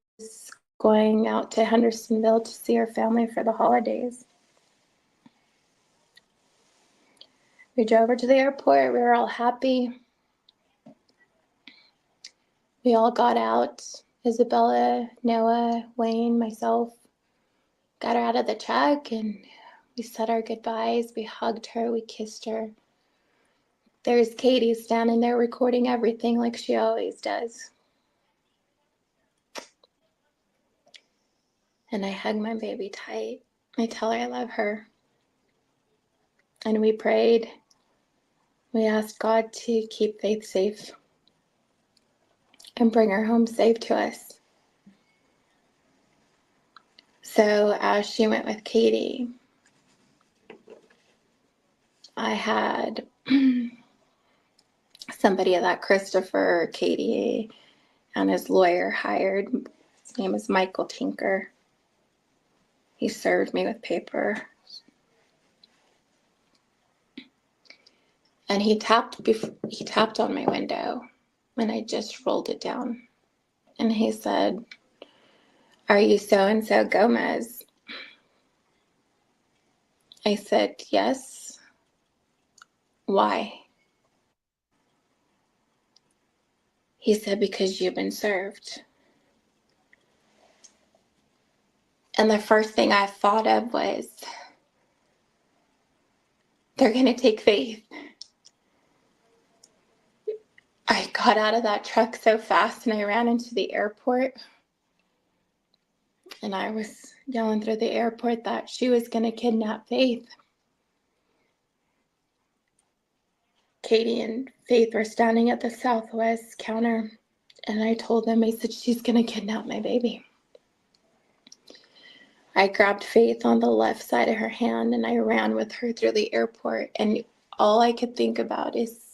going out to Hendersonville to see her family for the holidays. We drove her to the airport. We were all happy. We all got out. Isabella, Noah, Wayne, myself, got her out of the truck, and we said our goodbyes. We hugged her. We kissed her. There's Katie standing there recording everything like she always does. And I hug my baby tight. I tell her I love her. And we prayed. We asked God to keep Faith safe and bring her home safe to us. So as she went with Katie, I had somebody that Christopher, Katie, and his lawyer hired. His name is Michael Tinker. He served me with paper. And he tapped on my window, and I just rolled it down. And he said, "Are you so-and-so Gomez?" I said, "Yes." "Why?" He said, "Because you've been served." And the first thing I thought of was, they're going to take Faith. I got out of that truck so fast and I ran into the airport. And I was yelling through the airport that she was going to kidnap Faith. Katie and Faith were standing at the Southwest counter. And I told them, I said, she's going to kidnap my baby. I grabbed Faith on the left side of her hand and I ran with her through the airport. And all I could think about is,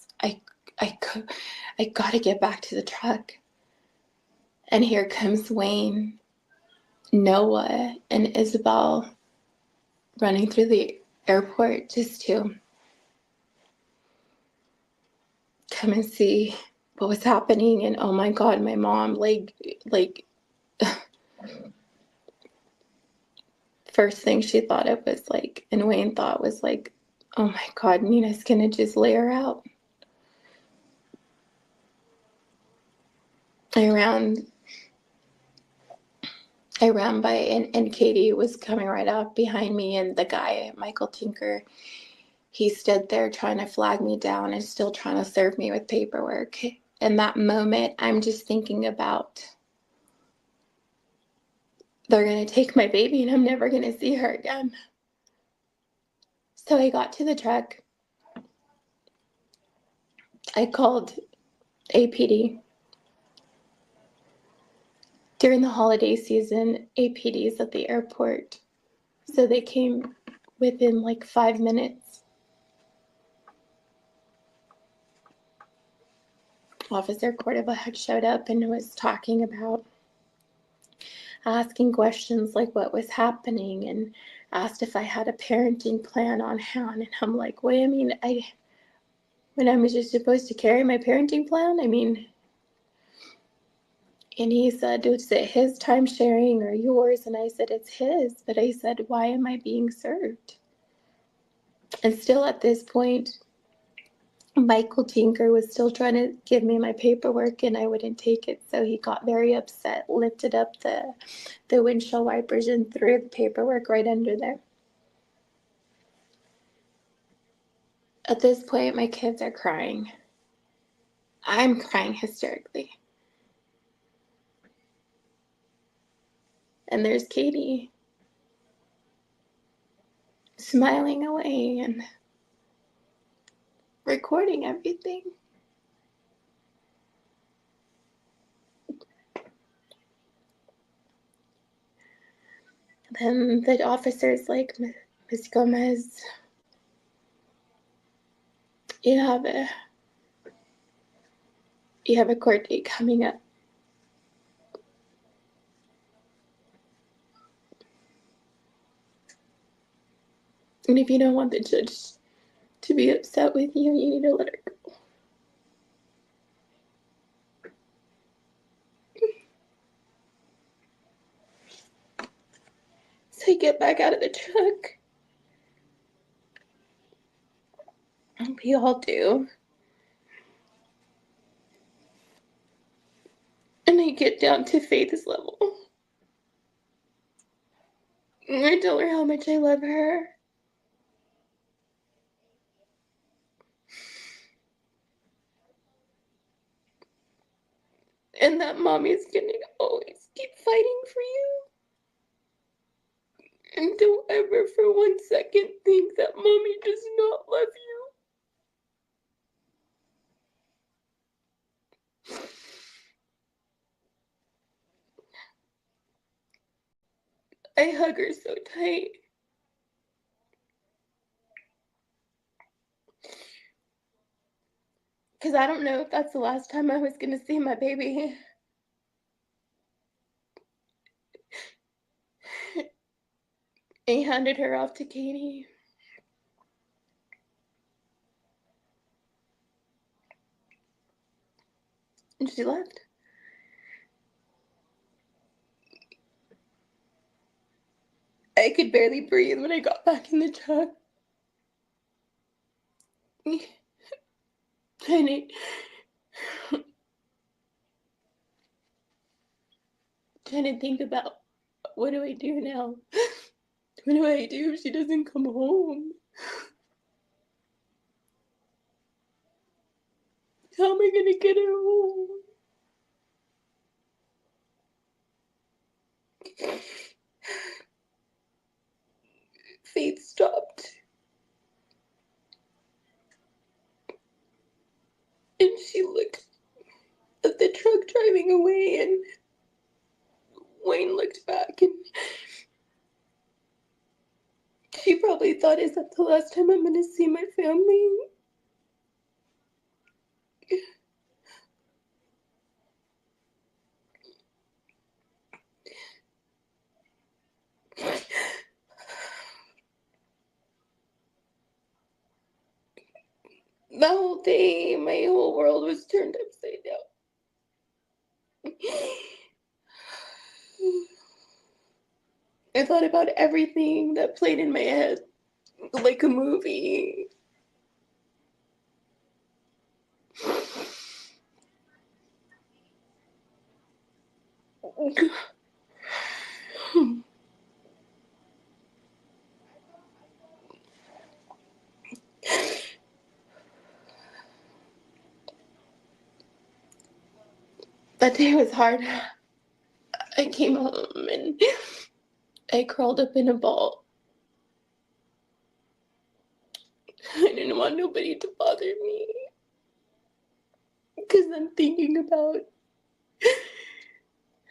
I got to get back to the truck. And here comes Wayne, Noah, and Isabel running through the airport just to come and see what was happening. And oh my God, my mom, first thing she thought of was like, and Wayne thought was like, oh my God, Nina's gonna just lay her out. I ran by, and Katie was coming right up behind me, and the guy, Michael Tinker, he stood there trying to flag me down and still trying to serve me with paperwork. In that moment, I'm just thinking about, they're going to take my baby and I'm never going to see her again. So I got to the truck. I called APD. During the holiday season, APD is at the airport. So they came within like 5 minutes. Officer Cordova had showed up and was talking about asking questions like what was happening, and asked if I had a parenting plan on hand. And I'm like, wait, I mean, when I was just supposed to carry my parenting plan? I mean, and he said, is it his time sharing or yours? And I said, it's his. But I said, why am I being served? And still at this point, Michael Tinker was still trying to give me my paperwork and I wouldn't take it. So he got very upset, lifted up the windshield wipers and threw the paperwork right under there. At this point, my kids are crying. I'm crying hysterically. And there's Katie smiling away and recording everything. Then the officer's like, Ms. Gomez, you have a court date coming up. And if you don't want the judge to be upset with you, you need to let her go. So I get back out of the truck. We all do. And I get down to Faith's level. And I tell her how much I love her. And that mommy's gonna always keep fighting for you. And don't ever for 1 second think that mommy does not love you. I hug her so tight. Because I don't know if that's the last time I was going to see my baby. I handed her off to Katie. And she left. I could barely breathe when I got back in the truck. Trying to think about, what do I do now? What do I do if she doesn't come home? How am I going to get her home? Faith stopped. And she looked at the truck driving away, and Wayne looked back, and she probably thought, is that the last time I'm going to see my family? The whole day, my whole world was turned upside down. I thought about everything that played in my head like a movie. That day was hard. I came home and I curled up in a ball. I didn't want nobody to bother me because I'm thinking about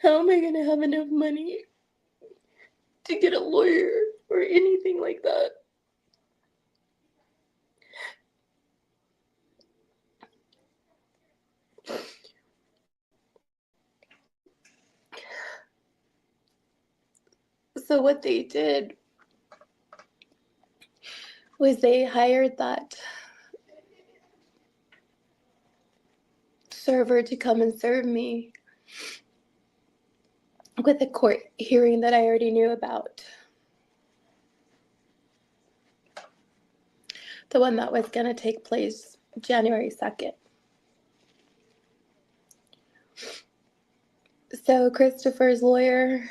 how am I going to have enough money to get a lawyer or anything like that. So what they did was they hired that server to come and serve me with a court hearing that I already knew about. The one that was going to take place January 2nd. So Christopher's lawyer,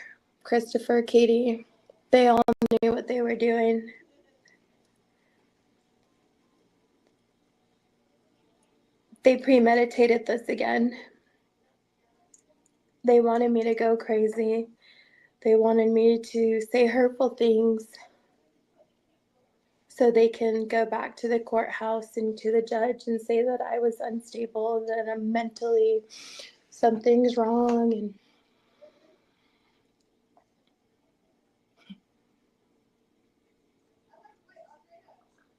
Christopher, Katie, they all knew what they were doing. They premeditated this again. They wanted me to go crazy. They wanted me to say hurtful things so they can go back to the courthouse and to the judge and say that I was unstable, that I'm mentally, something's wrong. And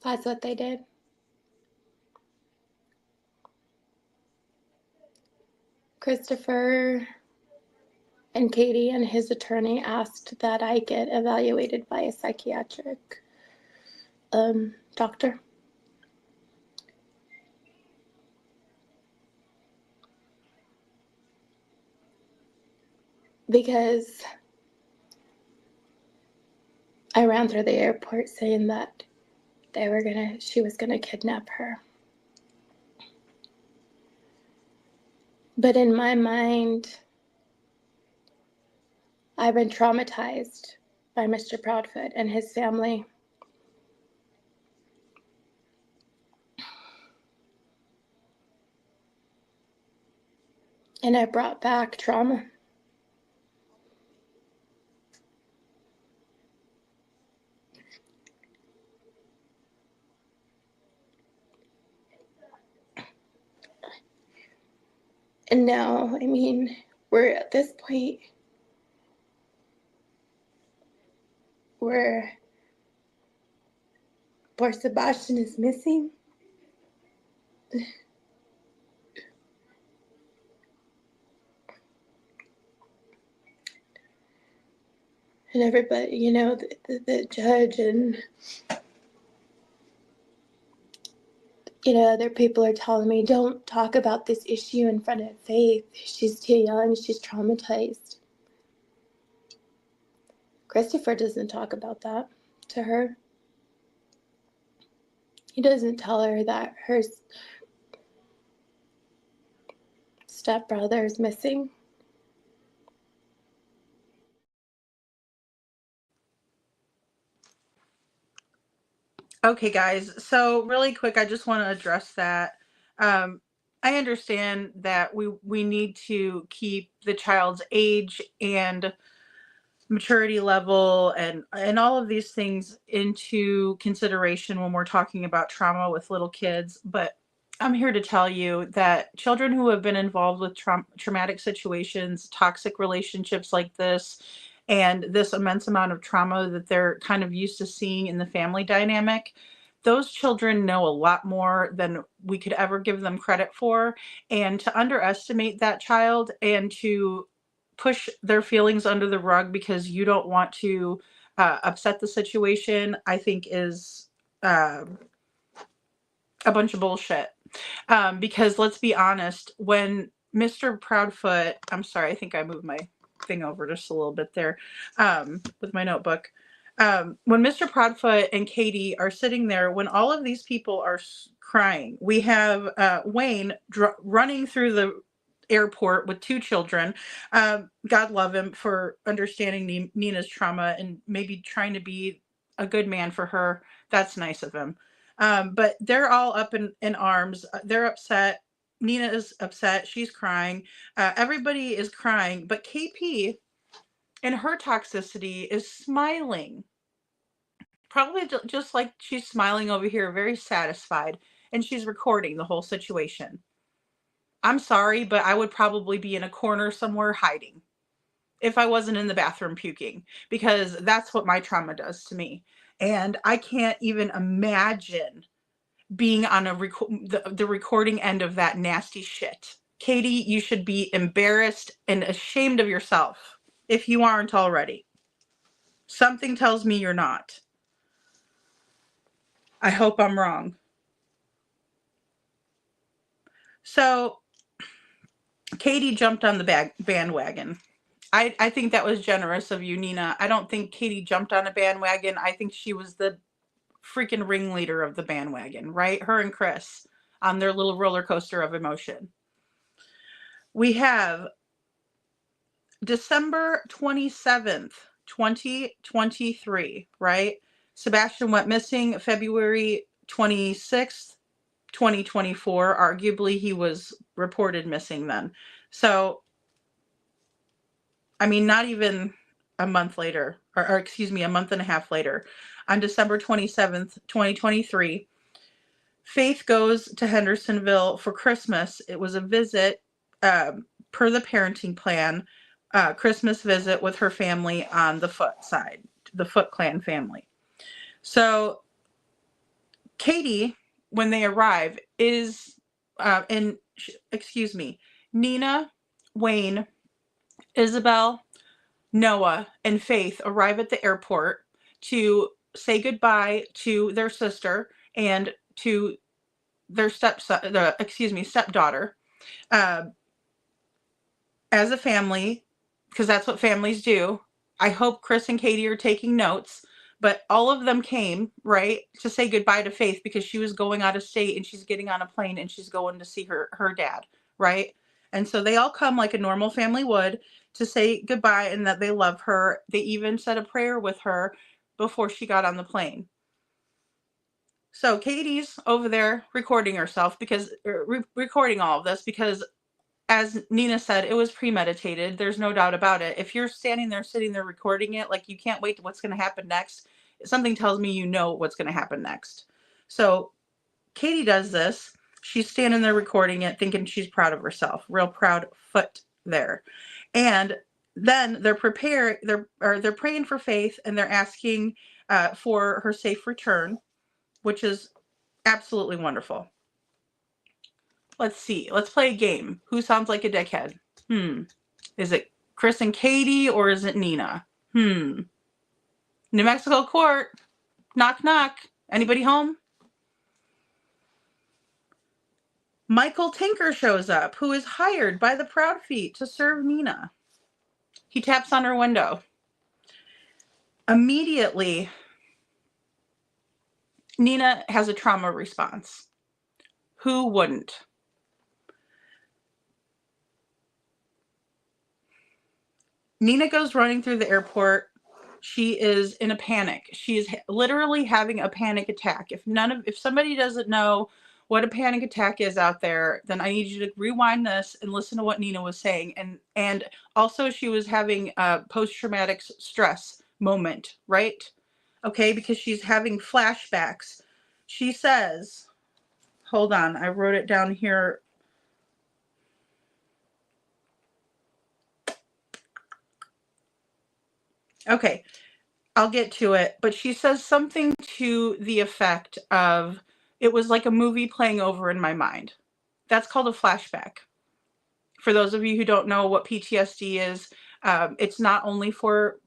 that's what they did. Christopher and Katie and his attorney asked that I get evaluated by a psychiatric doctor. Because I ran through the airport saying that she was gonna kidnap her. But in my mind, I've been traumatized by Mr. Proudfoot and his family. And I brought back trauma. And now, I mean, we're at this point where poor Sebastian is missing. And everybody, you know, the judge and, you know, other people are telling me, don't talk about this issue in front of Faith. She's too young. She's traumatized. Christopher doesn't talk about that to her. He doesn't tell her that her stepbrother is missing. Okay, guys. So really quick, I just want to address that. I understand that we need to keep the child's age and maturity level and all of these things into consideration when we're talking about trauma with little kids. But I'm here to tell you that children who have been involved with traumatic situations, toxic relationships like this, and this immense amount of trauma that they're kind of used to seeing in the family dynamic, those children know a lot more than we could ever give them credit for. And to underestimate that child and to push their feelings under the rug because you don't want to upset the situation, I think is a bunch of bullshit. Because let's be honest, when Mr. Proudfoot, I'm sorry, I think I moved my thing over just a little bit there with my notebook. When Mr. Proudfoot and Katie are sitting there, when all of these people are crying, we have Wayne running through the airport with 2 children. God love him for understanding Nina's trauma and maybe trying to be a good man for her. That's nice of him. But they're all up in arms. They're upset. Nina is upset. She's crying. Everybody is crying. But KP, in her toxicity, is smiling. Probably just like she's smiling over here, very satisfied. And she's recording the whole situation. I'm sorry, but I would probably be in a corner somewhere hiding if I wasn't in the bathroom puking, because that's what my trauma does to me. And I can't even imagine being on the recording end of that nasty shit. Katie, you should be embarrassed and ashamed of yourself if you aren't already. Something tells me you're not. I hope I'm wrong. So Katie jumped on the bandwagon. I think that was generous of you, Nina. I don't think Katie jumped on a bandwagon. I think she was the freaking ringleader of the bandwagon, right? Her and Chris on their little roller coaster of emotion. We have December 27th, 2023, right? Sebastian went missing February 26th, 2024. Arguably, he was reported missing then. So, I mean, not even a month later, or excuse me, a month and a half later, on December 27th, 2023, Faith goes to Hendersonville for Christmas. It was a visit per the parenting plan, Christmas visit with her family on the Foot side, the Foot clan family. So Katie, when they arrive, is, Nina, Wayne, Isabel, Noah, and Faith arrive at the airport to say goodbye to their sister and to their stepdaughter, as a family, because that's what families do. I hope Chris and Katie are taking notes, but all of them came, right, to say goodbye to Faith because she was going out of state and she's getting on a plane and she's going to see her dad, right? And so they all come like a normal family would to say goodbye and that they love her. They even said a prayer with her before she got on the plane. So Katie's over there recording herself because recording all of this because, as Nina said, it was premeditated. There's no doubt about it. If you're sitting there recording it, like you can't wait to what's going to happen next. Something tells me you know what's going to happen next. So Katie does this. She's standing there recording it, thinking she's proud of herself. Real proud foot there. And then they're praying for Faith, and they're asking for her safe return, which is absolutely wonderful. Let's see. Let's play a game. Who sounds like a dickhead? Is it Chris and Katie or is it Nina? New Mexico court. Knock, knock. Anybody home? Michael Tinker shows up, who is hired by the Proudfeet to serve Nina. He taps on her window. Immediately, Nina has a trauma response. Who wouldn't? Nina goes running through the airport. She is in a panic. She is literally having a panic attack. If somebody doesn't know what a panic attack is out there, then I need you to rewind this and listen to what Nina was saying. And also she was having a post-traumatic stress moment, right? Okay, because she's having flashbacks. She says, hold on, I wrote it down here. Okay, I'll get to it. But she says something to the effect of, it was like a movie playing over in my mind. That's called a flashback. For those of you who don't know what PTSD is, it's not only for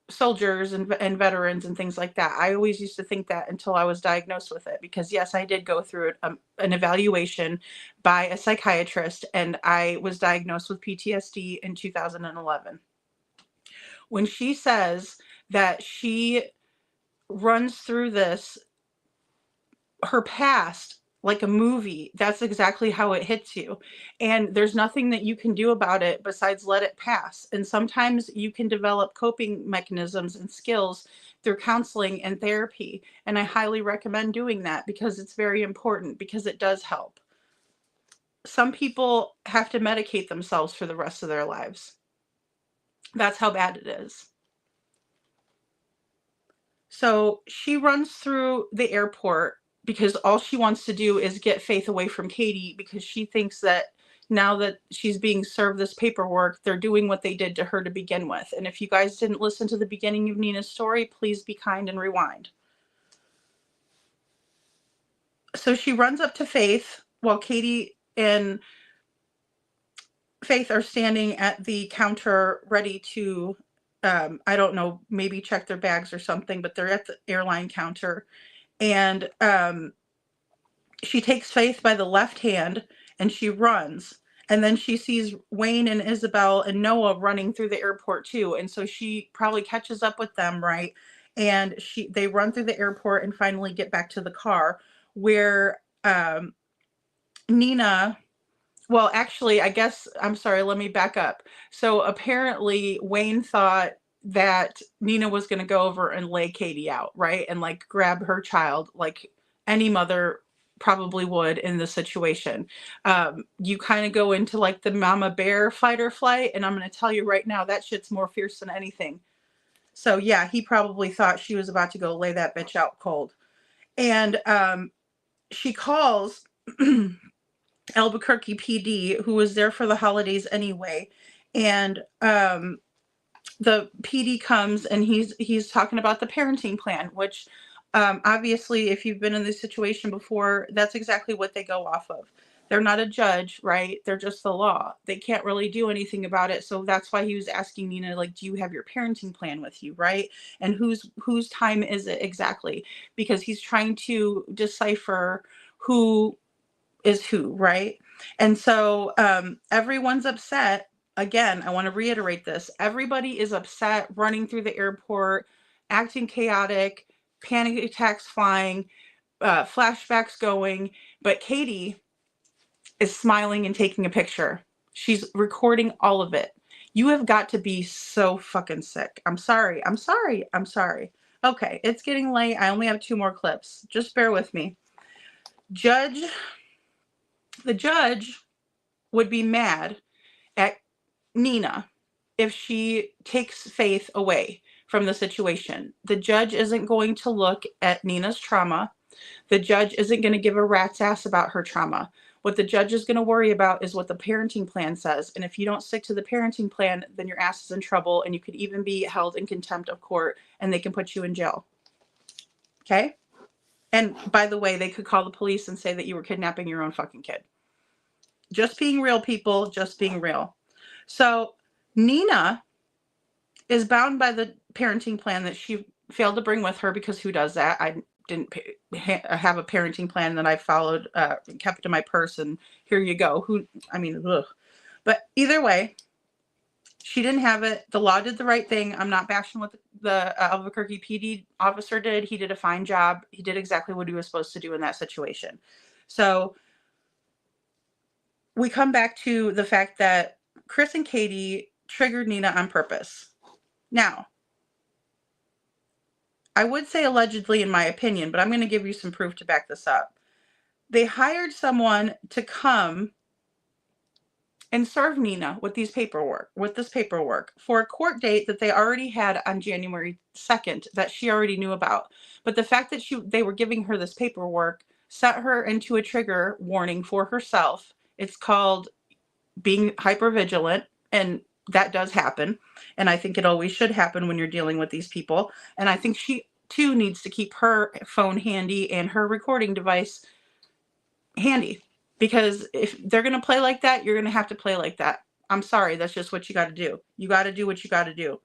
soldiers and veterans and things like that. I always used to think that until I was diagnosed with it, because yes, I did go through an evaluation by a psychiatrist, and I was diagnosed with PTSD in 2011. when she says that she runs through her past like a movie, that's exactly how it hits you. And there's nothing that you can do about it besides let it pass. And sometimes you can develop coping mechanisms and skills through counseling and therapy. And I highly recommend doing that because it's very important, because it does help. Some people have to medicate themselves for the rest of their lives. That's how bad it is. So she runs through the airport because all she wants to do is get Faith away from Katie, because she thinks that now that she's being served this paperwork, they're doing what they did to her to begin with. And if you guys didn't listen to the beginning of Nina's story, please be kind and rewind. So she runs up to Faith while Katie and Faith are standing at the counter ready to, I don't know, maybe check their bags or something, but they're at the airline counter. And she takes Faith by the left hand and she runs. And then she sees Wayne and Isabel and Noah running through the airport too. And so she probably catches up with them, right? And they run through the airport and finally get back to the car where Nina... Well, actually, I guess, I'm sorry, let me back up. So apparently Wayne thought that Nina was going to go over and lay Katie out, right? And like grab her child like any mother probably would in this situation. You kind of go into like the mama bear fight or flight. And I'm going to tell you right now, that shit's more fierce than anything. So yeah, he probably thought she was about to go lay that bitch out cold. And she calls Albuquerque PD, who was there for the holidays anyway, and the PD comes and he's talking about the parenting plan, which obviously, if you've been in this situation before, that's exactly what they go off of. They're not a judge, right? They're just the law. They can't really do anything about it. So that's why he was asking Nina, like, do you have your parenting plan with you, right? And whose time is it exactly? Because he's trying to decipher who is who, right? And so everyone's upset. Again, I want to reiterate this. Everybody is upset, running through the airport, acting chaotic, panic attacks flying, flashbacks going. But Katie is smiling and taking a picture. She's recording all of it. You have got to be so fucking sick. I'm sorry. Okay, it's getting late. I only have 2 more clips. Just bear with me. The judge would be mad at Nina if she takes Faith away from the situation. The judge isn't going to look at Nina's trauma. The judge isn't going to give a rat's ass about her trauma. What the judge is going to worry about is what the parenting plan says. And if you don't stick to the parenting plan, then your ass is in trouble, and you could even be held in contempt of court, and they can put you in jail. Okay? And by the way, they could call the police and say that you were kidnapping your own fucking kid. Just being real, people, just being real. So Nina is bound by the parenting plan that she failed to bring with her, because who does that? I didn't have a parenting plan that I followed, kept in my purse, and here you go. Ugh. But either way, she didn't have it. The law did the right thing. I'm not bashing what the Albuquerque PD officer did. He did a fine job. He did exactly what he was supposed to do in that situation. So we come back to the fact that Chris and Katie triggered Nina on purpose. Now, I would say allegedly in my opinion, but I'm going to give you some proof to back this up. They hired someone to come and serve Nina with this paperwork for a court date that they already had on January 2nd that she already knew about. But the fact that they were giving her this paperwork set her into a trigger warning for herself. It's called being hypervigilant, and that does happen. And I think it always should happen when you're dealing with these people. And I think she too needs to keep her phone handy and her recording device handy. Because if they're going to play like that, you're going to have to play like that. I'm sorry. That's just what you got to do. You got to do what you got to do.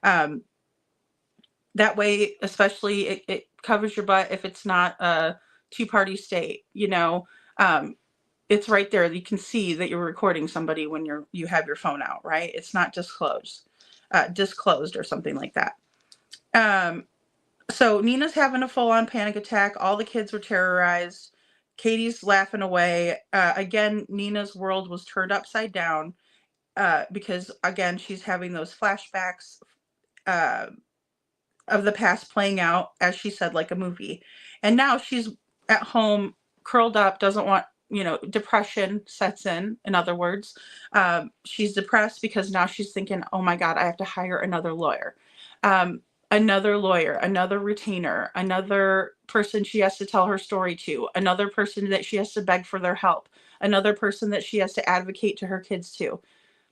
That way, especially, it covers your butt if it's not a 2-party state. It's right there. You can see that you're recording somebody when you have your phone out, right? It's not disclosed. disclosed or something like that. So Nina's having a full-on panic attack. All the kids were terrorized. Katie's laughing away. Again, Nina's world was turned upside down because, again, she's having those flashbacks of the past playing out, as she said, like a movie. And now she's at home, curled up, doesn't want, depression sets in other words. She's depressed because now she's thinking, oh my God, I have to hire another lawyer. Another retainer, another person she has to tell her story to, another person that she has to beg for their help, another person that she has to advocate to her kids to.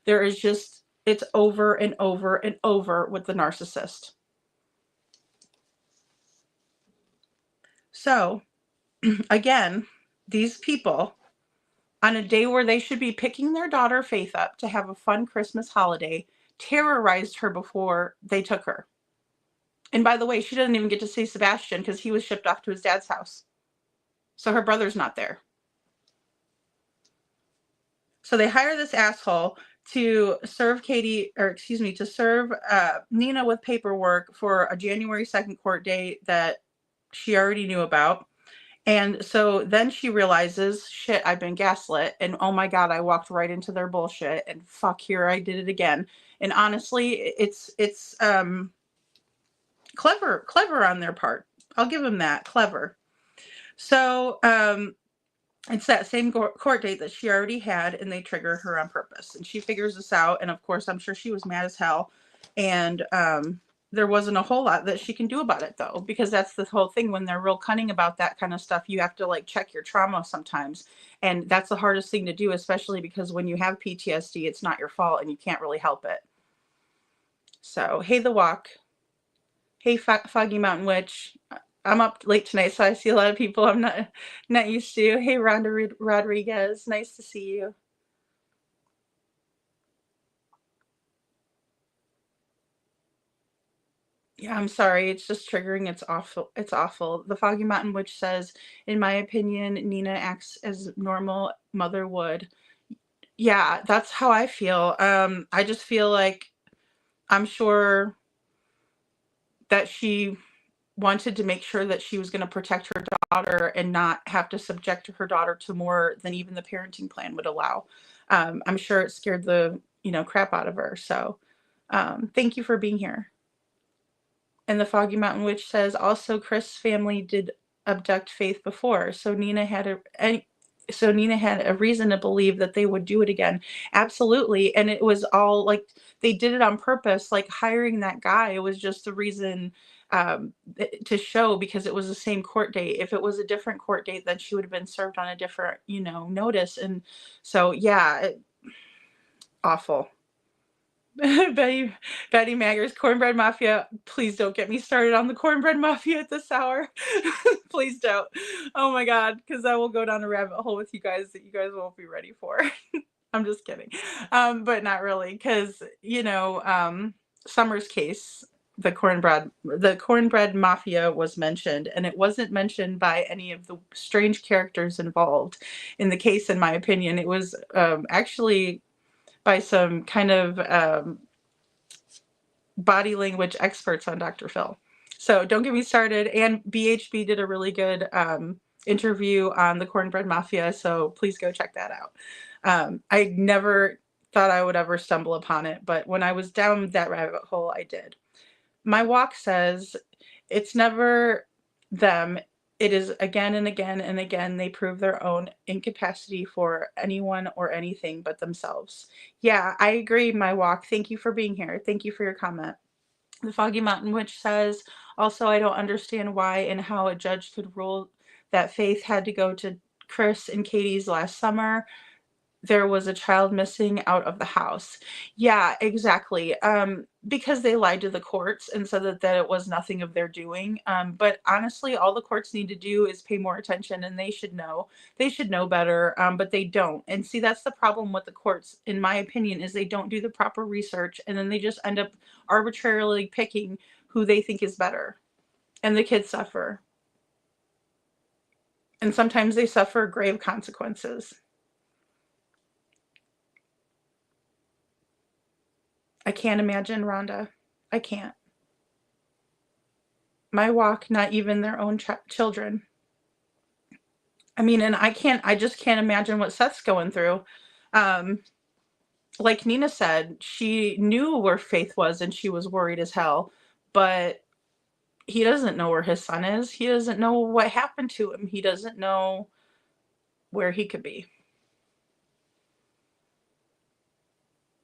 There is just, it's over and over and over with the narcissist. So, again, these people, on a day where they should be picking their daughter Faith up to have a fun Christmas holiday, terrorized her before they took her. And by the way, she doesn't even get to see Sebastian because he was shipped off to his dad's house. So her brother's not there. So they hire this asshole to serve Nina with paperwork for a January 2nd court date that she already knew about. And so then she realizes, shit, I've been gaslit. And oh my God, I walked right into their bullshit. And fuck, here I did it again. And honestly, it's clever on their part. I'll give them that. Clever. So it's that same court date that she already had, and they trigger her on purpose. And she figures this out. And of course, I'm sure she was mad as hell. And there wasn't a whole lot that she can do about it, though, because that's the whole thing. When they're real cunning about that kind of stuff, you have to like check your trauma sometimes. And that's the hardest thing to do, especially because when you have PTSD, it's not your fault and you can't really help it. So, hey, The Walk. Hey, Foggy Mountain Witch. I'm up late tonight, so I see a lot of people I'm not used to. Hey, Rhonda Rodriguez. Nice to see you. Yeah, I'm sorry. It's just triggering. It's awful. It's awful. The Foggy Mountain Witch says, in my opinion, Nina acts as normal mother would. Yeah, that's how I feel. I just feel like I'm sure that she wanted to make sure that she was going to protect her daughter and not have to subject her daughter to more than even the parenting plan would allow. I'm sure it scared the crap out of her. So thank you for being here. And the Foggy Mountain Witch says, also Chris' family did abduct Faith before, so Nina had a reason to believe that they would do it again. Absolutely. And it was all like they did it on purpose, like hiring that guy. It was just the reason to show, because it was the same court date. If it was a different court date, then she would have been served on a different, notice. And so, yeah, awful. Betty Maggers, Cornbread Mafia. Please don't get me started on the Cornbread Mafia at this hour. Please don't. Oh my God, because I will go down a rabbit hole with you guys that you guys won't be ready for. I'm just kidding. But not really, because Summer's case, the Cornbread Mafia was mentioned, and it wasn't mentioned by any of the strange characters involved in the case, in my opinion. It was actually by some kind of body language experts on Dr. Phil. So don't get me started. And BHB did a really good interview on the Cornbread Mafia, so please go check that out. I never thought I would ever stumble upon it, but when I was down that rabbit hole, I did. My walk says it's never them. It is again and again and again, they prove their own incapacity for anyone or anything but themselves. Yeah, I agree, my walk. Thank you for being here. Thank you for your comment. The Foggy Mountain Witch says, also, I don't understand why and how a judge could rule that Faith had to go to Chris and Katie's last summer. There was a child missing out of the house. Yeah, exactly. Because they lied to the courts and said that it was nothing of their doing. But honestly, all the courts need to do is pay more attention, and they should know. They should know better, but they don't. And see, that's the problem with the courts, in my opinion, is they don't do the proper research, and then they just end up arbitrarily picking who they think is better. And the kids suffer. And sometimes they suffer grave consequences. I can't imagine, Rhonda. I can't. My walk, not even their own children. I mean, and I just can't imagine what Seth's going through. Like Nina said, she knew where Faith was and she was worried as hell, but he doesn't know where his son is. He doesn't know what happened to him. He doesn't know where he could be.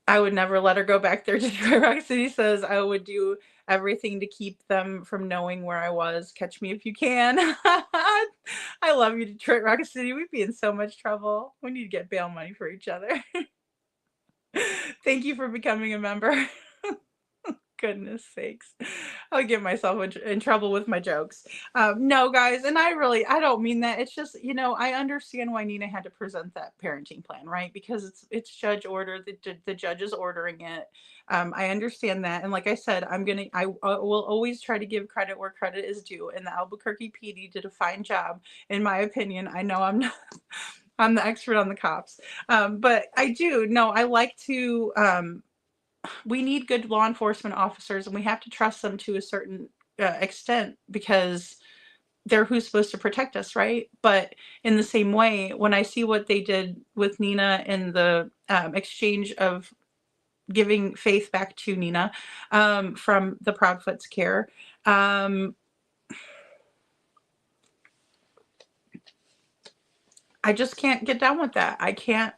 I would never let her go back there. Detroit Rock City says I would do everything to keep them from knowing where I was. Catch me if you can. I love you, Detroit Rock City. We'd be in so much trouble. We need to get bail money for each other. Thank you for becoming a member. Goodness sakes. I'll get myself in trouble with my jokes. No, guys, and I don't mean that. It's just, I understand why Nina had to present that parenting plan, right? Because it's judge order. The judge is ordering it. I understand that. And like I said, I will always try to give credit where credit is due. And the Albuquerque PD did a fine job, in my opinion. I know I'm not, I'm the expert on the cops. But I do. No, I like to, we need good law enforcement officers, and we have to trust them to a certain extent because they're who's supposed to protect us, right? But in the same way, when I see what they did with Nina in the exchange of giving Faith back to Nina from the Proudfoot's care, I just can't get down with that. I can't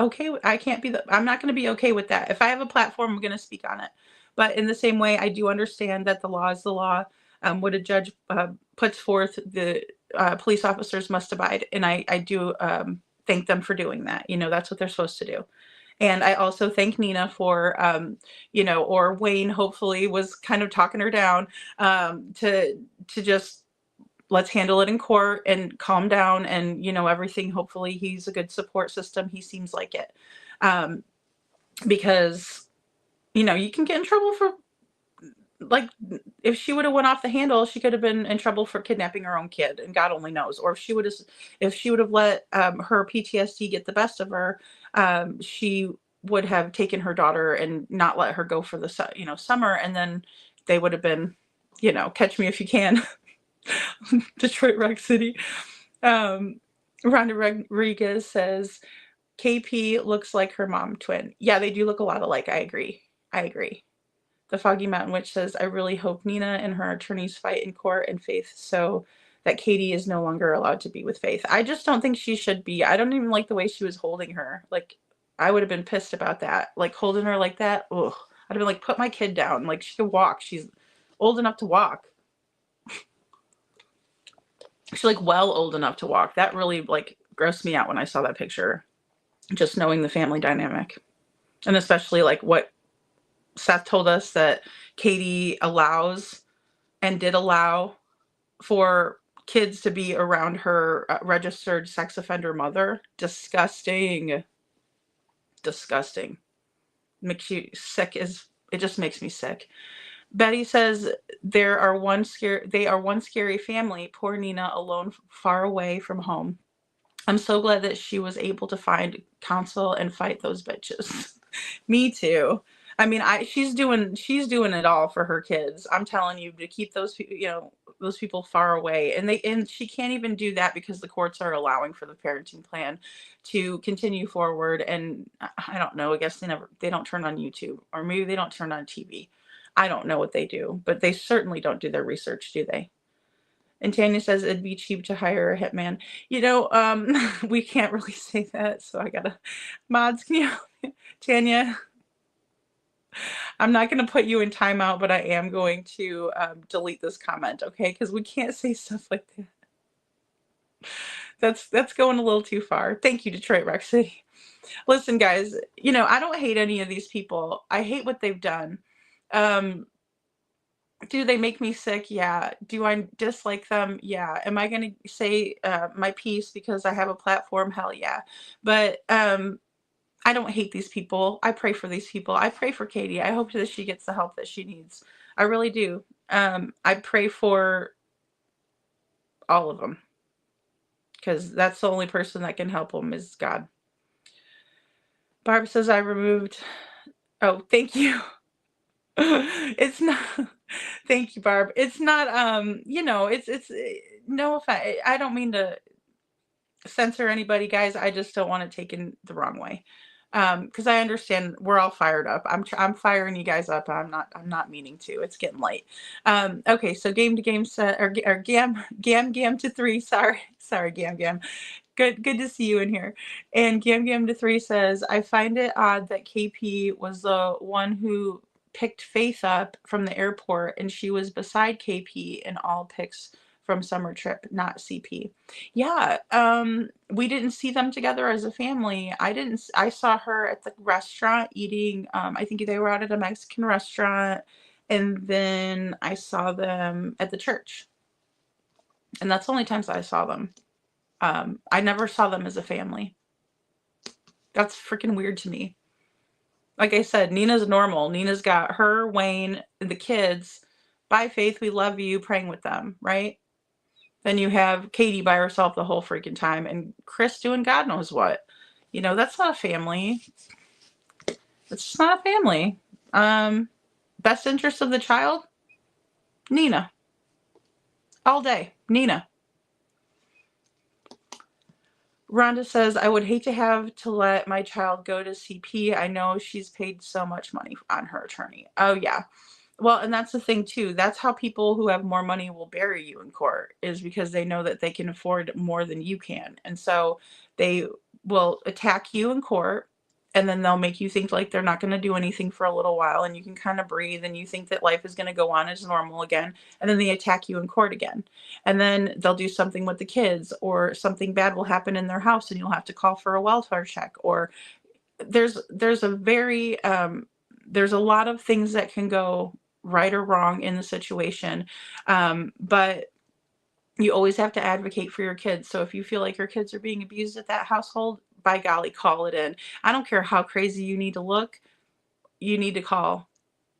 I'm not going to be okay with that. If I have a platform, I'm going to speak on it. But in the same way, I do understand that the law is the law. What a judge puts forth, the police officers must abide. And I do thank them for doing that. That's what they're supposed to do. And I also thank Nina for, or Wayne hopefully was kind of talking her down to just, let's handle it in court and calm down and, everything. Hopefully he's a good support system. He seems like it. Because, you can get in trouble for, like, if she would have went off the handle, she could have been in trouble for kidnapping her own kid, and God only knows. Or if she would have let her PTSD get the best of her, she would have taken her daughter and not let her go for the, summer. And then they would have been, catch me if you can. Detroit Rock City. Rhonda Rodriguez says KP looks like her mom twin. Yeah, they do look a lot alike. I agree. The Foggy Mountain Witch says, I really hope Nina and her attorneys fight in court and Faith so that Katie is no longer allowed to be with Faith. I just don't think she should be. I don't even like the way she was holding her. Like, I would have been pissed about that. Like, holding her like that. Ugh. I'd have been like, put my kid down. Like, she can walk. She's old enough to walk. She's like well old enough to walk. That really like grossed me out when I saw that picture. Just knowing the family dynamic. And especially like what Seth told us, that Katie allows and did allow for kids to be around her registered sex offender mother. Disgusting. Makes you sick. It just makes me sick. Betty says they are one scary family. Poor Nina, alone, far away from home. I'm so glad that she was able to find counsel and fight those bitches. Me too. I mean, she's doing it all for her kids. I'm telling you, to keep those people far away. And she can't even do that because the courts are allowing for the parenting plan to continue forward. And I don't know, I guess they don't turn on YouTube, or maybe they don't turn on TV. I don't know what they do, but they certainly don't do their research, do they? And Tanya says it'd be cheap to hire a hitman. We can't really say that, so I gotta mods. Tanya, I'm not going to put you in timeout, but I am going to delete this comment, okay? Because we can't say stuff like that. That's going a little too far. Thank you, Detroit Rock City. Listen, guys, I don't hate any of these people. I hate what they've done. Do they make me sick? Yeah. Do I dislike them? Yeah. Am I going to say my piece because I have a platform? Hell yeah. But I don't hate these people. I pray for these people. I pray for Katie. I hope that she gets the help that she needs. I really do. I pray for all of them, because that's the only person that can help them is God. Barb says I removed. Oh, thank you. It's not. Thank you, Barb. It's not. It's no offense. I don't mean to censor anybody, guys. I just don't want it taken the wrong way. Because I understand we're all fired up. I'm firing you guys up. I'm not meaning to. It's getting late. Okay, so game to game set or gam to 3. Sorry, gam. Good to see you in here. And gam to 3 says, I find it odd that KP was the one who picked Faith up from the airport, and she was beside KP in all pics from summer trip, not CP. Yeah, we didn't see them together as a family. I saw her at the restaurant eating, I think they were out at a Mexican restaurant, and then I saw them at the church. And that's the only times I saw them. I never saw them as a family. That's freaking weird to me. Like I said, Nina's normal. Nina's got her, Wayne, and the kids. Bye, Faith, we love you, praying with them, right? Then you have Katie by herself the whole freaking time, and Chris doing God knows what. That's not a family. It's just not a family. Best interest of the child? Nina. All day. Nina. Rhonda says, I would hate to have to let my child go to CP. I know she's paid so much money on her attorney. Oh, yeah. Well, and that's the thing, too. That's how people who have more money will bury you in court, is because they know that they can afford more than you can. And so they will attack you in court, and then they'll make you think like they're not going to do anything for a little while, and you can kind of breathe, and you think that life is going to go on as normal again, and then they attack you in court again. And then they'll do something with the kids, or something bad will happen in their house, and you'll have to call for a welfare check. Or there's a lot of things that can go right or wrong in the situation. But you always have to advocate for your kids. So if you feel like your kids are being abused at that household, by golly, call it in. I don't care how crazy you need to look, you need to call,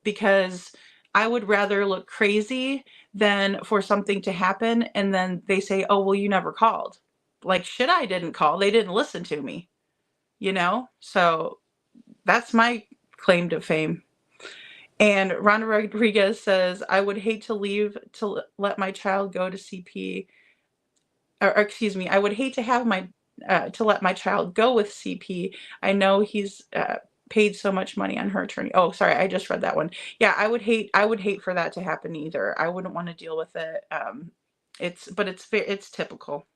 because I would rather look crazy than for something to happen and then they say, oh, well, you never called. Like, shit, I didn't call. They didn't listen to me, So that's my claim to fame. And Rhonda Rodriguez says, I would hate to leave to let my child go to CP. Or excuse me, I would hate to have to let my child go with CP. I know he's paid so much money on her attorney. Oh, sorry, I just read that one. Yeah, I would hate for that to happen either. I wouldn't want to deal with it. It's typical.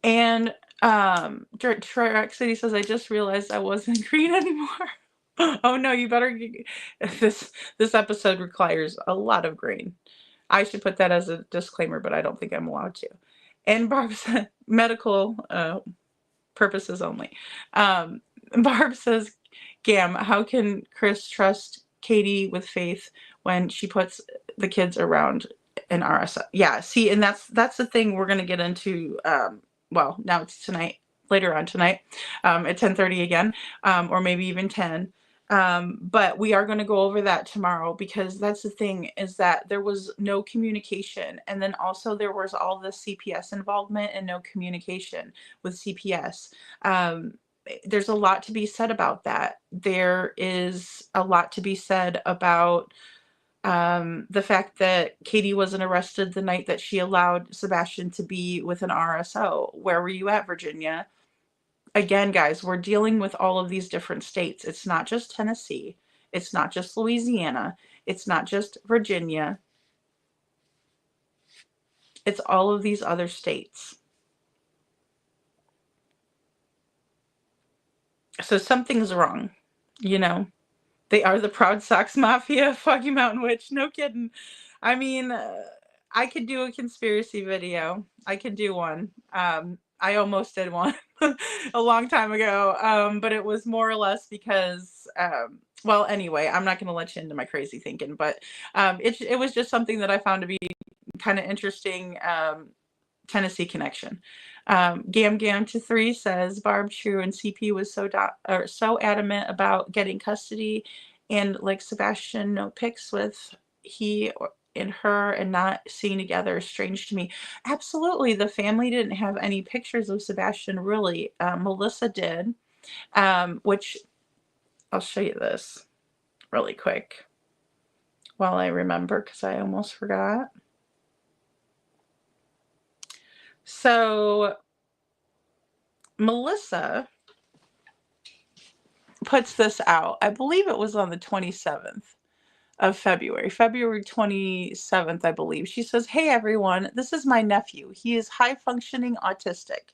And Trek City says, I just realized I wasn't green anymore. Oh no, you better. This episode requires a lot of green. I should put that as a disclaimer, but I don't think I'm allowed to. And Barb said, medical purposes only. Barb says, Gam, how can Chris trust Katie with Faith when she puts the kids around an RSO? Yeah, see, and that's the thing we're going to get into. Well, now it's tonight, later on tonight, at 10:30 again, or maybe even 10. But we are going to go over that tomorrow, because that's the thing, is that there was no communication. And then also there was all the CPS involvement and no communication with CPS. There's a lot to be said about that. There is a lot to be said about the fact that Katie wasn't arrested the night that she allowed Sebastian to be with an RSO. Where were you at, Virginia? Again, guys, we're dealing with all of these different states. It's not just Tennessee. It's not just Louisiana. It's not just Virginia. It's all of these other states. So something's wrong, They are the Proud Sox Mafia. Foggy Mountain Witch. No kidding. I mean, I could do a conspiracy video. I could do one. I almost did one a long time ago, but it was more or less because, well, anyway, I'm not going to let you into my crazy thinking, but it was just something that I found to be kind of interesting. Tennessee connection. Gam to 3 says, Barb, true, and CP was so adamant about getting custody, and like Sebastian, no pics with he and her and not seeing together is strange to me. Absolutely. The family didn't have any pictures of Sebastian, really. Melissa did. which I'll show you this really quick while I remember, because I almost forgot. So Melissa puts this out. I believe it was on the 27th of February 27th, I believe. She says, "Hey everyone, this is my nephew. He is high functioning autistic."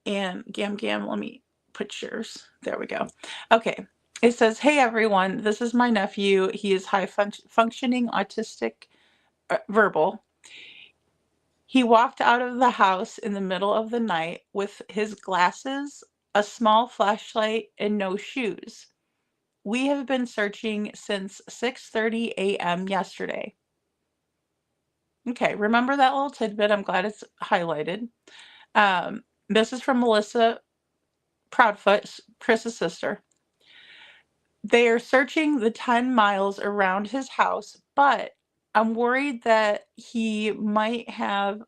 And Gam, let me put yours. There we go. Okay. It says, "Hey everyone, this is my nephew. He is high functioning autistic verbal. He walked out of the house in the middle of the night with his glasses, a small flashlight, and no shoes. We have been searching since 6:30 a.m. yesterday." Okay, remember that little tidbit? I'm glad it's highlighted. This is from Melissa Proudfoot, Chris's sister. "They are searching the 10 miles around his house, but I'm worried that he might have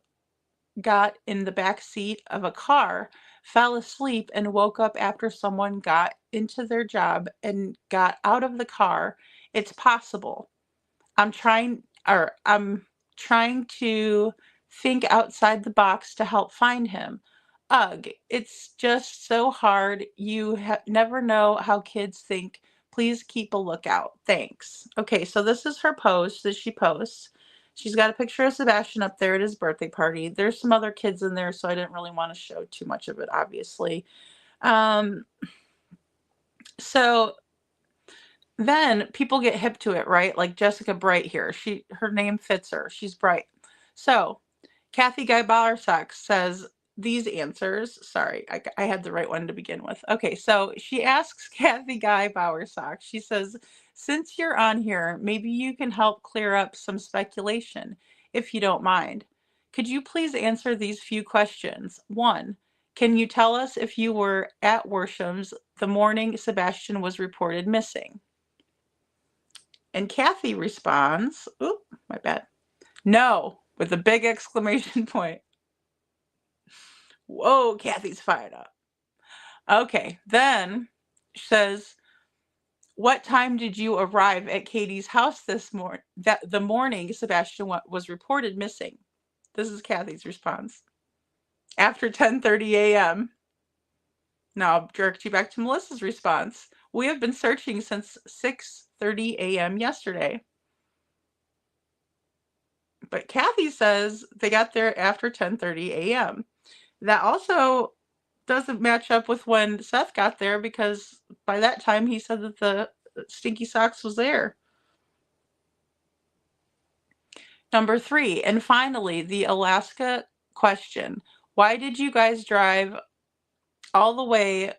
got in the back seat of a car, fell asleep, and woke up after someone got into their job and got out of the car. It's possible. I'm trying to think outside the box to help find him. Ugh, it's just so hard. You never know how kids think. Please keep a lookout. Thanks." Okay, so this is her post that she posts. She's got a picture of Sebastian up there at his birthday party. There's some other kids in there, so I didn't really want to show too much of it, obviously. So then people get hip to it, right? Like Jessica Bright here. Her name fits her. She's bright. So Kathy Guy Ballersock says these answers. Sorry, I had the right one to begin with. Okay, so she asks Kathy Guy Bowersock. She says, "Since you're on here, maybe you can help clear up some speculation, if you don't mind. Could you please answer these few questions? 1, can you tell us if you were at Worsham's the morning Sebastian was reported missing?" And Kathy responds, "Oop, my bad. No," with a big exclamation point. Whoa, Kathy's fired up. Okay, then she says, "What time did you arrive at Katie's house the morning Sebastian was reported missing?" This is Kathy's response. "After 10:30 a.m. Now I'll direct you back to Melissa's response. "We have been searching since 6:30 a.m. yesterday." But Kathy says they got there after 10:30 a.m. That also doesn't match up with when Seth got there, because by that time he said that the stinky socks was there. Number 3, and finally, the Alaska question. Why did you guys drive all the way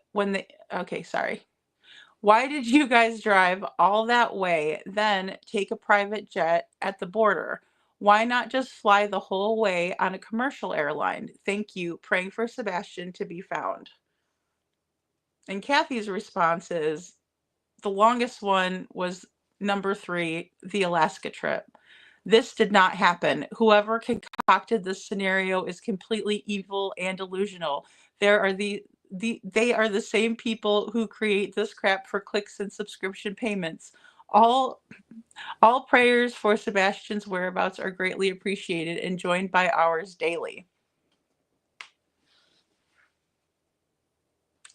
Why did you guys drive all that way, then take a private jet at the border? Why not just fly the whole way on a commercial airline? Thank you. Praying for Sebastian to be found." And Kathy's response is, the longest one was number 3, the Alaska trip. "This did not happen. Whoever concocted this scenario is completely evil and delusional. They are the same people who create this crap for clicks and subscription payments. All prayers for Sebastian's whereabouts are greatly appreciated and joined by ours daily."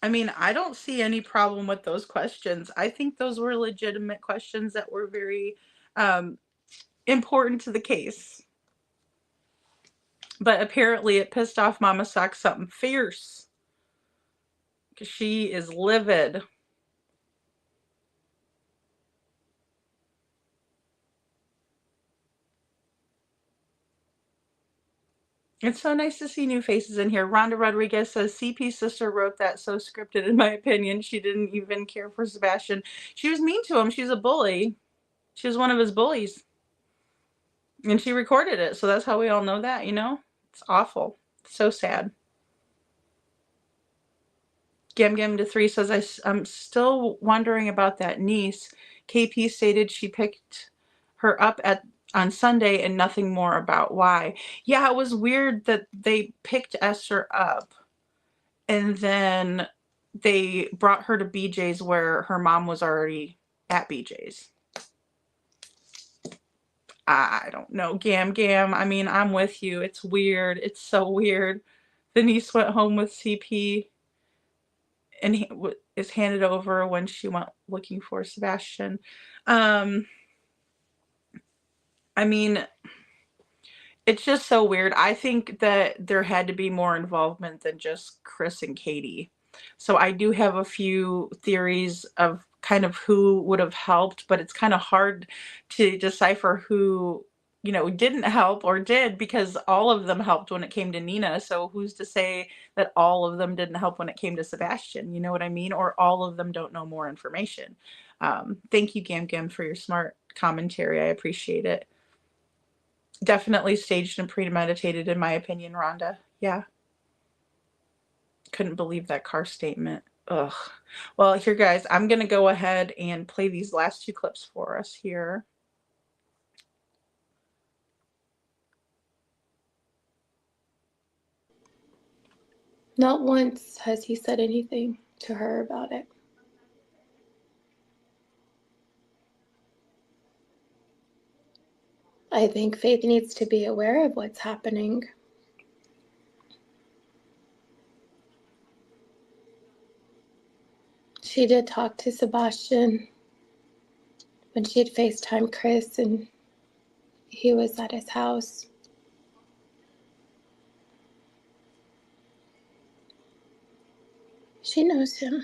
I mean, I don't see any problem with those questions. I think those were legitimate questions that were very important to the case. But apparently it pissed off Mama Sock something fierce, because she is livid. It's so nice to see new faces in here. Rhonda Rodriguez says, "CP's sister wrote that so scripted, in my opinion. She didn't even care for Sebastian. She was mean to him. She's a bully. She was one of his bullies. And she recorded it, so that's how we all know that, you know? It's awful. It's so sad." Gam to 3 says, I'm still wondering about that niece. KP stated she picked her up on Sunday and nothing more about why." Yeah, it was weird that they picked Esther up and then they brought her to BJ's where her mom was already at BJ's. I don't know, Gam. I mean, I'm with you. It's weird. It's so weird. The niece went home with CP and he is handed over when she went looking for Sebastian. I mean, it's just so weird. I think that there had to be more involvement than just Chris and Katie. So I do have a few theories of kind of who would have helped, but it's kind of hard to decipher who, you know, didn't help or did, because all of them helped when it came to Nina. So who's to say that all of them didn't help when it came to Sebastian? You know what I mean? Or all of them don't know more information. Thank you, Gam, for your smart commentary. I appreciate it. Definitely staged and premeditated, in my opinion, Rhonda. Yeah. Couldn't believe that car statement. Ugh. Well, here, guys, I'm going to go ahead and play these last two clips for us here. Not once has he said anything to her about it. I think Faith needs to be aware of what's happening. She did talk to Sebastian when she had FaceTimed Chris and he was at his house. She knows him.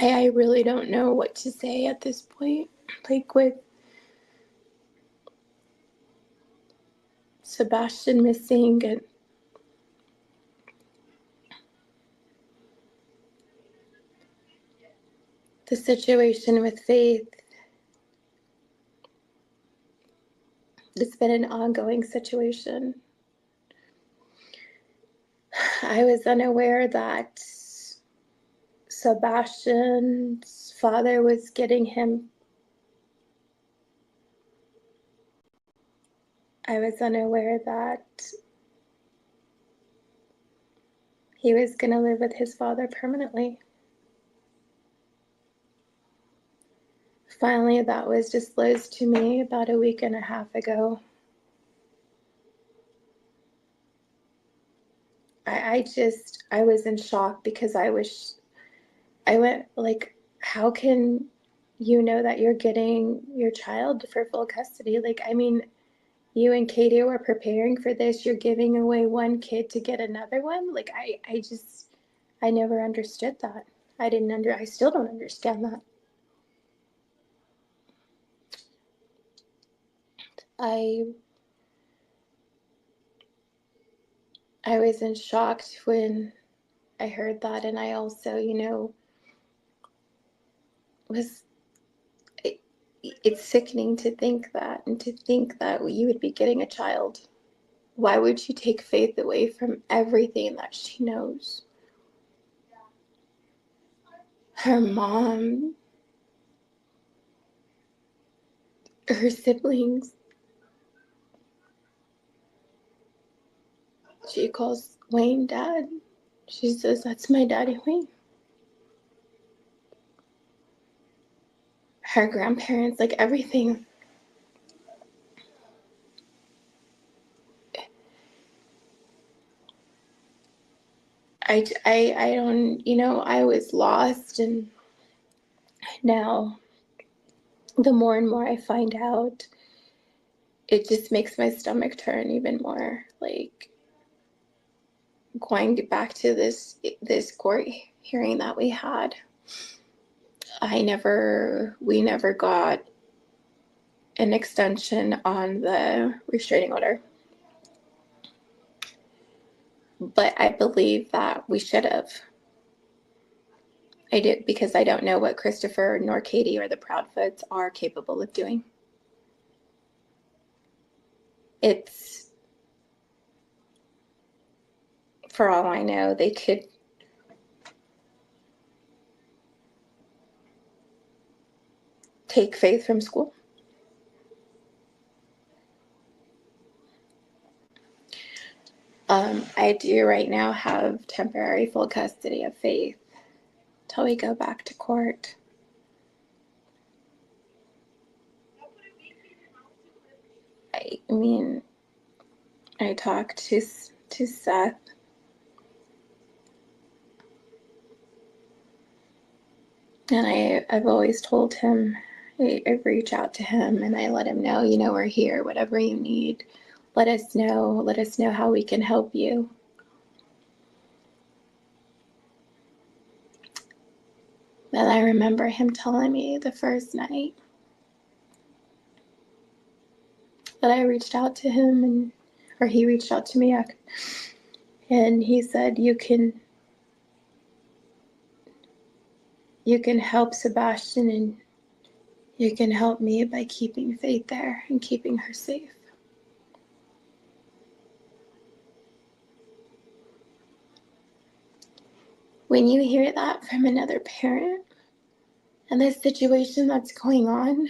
I really don't know what to say at this point. Like with Sebastian missing and the situation with Faith, it's been an ongoing situation. I was unaware that Sebastian's father was getting him. I was unaware that he was going to live with his father permanently. Finally, that was disclosed to me about a week and a half ago. I was in shock because I went like, how can you know that you're getting your child for full custody? Like, I mean, you and Katie were preparing for this. You're giving away one kid to get another one. Like, I never understood that. I still don't understand that. I was in shock when I heard that, and I also, it's sickening to think that, and to think that you would be getting a child. Why would you take Faith away from everything that she knows? Her mom, her siblings. She calls Wayne dad. She says, that's my daddy, Wayne. Her grandparents, like everything. I don't, I was lost, and now the more and more I find out, it just makes my stomach turn even more. Like, going back to this court hearing that we had, we never got an extension on the restraining order. But I believe that we should have. I did, because I don't know what Christopher nor Katie or the Proudfoots are capable of doing. for all I know, they could take Faith from school. I do right now have temporary full custody of Faith till we go back to court. I mean, I talked to Seth. And I've always told him, I reach out to him and I let him know, you know, we're here, whatever you need. Let us know how we can help you. But I remember him telling me the first night that I reached out to him, or he reached out to me, and he said, you can help Sebastian and you can help me by keeping Faith there and keeping her safe. When you hear that from another parent and this situation that's going on,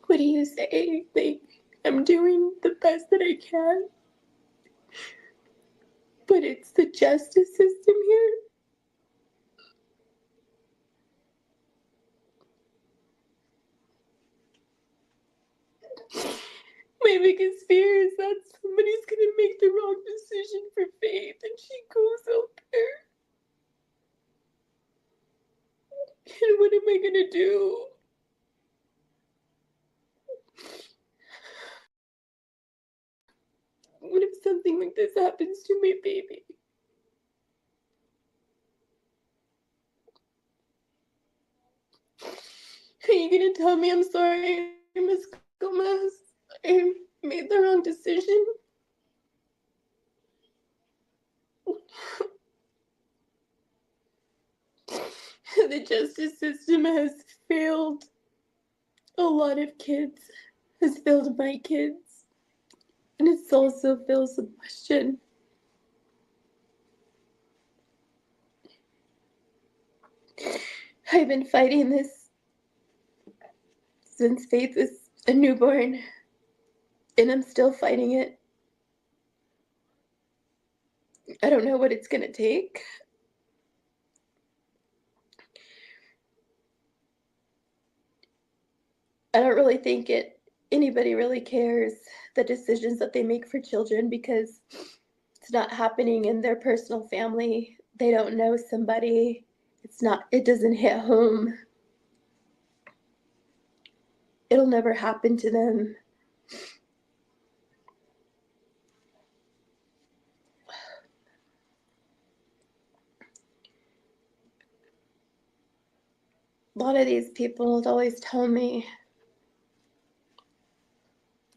what do you say? Like, I'm doing the best that I can, but it's the justice system here. My biggest fear is that somebody's going to make the wrong decision for Faith and she goes out there. And what am I going to do? What if something like this happens to my baby? Are you going to tell me I'm sorry, Miss Gomez? I made the wrong decision? The justice system has failed a lot of kids, has failed my kids, and it's also failed Sebastian. I've been fighting this since Faith was a newborn, and I'm still fighting it. I don't know what it's going to take. I don't really think anybody really cares the decisions that they make for children because it's not happening in their personal family. They don't know somebody. It doesn't hit home. It'll never happen to them. A lot of these people always tell me,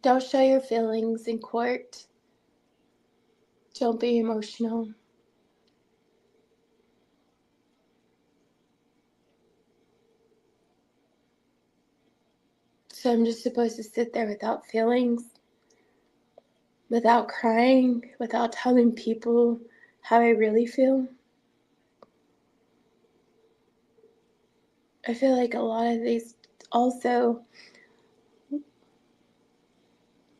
don't show your feelings in court. Don't be emotional. So I'm just supposed to sit there without feelings, without crying, without telling people how I really feel. I feel like a lot of these also,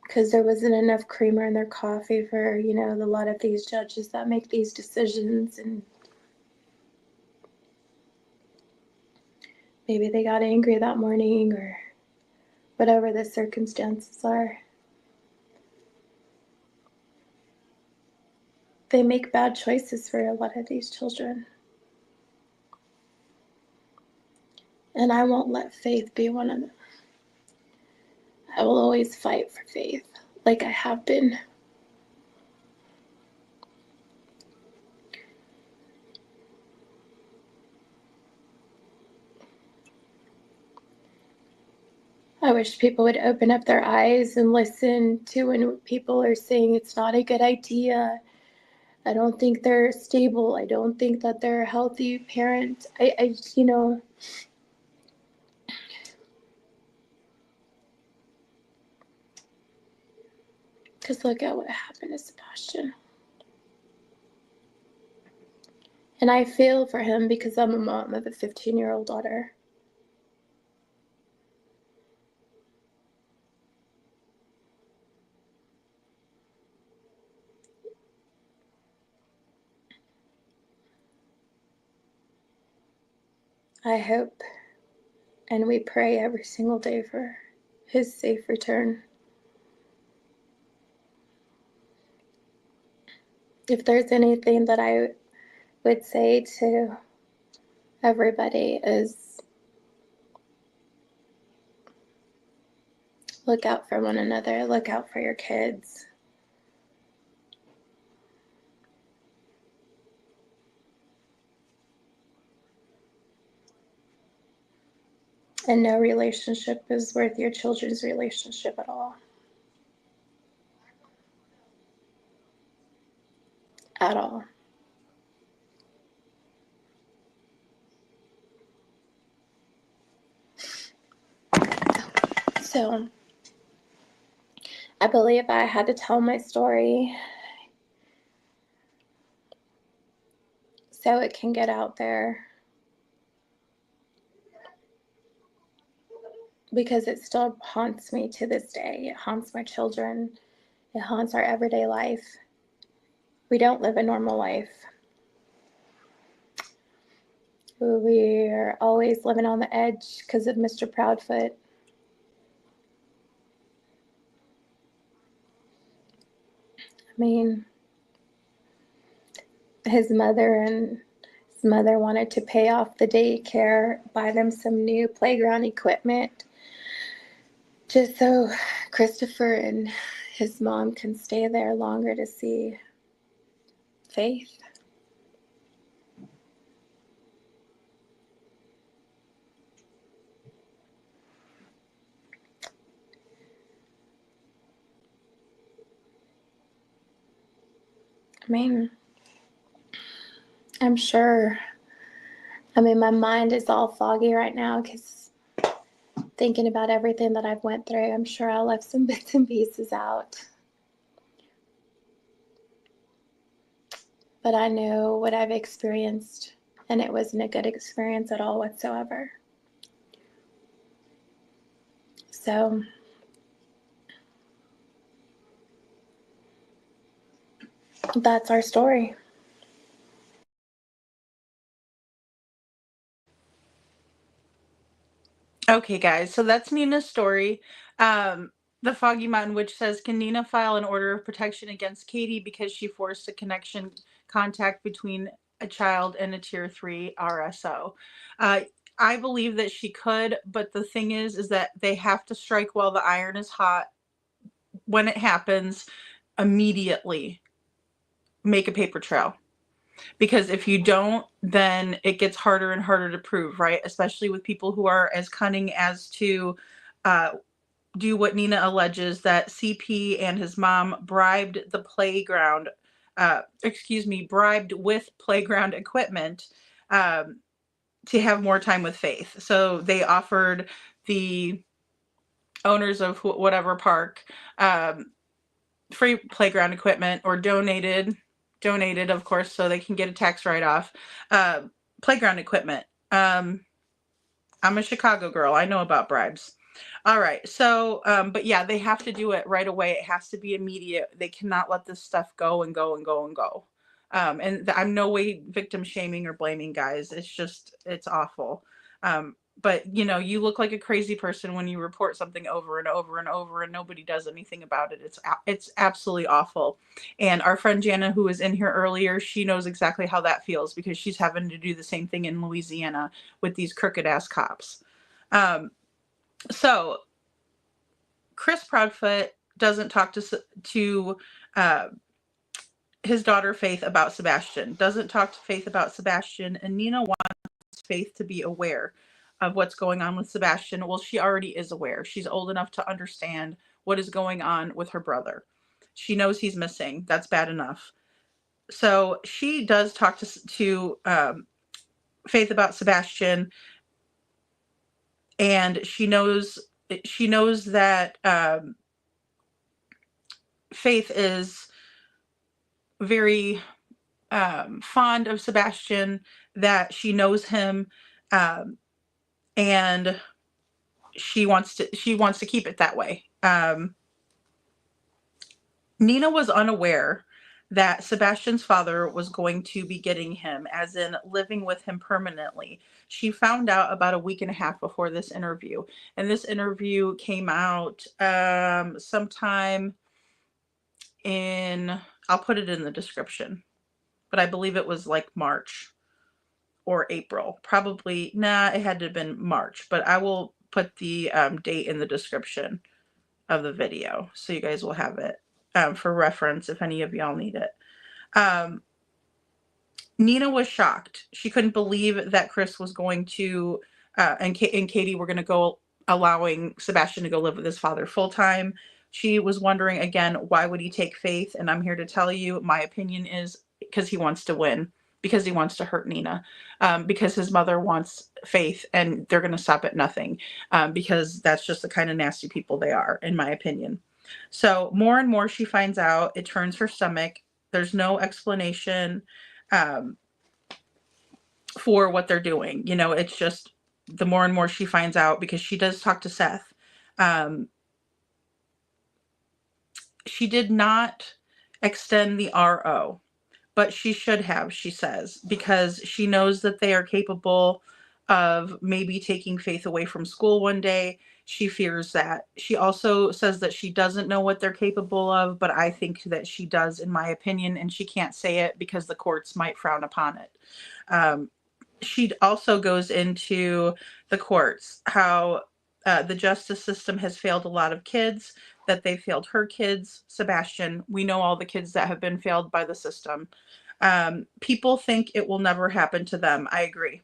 because there wasn't enough creamer in their coffee for, a lot of these judges that make these decisions, and maybe they got angry that morning or whatever the circumstances are. They make bad choices for a lot of these children. And I won't let Faith be one of them. I will always fight for Faith, like I have been. I wish people would open up their eyes and listen to when people are saying it's not a good idea. I don't think they're stable. I don't think that they're a healthy parent. Because look at what happened to Sebastian. And I feel for him because I'm a mom of a 15-year-old daughter. I hope and we pray every single day for his safe return. If there's anything that I would say to everybody is look out for one another, look out for your kids. And no relationship is worth your children's relationship at all. At all. So, I believe I had to tell my story so it can get out there. Because it still haunts me to this day. It haunts my children. It haunts our everyday life. We don't live a normal life. We're always living on the edge because of Mr. Proudfoot. I mean, his mother wanted to pay off the daycare, buy them some new playground equipment, just so Christopher and his mom can stay there longer to see Faith. I mean, I'm sure, my mind is all foggy right now because thinking about everything that I've went through, I'm sure I left some bits and pieces out. But I know what I've experienced, and it wasn't a good experience at all whatsoever. So, that's our story. Okay, guys, so that's Nina's story. The Foggy Mountain Witch says, can Nina file an order of protection against Katie because she forced a contact between a child and a tier 3 RSO? I believe that she could, but the thing is that they have to strike while the iron is hot. When it happens, immediately make a paper trail. Because if you don't, then it gets harder and harder to prove, right? Especially with people who are as cunning as to do what Nina alleges, that CP and his mom bribed the playground, bribed with playground equipment to have more time with Faith. So they offered the owners of whatever park free playground equipment, or donated, of course, so they can get a tax write-off, playground equipment. I'm a Chicago girl. I know about bribes. All right. So, but yeah, they have to do it right away. It has to be immediate. They cannot let this stuff go and go and go and go. And I'm no way victim shaming or blaming, guys. It's just, it's awful. But you look like a crazy person when you report something over and over and over and nobody does anything about it. It's absolutely awful. And our friend Jana, who was in here earlier, she knows exactly how that feels because she's having to do the same thing in Louisiana with these crooked ass cops. So Chris Proudfoot doesn't talk to his daughter Faith about Sebastian, doesn't talk to Faith about Sebastian, and Nina wants Faith to be aware of what's going on with Sebastian. Well, she already is aware. She's old enough to understand what is going on with her brother. She knows he's missing. That's bad enough. So she does talk to Faith about Sebastian, and she knows that Faith is very fond of Sebastian, that she knows him, and she wants to keep it that way. Nina was unaware that Sebastian's father was going to be getting him, as in living with him permanently. She found out about a week and a half before this interview, and this interview came out sometime in, I'll put it in the description, but I believe it was like March or April. Probably, it had to have been March, but I will put the date in the description of the video, so you guys will have it for reference if any of y'all need it. Nina was shocked. She couldn't believe that Chris was going to, and Katie were going to go, allowing Sebastian to go live with his father full time. She was wondering again, why would he take Faith? And I'm here to tell you, my opinion is because he wants to win, because he wants to hurt Nina, because his mother wants Faith, and they're going to stop at nothing, because that's just the kind of nasty people they are, in my opinion. So more and more she finds out, it turns her stomach. There's no explanation for what they're doing. You know, it's just the more and more she finds out, because she does talk to Seth. She did not extend the RO, but she should have, she says, because she knows that they are capable of maybe taking Faith away from school one day. She fears that. She also says that she doesn't know what they're capable of, but I think that she does, in my opinion, and she can't say it because the courts might frown upon it. She also goes into the courts, how the justice system has failed a lot of kids, that they failed her kids. Sebastian, we know all the kids that have been failed by the system. People think it will never happen to them. I agree.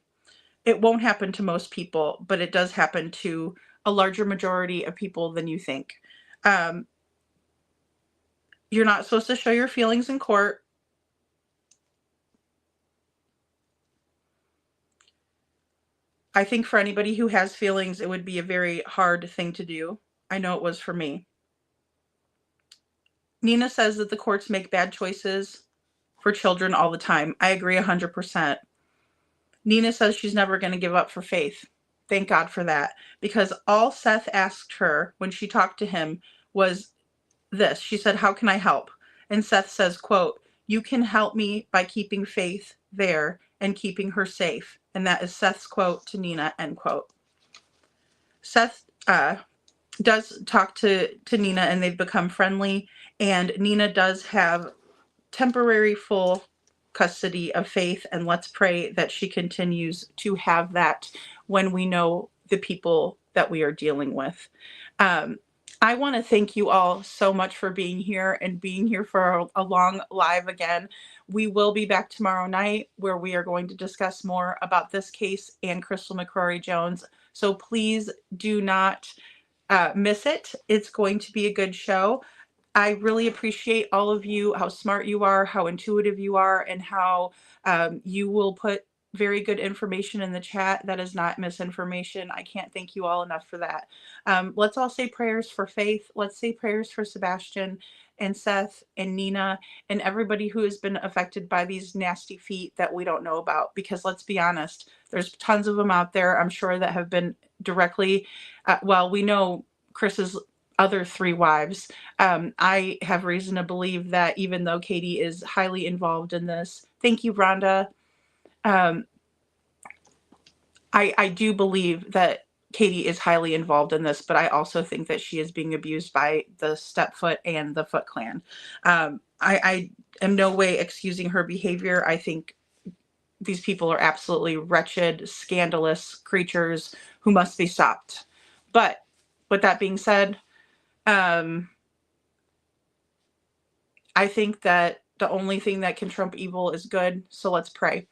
It won't happen to most people, but it does happen to a larger majority of people than you think. You're not supposed to show your feelings in court. I think for anybody who has feelings, it would be a very hard thing to do. I know it was for me. Nina says that the courts make bad choices for children all the time. I agree 100%. Nina says she's never going to give up for Faith. Thank God for that. Because all Seth asked her when she talked to him was this. She said, "How can I help?" And Seth says, quote, "You can help me by keeping Faith there and keeping her safe." And that is Seth's quote to Nina, end quote. Seth does talk to Nina, and they've become friendly. And Nina does have temporary full custody of Faith, and let's pray that she continues to have that when we know the people that we are dealing with. I want to thank you all so much for being here and being here for a long live again. We will be back tomorrow night, where we are going to discuss more about this case and Crystal McCrory Jones. So please do not miss it. It's going to be a good show. I really appreciate all of you, how smart you are, how intuitive you are, and how you will put very good information in the chat that is not misinformation. I can't thank you all enough for that. Let's all say prayers for Faith. Let's say prayers for Sebastian and Seth and Nina and everybody who has been affected by these nasty feet that we don't know about. Because let's be honest, there's tons of them out there, I'm sure, that have been directly, we know Chris's other 3 wives. I have reason to believe that even though Katie is highly involved in this, thank you, Rhonda. I do believe that Katie is highly involved in this, but I also think that she is being abused by the Stepfoot and the Foot Clan. I am no way excusing her behavior. I think these people are absolutely wretched, scandalous creatures who must be stopped. But with that being said, I think that the only thing that can trump evil is good. So let's pray.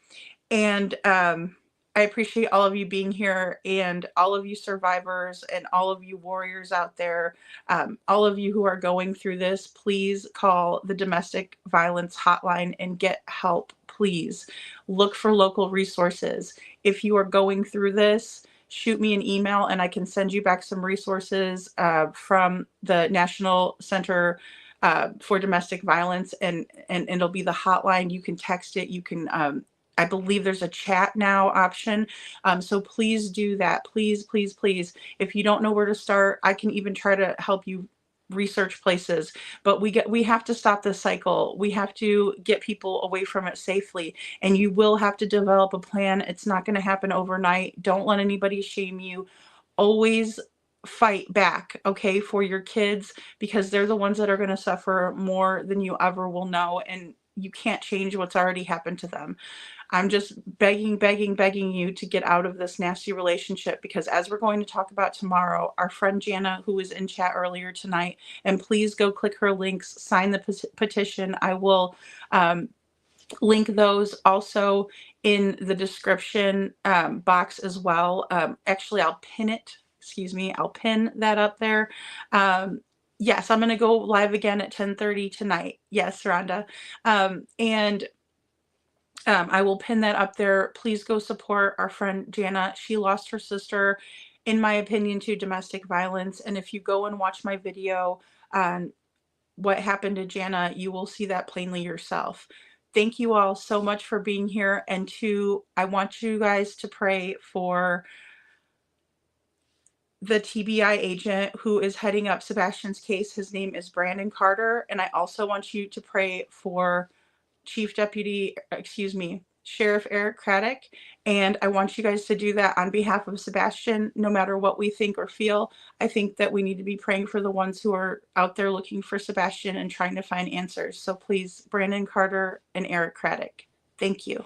And I appreciate all of you being here, and all of you survivors and all of you warriors out there. All of you who are going through this, please call the domestic violence hotline and get help. Please look for local resources. If you are going through this, shoot me an email and I can send you back some resources from the National Center for domestic violence, and it'll be the hotline. You can text it. You can, I believe there's a chat now option. So please do that. Please, please, please. If you don't know where to start, I can even try to help you research places, but we have to stop this cycle. We have to get people away from it safely, and you will have to develop a plan. It's not going to happen overnight. Don't let anybody shame you. Always fight back, okay, for your kids, because they're the ones that are going to suffer more than you ever will know, and you can't change what's already happened to them. I'm just begging you to get out of this nasty relationship, because as we're going to talk about tomorrow, our friend Jana, who was in chat earlier tonight, and please go click her links, sign the petition. I will link those also in the description box as well. Actually, I'll pin it. Excuse me. I'll pin that up there. Yes, I'm going to go live again at 10:30 tonight. Yes, Rhonda. I will pin that up there. Please go support our friend Jana. She lost her sister, in my opinion, to domestic violence. And if you go and watch my video on what happened to Jana, you will see that plainly yourself. Thank you all so much for being here. And I want you guys to pray for the TBI agent who is heading up Sebastian's case. His name is Brandon Carter. And I also want you to pray for Sheriff Eric Craddock. And I want you guys to do that on behalf of Sebastian. No matter what we think or feel, I think that we need to be praying for the ones who are out there looking for Sebastian and trying to find answers. So please, Brandon Carter and Eric Craddock. Thank you.